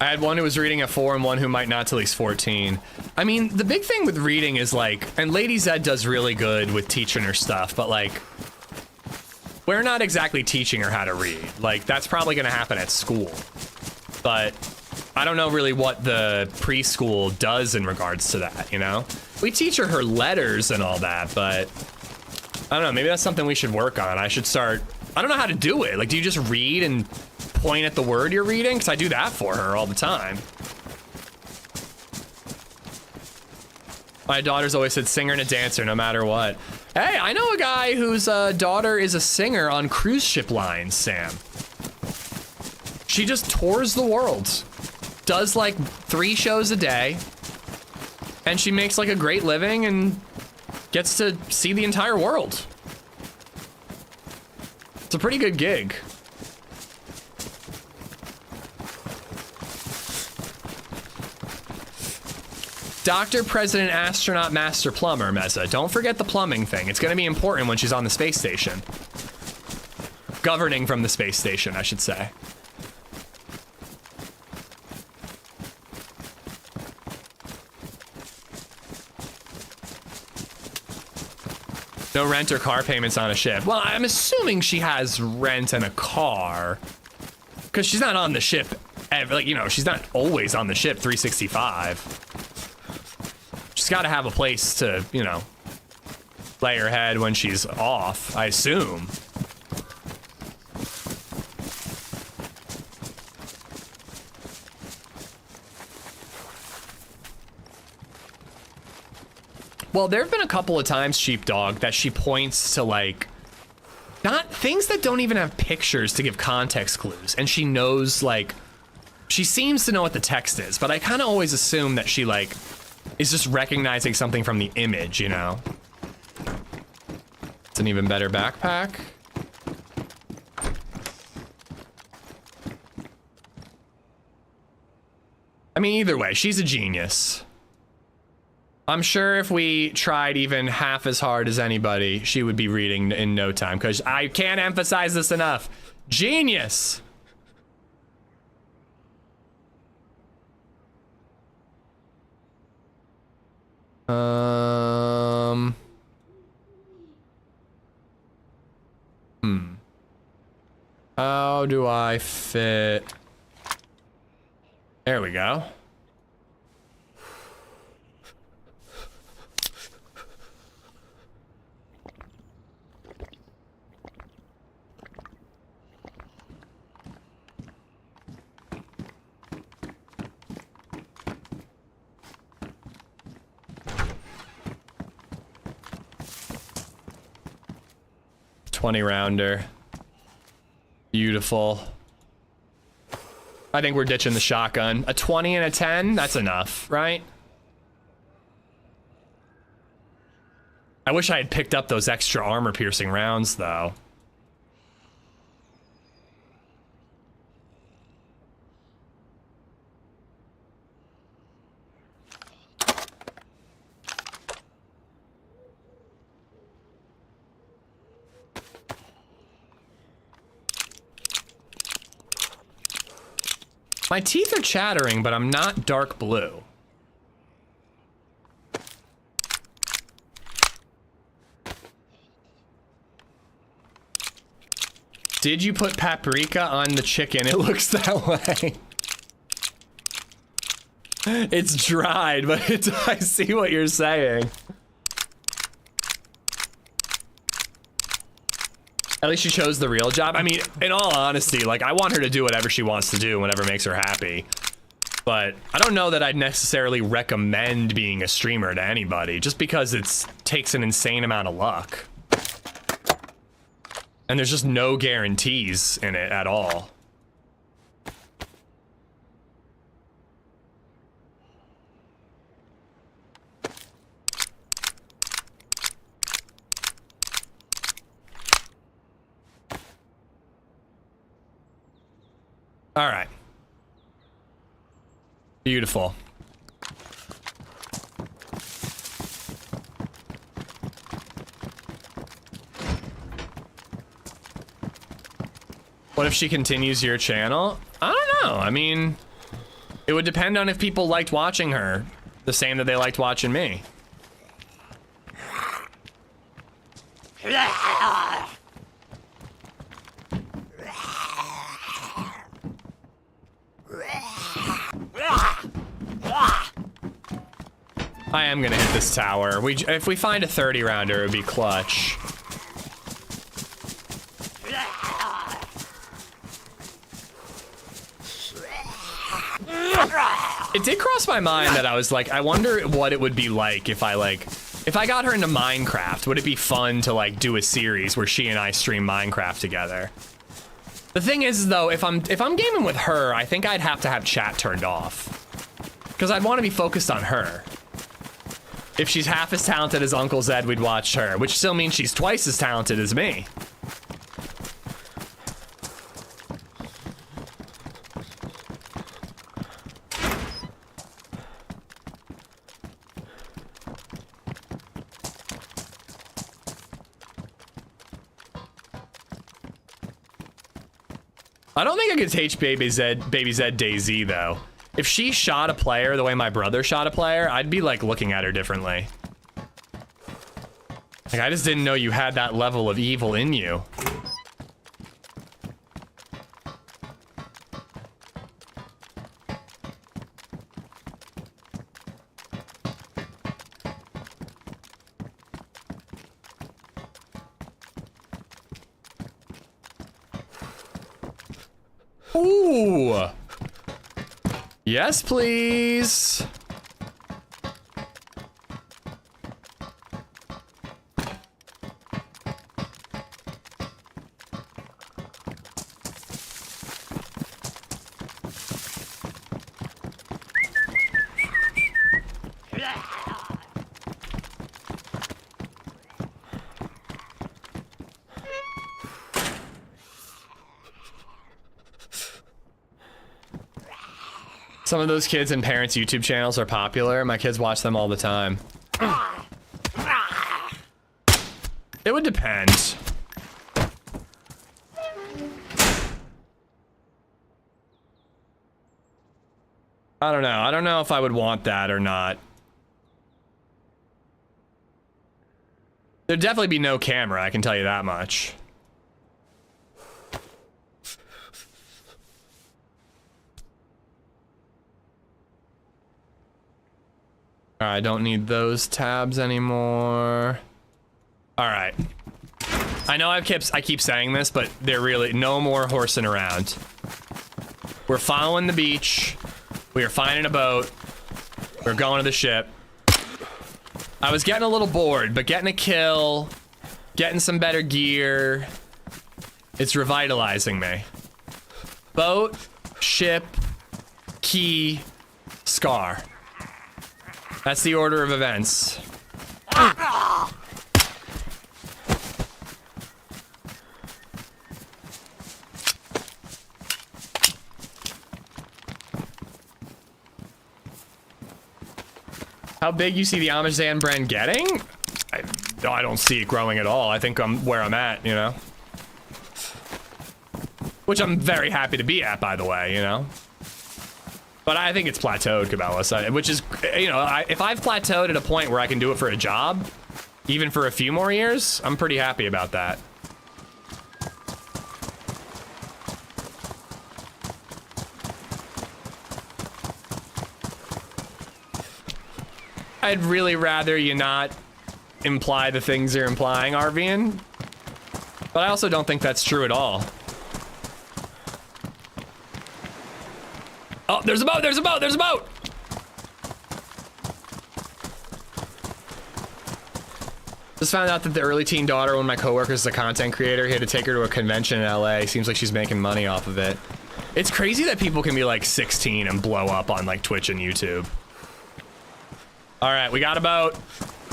I had one who was reading at 4 and one who might not till he's 14. I mean, the big thing with reading is like, and LadyZed does really good with teaching her stuff, but like, we're not exactly teaching her how to read. Like, that's probably gonna happen at school. But I don't know really what the preschool does in regards to that, you know? We teach her letters and all that, but I don't know, maybe that's something we should work on. I should start, I don't know how to do it. Like, do you just read and point at the word you're reading? Because I do that for her all the time. My daughter's always said singer and a dancer no matter what. Hey, I know a guy whose daughter is a singer on cruise ship lines, Sam. She just tours the world. Does like 3 shows a day. And she makes like a great living and gets to see the entire world. It's a pretty good gig. Doctor, President, Astronaut, Master, Plumber, Meza. Don't forget the plumbing thing. It's going to be important when she's on the space station. Governing from the space station, I should say. No rent or car payments on a ship. Well, I'm assuming she has rent and a car. Because she's not on the ship, like, you know, she's not always on the ship 365. She's got to have a place to, you know, lay her head when she's off, I assume. Well, there have been a couple of times, Sheepdog, that she points to, like, not things that don't even have pictures to give context clues. And she knows, like, she seems to know what the text is, but I kind of always assume that she, like, is just recognizing something from the image, you know? It's an even better backpack. I mean, either way, she's a genius. I'm sure if we tried even half as hard as anybody, she would be reading in no time, because I can't emphasize this enough. Genius! How do I fit? There we go. $20 rounder. Beautiful. I think we're ditching the shotgun. A 20 and a 10, that's enough, right? I wish I had picked up those extra armor-piercing rounds, though. My teeth are chattering, but I'm not dark blue. Did you put paprika on the chicken? It looks that way. It's dried, but it's, I see what you're saying. At least she chose the real job. I mean, in all honesty, like, I want her to do whatever she wants to do, whatever makes her happy. But I don't know that I'd necessarily recommend being a streamer to anybody, just because it takes an insane amount of luck. And there's just no guarantees in it at all. All right. Beautiful. What if she continues your channel? I don't know. I mean, it would depend on if people liked watching her the same that they liked watching me. I am gonna hit this tower. If we find a 30 rounder, it would be clutch. It did cross my mind that I was like, I wonder what it would be like if I got her into Minecraft. Would it be fun to like do a series where she and I stream Minecraft together? The thing is though, if I'm gaming with her, I think I'd have to have chat turned off. Because I'd want to be focused on her. If she's half as talented as Uncle Zed, we'd watch her, which still means she's twice as talented as me. I don't think I could teach BabyZed DayZ though. If she shot a player the way my brother shot a player, I'd be like looking at her differently. Like I just didn't know you had that level of evil in you. Ooh. Yes, please. Some of those kids and parents' YouTube channels are popular. My kids watch them all the time. It would depend. I don't know. I don't know if I would want that or not. There'd definitely be no camera, I can tell you that much. I don't need those tabs anymore. All right. I know I keep saying this, but they're really no more horsing around. We're following the beach. We are finding a boat. We're going to the ship. I was getting a little bored, but getting a kill, getting some better gear, it's revitalizing me. Boat, ship, key, SCAR. That's the order of events. How big you see the AmishZed brand getting? I don't see it growing at all. I think I'm where I'm at, you know? Which I'm very happy to be at, by the way, you know? But I think it's plateaued, Cabela's, which is, you know, if I've plateaued at a point where I can do it for a job, even for a few more years, I'm pretty happy about that. I'd really rather you not imply the things you're implying, Arvian. But I also don't think that's true at all. Oh, there's a boat, there's a boat, there's a boat! Just found out that the early teen daughter of one of my coworkers is a content creator. He had to take her to a convention in LA. Seems like she's making money off of it. It's crazy that people can be like 16 and blow up on like Twitch and YouTube. All right, we got a boat.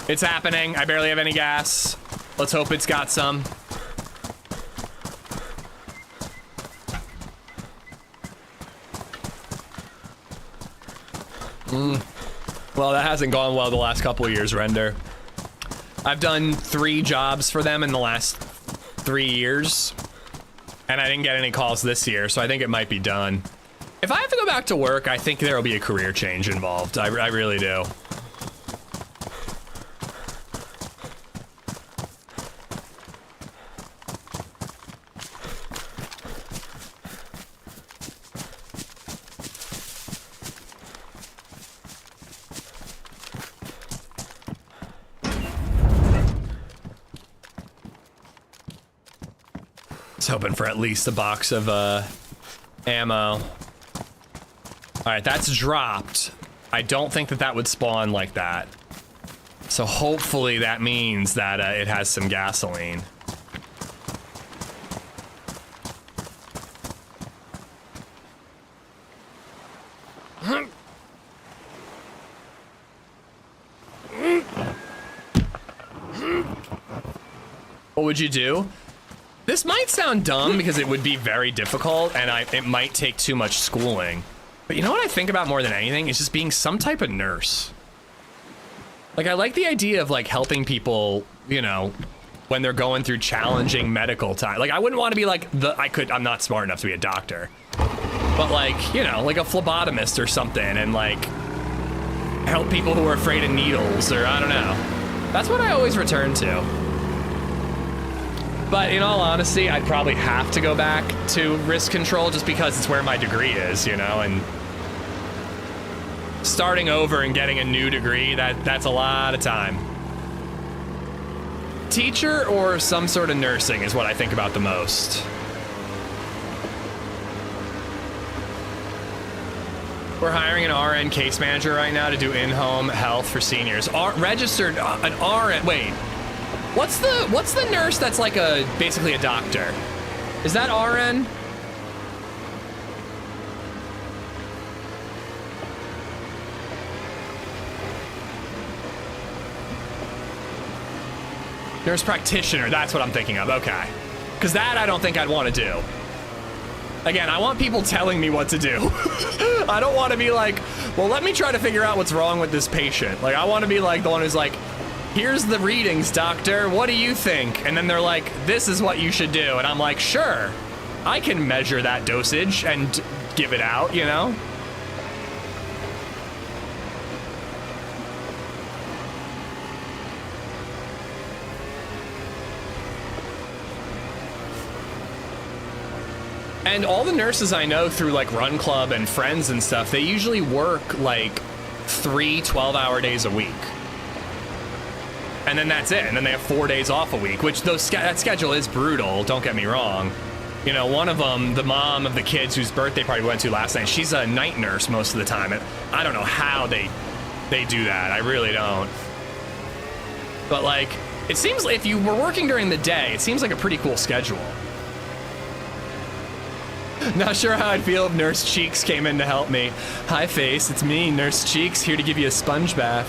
It's happening. I barely have any gas. Let's hope it's got some. Well, that hasn't gone well the last couple of years, Render. I've done 3 jobs for them in the last 3 years, and I didn't get any calls this year, so I think it might be done. If I have to go back to work, I think there will be a career change involved. I really do. Hoping for at least a box of ammo. All right, that's dropped. I don't think that that would spawn like that. So hopefully that means that it has some gasoline. What would you do? This might sound dumb because it would be very difficult and it might take too much schooling. But you know what I think about more than anything is just being some type of nurse. Like, I like the idea of like helping people, you know, when they're going through challenging medical time. Like, I wouldn't want to be like I'm not smart enough to be a doctor. But like, you know, like a phlebotomist or something and like help people who are afraid of needles or I don't know. That's what I always return to. But in all honesty, I'd probably have to go back to risk control just because it's where my degree is, you know, and starting over and getting a new degree, that's a lot of time. Teacher or some sort of nursing is what I think about the most. We're hiring an RN case manager right now to do in-home health for seniors. Registered an RN, wait. What's the nurse that's like basically a doctor? Is that RN? Nurse practitioner, that's what I'm thinking of, okay. Because that I don't think I'd want to do. Again, I want people telling me what to do. I don't want to be like, well, let me try to figure out what's wrong with this patient. Like, I want to be like the one who's like, here's the readings, doctor, what do you think? And then they're like, this is what you should do. And I'm like, sure, I can measure that dosage and give it out, you know? And all the nurses I know through like Run Club and friends and stuff, they usually work like 3 12-hour days a week. And then that's it. And then they have 4 days off a week, which that schedule is brutal. Don't get me wrong. You know, one of them, the mom of the kids whose birthday party we went to last night, she's a night nurse most of the time. And I don't know how they do that. I really don't. But like, it seems like if you were working during the day, it seems like a pretty cool schedule. Not sure how I'd feel if Nurse Cheeks came in to help me. Hi, Face. It's me, Nurse Cheeks, here to give you a sponge bath.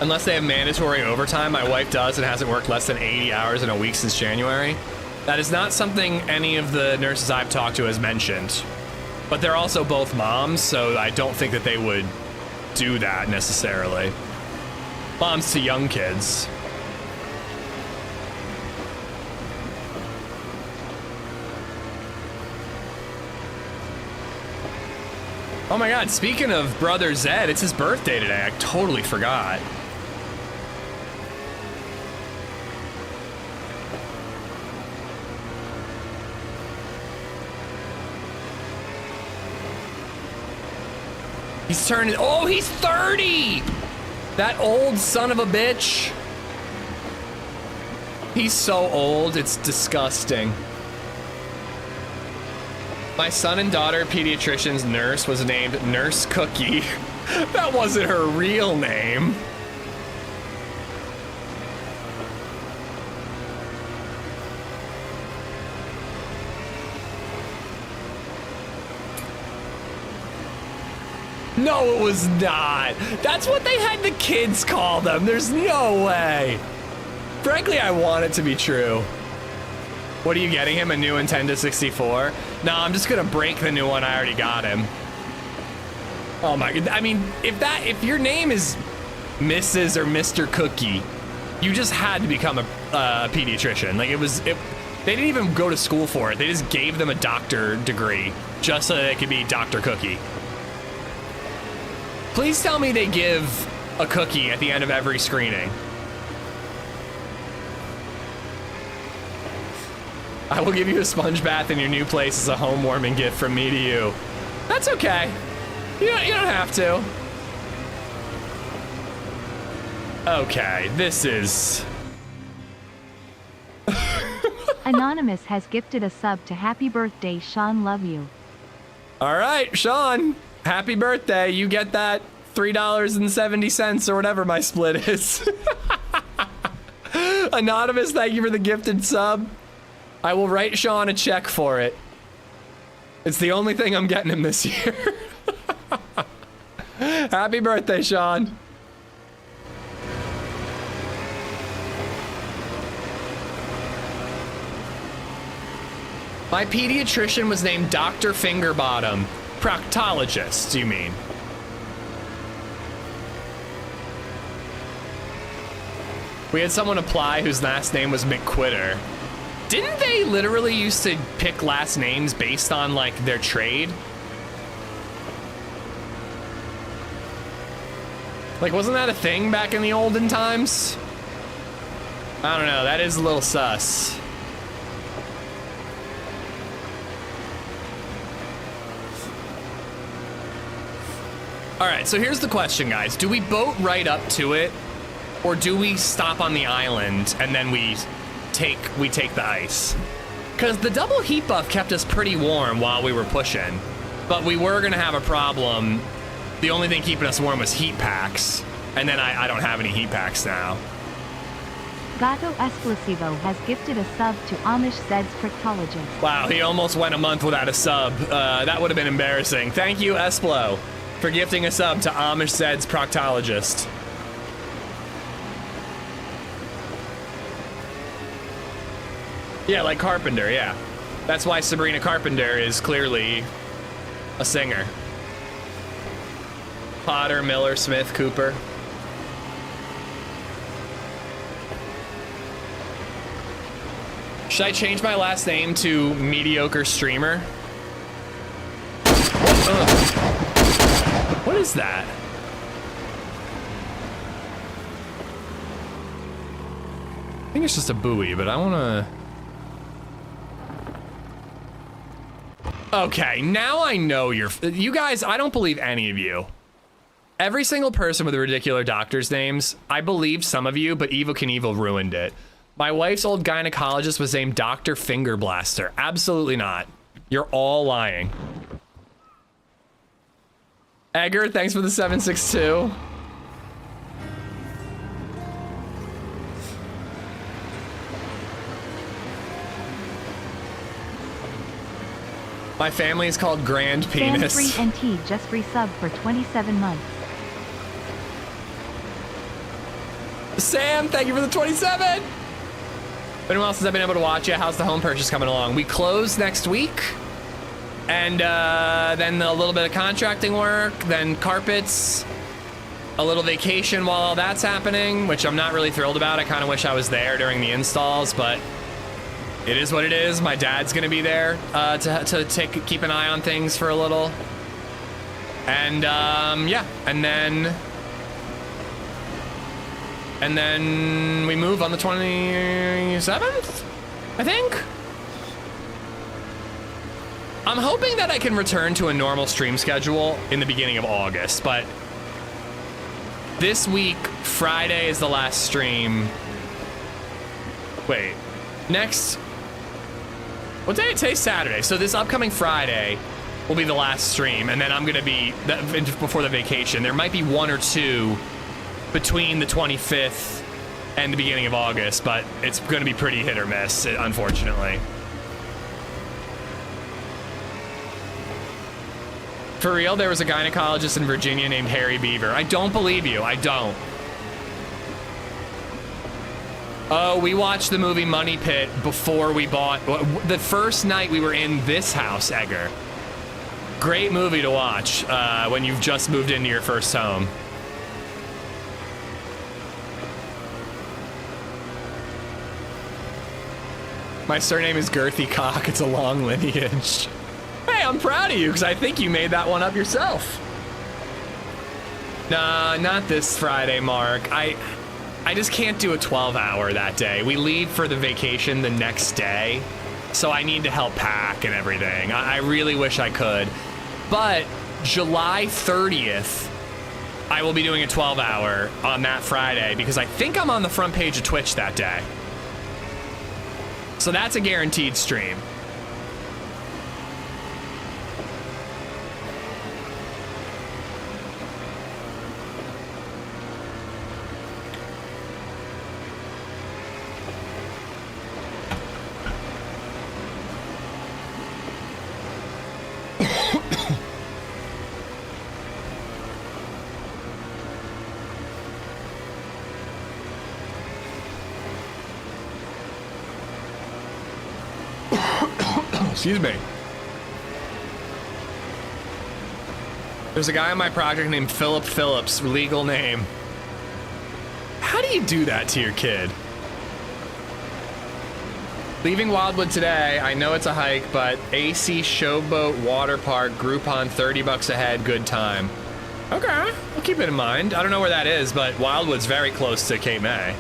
Unless they have mandatory overtime, my wife does and hasn't worked less than 80 hours in a week since January. That is not something any of the nurses I've talked to has mentioned. But they're also both moms, so I don't think that they would do that necessarily. Moms to young kids. Oh my god, speaking of Brother Zed, it's his birthday today. I totally forgot. He's turning, oh, he's 30! That old son of a bitch. He's so old, it's disgusting. My son and daughter pediatrician's nurse was named Nurse Cookie. That wasn't her real name. No, it was not. That's what they had the kids call them. There's no way. Frankly, I want it to be true. What are you getting him? A new Nintendo 64? No, I'm just gonna break the new one I already got him. Oh my god. I mean, if your name is Mrs. or Mr. Cookie, you just had to become a pediatrician. Like they didn't even go to school for it. They just gave them a doctor degree just so that it could be Dr. Cookie. Please tell me they give a cookie at the end of every screening. I will give you a sponge bath in your new place as a home warming gift from me to you. That's okay. You don't have to. Okay, this is... Anonymous has gifted a sub to Happy Birthday, Sean. Love you. All right, Sean, happy birthday. You get that $3.70 or whatever my split is. Anonymous, thank you for the gifted sub. I will write Sean a check for it. It's the only thing I'm getting him this year. Happy birthday, Sean. My pediatrician was named Dr. Fingerbottom. Proctologist, you mean? We had someone apply whose last name was McQuitter. Didn't they literally used to pick last names based on, like, their trade? Like, wasn't that a thing back in the olden times? I don't know, that is a little sus. All right, so here's the question, guys. Do we boat right up to it, or do we stop on the island and then we take the ice? Because the double heat buff kept us pretty warm while we were pushing, but we were gonna have a problem. The only thing keeping us warm was heat packs, and then I don't have any heat packs now. Gato Exclusivo has gifted a sub to AmishZed's Proctologist. Wow, he almost went a month without a sub. That would have been embarrassing. Thank you, Esplo, for gifting a sub to AmishZed's Proctologist. Yeah, like Carpenter, yeah. That's why Sabrina Carpenter is clearly a singer. Potter, Miller, Smith, Cooper. Should I change my last name to Mediocre Streamer? Ugh. What is that? I think it's just a buoy, but I wanna... Okay, now I know you guys, I don't believe any of you. Every single person with the ridiculous doctor's names, I believed some of you, but Evil Knievel ruined it. My wife's old gynecologist was named Dr. Finger Blaster. Absolutely not. You're all lying. Edgar, thanks for the 762. My family is called Grand Penis. Fan3 NT just resubbed for 27 months. Sam, thank you for the 27. If anyone else has been able to watch it, how's the home purchase coming along? We close next week, and then a little bit of contracting work, then carpets, a little vacation while all that's happening, which I'm not really thrilled about. I kind of wish I was there during the installs, but it is what it is. My dad's gonna be there to keep an eye on things for a little, and yeah, and then we move on the 27th, I think. I'm hoping that I can return to a normal stream schedule in the beginning of August, but this week, Friday is the last stream. Wait, next, what day? Today's Saturday, so this upcoming Friday will be the last stream, and then I'm gonna be, before the vacation, there might be one or two between the 25th and the beginning of August, but it's gonna be pretty hit or miss, unfortunately. For real, there was a gynecologist in Virginia named Harry Beaver. I don't believe you, I don't. Oh, we watched the movie Money Pit before we bought, the first night we were in this house, Edgar. Great movie to watch when you've just moved into your first home. My surname is Girthy Cock. It's a long lineage. Hey, I'm proud of you because I think you made that one up yourself. Nah, not this Friday, Mark. I just can't do a 12-hour that day. We leave for the vacation the next day, so I need to help pack and everything. I really wish I could. But July 30th I will be doing a 12-hour on that Friday because I think I'm on the front page of Twitch that day. So that's a guaranteed stream. Excuse me. There's a guy on my project named Philip Phillips, legal name. How do you do that to your kid? Leaving Wildwood today. I know it's a hike, but AC Showboat Water Park, Groupon, $30 a head, good time. Okay, I'll keep it in mind. I don't know where that is, but Wildwood's very close to Cape May.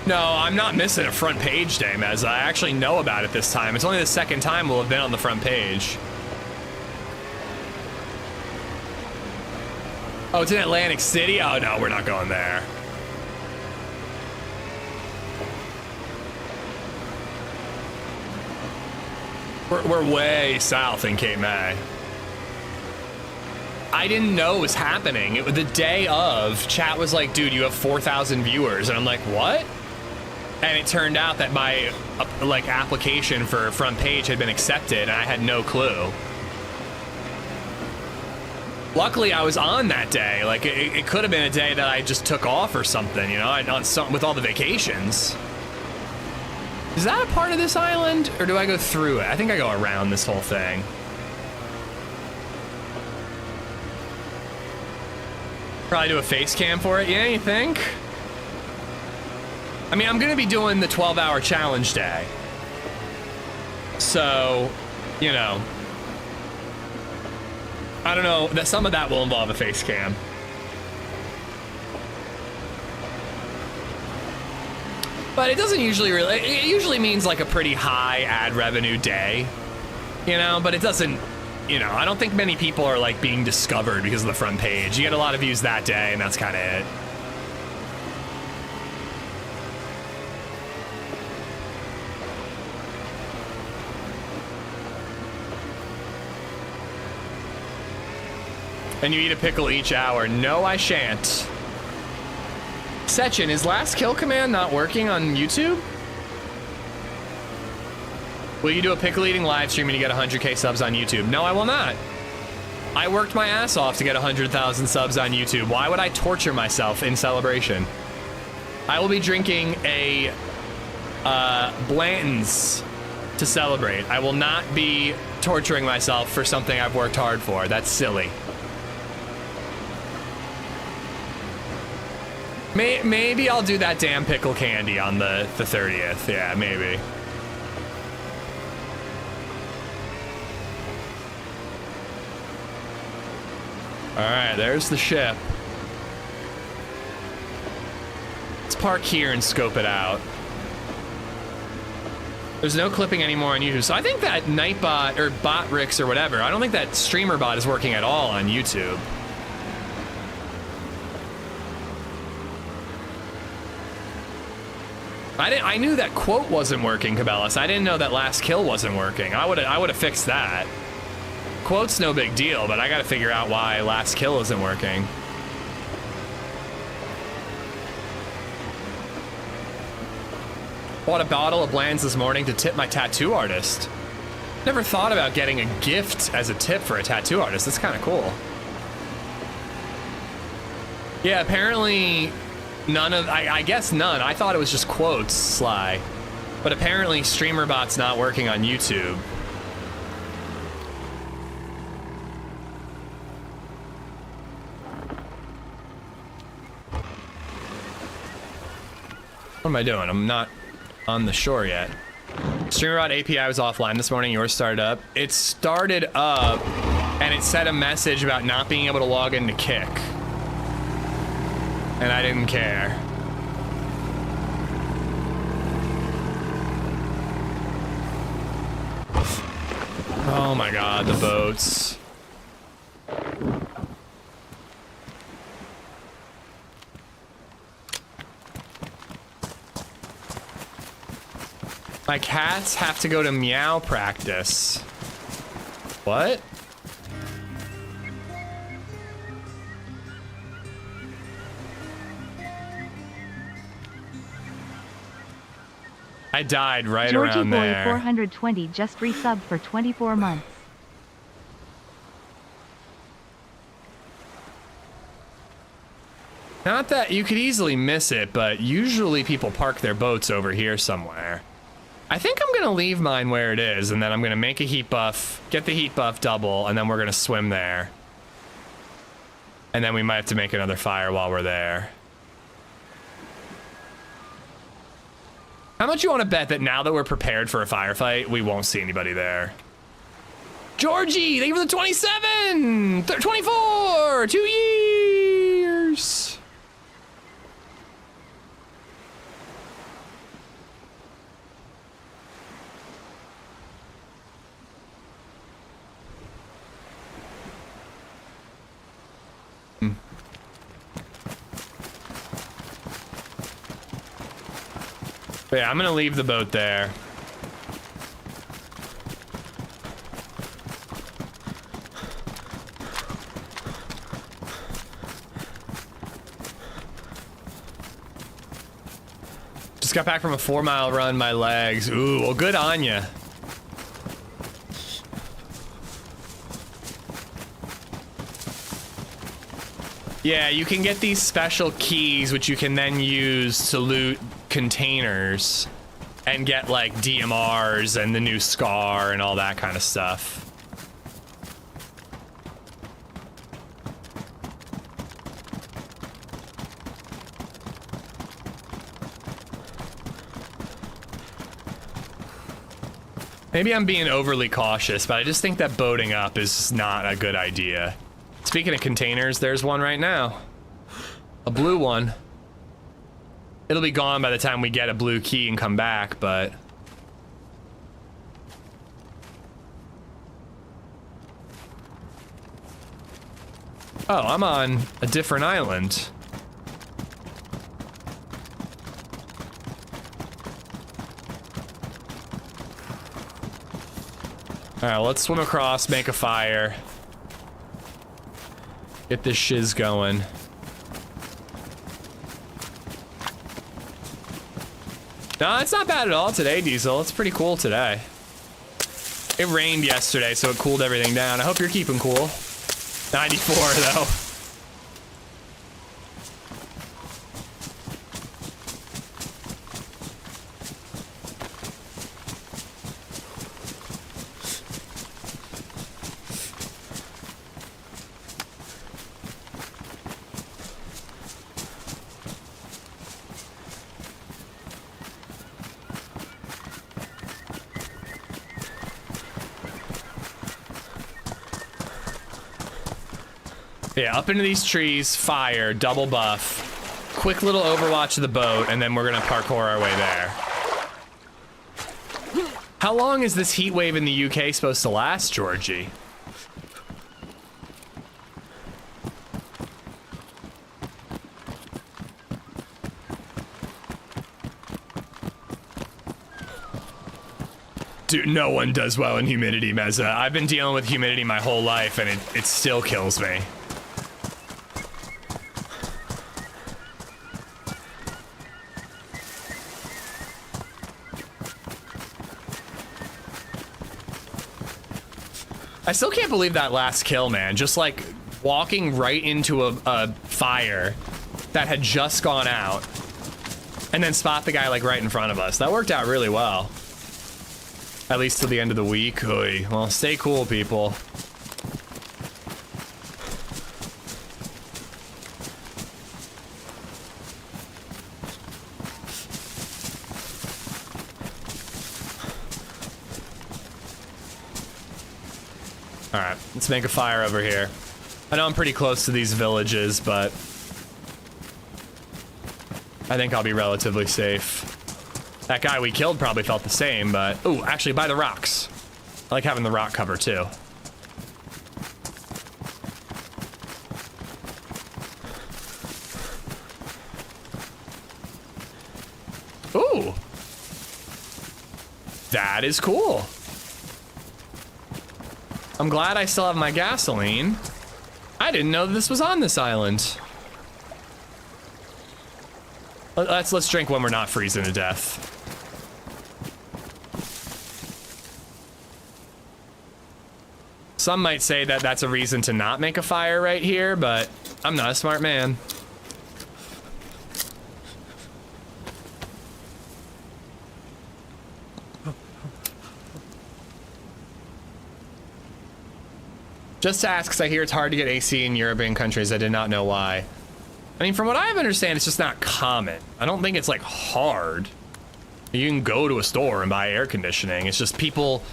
No, I'm not missing a front page day, Mez. I actually know about it this time. It's only the second time we'll have been on the front page. Oh, it's in Atlantic City? Oh, no, we're not going there. We're way south in Cape May. I didn't know it was happening. The day of, chat was like, dude, you have 4,000 viewers. And I'm like, what? And it turned out that my application for front page had been accepted, and I had no clue. Luckily, I was on that day. Like, it could have been a day that I just took off or something, you know, with all the vacations. Is that a part of this island, or do I go through it? I think I go around this whole thing. Probably do a face cam for it. Yeah, you think? I mean, I'm gonna be doing the 12-hour challenge day. So, you know, I don't know, that some of that will involve a face cam. But it doesn't usually it usually means like a pretty high ad revenue day, you know, but it doesn't, you know, I don't think many people are like being discovered because of the front page. You get a lot of views that day and that's kind of it. And you eat a pickle each hour. No, I shan't. Sechin, is last kill command not working on YouTube? Will you do a pickle eating live stream when you get 100K subs on YouTube? No, I will not. I worked my ass off to get 100,000 subs on YouTube. Why would I torture myself in celebration? I will be drinking a Blanton's to celebrate. I will not be torturing myself for something I've worked hard for. That's silly. Maybe I'll do that damn pickle candy on the 30th. Yeah, maybe. All right, there's the ship. Let's park here and scope it out. There's no clipping anymore on YouTube. So I think that Nightbot or Botrix or whatever, I don't think that streamer bot is working at all on YouTube. I knew that quote wasn't working, Cabela's. I didn't know that last kill wasn't working. I would have fixed that. Quote's no big deal, but I gotta figure out why last kill isn't working. Bought a bottle of Bland's this morning to tip my tattoo artist. Never thought about getting a gift as a tip for a tattoo artist. That's kind of cool. Yeah, apparently none of, I guess none. I thought it was just quotes, Sly. But apparently StreamerBot's not working on YouTube. What am I doing? I'm not on the shore yet. StreamerBot API was offline this morning. Yours started up. It started up, and it sent a message about not being able to log into Kick. And I didn't care. Oh my god, the boats. My cats have to go to meow practice. What? I died right Georgie around Boy there. 420 just resubbed for 24 months. Not that you could easily miss it, but usually people park their boats over here somewhere. I think I'm gonna leave mine where it is, and then I'm gonna make a heat buff, get the heat buff double, and then we're gonna swim there. And then we might have to make another fire while we're there. How much you want to bet that now that we're prepared for a firefight, we won't see anybody there? Georgie, thank you for the 27! 24! 2 years! But yeah, I'm gonna leave the boat there. Just got back from a 4-mile run, my legs. Ooh, well, good on ya. Yeah, you can get these special keys, which you can then use to loot containers and get like DMRs and the new SCAR and all that kind of stuff. Maybe I'm being overly cautious, but I just think that boating up is not a good idea. Speaking of containers, there's one right now. A blue one. It'll be gone by the time we get a blue key and come back, but... Oh, I'm on a different island. Alright, let's swim across, make a fire. Get this shiz going. No, it's not bad at all today, Diesel. It's pretty cool today. It rained yesterday, so it cooled everything down. I hope you're keeping cool. 94, though. Yeah, up into these trees, fire, double buff, quick little overwatch of the boat, and then we're gonna parkour our way there. How long is this heat wave in the UK supposed to last, Georgie? Dude, no one does well in humidity, Meza. I've been dealing with humidity my whole life, and it still kills me. I still can't believe that last kill, man. Just like walking right into a fire that had just gone out and then spot the guy like right in front of us. That worked out really well. At least till the end of the week. Oy. Well, stay cool, people. All right, let's make a fire over here. I know I'm pretty close to these villages, but I think I'll be relatively safe. That guy we killed probably felt the same, but... Ooh, actually, by the rocks. I like having the rock cover, too. Ooh. That is cool. I'm glad I still have my gasoline. I didn't know this was on this island. Let's drink when we're not freezing to death. Some might say that that's a reason to not make a fire right here, but I'm not a smart man. Just to ask, because I hear it's hard to get AC in European countries. I did not know why. I mean, from what I understand, it's just not common. I don't think it's like hard. You can go to a store and buy air conditioning. It's just people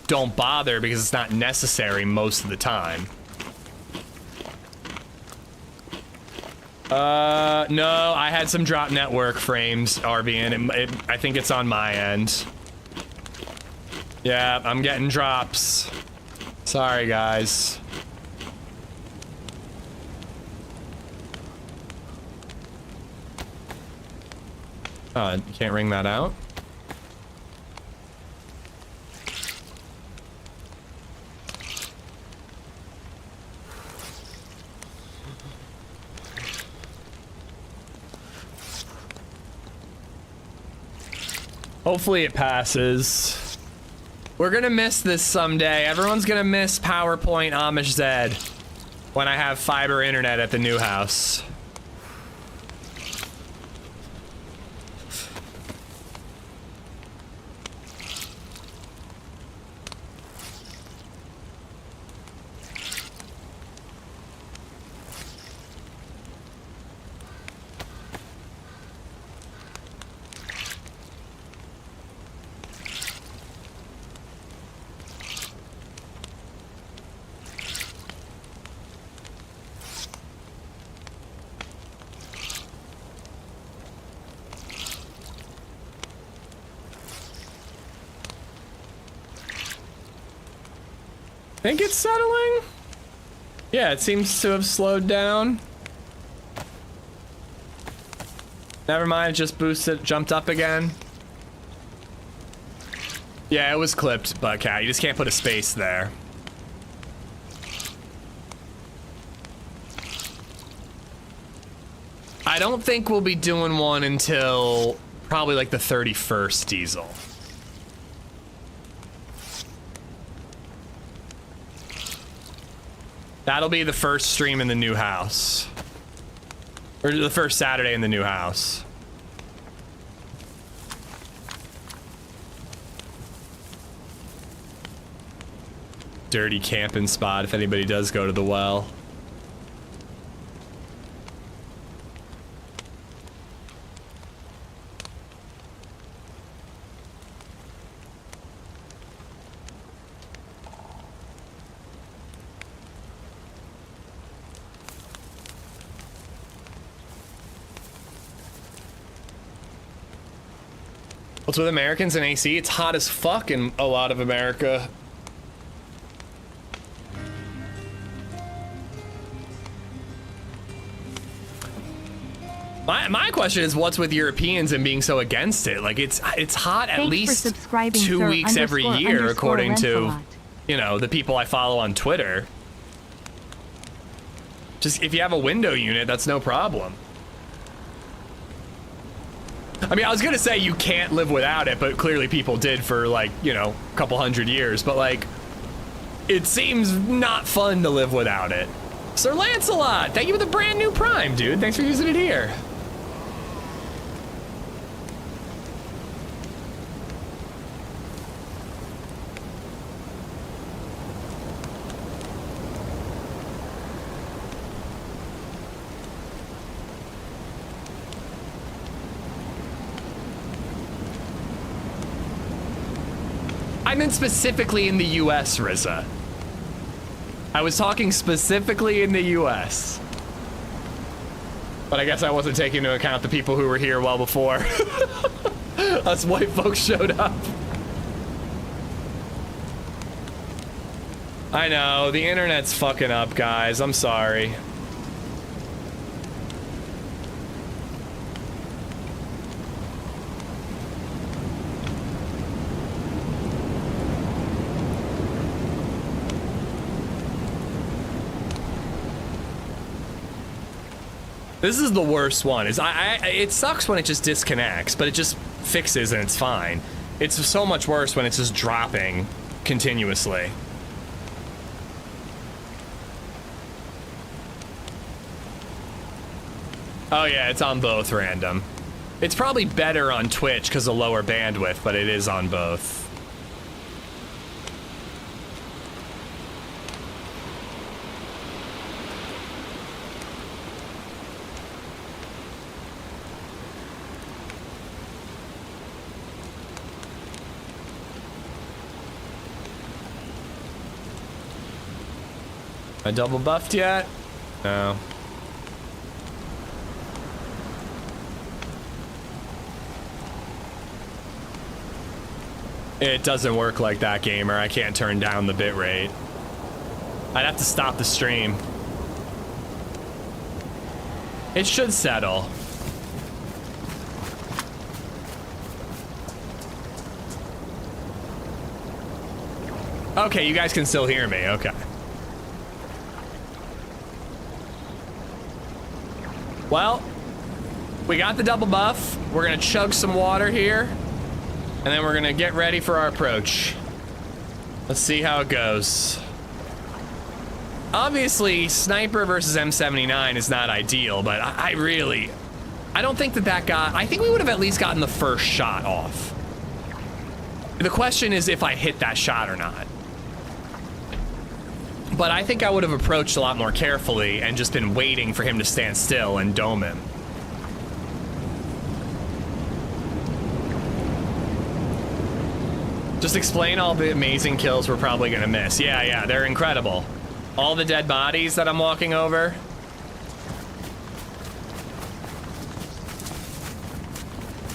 don't bother because it's not necessary most of the time. No, I had some drop network frames, RBN. I think it's on my end. Yeah, I'm getting drops. Sorry, guys. Oh, you can't ring that out? Hopefully it passes. We're gonna miss this someday. Everyone's gonna miss PowerPoint AmishZed when I have fiber internet at the new house. Think it's settling? Yeah, it seems to have slowed down. Never mind, it just boosted, jumped up again. Yeah, it was clipped, Buttcat. You just can't put a space there. I don't think we'll be doing one until probably like the 31st diesel. That'll be the first stream in the new house. Or the first Saturday in the new house. Dirty camping spot if anybody does go to the well. What's with Americans and AC? It's hot as fuck in a lot of America. My question is, what's with Europeans and being so against it? Like, it's hot at least 2 weeks every year, according to, you know, the people I follow on Twitter. Just if you have a window unit, that's no problem. I mean, I was gonna say you can't live without it, but clearly people did for, like, you know, a couple hundred years. But, like, it seems not fun to live without it. Sir Lancelot, thank you for the brand new Prime, dude. Thanks for using it here. I meant specifically in the US, Rizza. I was talking specifically in the US. But I guess I wasn't taking into account the people who were here well before us white folks showed up. I know, the internet's fucking up, guys. I'm sorry. This is the worst one. It sucks when it just disconnects, but it just fixes and it's fine. It's so much worse when it's just dropping continuously. Oh yeah, it's on both random. It's probably better on Twitch because of lower bandwidth, but it is on both. I double buffed yet? No. It doesn't work like that, gamer. I can't turn down the bitrate. I'd have to stop the stream. It should settle. Okay, you guys can still hear me. Okay. Well, we got the double buff. We're gonna chug some water here. And then we're gonna get ready for our approach. Let's see how it goes. Obviously, sniper versus M79 is not ideal, but I don't think that got, I think we would have at least gotten the first shot off. The question is if I hit that shot or not. But I think I would have approached a lot more carefully and just been waiting for him to stand still and dome him. Just explain all the amazing kills we're probably gonna miss. Yeah, they're incredible. All the dead bodies that I'm walking over.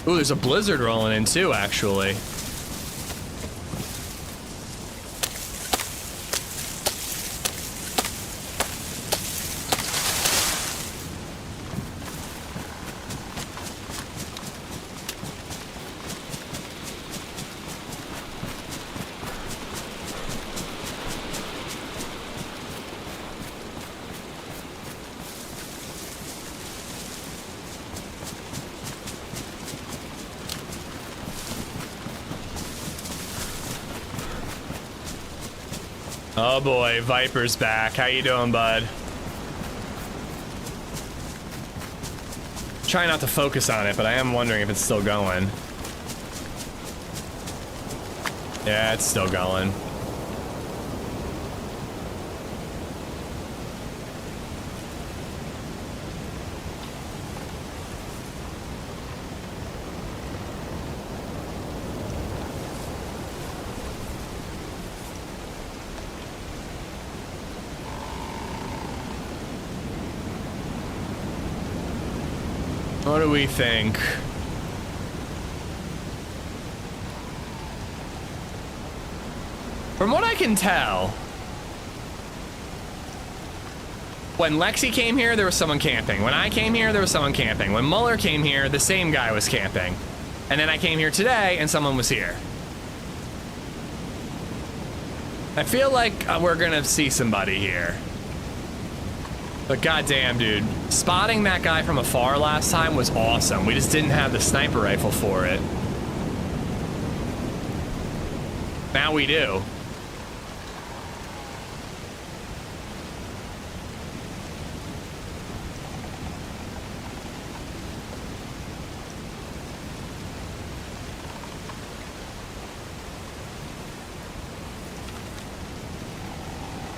Ooh, there's a blizzard rolling in too, actually. Oh boy, Viper's back. How you doing, bud? Try not to focus on it, but I am wondering if it's still going. Yeah, it's still going. What do we think? From what I can tell, when Lexi came here, there was someone camping. When I came here, there was someone camping. When Muller came here, the same guy was camping. And then I came here today, and someone was here. I feel like we're gonna see somebody here. But goddamn, dude, spotting that guy from afar last time was awesome. We just didn't have the sniper rifle for it. Now we do.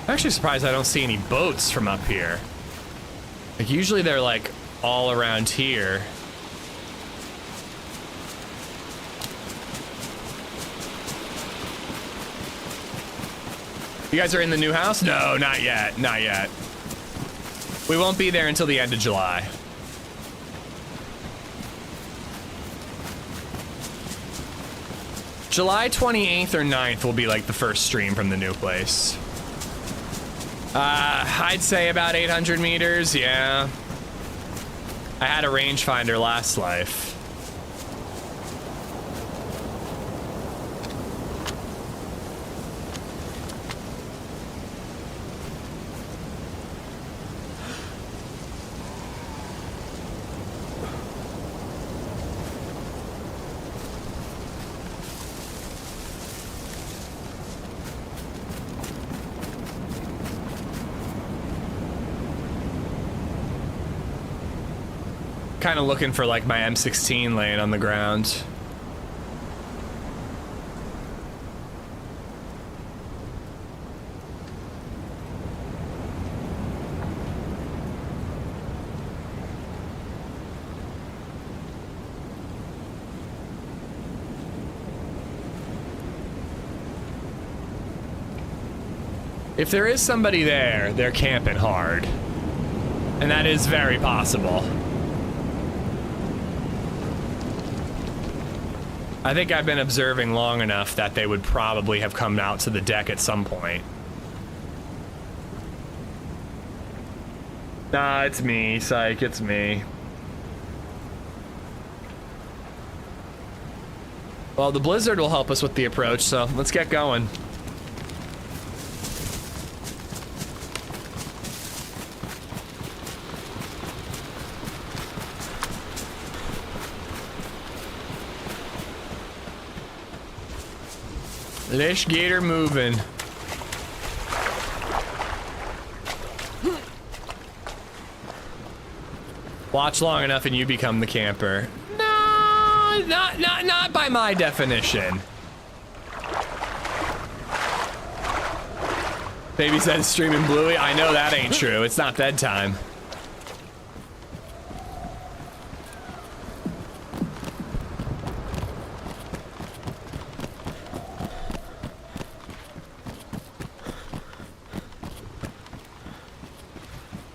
I'm actually surprised I don't see any boats from up here. Like, usually they're like all around here. You guys are in the new house? No, not yet. Not yet. We won't be there until the end of July. July 28th or 9th will be like the first stream from the new place. I'd say about 800 meters, yeah. I had a rangefinder last life. Kind of looking for like my M16 laying on the ground. If there is somebody there, they're camping hard. And that is very possible. I think I've been observing long enough that they would probably have come out to the deck at some point. Nah, it's me, psych, it's me. Well, the blizzard will help us with the approach, so let's get going. Let's get her moving. Watch long enough and you become the camper. No, not by my definition. Baby said streaming Bluey. I know that ain't true. It's not bedtime.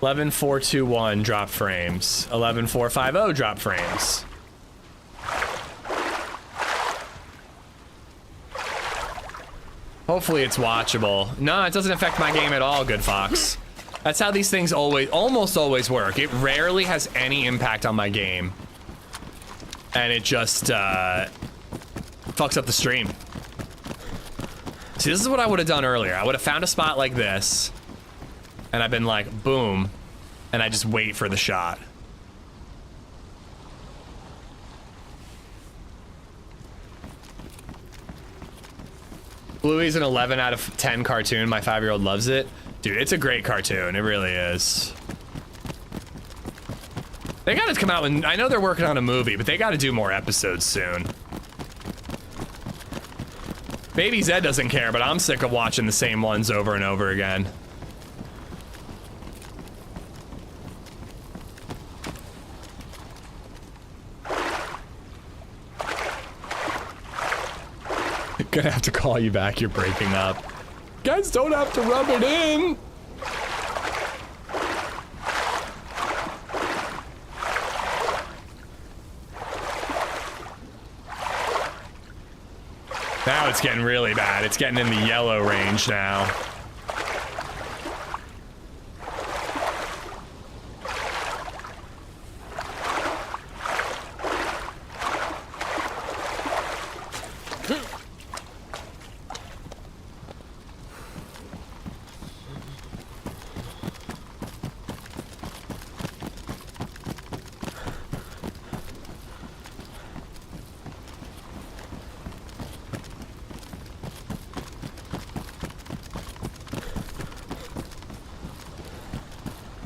$11,421 drop frames. $11,450 drop frames. Hopefully it's watchable. No, it doesn't affect my game at all, Good Fox. That's how these things almost always work. It rarely has any impact on my game. And it just fucks up the stream. See, this is what I would have done earlier. I would have found a spot like this. And I've been like, boom, and I just wait for the shot. Bluey's an 11 out of 10 cartoon. My 5-year-old loves it. Dude, it's a great cartoon. It really is. They gotta come out with, I know they're working on a movie, but they gotta do more episodes soon. LadyZed doesn't care, but I'm sick of watching the same ones over and over again. Gonna have to call you back, you're breaking up. Guys don't have to rub it in. Now it's getting really bad. It's getting in the yellow range now.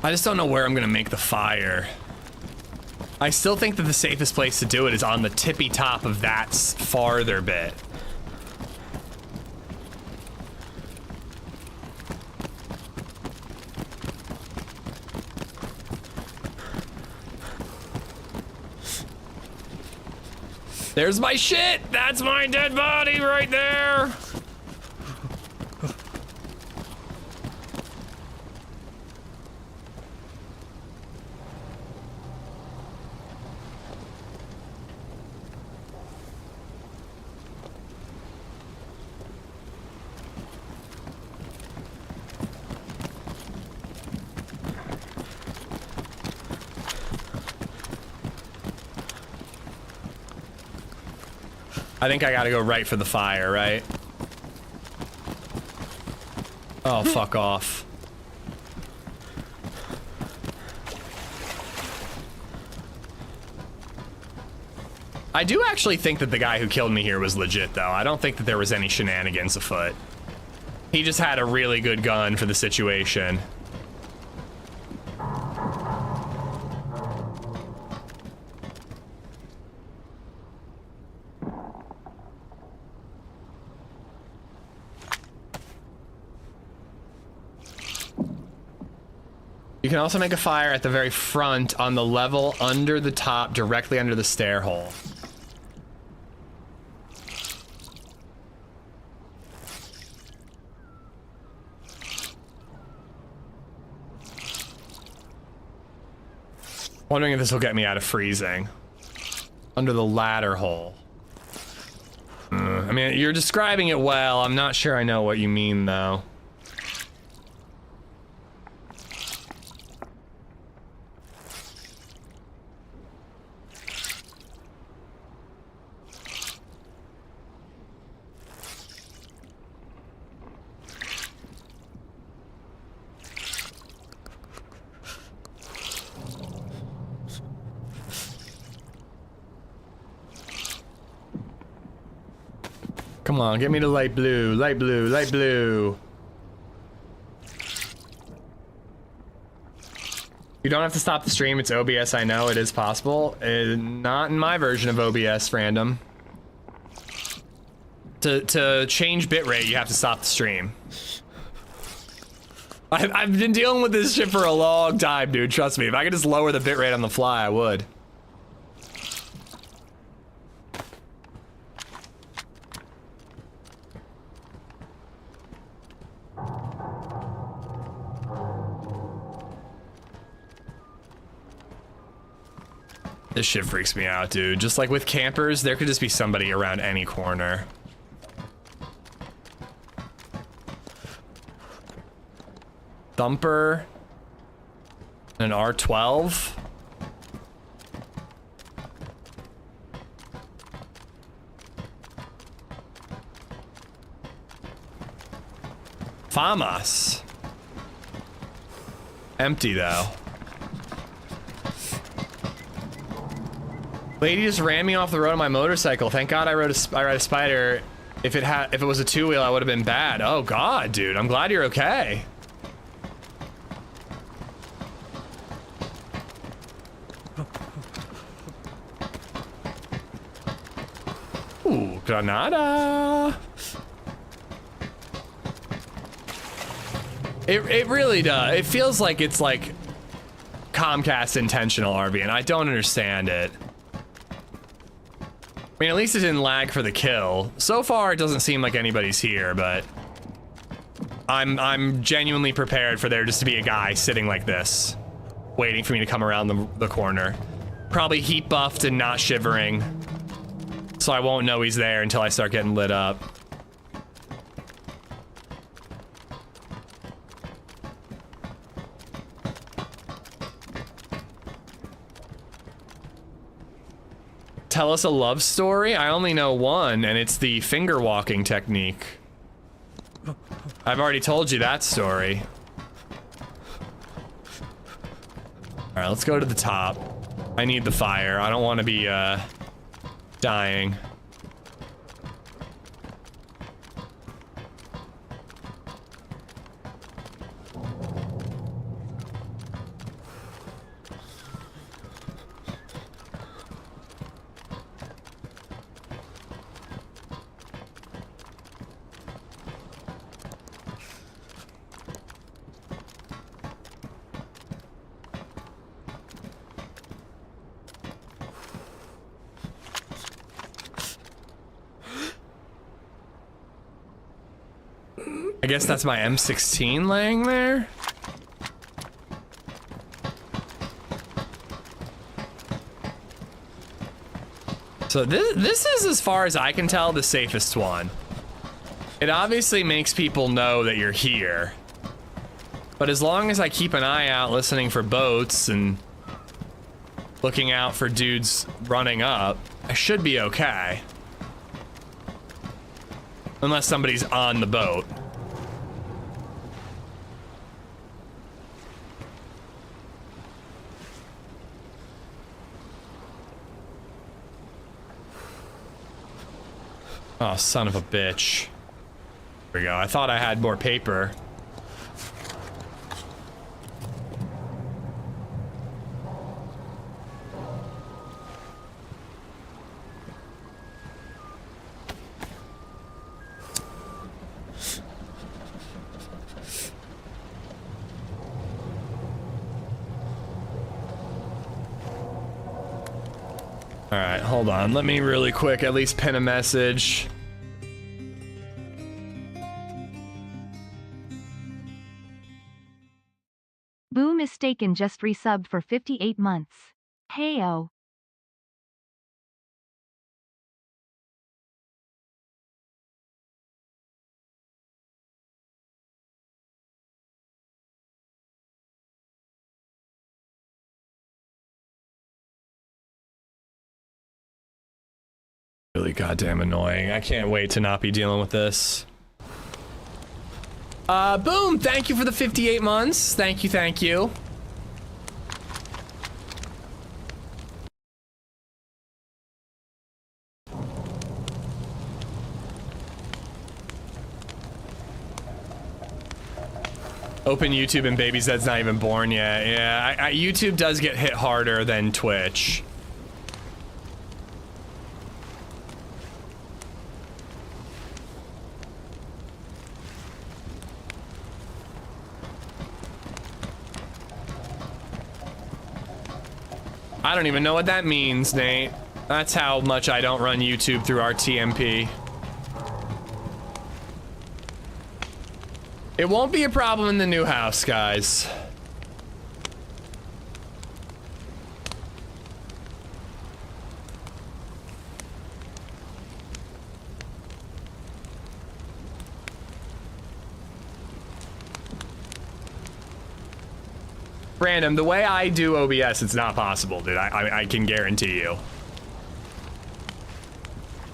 I just don't know where I'm gonna make the fire. I still think that the safest place to do it is on the tippy top of that farther bit. There's my shit! That's my dead body right there! I think I gotta go right for the fire, right? Oh, fuck off. I do actually think that the guy who killed me here was legit, though. I don't think that there was any shenanigans afoot. He just had a really good gun for the situation. You can also make a fire at the very front on the level under the top, directly under the stair hole. Wondering if this will get me out of freezing. Under the ladder hole. I mean, you're describing it well. I'm not sure I know what you mean, though. Come on, get me to light blue, light blue, light blue. You don't have to stop the stream, it's OBS, I know, it is possible. Not in my version of OBS, random. To change bitrate, you have to stop the stream. I've been dealing with this shit for a long time, dude, trust me. If I could just lower the bitrate on the fly, I would. This shit freaks me out, dude. Just like with campers, there could just be somebody around any corner. Thumper. An R12. FAMAS. Empty though. Lady just ran me off the road on my motorcycle. Thank God I ride a Spider. If it was a two-wheel, I would have been bad. Oh God, dude, I'm glad you're okay. Ooh, Granada. It really does. It feels like it's like Comcast intentional, RV, and I don't understand it. I mean, at least it didn't lag for the kill. So far, it doesn't seem like anybody's here, but I'm genuinely prepared for there just to be a guy sitting like this, waiting for me to come around the corner. Probably heat buffed and not shivering, so I won't know he's there until I start getting lit up. Tell us a love story? I only know one, and it's the finger walking technique. I've already told you that story. Alright, let's go to the top. I need the fire. I don't want to be, dying. I guess that's my M16 laying there. So this is, as far as I can tell, the safest one. It obviously makes people know that you're here. But as long as I keep an eye out listening for boats and looking out for dudes running up, I should be okay. Unless somebody's on the boat. Oh, son of a bitch. There we go. I thought I had more paper. All right, hold on. Let me really quick at least pin a message. Boo Mistaken just resubbed for 58 months. Heyo. Really goddamn annoying. I can't wait to not be dealing with this. Boom! Thank you for the 58 months. Thank you, thank you. Open YouTube and LadyZed's not even born yet. Yeah, YouTube does get hit harder than Twitch. I don't even know what that means, Nate. That's how much I don't run YouTube through RTMP. It won't be a problem in the new house, guys. Random, the way I do OBS, it's not possible, dude. I can guarantee you.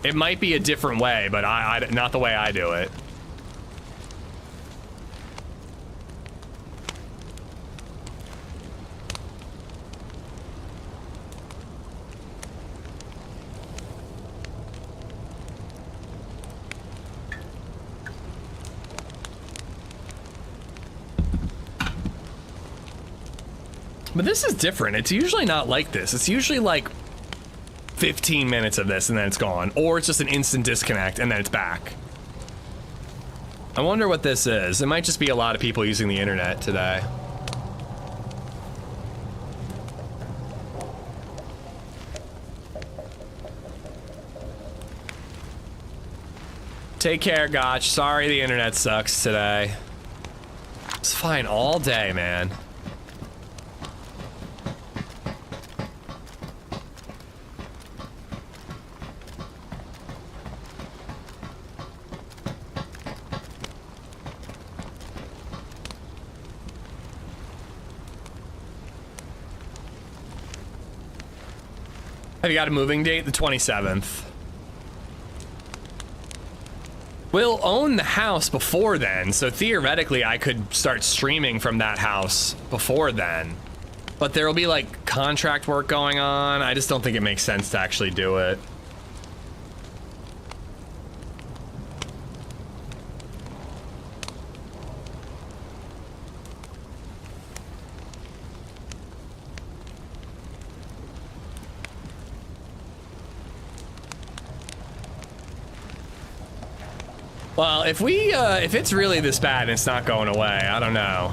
It might be a different way, but not the way I do it. But this is different. It's usually not like this. It's usually like 15 minutes of this and then it's gone. Or it's just an instant disconnect and then it's back. I wonder what this is. It might just be a lot of people using the internet today. Take care, Gotch. Sorry the internet sucks today. It's fine all day, man. Have you got a moving date? The 27th. We'll own the house before then, so theoretically I could start streaming from that house before then. But there will be like contract work going on. I just don't think it makes sense to actually do it. Well, if it's really this bad and it's not going away, I don't know.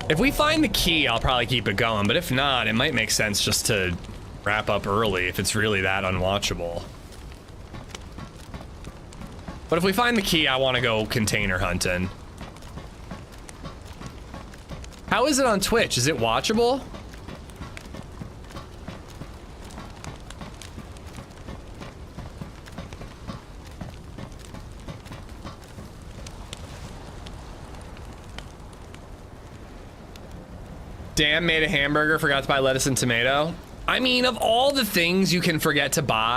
If we find the key, I'll probably keep it going, but if not, it might make sense just to wrap up early if it's really that unwatchable. But if we find the key, I want to go container hunting. How is it on Twitch? Is it watchable? Damn, made a hamburger, forgot to buy lettuce and tomato. I mean, of all the things you can forget to buy,